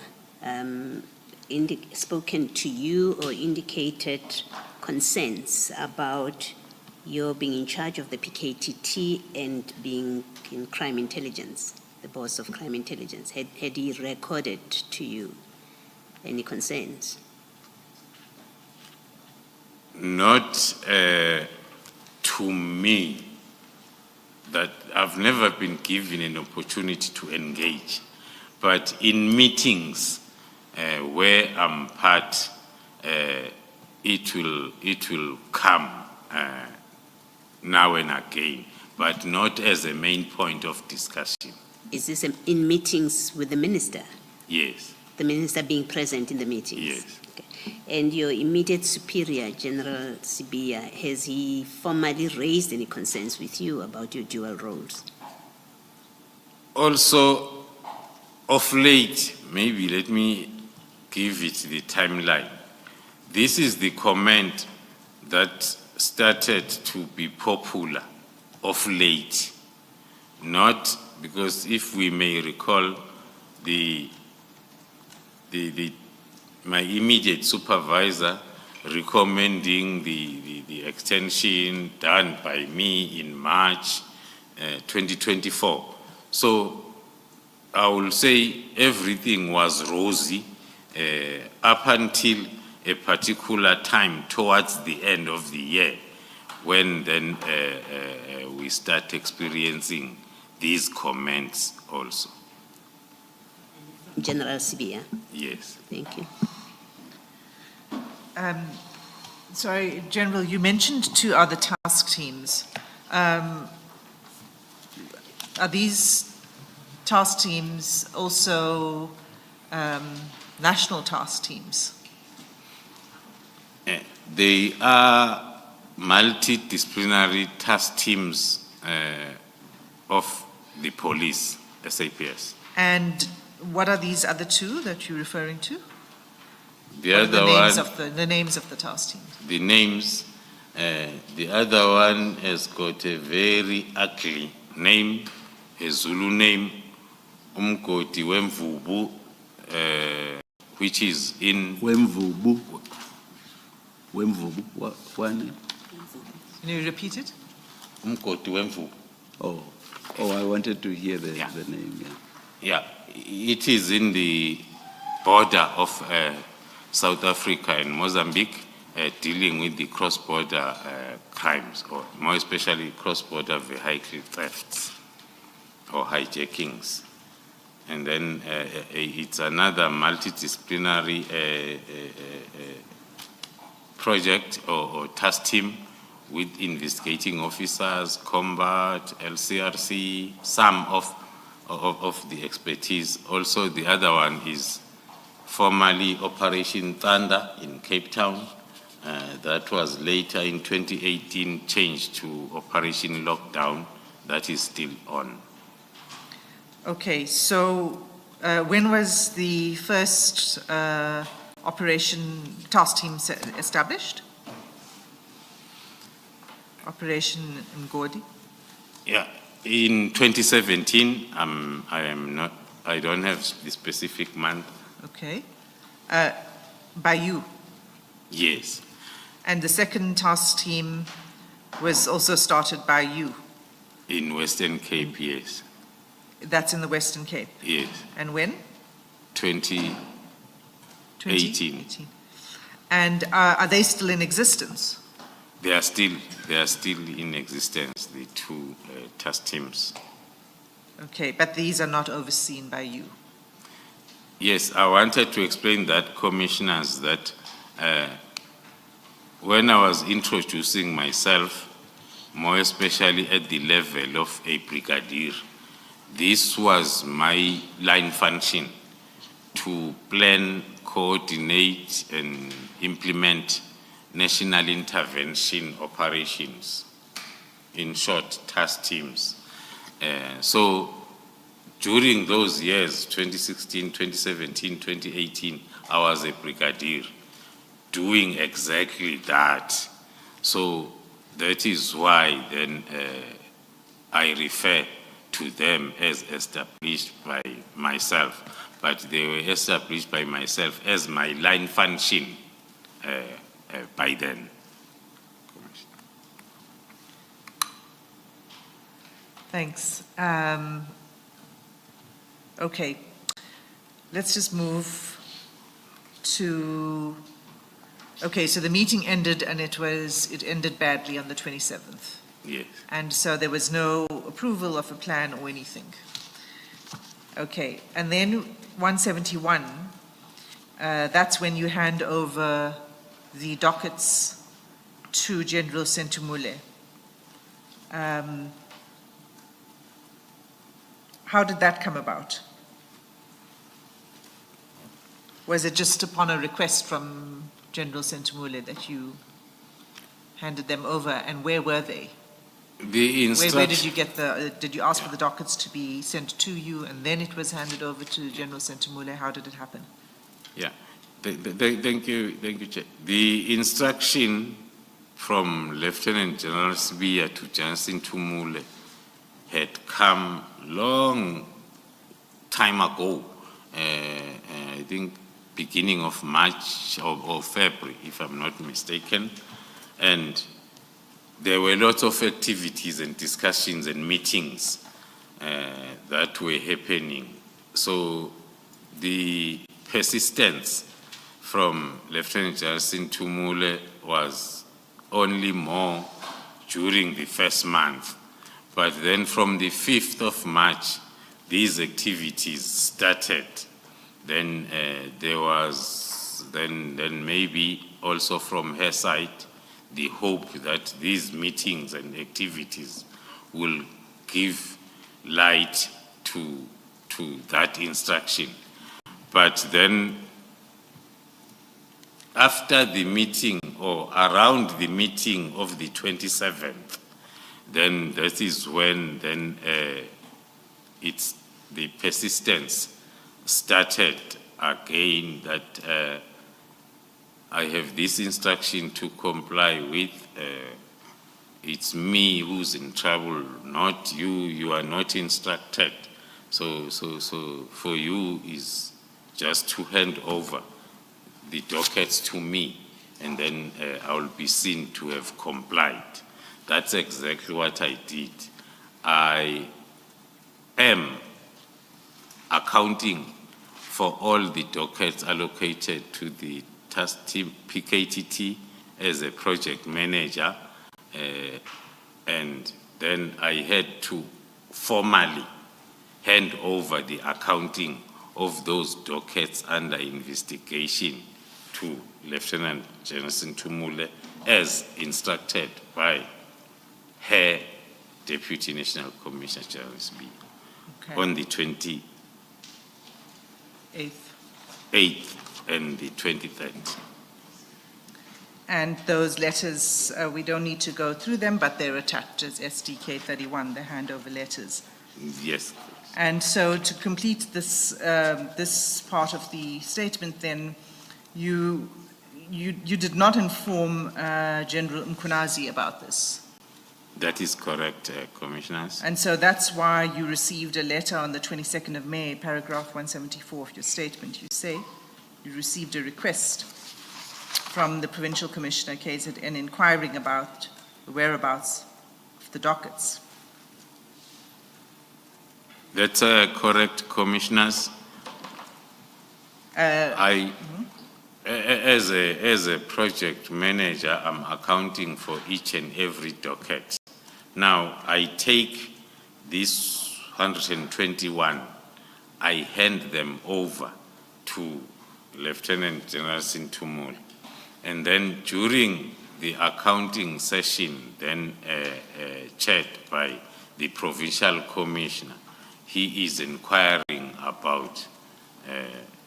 spoken to you or indicated concerns about your being in charge of the PKTT and being in crime intelligence, the boss of crime intelligence? Had he recorded to you any concerns? Not to me. That I've never been given an opportunity to engage, but in meetings where I'm part, it will come now and again, but not as a main point of discussion. Is this in meetings with the minister? Yes. The minister being present in the meetings? Yes. Okay. And your immediate superior, General Sibia, has he formally raised any concerns with you about your dual roles? Also, of late, maybe let me give it the timeline. This is the comment that started to be popular of late. Not because, if we may recall, my immediate supervisor recommending the extension done by me in March 2024. So I will say everything was rosy up until a particular time towards the end of the year, when then we start experiencing these comments also. General Sibia. Yes. Thank you. Sorry, General, you mentioned two other task teams. Are these task teams also national task teams? They are multidisciplinary task teams of the police, SAPS. And what are these other two that you're referring to? The What are other one, the names of the task teams. the names, the other one has got a very ugly name, a Zulu name, Umgodi Wemvubu, which is in... Wemvubu. What name? Can you repeat it? Umgodi Wemvubu. Oh, Oh, I wanted to hear the, Yeah. the name, yeah. Yeah, it is in the border of South Africa and Mozambique, dealing with the cross-border crimes, or more especially cross-border vehicle thefts or hijackings. And then it's another multidisciplinary project or task team with investigating officers, combat, LCRC, some of the expertise. Also, the other one is formerly Operation Thunder in Cape Town. That was later in 2018 changed to Operation Lockdown. That is still on. Okay, so when was the first operation task team established? Operation Ngodi? Yeah, in 2017, I don't have the specific month. Okay. By you? Yes, And the second task team was also started by you? in Western Cape, yes, That's in the Western Cape? yes, And when? 2018. 2018. And are they still in existence? They are still in existence, the two task teams. Okay, but these are not overseen by you? Yes, I wanted to explain that, commissioners, that when I was introducing myself, more especially at the level of a brigadier, this was my line function to plan, coordinate, and implement national intervention operations, in short, task teams. So during those years, 2016, 2017, 2018, I was a brigadier doing exactly that. So that is why then I refer to them as established by myself, but they were established by myself as my line function by then. Thanks. Okay, let's just move to, okay, so the meeting ended and it ended badly on the 27th. Yes. And so there was no approval of a plan or anything. Okay, and then 171, that's when you hand over the dockets to General Sentumule. How did that come about? Was it just upon a request from General Sentumule that you handed them over, and where were they? The Where did you get did you ask for the dockets to be sent to you and then it was handed over to General Sentumule? How did it happen? Yeah, thank you, Chair. The instruction from Lieutenant General Sibiya to Johnson Tumule had come long time ago, I think beginning of March or February, if I'm not mistaken, and there were lots of activities and discussions and meetings that were happening. So the persistence from Lieutenant General Tumule was only more during the first month. But then from the 5th of March, these activities started. Then there was, then maybe also from her side, the hope that these meetings and activities will give light to that instruction. But then after the meeting or around the meeting of the 27th, then that is when then it's the persistence started again that I have this instruction to comply with. It's me who's in trouble, not you. You are not instructed. So for you is just to hand over the dockets to me, and then I will be seen to have complied. That's exactly what I did. I am accounting for all the dockets allocated to the task team PKTT as a project manager, and then I had to formally hand over the accounting of those dockets under investigation to Lieutenant General Tumule as instructed by her Deputy National Commissioner General SB Okay. on the 28th and the 23rd. And those letters, we don't need to go through them, but they're attached as SDK 31, the handover letters. Yes. And so to complete this, this part of the statement, then, you did not inform General Mkunazi about this. That is correct, Commissioners. And so that's why you received a letter on the 22nd of May, paragraph 174 of your statement. You say you received a request from the Provincial Commissioner, KZN, inquiring about the whereabouts of the dockets. That's correct, Commissioners. As a project manager, I'm accounting for each and every docket. Now, I take these 121, I hand them over to Lieutenant General Sintumul. And then during the accounting session, then chaired by the Provincial Commissioner, he is inquiring about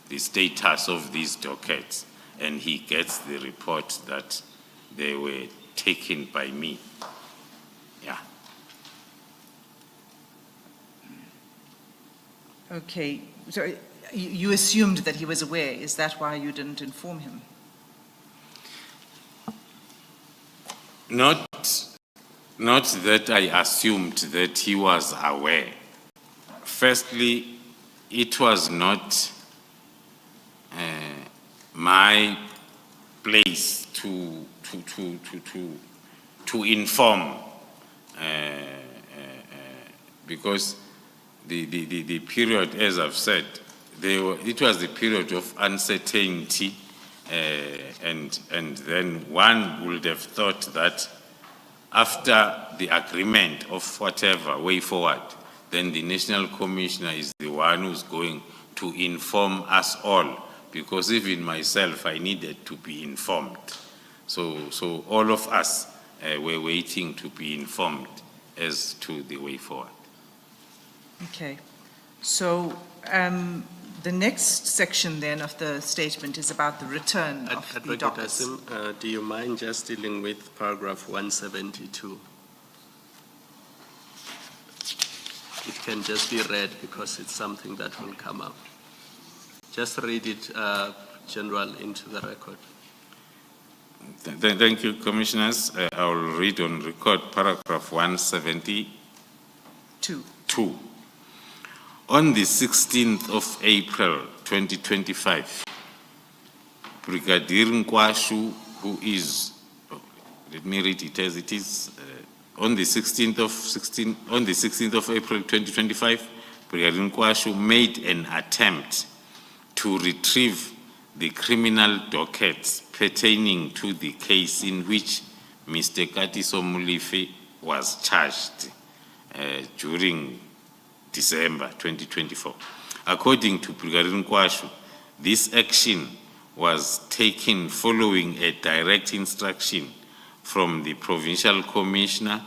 the status of these dockets, and he gets the report that they were taken by me. Yeah. Okay, so you assumed that he was aware. Is that why you didn't inform him? Not that I assumed that he was aware. Firstly, it was not my place to inform, because the period, as I've said, it was the period of uncertainty, and then one would have thought that after the agreement of whatever way forward, then the National Commissioner is the one who's going to inform us all, because even myself, I needed to be informed. So all of us were waiting to be informed as to the way forward. Okay, so the next section then of the statement is about the return of the Advocate dockets. Asim, do you mind just dealing with paragraph 172? It can just be read because it's something that will come up. Just read it, General, into the record. Thank you, Commissioners. I will read on record paragraph 172. On the 16th of April, 2025, Brigadier Nkwashu, who is, let me read it as it is, on the 16th of April 2025, Brigadier Nkwashu made an attempt to retrieve the criminal dockets pertaining to the case in which Mr. Katiso Mulife was charged during December 2024. According to Brigadier Nkwashu, this action was taken following a direct instruction from the Provincial Commissioner,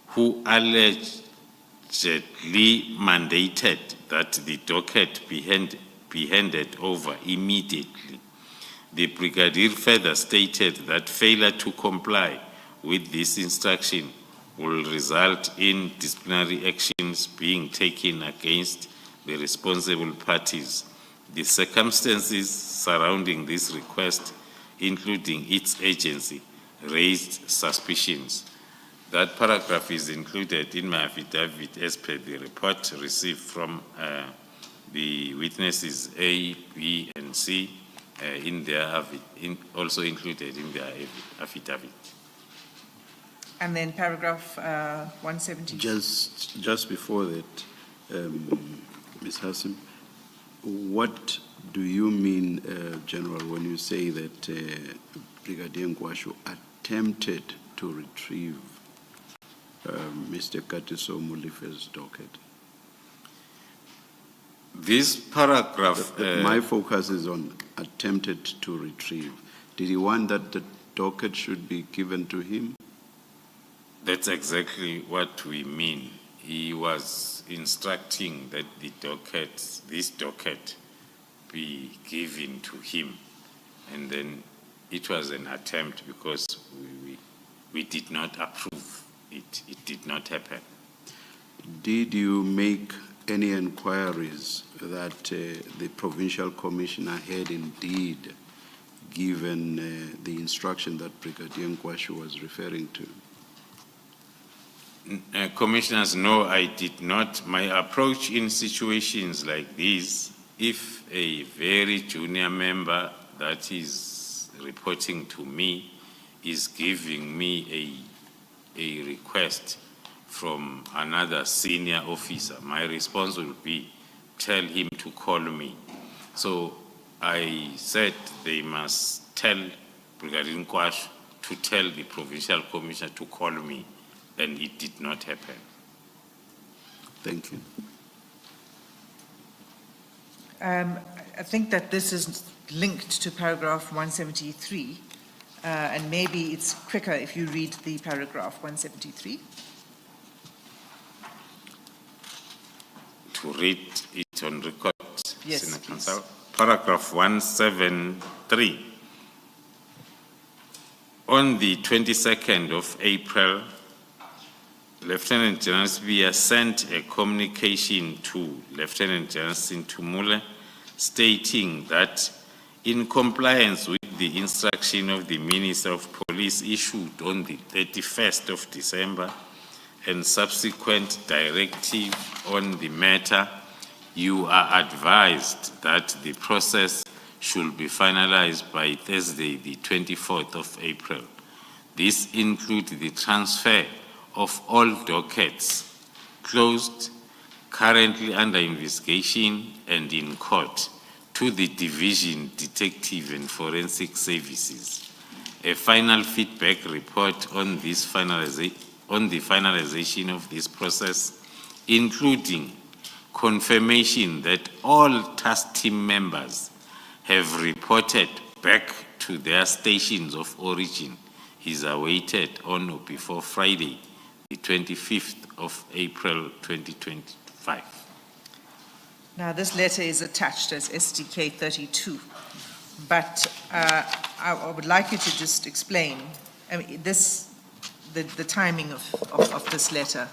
who allegedly mandated that the docket be handed over immediately. The Brigadier further stated that failure to comply with this instruction will result in disciplinary actions being taken against the responsible parties. The circumstances surrounding this request, including its agency, raised suspicions. That paragraph is included in my affidavit as per the report received from the witnesses A, B, and C, also included in their affidavit. And then paragraph 170. Just before that, Ms. Hassim, what do you mean, General, when you say that Brigadier Nkwashu attempted to retrieve Mr. Katiso Mulife's docket? This paragraph, My focus is on attempted to retrieve. Did he want that the docket should be given to him? that's exactly what we mean. He was instructing that this docket be given to him. And then it was an attempt because we did not approve it. It did not happen. Did you make any inquiries that the provincial commissioner had indeed given the instruction that Brigadier Nkwashu was referring to? Commissioners, no, I did not. My approach in situations like this, if a very junior member that is reporting to me is giving me a request from another senior officer, my response will be, tell him to call me. So I said they must tell Brigadier Nkwashu to tell the provincial commissioner to call me, and it did not happen. Thank you. I think that this is linked to paragraph 173, and maybe it's quicker if you read the paragraph 173. To read it on record, Yes, Senior please. Counsel. Paragraph 173. On the 22nd of April, Lieutenant General Sibia sent a communication to Lieutenant General Sintumule stating that in compliance with the instruction of the Minister of Police issued on the 31st of December and subsequent directive on the matter, you are advised that the process should be finalized by Thursday, the 24th of April. This includes the transfer of all dockets closed, currently under investigation and in court, to the Division Detective and Forensic Services. A final feedback report on the finalization of this process, including confirmation that all task team members have reported back to their stations of origin, is awaited on or before Friday, the 25th of April 2025. Now, this letter is attached as SDK 32, but I would like you to just explain, I mean, the timing of this letter.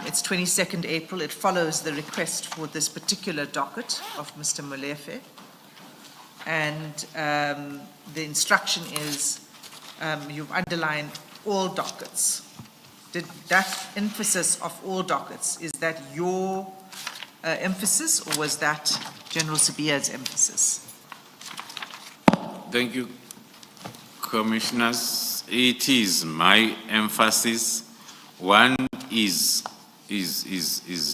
It's 22nd April. It follows the request for this particular docket of Mr. Molefe. And the instruction is, you've underlined all dockets. Did that emphasis of all dockets, is that your emphasis, or was that General Sibia's emphasis? Thank you, Commissioners. It is my emphasis. One is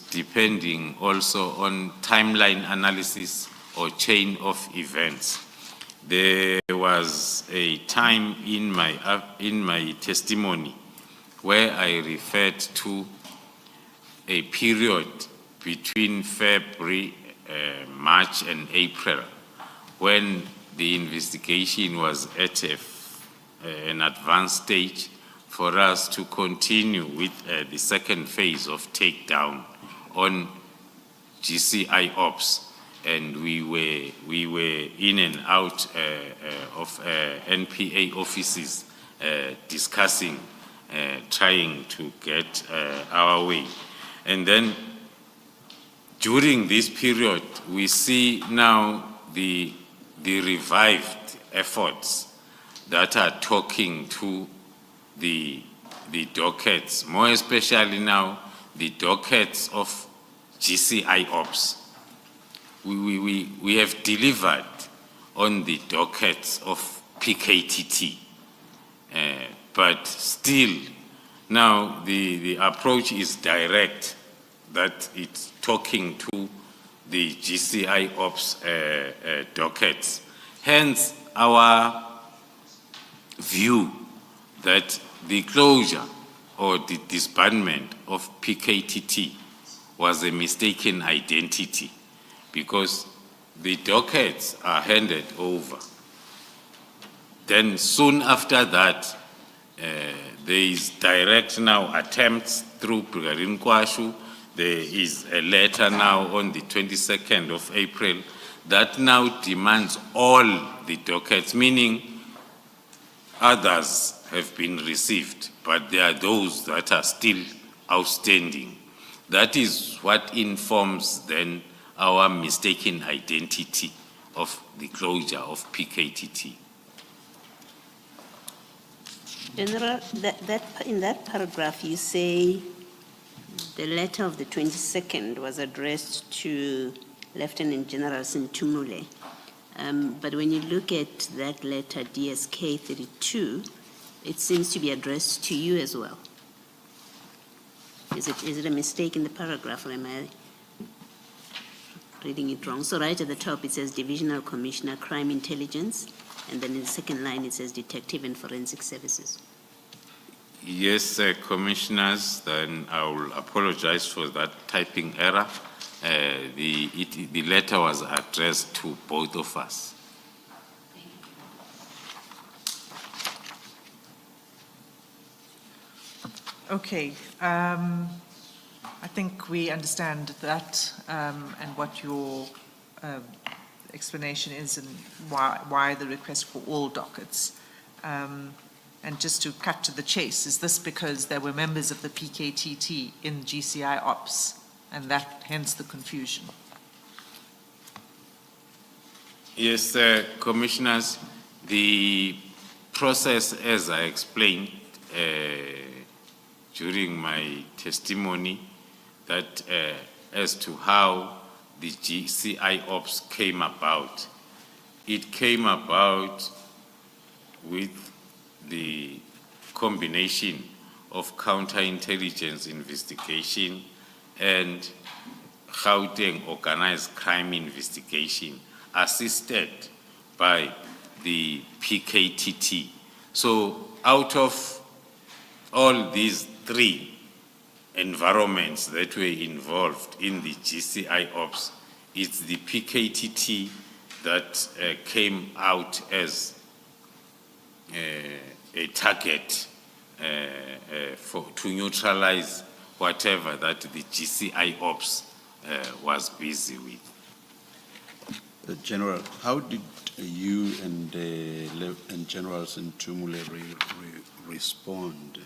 depending also on timeline analysis or chain of events. There was a time in my testimony where I referred to a period between February, March and April when the investigation was at an advanced stage for us to continue with the second phase of takedown on GCI ops. And we were in and out of NPA offices discussing, trying to get our way. And then during this period, we see now the revived efforts that are talking to the dockets, more especially now the dockets of GCI ops. We have delivered on the dockets of PKTT, but still now the approach is direct that it's talking to the GCI Ops dockets. Hence, our view that the closure or the disbandment of PKTT was a mistaken identity, because the dockets are handed over. Then soon after that, there is direct now attempts through Brigadier Nkwashu. There is a letter now on the 22nd of April that now demands all the dockets, meaning others have been received, but there are those that are still outstanding. That is what informs then our mistaken identity of the closure of PKTT. General, in that paragraph, you say the letter of the 22nd was addressed to Lieutenant General Sintumule. But when you look at that letter, DSK 32, it seems to be addressed to you as well. Is it a mistake in the paragraph, or am I reading it wrong? So right at the top, it says Divisional Commissioner, Crime Intelligence, and then in the second line, it says Detective and Forensic Services. Yes, Commissioners, then I will apologize for that typing error. The letter was addressed to both of us. Okay, I think we understand that and what your explanation is and why the request for all dockets. And just to cut to the chase, is this because there were members of the PKTT in GCI Ops, and that hence the confusion? Yes, Commissioners, the process, as I explained during my testimony, that as to how the GCI Ops came about, it came about with the combination of counterintelligence investigation and Gauteng organized crime investigation, assisted by the PKTT. So out of all these three environments that were involved in the GCI Ops, it's the PKTT that came out as a target to neutralize whatever that the GCI Ops was busy with. General, how did you and General Sintumule respond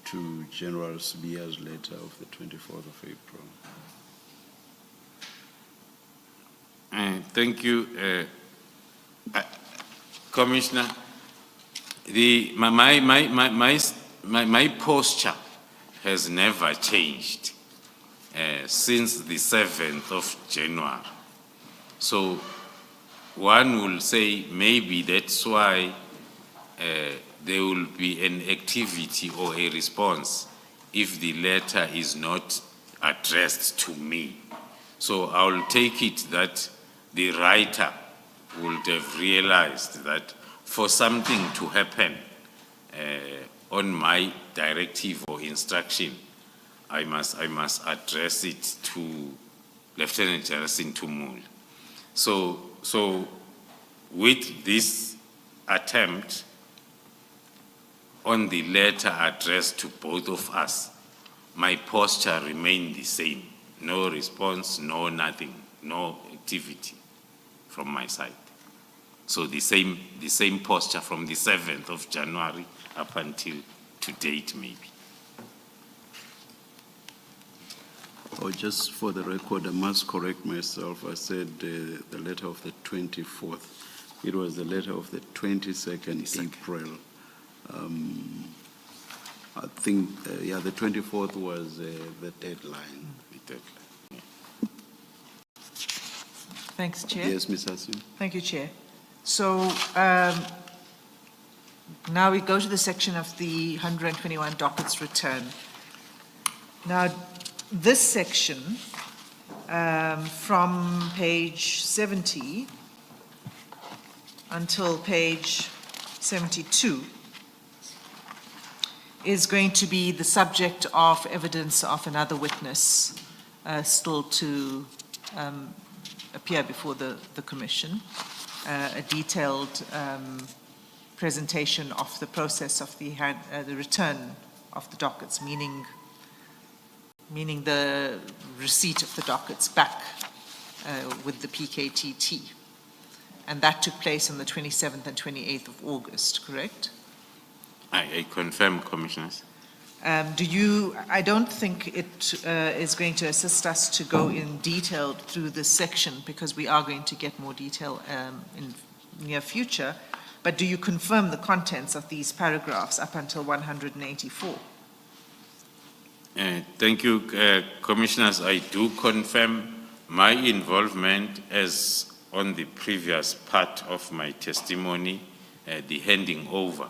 to General Sibiya's letter of the 24th of April? Thank you, Commissioner. My posture has never changed since the 7th of January. So one will say maybe that's why there will be an activity or a response if the letter is not addressed to me. So I will take it that the writer would have realized that for something to happen on my directive or instruction, I must address it to Lieutenant General Sintumule. So with this attempt on the letter addressed to both of us, my posture remained the same. No response, no nothing, no activity from my side. So the same posture from the 7th of January up until to date, maybe. Oh, just for the record, I must correct myself. I said the letter of the 24th. It was the letter of the 22nd April. I think, yeah, the 24th was the deadline. Thanks, Chair. Yes, Ms. Hassim. Thank you, Chair. So now we go to the section of the 121 dockets return. Now, this section from page 70 until page 72 is going to be the subject of evidence of another witness still to appear before the Commission, a detailed presentation of the process of the return of the dockets, meaning the receipt of the dockets back with the PKTT. And that took place on the 27th and 28th of August, correct? I confirm, Commissioners. I don't think it is going to assist us to go in detail through this section because we are going to get more detail in near future, but do you confirm the contents of these paragraphs up until 184? Thank you, Commissioners. I do confirm my involvement as on the previous part of my testimony, the handing over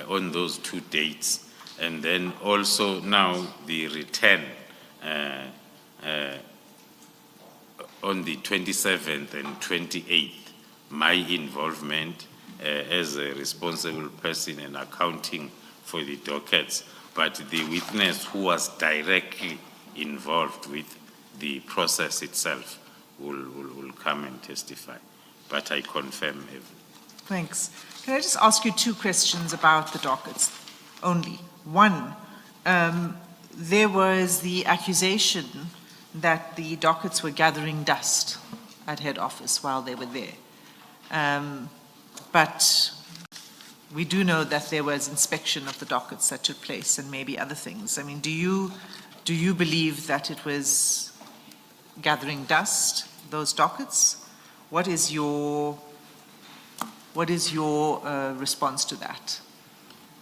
on those 2 dates, and then also now the return on the 27th and 28th, my involvement as a responsible person and accounting for the dockets, but the witness who was directly involved with the process itself will come and testify. But I confirm everything. Thanks. Can I just ask you 2 questions about the dockets only? One, there was the accusation that the dockets were gathering dust at head office while they were there. But we do know that there was inspection of the dockets that took place and maybe other things. I mean, do you believe that it was gathering dust, those dockets? What is your response to that?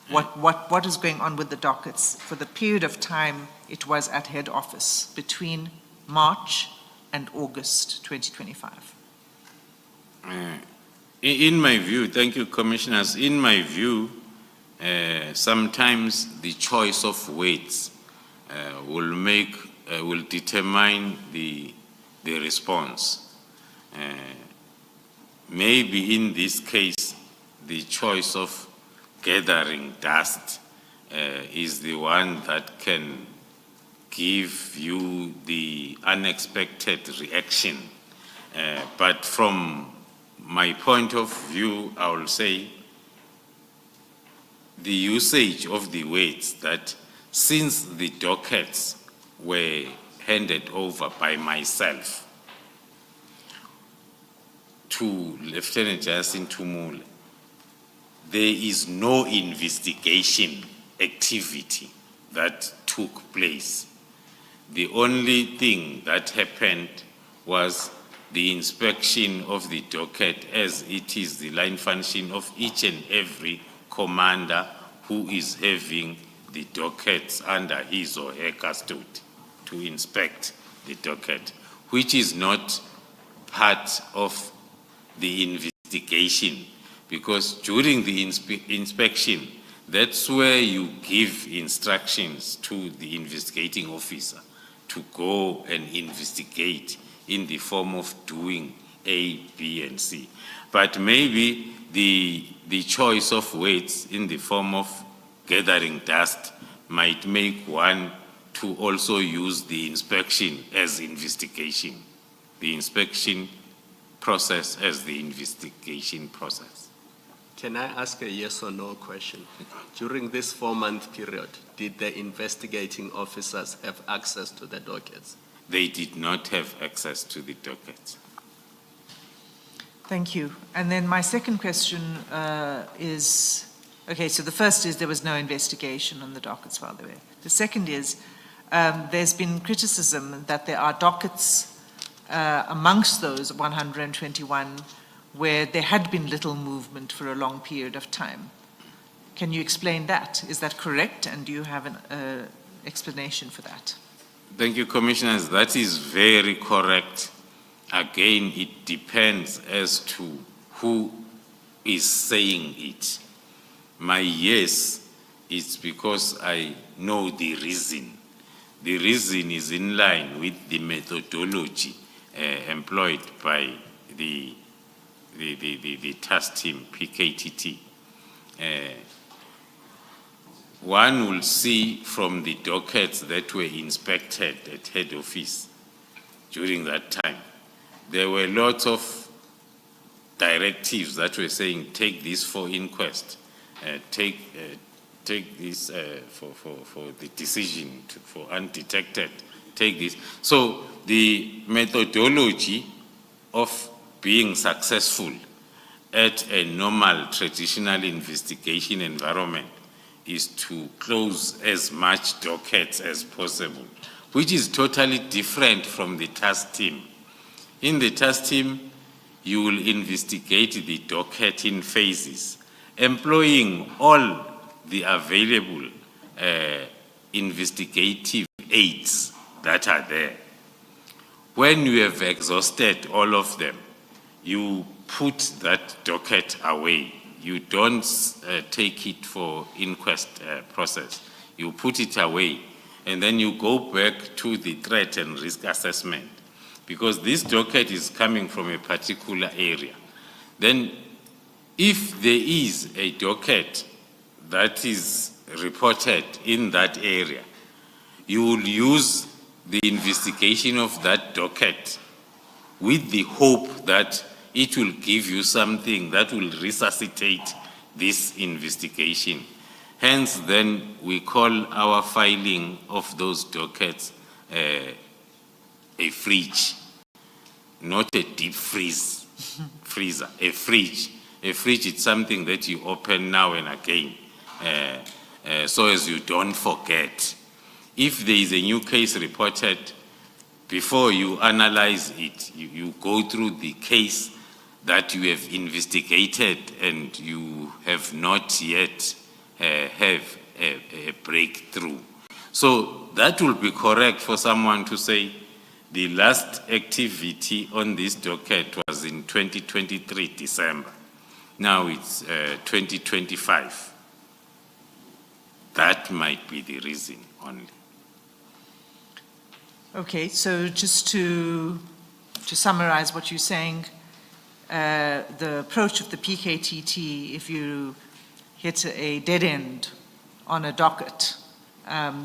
What is going on with the dockets for the period of time it was at head office between March and August 2025? In my view, thank you, Commissioners. In my view, sometimes the choice of weights will determine the response. Maybe in this case, the choice of gathering dust is the one that can give you the unexpected reaction. But from my point of view, I will say the usage of the weights that since the dockets were handed over by myself to Lieutenant Jasin Tumule, there is no investigation activity that took place. The only thing that happened was the inspection of the docket, as it is the line function of each and every commander who is having the dockets under his or her custody to inspect the docket, which is not part of the investigation, because during the inspection, that's where you give instructions to the investigating officer to go and investigate in the form of doing A, B, and C. But maybe the choice of weights in the form of gathering dust might make one to also use the inspection as investigation, the inspection process as the investigation process. Can I ask a yes or no question? During this 4-month period, did the investigating officers have access to the dockets? They did not have access to the dockets. Thank you. And then my second question is, okay, so the first is there was no investigation on the dockets while they were. The second is there's been criticism that there are dockets amongst those 121 where there had been little movement for a long period of time. Can you explain that? Is that correct? And do you have an explanation for that? Thank you, Commissioners. That is very correct. Again, it depends as to who is saying it. My yes is because I know the reason. the reason is in line with the methodology employed by the task team, PKTT. One will see from the dockets that were inspected at head office during that time, there were lots of directives that were saying, take this for inquest, take this for the decision, for undetected, take this. So the methodology of being successful at a normal traditional investigation environment is to close as much dockets as possible, which is totally different from the task team. In the task team, you will investigate the docket in phases, employing all the available investigative aids that are there. When you have exhausted all of them, you put that docket away. You don't take it for inquest process. You put it away, and then you go back to the threat and risk assessment, because this docket is coming from a particular area. Then if there is a docket that is reported in that area, you will use the investigation of that docket with the hope that it will give you something that will resuscitate this investigation. Hence, then, we call our filing of those dockets a fridge, not a deep freezer, a fridge. A fridge is something that you open now and again, so as you don't forget. If there is a new case reported, before you analyze it, you go through the case that you have investigated and you have not yet have a breakthrough. So that will be correct for someone to say the last activity on this docket was in 2023 December. Now it's 2025. That might be the reason only. Okay, so just to summarize what you're saying, the approach of the PKTT, if you hit a dead end on a docket,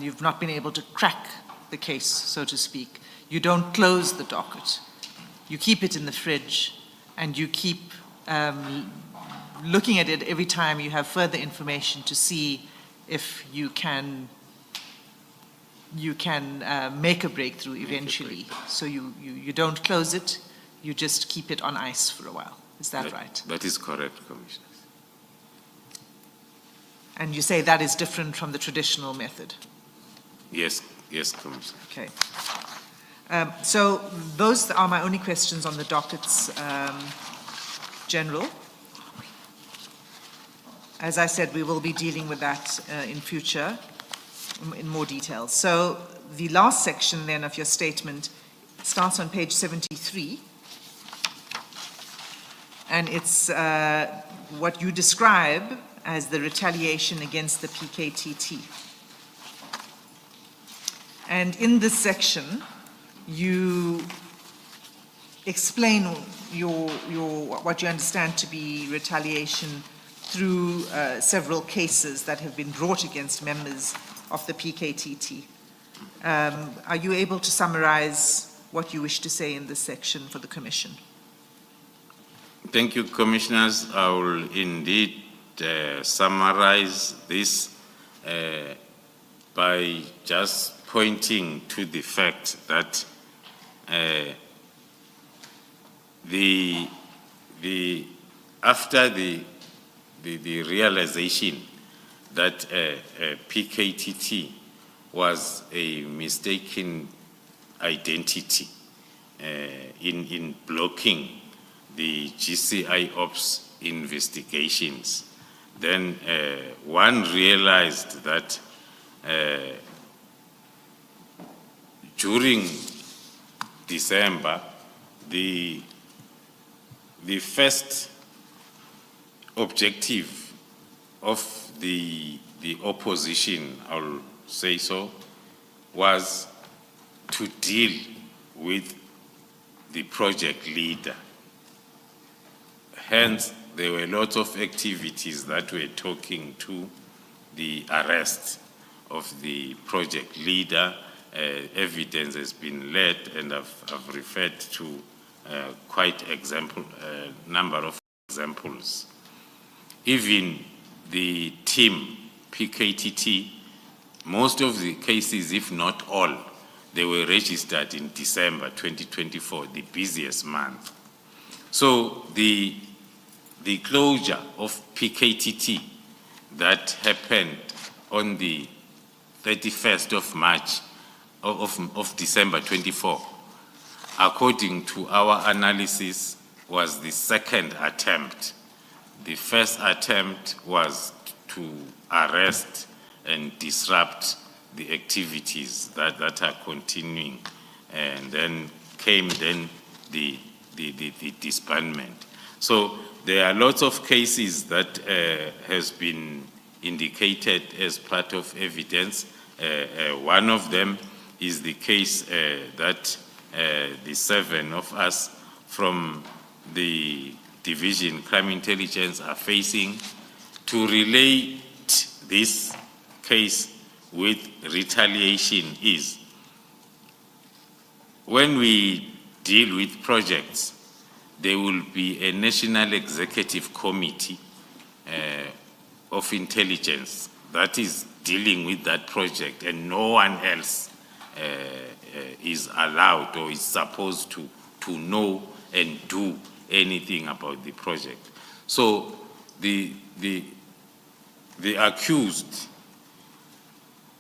you've not been able to crack the case, so to speak, you don't close the docket. You keep it in the fridge, and you keep looking at it every time you have further information to see if you can make a breakthrough eventually. So you don't close it, you just keep it on ice for a while. Is that right? That is correct, Commissioner. And you say that is different from the traditional method? Yes, Commissioner. Okay. So those are my only questions on the dockets, General. As I said, we will be dealing with that in future in more detail. So the last section then of your statement starts on page 73, and it's what you describe as the retaliation against the PKTT. And in this section, you explain what you understand to be retaliation through several cases that have been brought against members of the PKTT. Are you able to summarize what you wish to say in this section for the Commission? Thank you, Commissioners. I will indeed summarize this by just pointing to the fact that after the realization that PKTT was a mistaken identity in blocking the GCI Ops investigations, then one realized that during December, the first objective of the opposition, I'll say so, was to deal with the project leader. Hence, there were lots of activities that were talking to the arrest of the project leader. Evidence has been led, and I've referred to quite number of examples. Even the team, PKTT, most of the cases, if not all, they were registered in December 2024, the busiest month. So the closure of PKTT that happened on the 31st of March of December 24, according to our analysis, was the second attempt. The first attempt was to arrest and disrupt the activities that are continuing, and then came the disbandment. So there are lots of cases that has been indicated as part of evidence. One of them is the case that the 7 of us from the Division Crime Intelligence are facing. To relate this case with retaliation is, when we deal with projects, there will be a National Executive Committee of Intelligence that is dealing with that project, and no one else is allowed or is supposed to know and do anything about the project. So the accused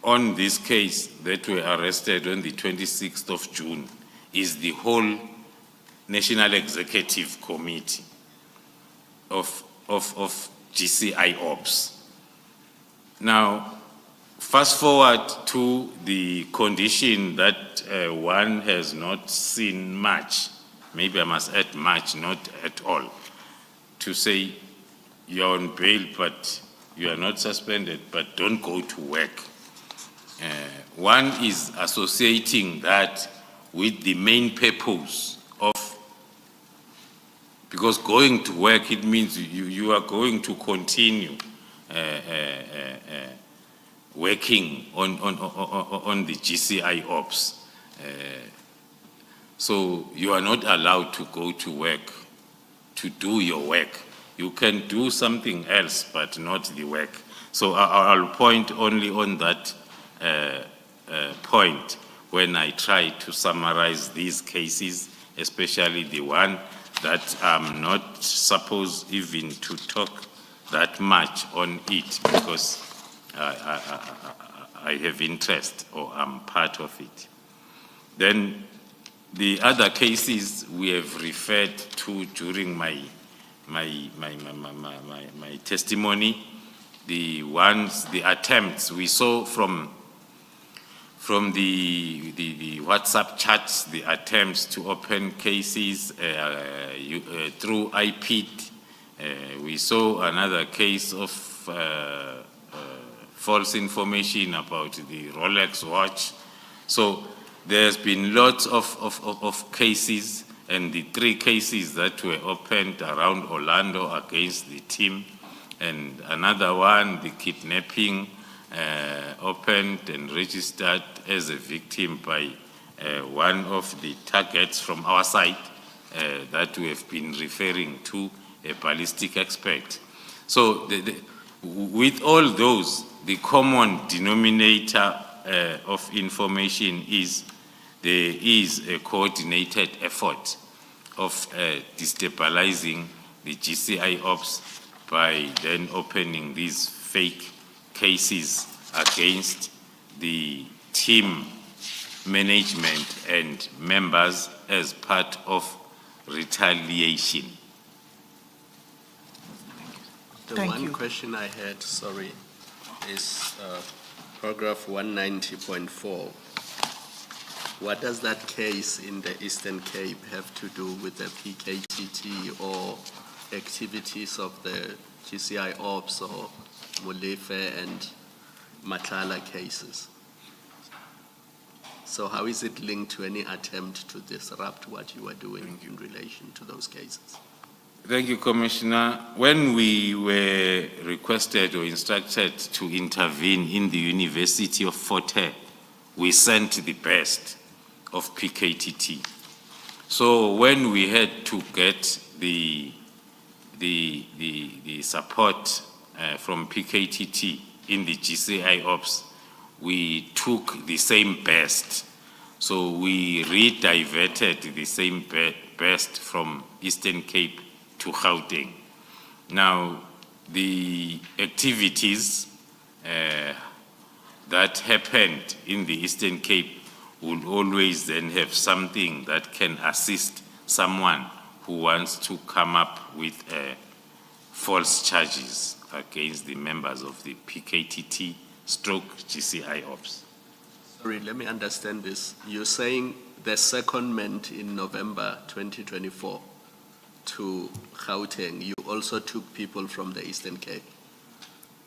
on this case that were arrested on the 26th of June is the whole National Executive Committee of GCI Ops. Now, fast forward to the condition that one has not seen much, maybe I must add much, not at all, to say you're on bail, but you are not suspended, but don't go to work. One is associating that with the main purpose of, because going to work, it means you are going to continue working on the GCI Ops. So you are not allowed to go to work to do your work. You can do something else, but not the work. So I'll point only on that point when I try to summarize these cases, especially the one that I'm not supposed even to talk that much on it, because I have interest, or I'm part of it. Then the other cases we have referred to during my testimony, the attempts we saw from the WhatsApp chats, the attempts to open cases through IPID. We saw another case of false information about the Rolex watch. So there's been lots of cases, and the 3 cases that were opened around Orlando against the team, and another one, the kidnapping, opened and registered as a victim by one of the targets from our side that we have been referring to, a ballistic expert. So with all those, the common denominator of information is there is a coordinated effort of destabilizing the GCI Ops by then opening these fake cases against the team management and members as part of retaliation. The Thank one you. question I had, sorry, is paragraph 190.4. What does that case in the Eastern Cape have to do with the PKTT or activities of the GCI Ops or Molefe and Matlala cases? So how is it linked to any attempt to disrupt what you are doing in relation to those cases? Thank you, Commissioner. When we were requested or instructed to intervene in the University of Fort Hare, we sent the best of PKTT. So when we had to get the support from PKTT in the GCI ops, we took the same best. So we rediverted the same best from Eastern Cape to Gauteng. Now, the activities that happened in the Eastern Cape will always then have something that can assist someone who wants to come up with false charges against the members of the PKTT stroke GCI ops. Sorry, let me understand this. You're saying the secondment in November 2024 to Gauteng, you also took people from the Eastern Cape?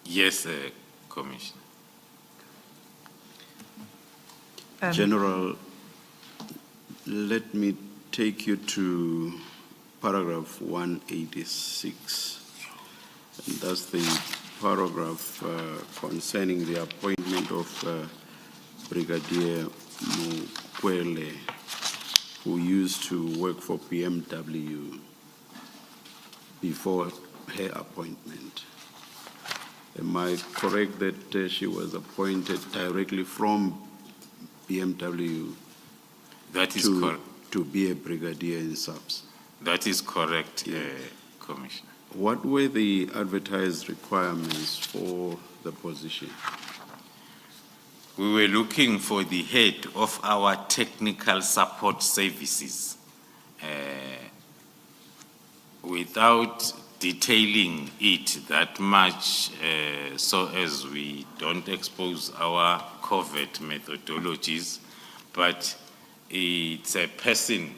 Yes, Commissioner. General, let me take you to paragraph 186. And that's the paragraph concerning the appointment of Brigadier Mukwele, who used to work for BMW before her appointment. Am I correct that she was appointed directly from BMW That is correct. to be a brigadier in subs? That is correct, Commissioner. What were the advertised requirements for the position? We were looking for the head of our technical support services. Without detailing it that much, so as we don't expose our covert methodologies, but it's a person,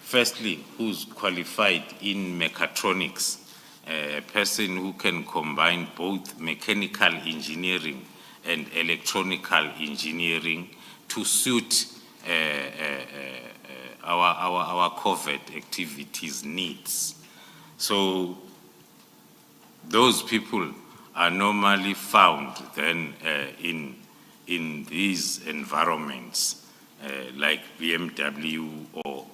firstly, who's qualified in mechatronics, a person who can combine both mechanical engineering and electronical engineering to suit our covert activities needs. So those people are normally found then in these environments like BMW or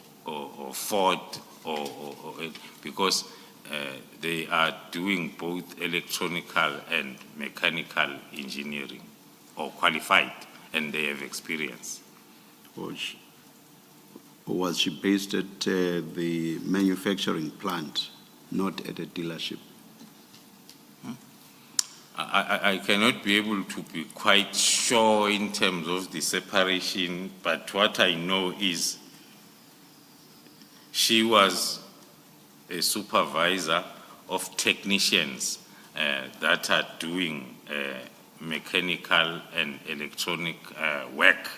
Ford, because they are doing both electronical and mechanical engineering, or qualified, and they have experience. Was she based at the manufacturing plant, not at a dealership? I cannot be able to be quite sure in terms of the separation, but what I know is she was a supervisor of technicians that are doing mechanical and electronic work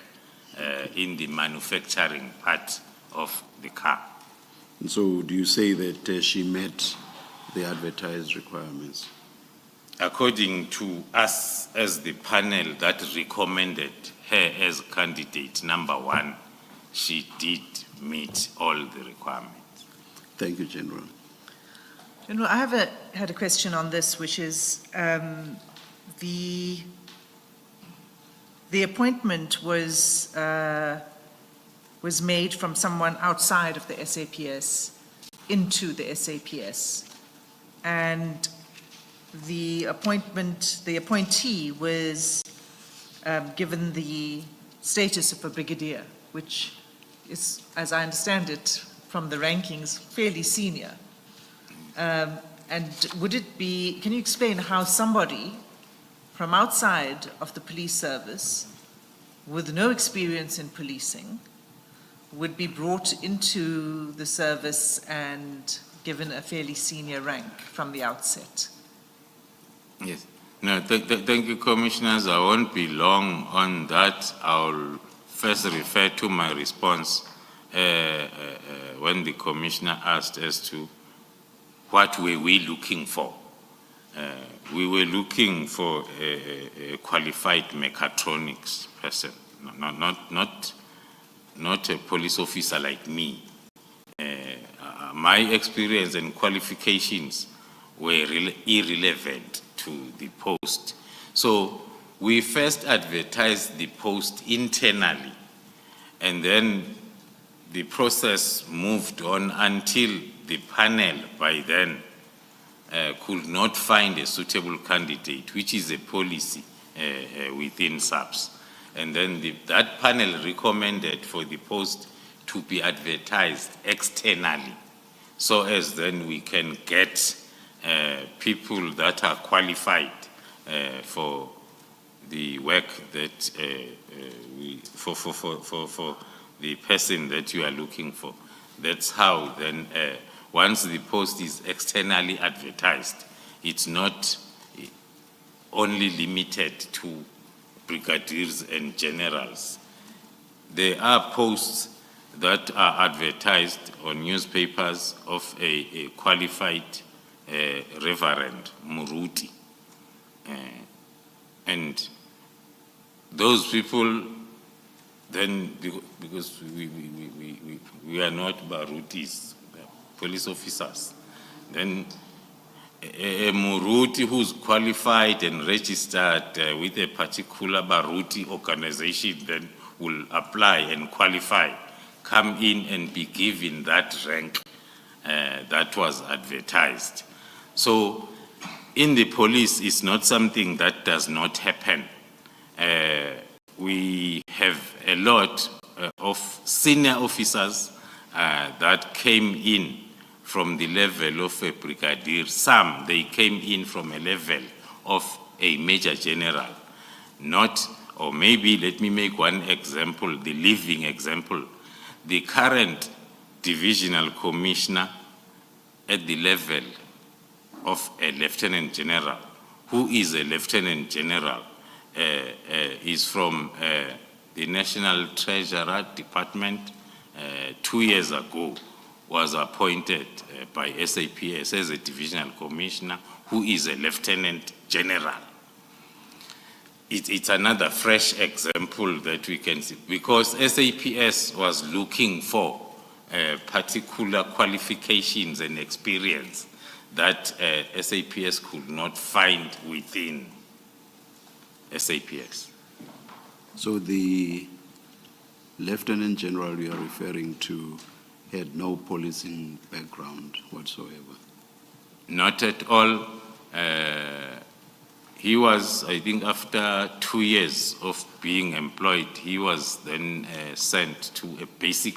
in the manufacturing part of the car. And so do you say that she met the advertised requirements? According to us as the panel that recommended her as candidate number one, she did meet all the requirements. Thank you, General. General, I had a question on this, which is the appointment was made from someone outside of the SAPS into the SAPS, and the appointee was given the status of a brigadier, which is, as I understand it from the rankings, fairly senior. And would it be, can you explain how somebody from outside of the police service with no experience in policing would be brought into the service and given a fairly senior rank from the outset? Yes. No, thank you, Commissioners. I won't be long on that. I'll first refer to my response when the Commissioner asked as to what were we looking for. We were looking for a qualified mechatronics person not a police officer like me. My experience and qualifications were irrelevant to the post. So we first advertised the post internally, and then the process moved on until the panel by then could not find a suitable candidate, which is a policy within SAPS. And then that panel recommended for the post to be advertised externally, so as then we can get people that are qualified for the work that for the person that you are looking for. That's how then, once the post is externally advertised, it's not only limited to brigadiers and generals. There are posts that are advertised on newspapers of a qualified Reverend Muruti. And those people then, because we are not Barutis, police officers, then a Muruti who's qualified and registered with a particular Baruti organization then will apply and qualify, come in and be given that rank that was advertised. So in the police, it's not something that does not happen. We have a lot of senior officers that came in from the level of a brigadier. Some, they came in from a level of a major general. Not, or maybe let me make one example, the living example. The current divisional commissioner at the level of a lieutenant general, who is a lieutenant general, is from the National Treasurer Department. 2 years ago, was appointed by SAPS as a divisional commissioner, who is a lieutenant general. It's another fresh example that we can see, because SAPS was looking for particular qualifications and experience that SAPS could not find within SAPS. So the Lieutenant General you are referring to had no policing background whatsoever? Not at all. He was, I think, after 2 years of being employed, he was then sent to a basic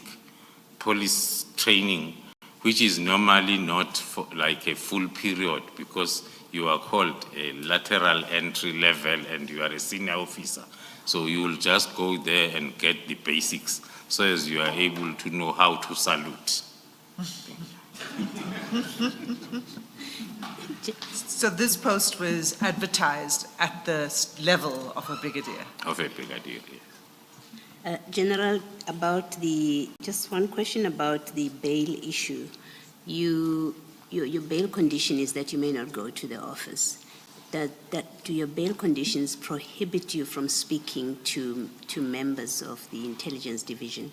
police training, which is normally not for like a full period, because you are called a lateral entry level and you are a senior officer. So you will just go there and get the basics, so as you are able to know how to salute. So this post was advertised at the level of a brigadier? Of a brigadier, yes. General, about just one question about the bail issue. Your bail condition is that you may not go to the office. Do your bail conditions prohibit you from speaking to members of the intelligence division,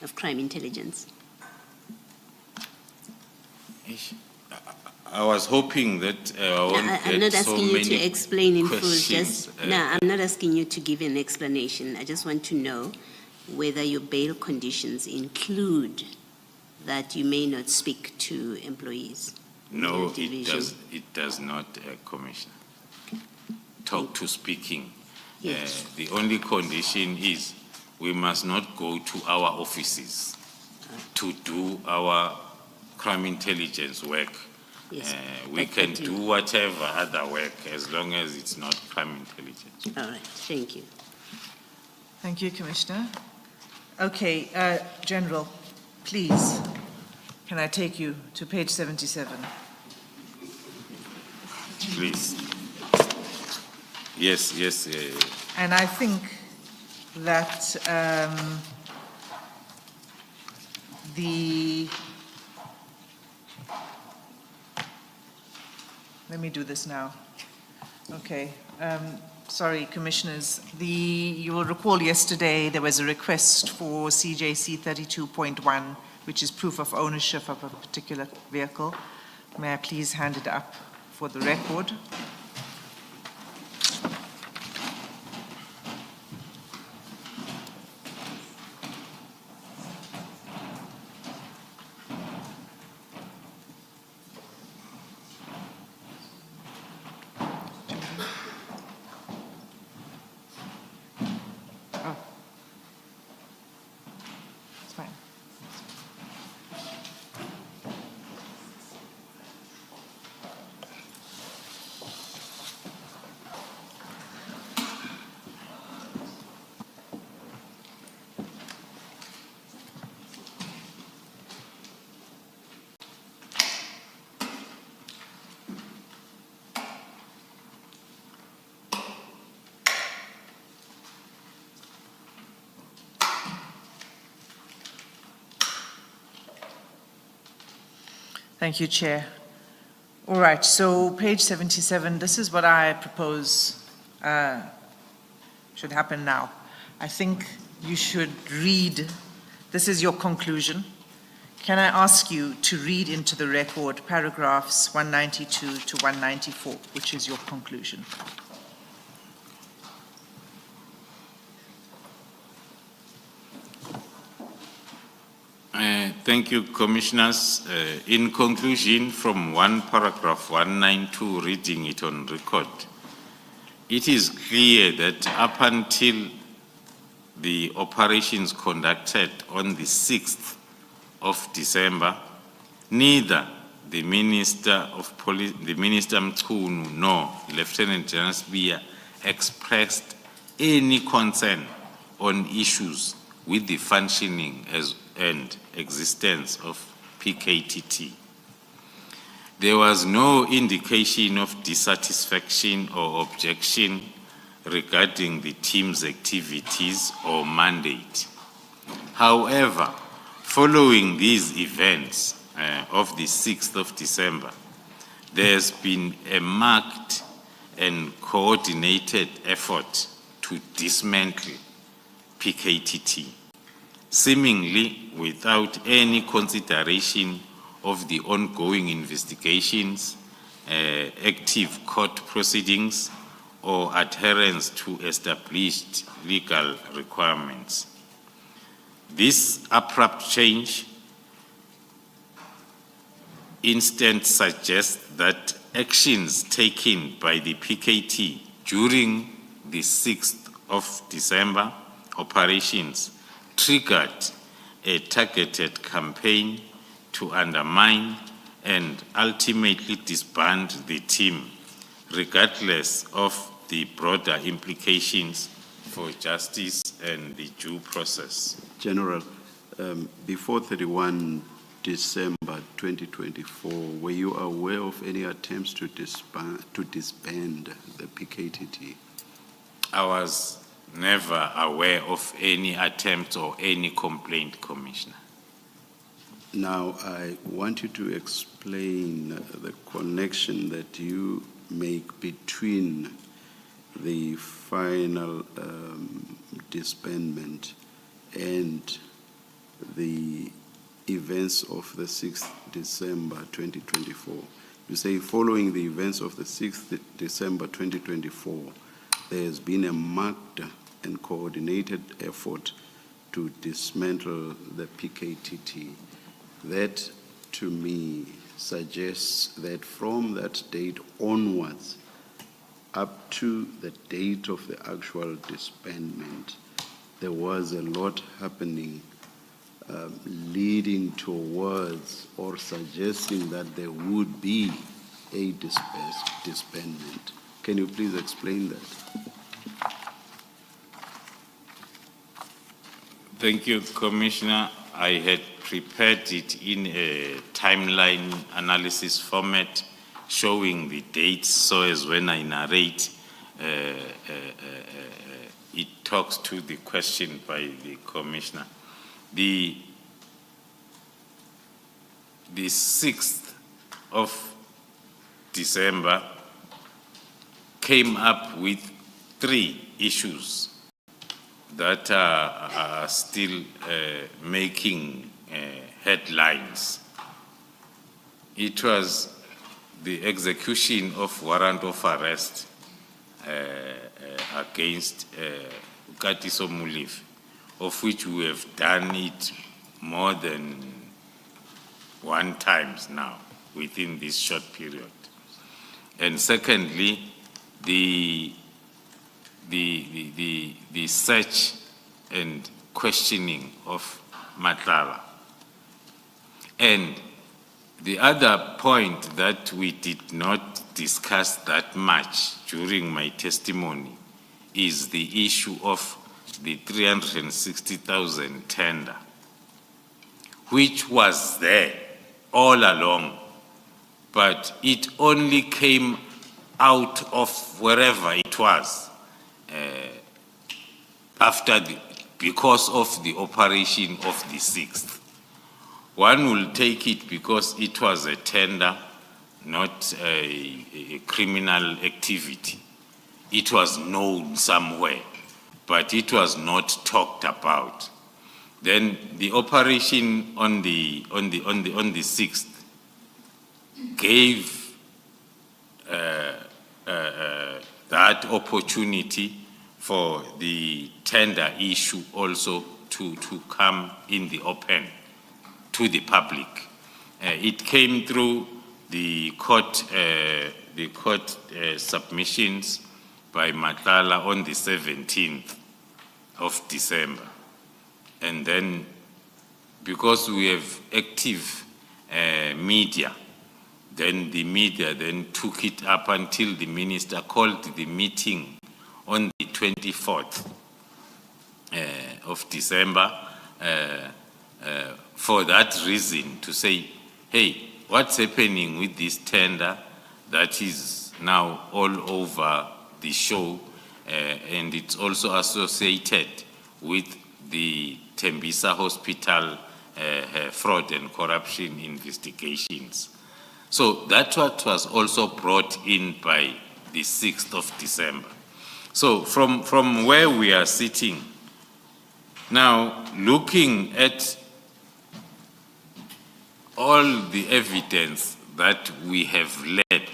of crime intelligence? I was hoping that I'm not asking you to explain in full. questions. I'm not asking you to give an explanation. I just want to know whether your bail conditions include that you may not speak to employees. No, in the division. it does not, Commissioner. Talk to speaking. Yes. The only condition is we must not go to our offices to do our crime intelligence work. Yes. We can do whatever other work as long as it's not crime intelligence. All right, thank you. Thank you, Commissioner. Okay, General, please, can I take you to page 77? Please. Yes. And I think that let me do this now. Okay. Sorry, Commissioners. You will recall yesterday there was a request for CJC 32.1, which is proof of ownership of a particular vehicle. May I please hand it up for the record? It's fine. Thank you, Chair. All right, so page 77, this is what I propose should happen now. I think you should read, this is your conclusion. Can I ask you to read into the record paragraphs 192 to 194, which is your conclusion? Thank you, Commissioners. In conclusion, from paragraph 192, reading it on record, it is clear that up until the operations conducted on the 6th of December, neither the Minister of Police, the Minister Mchunu, nor Lieutenant General Sbiya expressed any concern on issues with the functioning and existence of PKTT. There was no indication of dissatisfaction or objection regarding the team's activities or mandate. However, following these events of the 6th of December, there has been a marked and coordinated effort to dismantle PKTT, seemingly without any consideration of the ongoing investigations, active court proceedings, or adherence to established legal requirements. This abrupt change instead suggests that actions taken by the PKT during the 6th of December operations triggered a targeted campaign to undermine and ultimately disband the team, regardless of the broader implications for justice and the due process. General, before 31 December 2024, were you aware of any attempts to disband the PKTT? I was never aware of any attempt or any complaint, Commissioner. Now, I want you to explain the connection that you make between the final disbandment and the events of the 6th December 2024. You say following the events of the 6th December 2024, there has been a marked and coordinated effort to dismantle the PKTT. That, to me, suggests that from that date onwards, up to the date of the actual disbandment, there was a lot happening leading towards or suggesting that there would be a disbandment. Can you please explain that? Thank you, Commissioner. I had prepared it in a timeline analysis format showing the dates, so as when I narrate, it talks to the question by the Commissioner. The 6th of December came up with three issues that are still making headlines. It was the execution of warrant of arrest against Katiso Mulife, of which we have done it more than one times now within this short period. And secondly, the search and questioning of Madlanga. And the other point that we did not discuss that much during my testimony is the issue of the 360,000 tender, which was there all along, but it only came out of wherever it was because of the operation of the 6th. One will take it because it was a tender, not a criminal activity. It was known somewhere, but it was not talked about. Then the operation on the 6th gave that opportunity for the tender issue also to come in the open to the public. It came through the court submissions by Madlanga on the 17th of December. And then, because we have active media, then the media then took it up until the minister called the meeting on the 24th of December for that reason, to say, hey, what's happening with this tender that is now all over the show, and it's also associated with the Tembisa Hospital fraud and corruption investigations. So that's what was also brought in by the 6th of December. So from where we are sitting, now looking at all the evidence that we have led,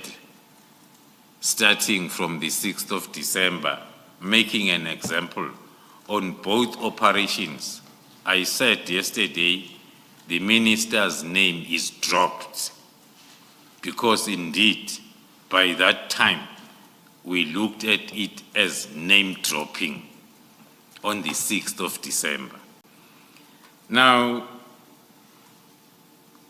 starting from the 6th of December, making an example on both operations. I said yesterday, the minister's name is dropped because indeed, by that time, we looked at it as name dropping on the 6th of December. Now,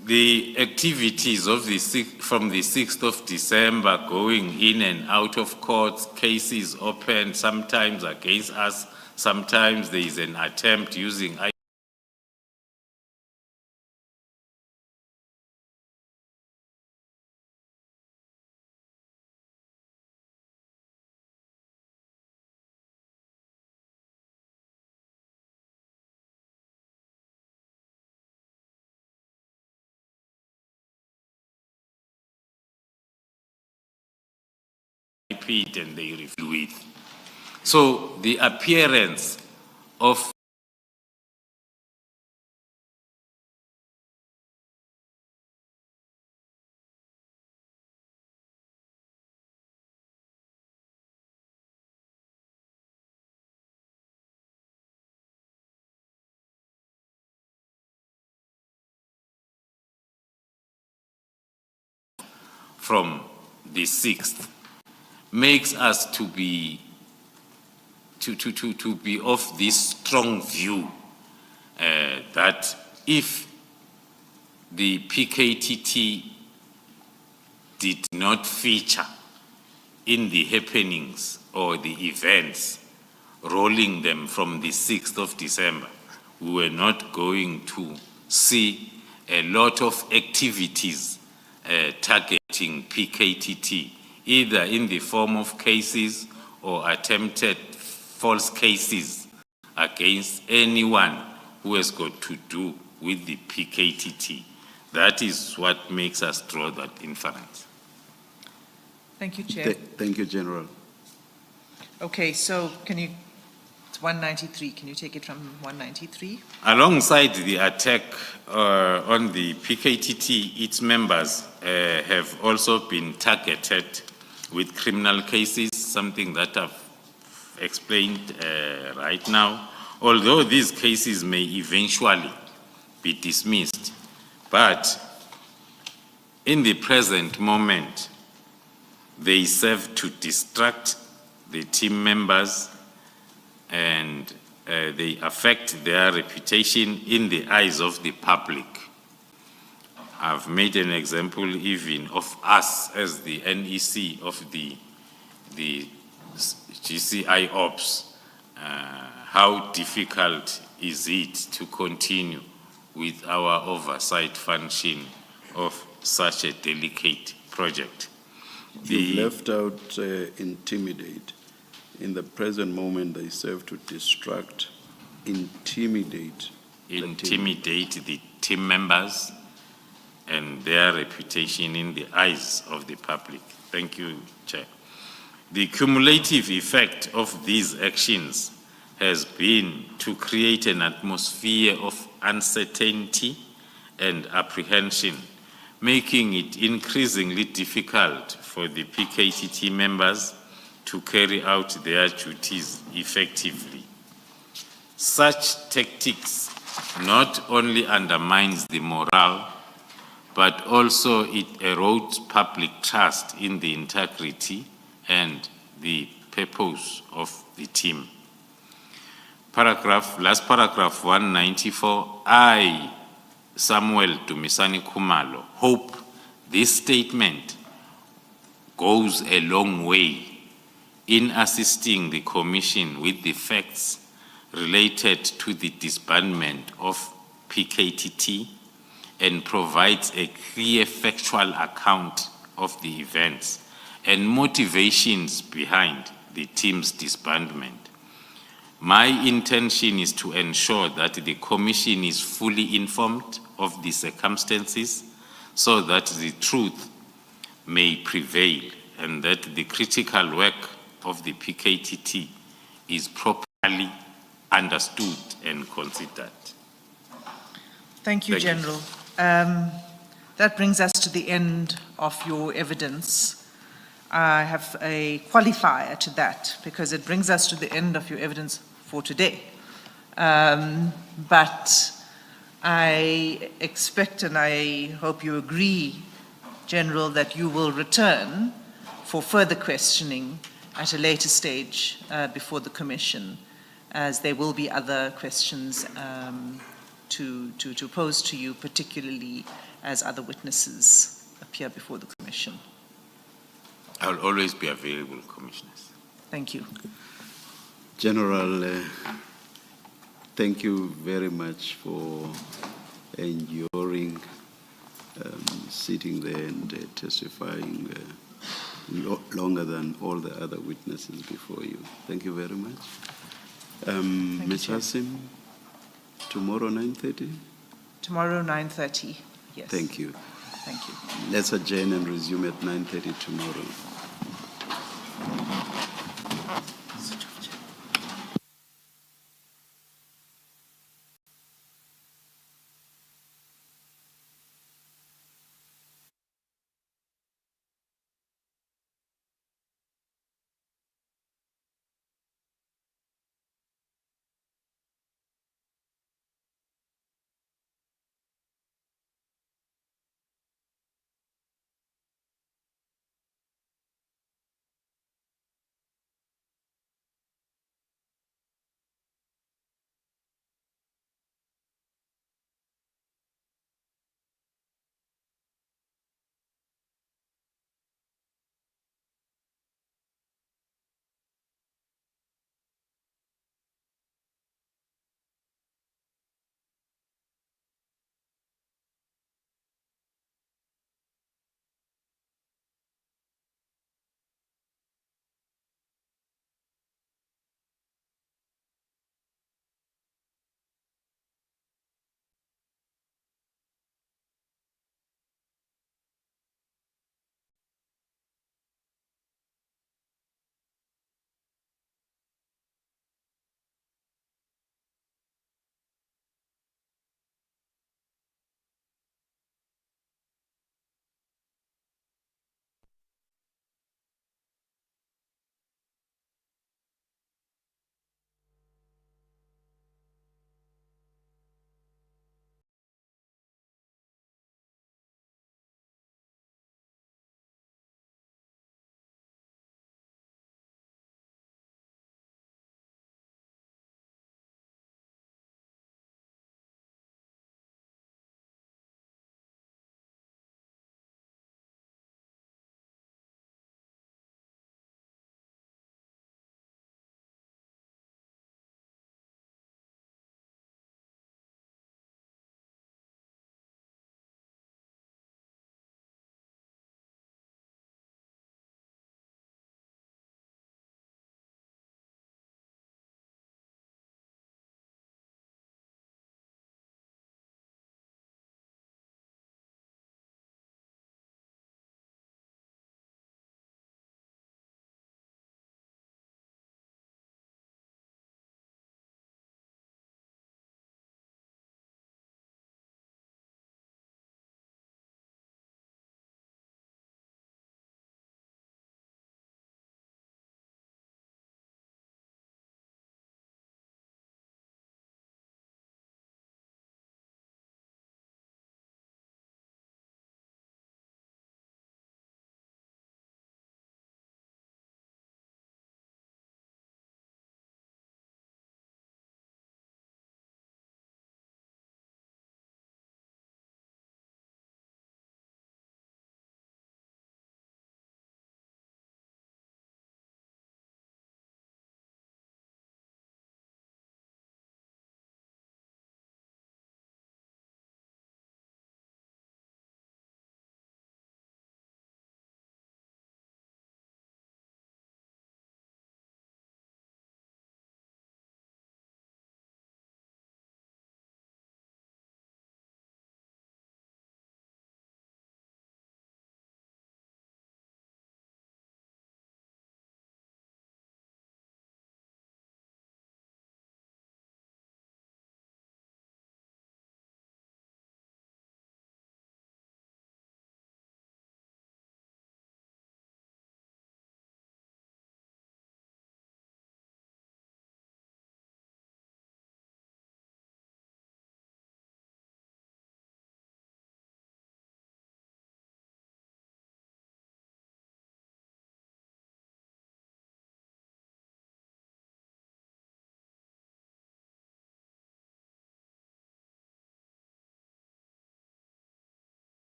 the activities of from the 6th of December, going in and out of courts, cases opened, sometimes against us, sometimes there is an attempt using it and they review it. So the appearance of from the 6th makes us to be of this strong view that if the PKTT did not feature in the happenings or the events, rolling them from the 6th of December, we were not going to see a lot of activities targeting PKTT, either in the form of cases or attempted false cases against anyone who has got to do with the PKTT. That is what makes us draw that inference. Thank you, Chair. Thank you, General. Okay, so it's 193, can you take it from 193? Alongside the attack on the PKTT, its members have also been targeted with criminal cases, something that I've explained right now. Although these cases may eventually be dismissed, but in the present moment, they serve to distract the team members and they affect their reputation in the eyes of the public. I've made an example even of us as the NEC of the GCI Ops. How difficult is it to continue with our oversight function of such a delicate project? You've left out intimidate. In the present moment, they serve to distract, intimidate The team members and their reputation in the eyes of the public. Thank you, Chair. The cumulative effect of these actions has been to create an atmosphere of uncertainty and apprehension, making it increasingly difficult for the PKTT members to carry out their duties effectively. Such tactics not only undermines the morale, but also it erodes public trust in the integrity and the purpose of the team. Last paragraph 194, I, Samuel Dumisani Kumalo, hope this statement goes a long way in assisting the Commission with the facts related to the disbandment of PKTT and provides a clear factual account of the events and motivations behind the team's disbandment. My intention is to ensure that the Commission is fully informed of the circumstances so that the truth may prevail and that the critical work of the PKTT is properly understood and considered. Thank you, Thank you. General. That brings us to the end of your evidence. I have a qualifier to that because it brings us to the end of your evidence for today. But I expect and I hope you agree, General, that you will return for further questioning at a later stage before the Commission, as there will be other questions to pose to you, particularly as other witnesses appear before the Commission. I'll always be available, Commissioners. Thank you. General, thank you very much for enduring sitting there and testifying longer than all the other witnesses before you. Thank you very much. Ms. Hassim, tomorrow 9:30? Tomorrow, 9:30, yes. Thank you. Thank you. Let's adjourn and resume at 9:30 tomorrow.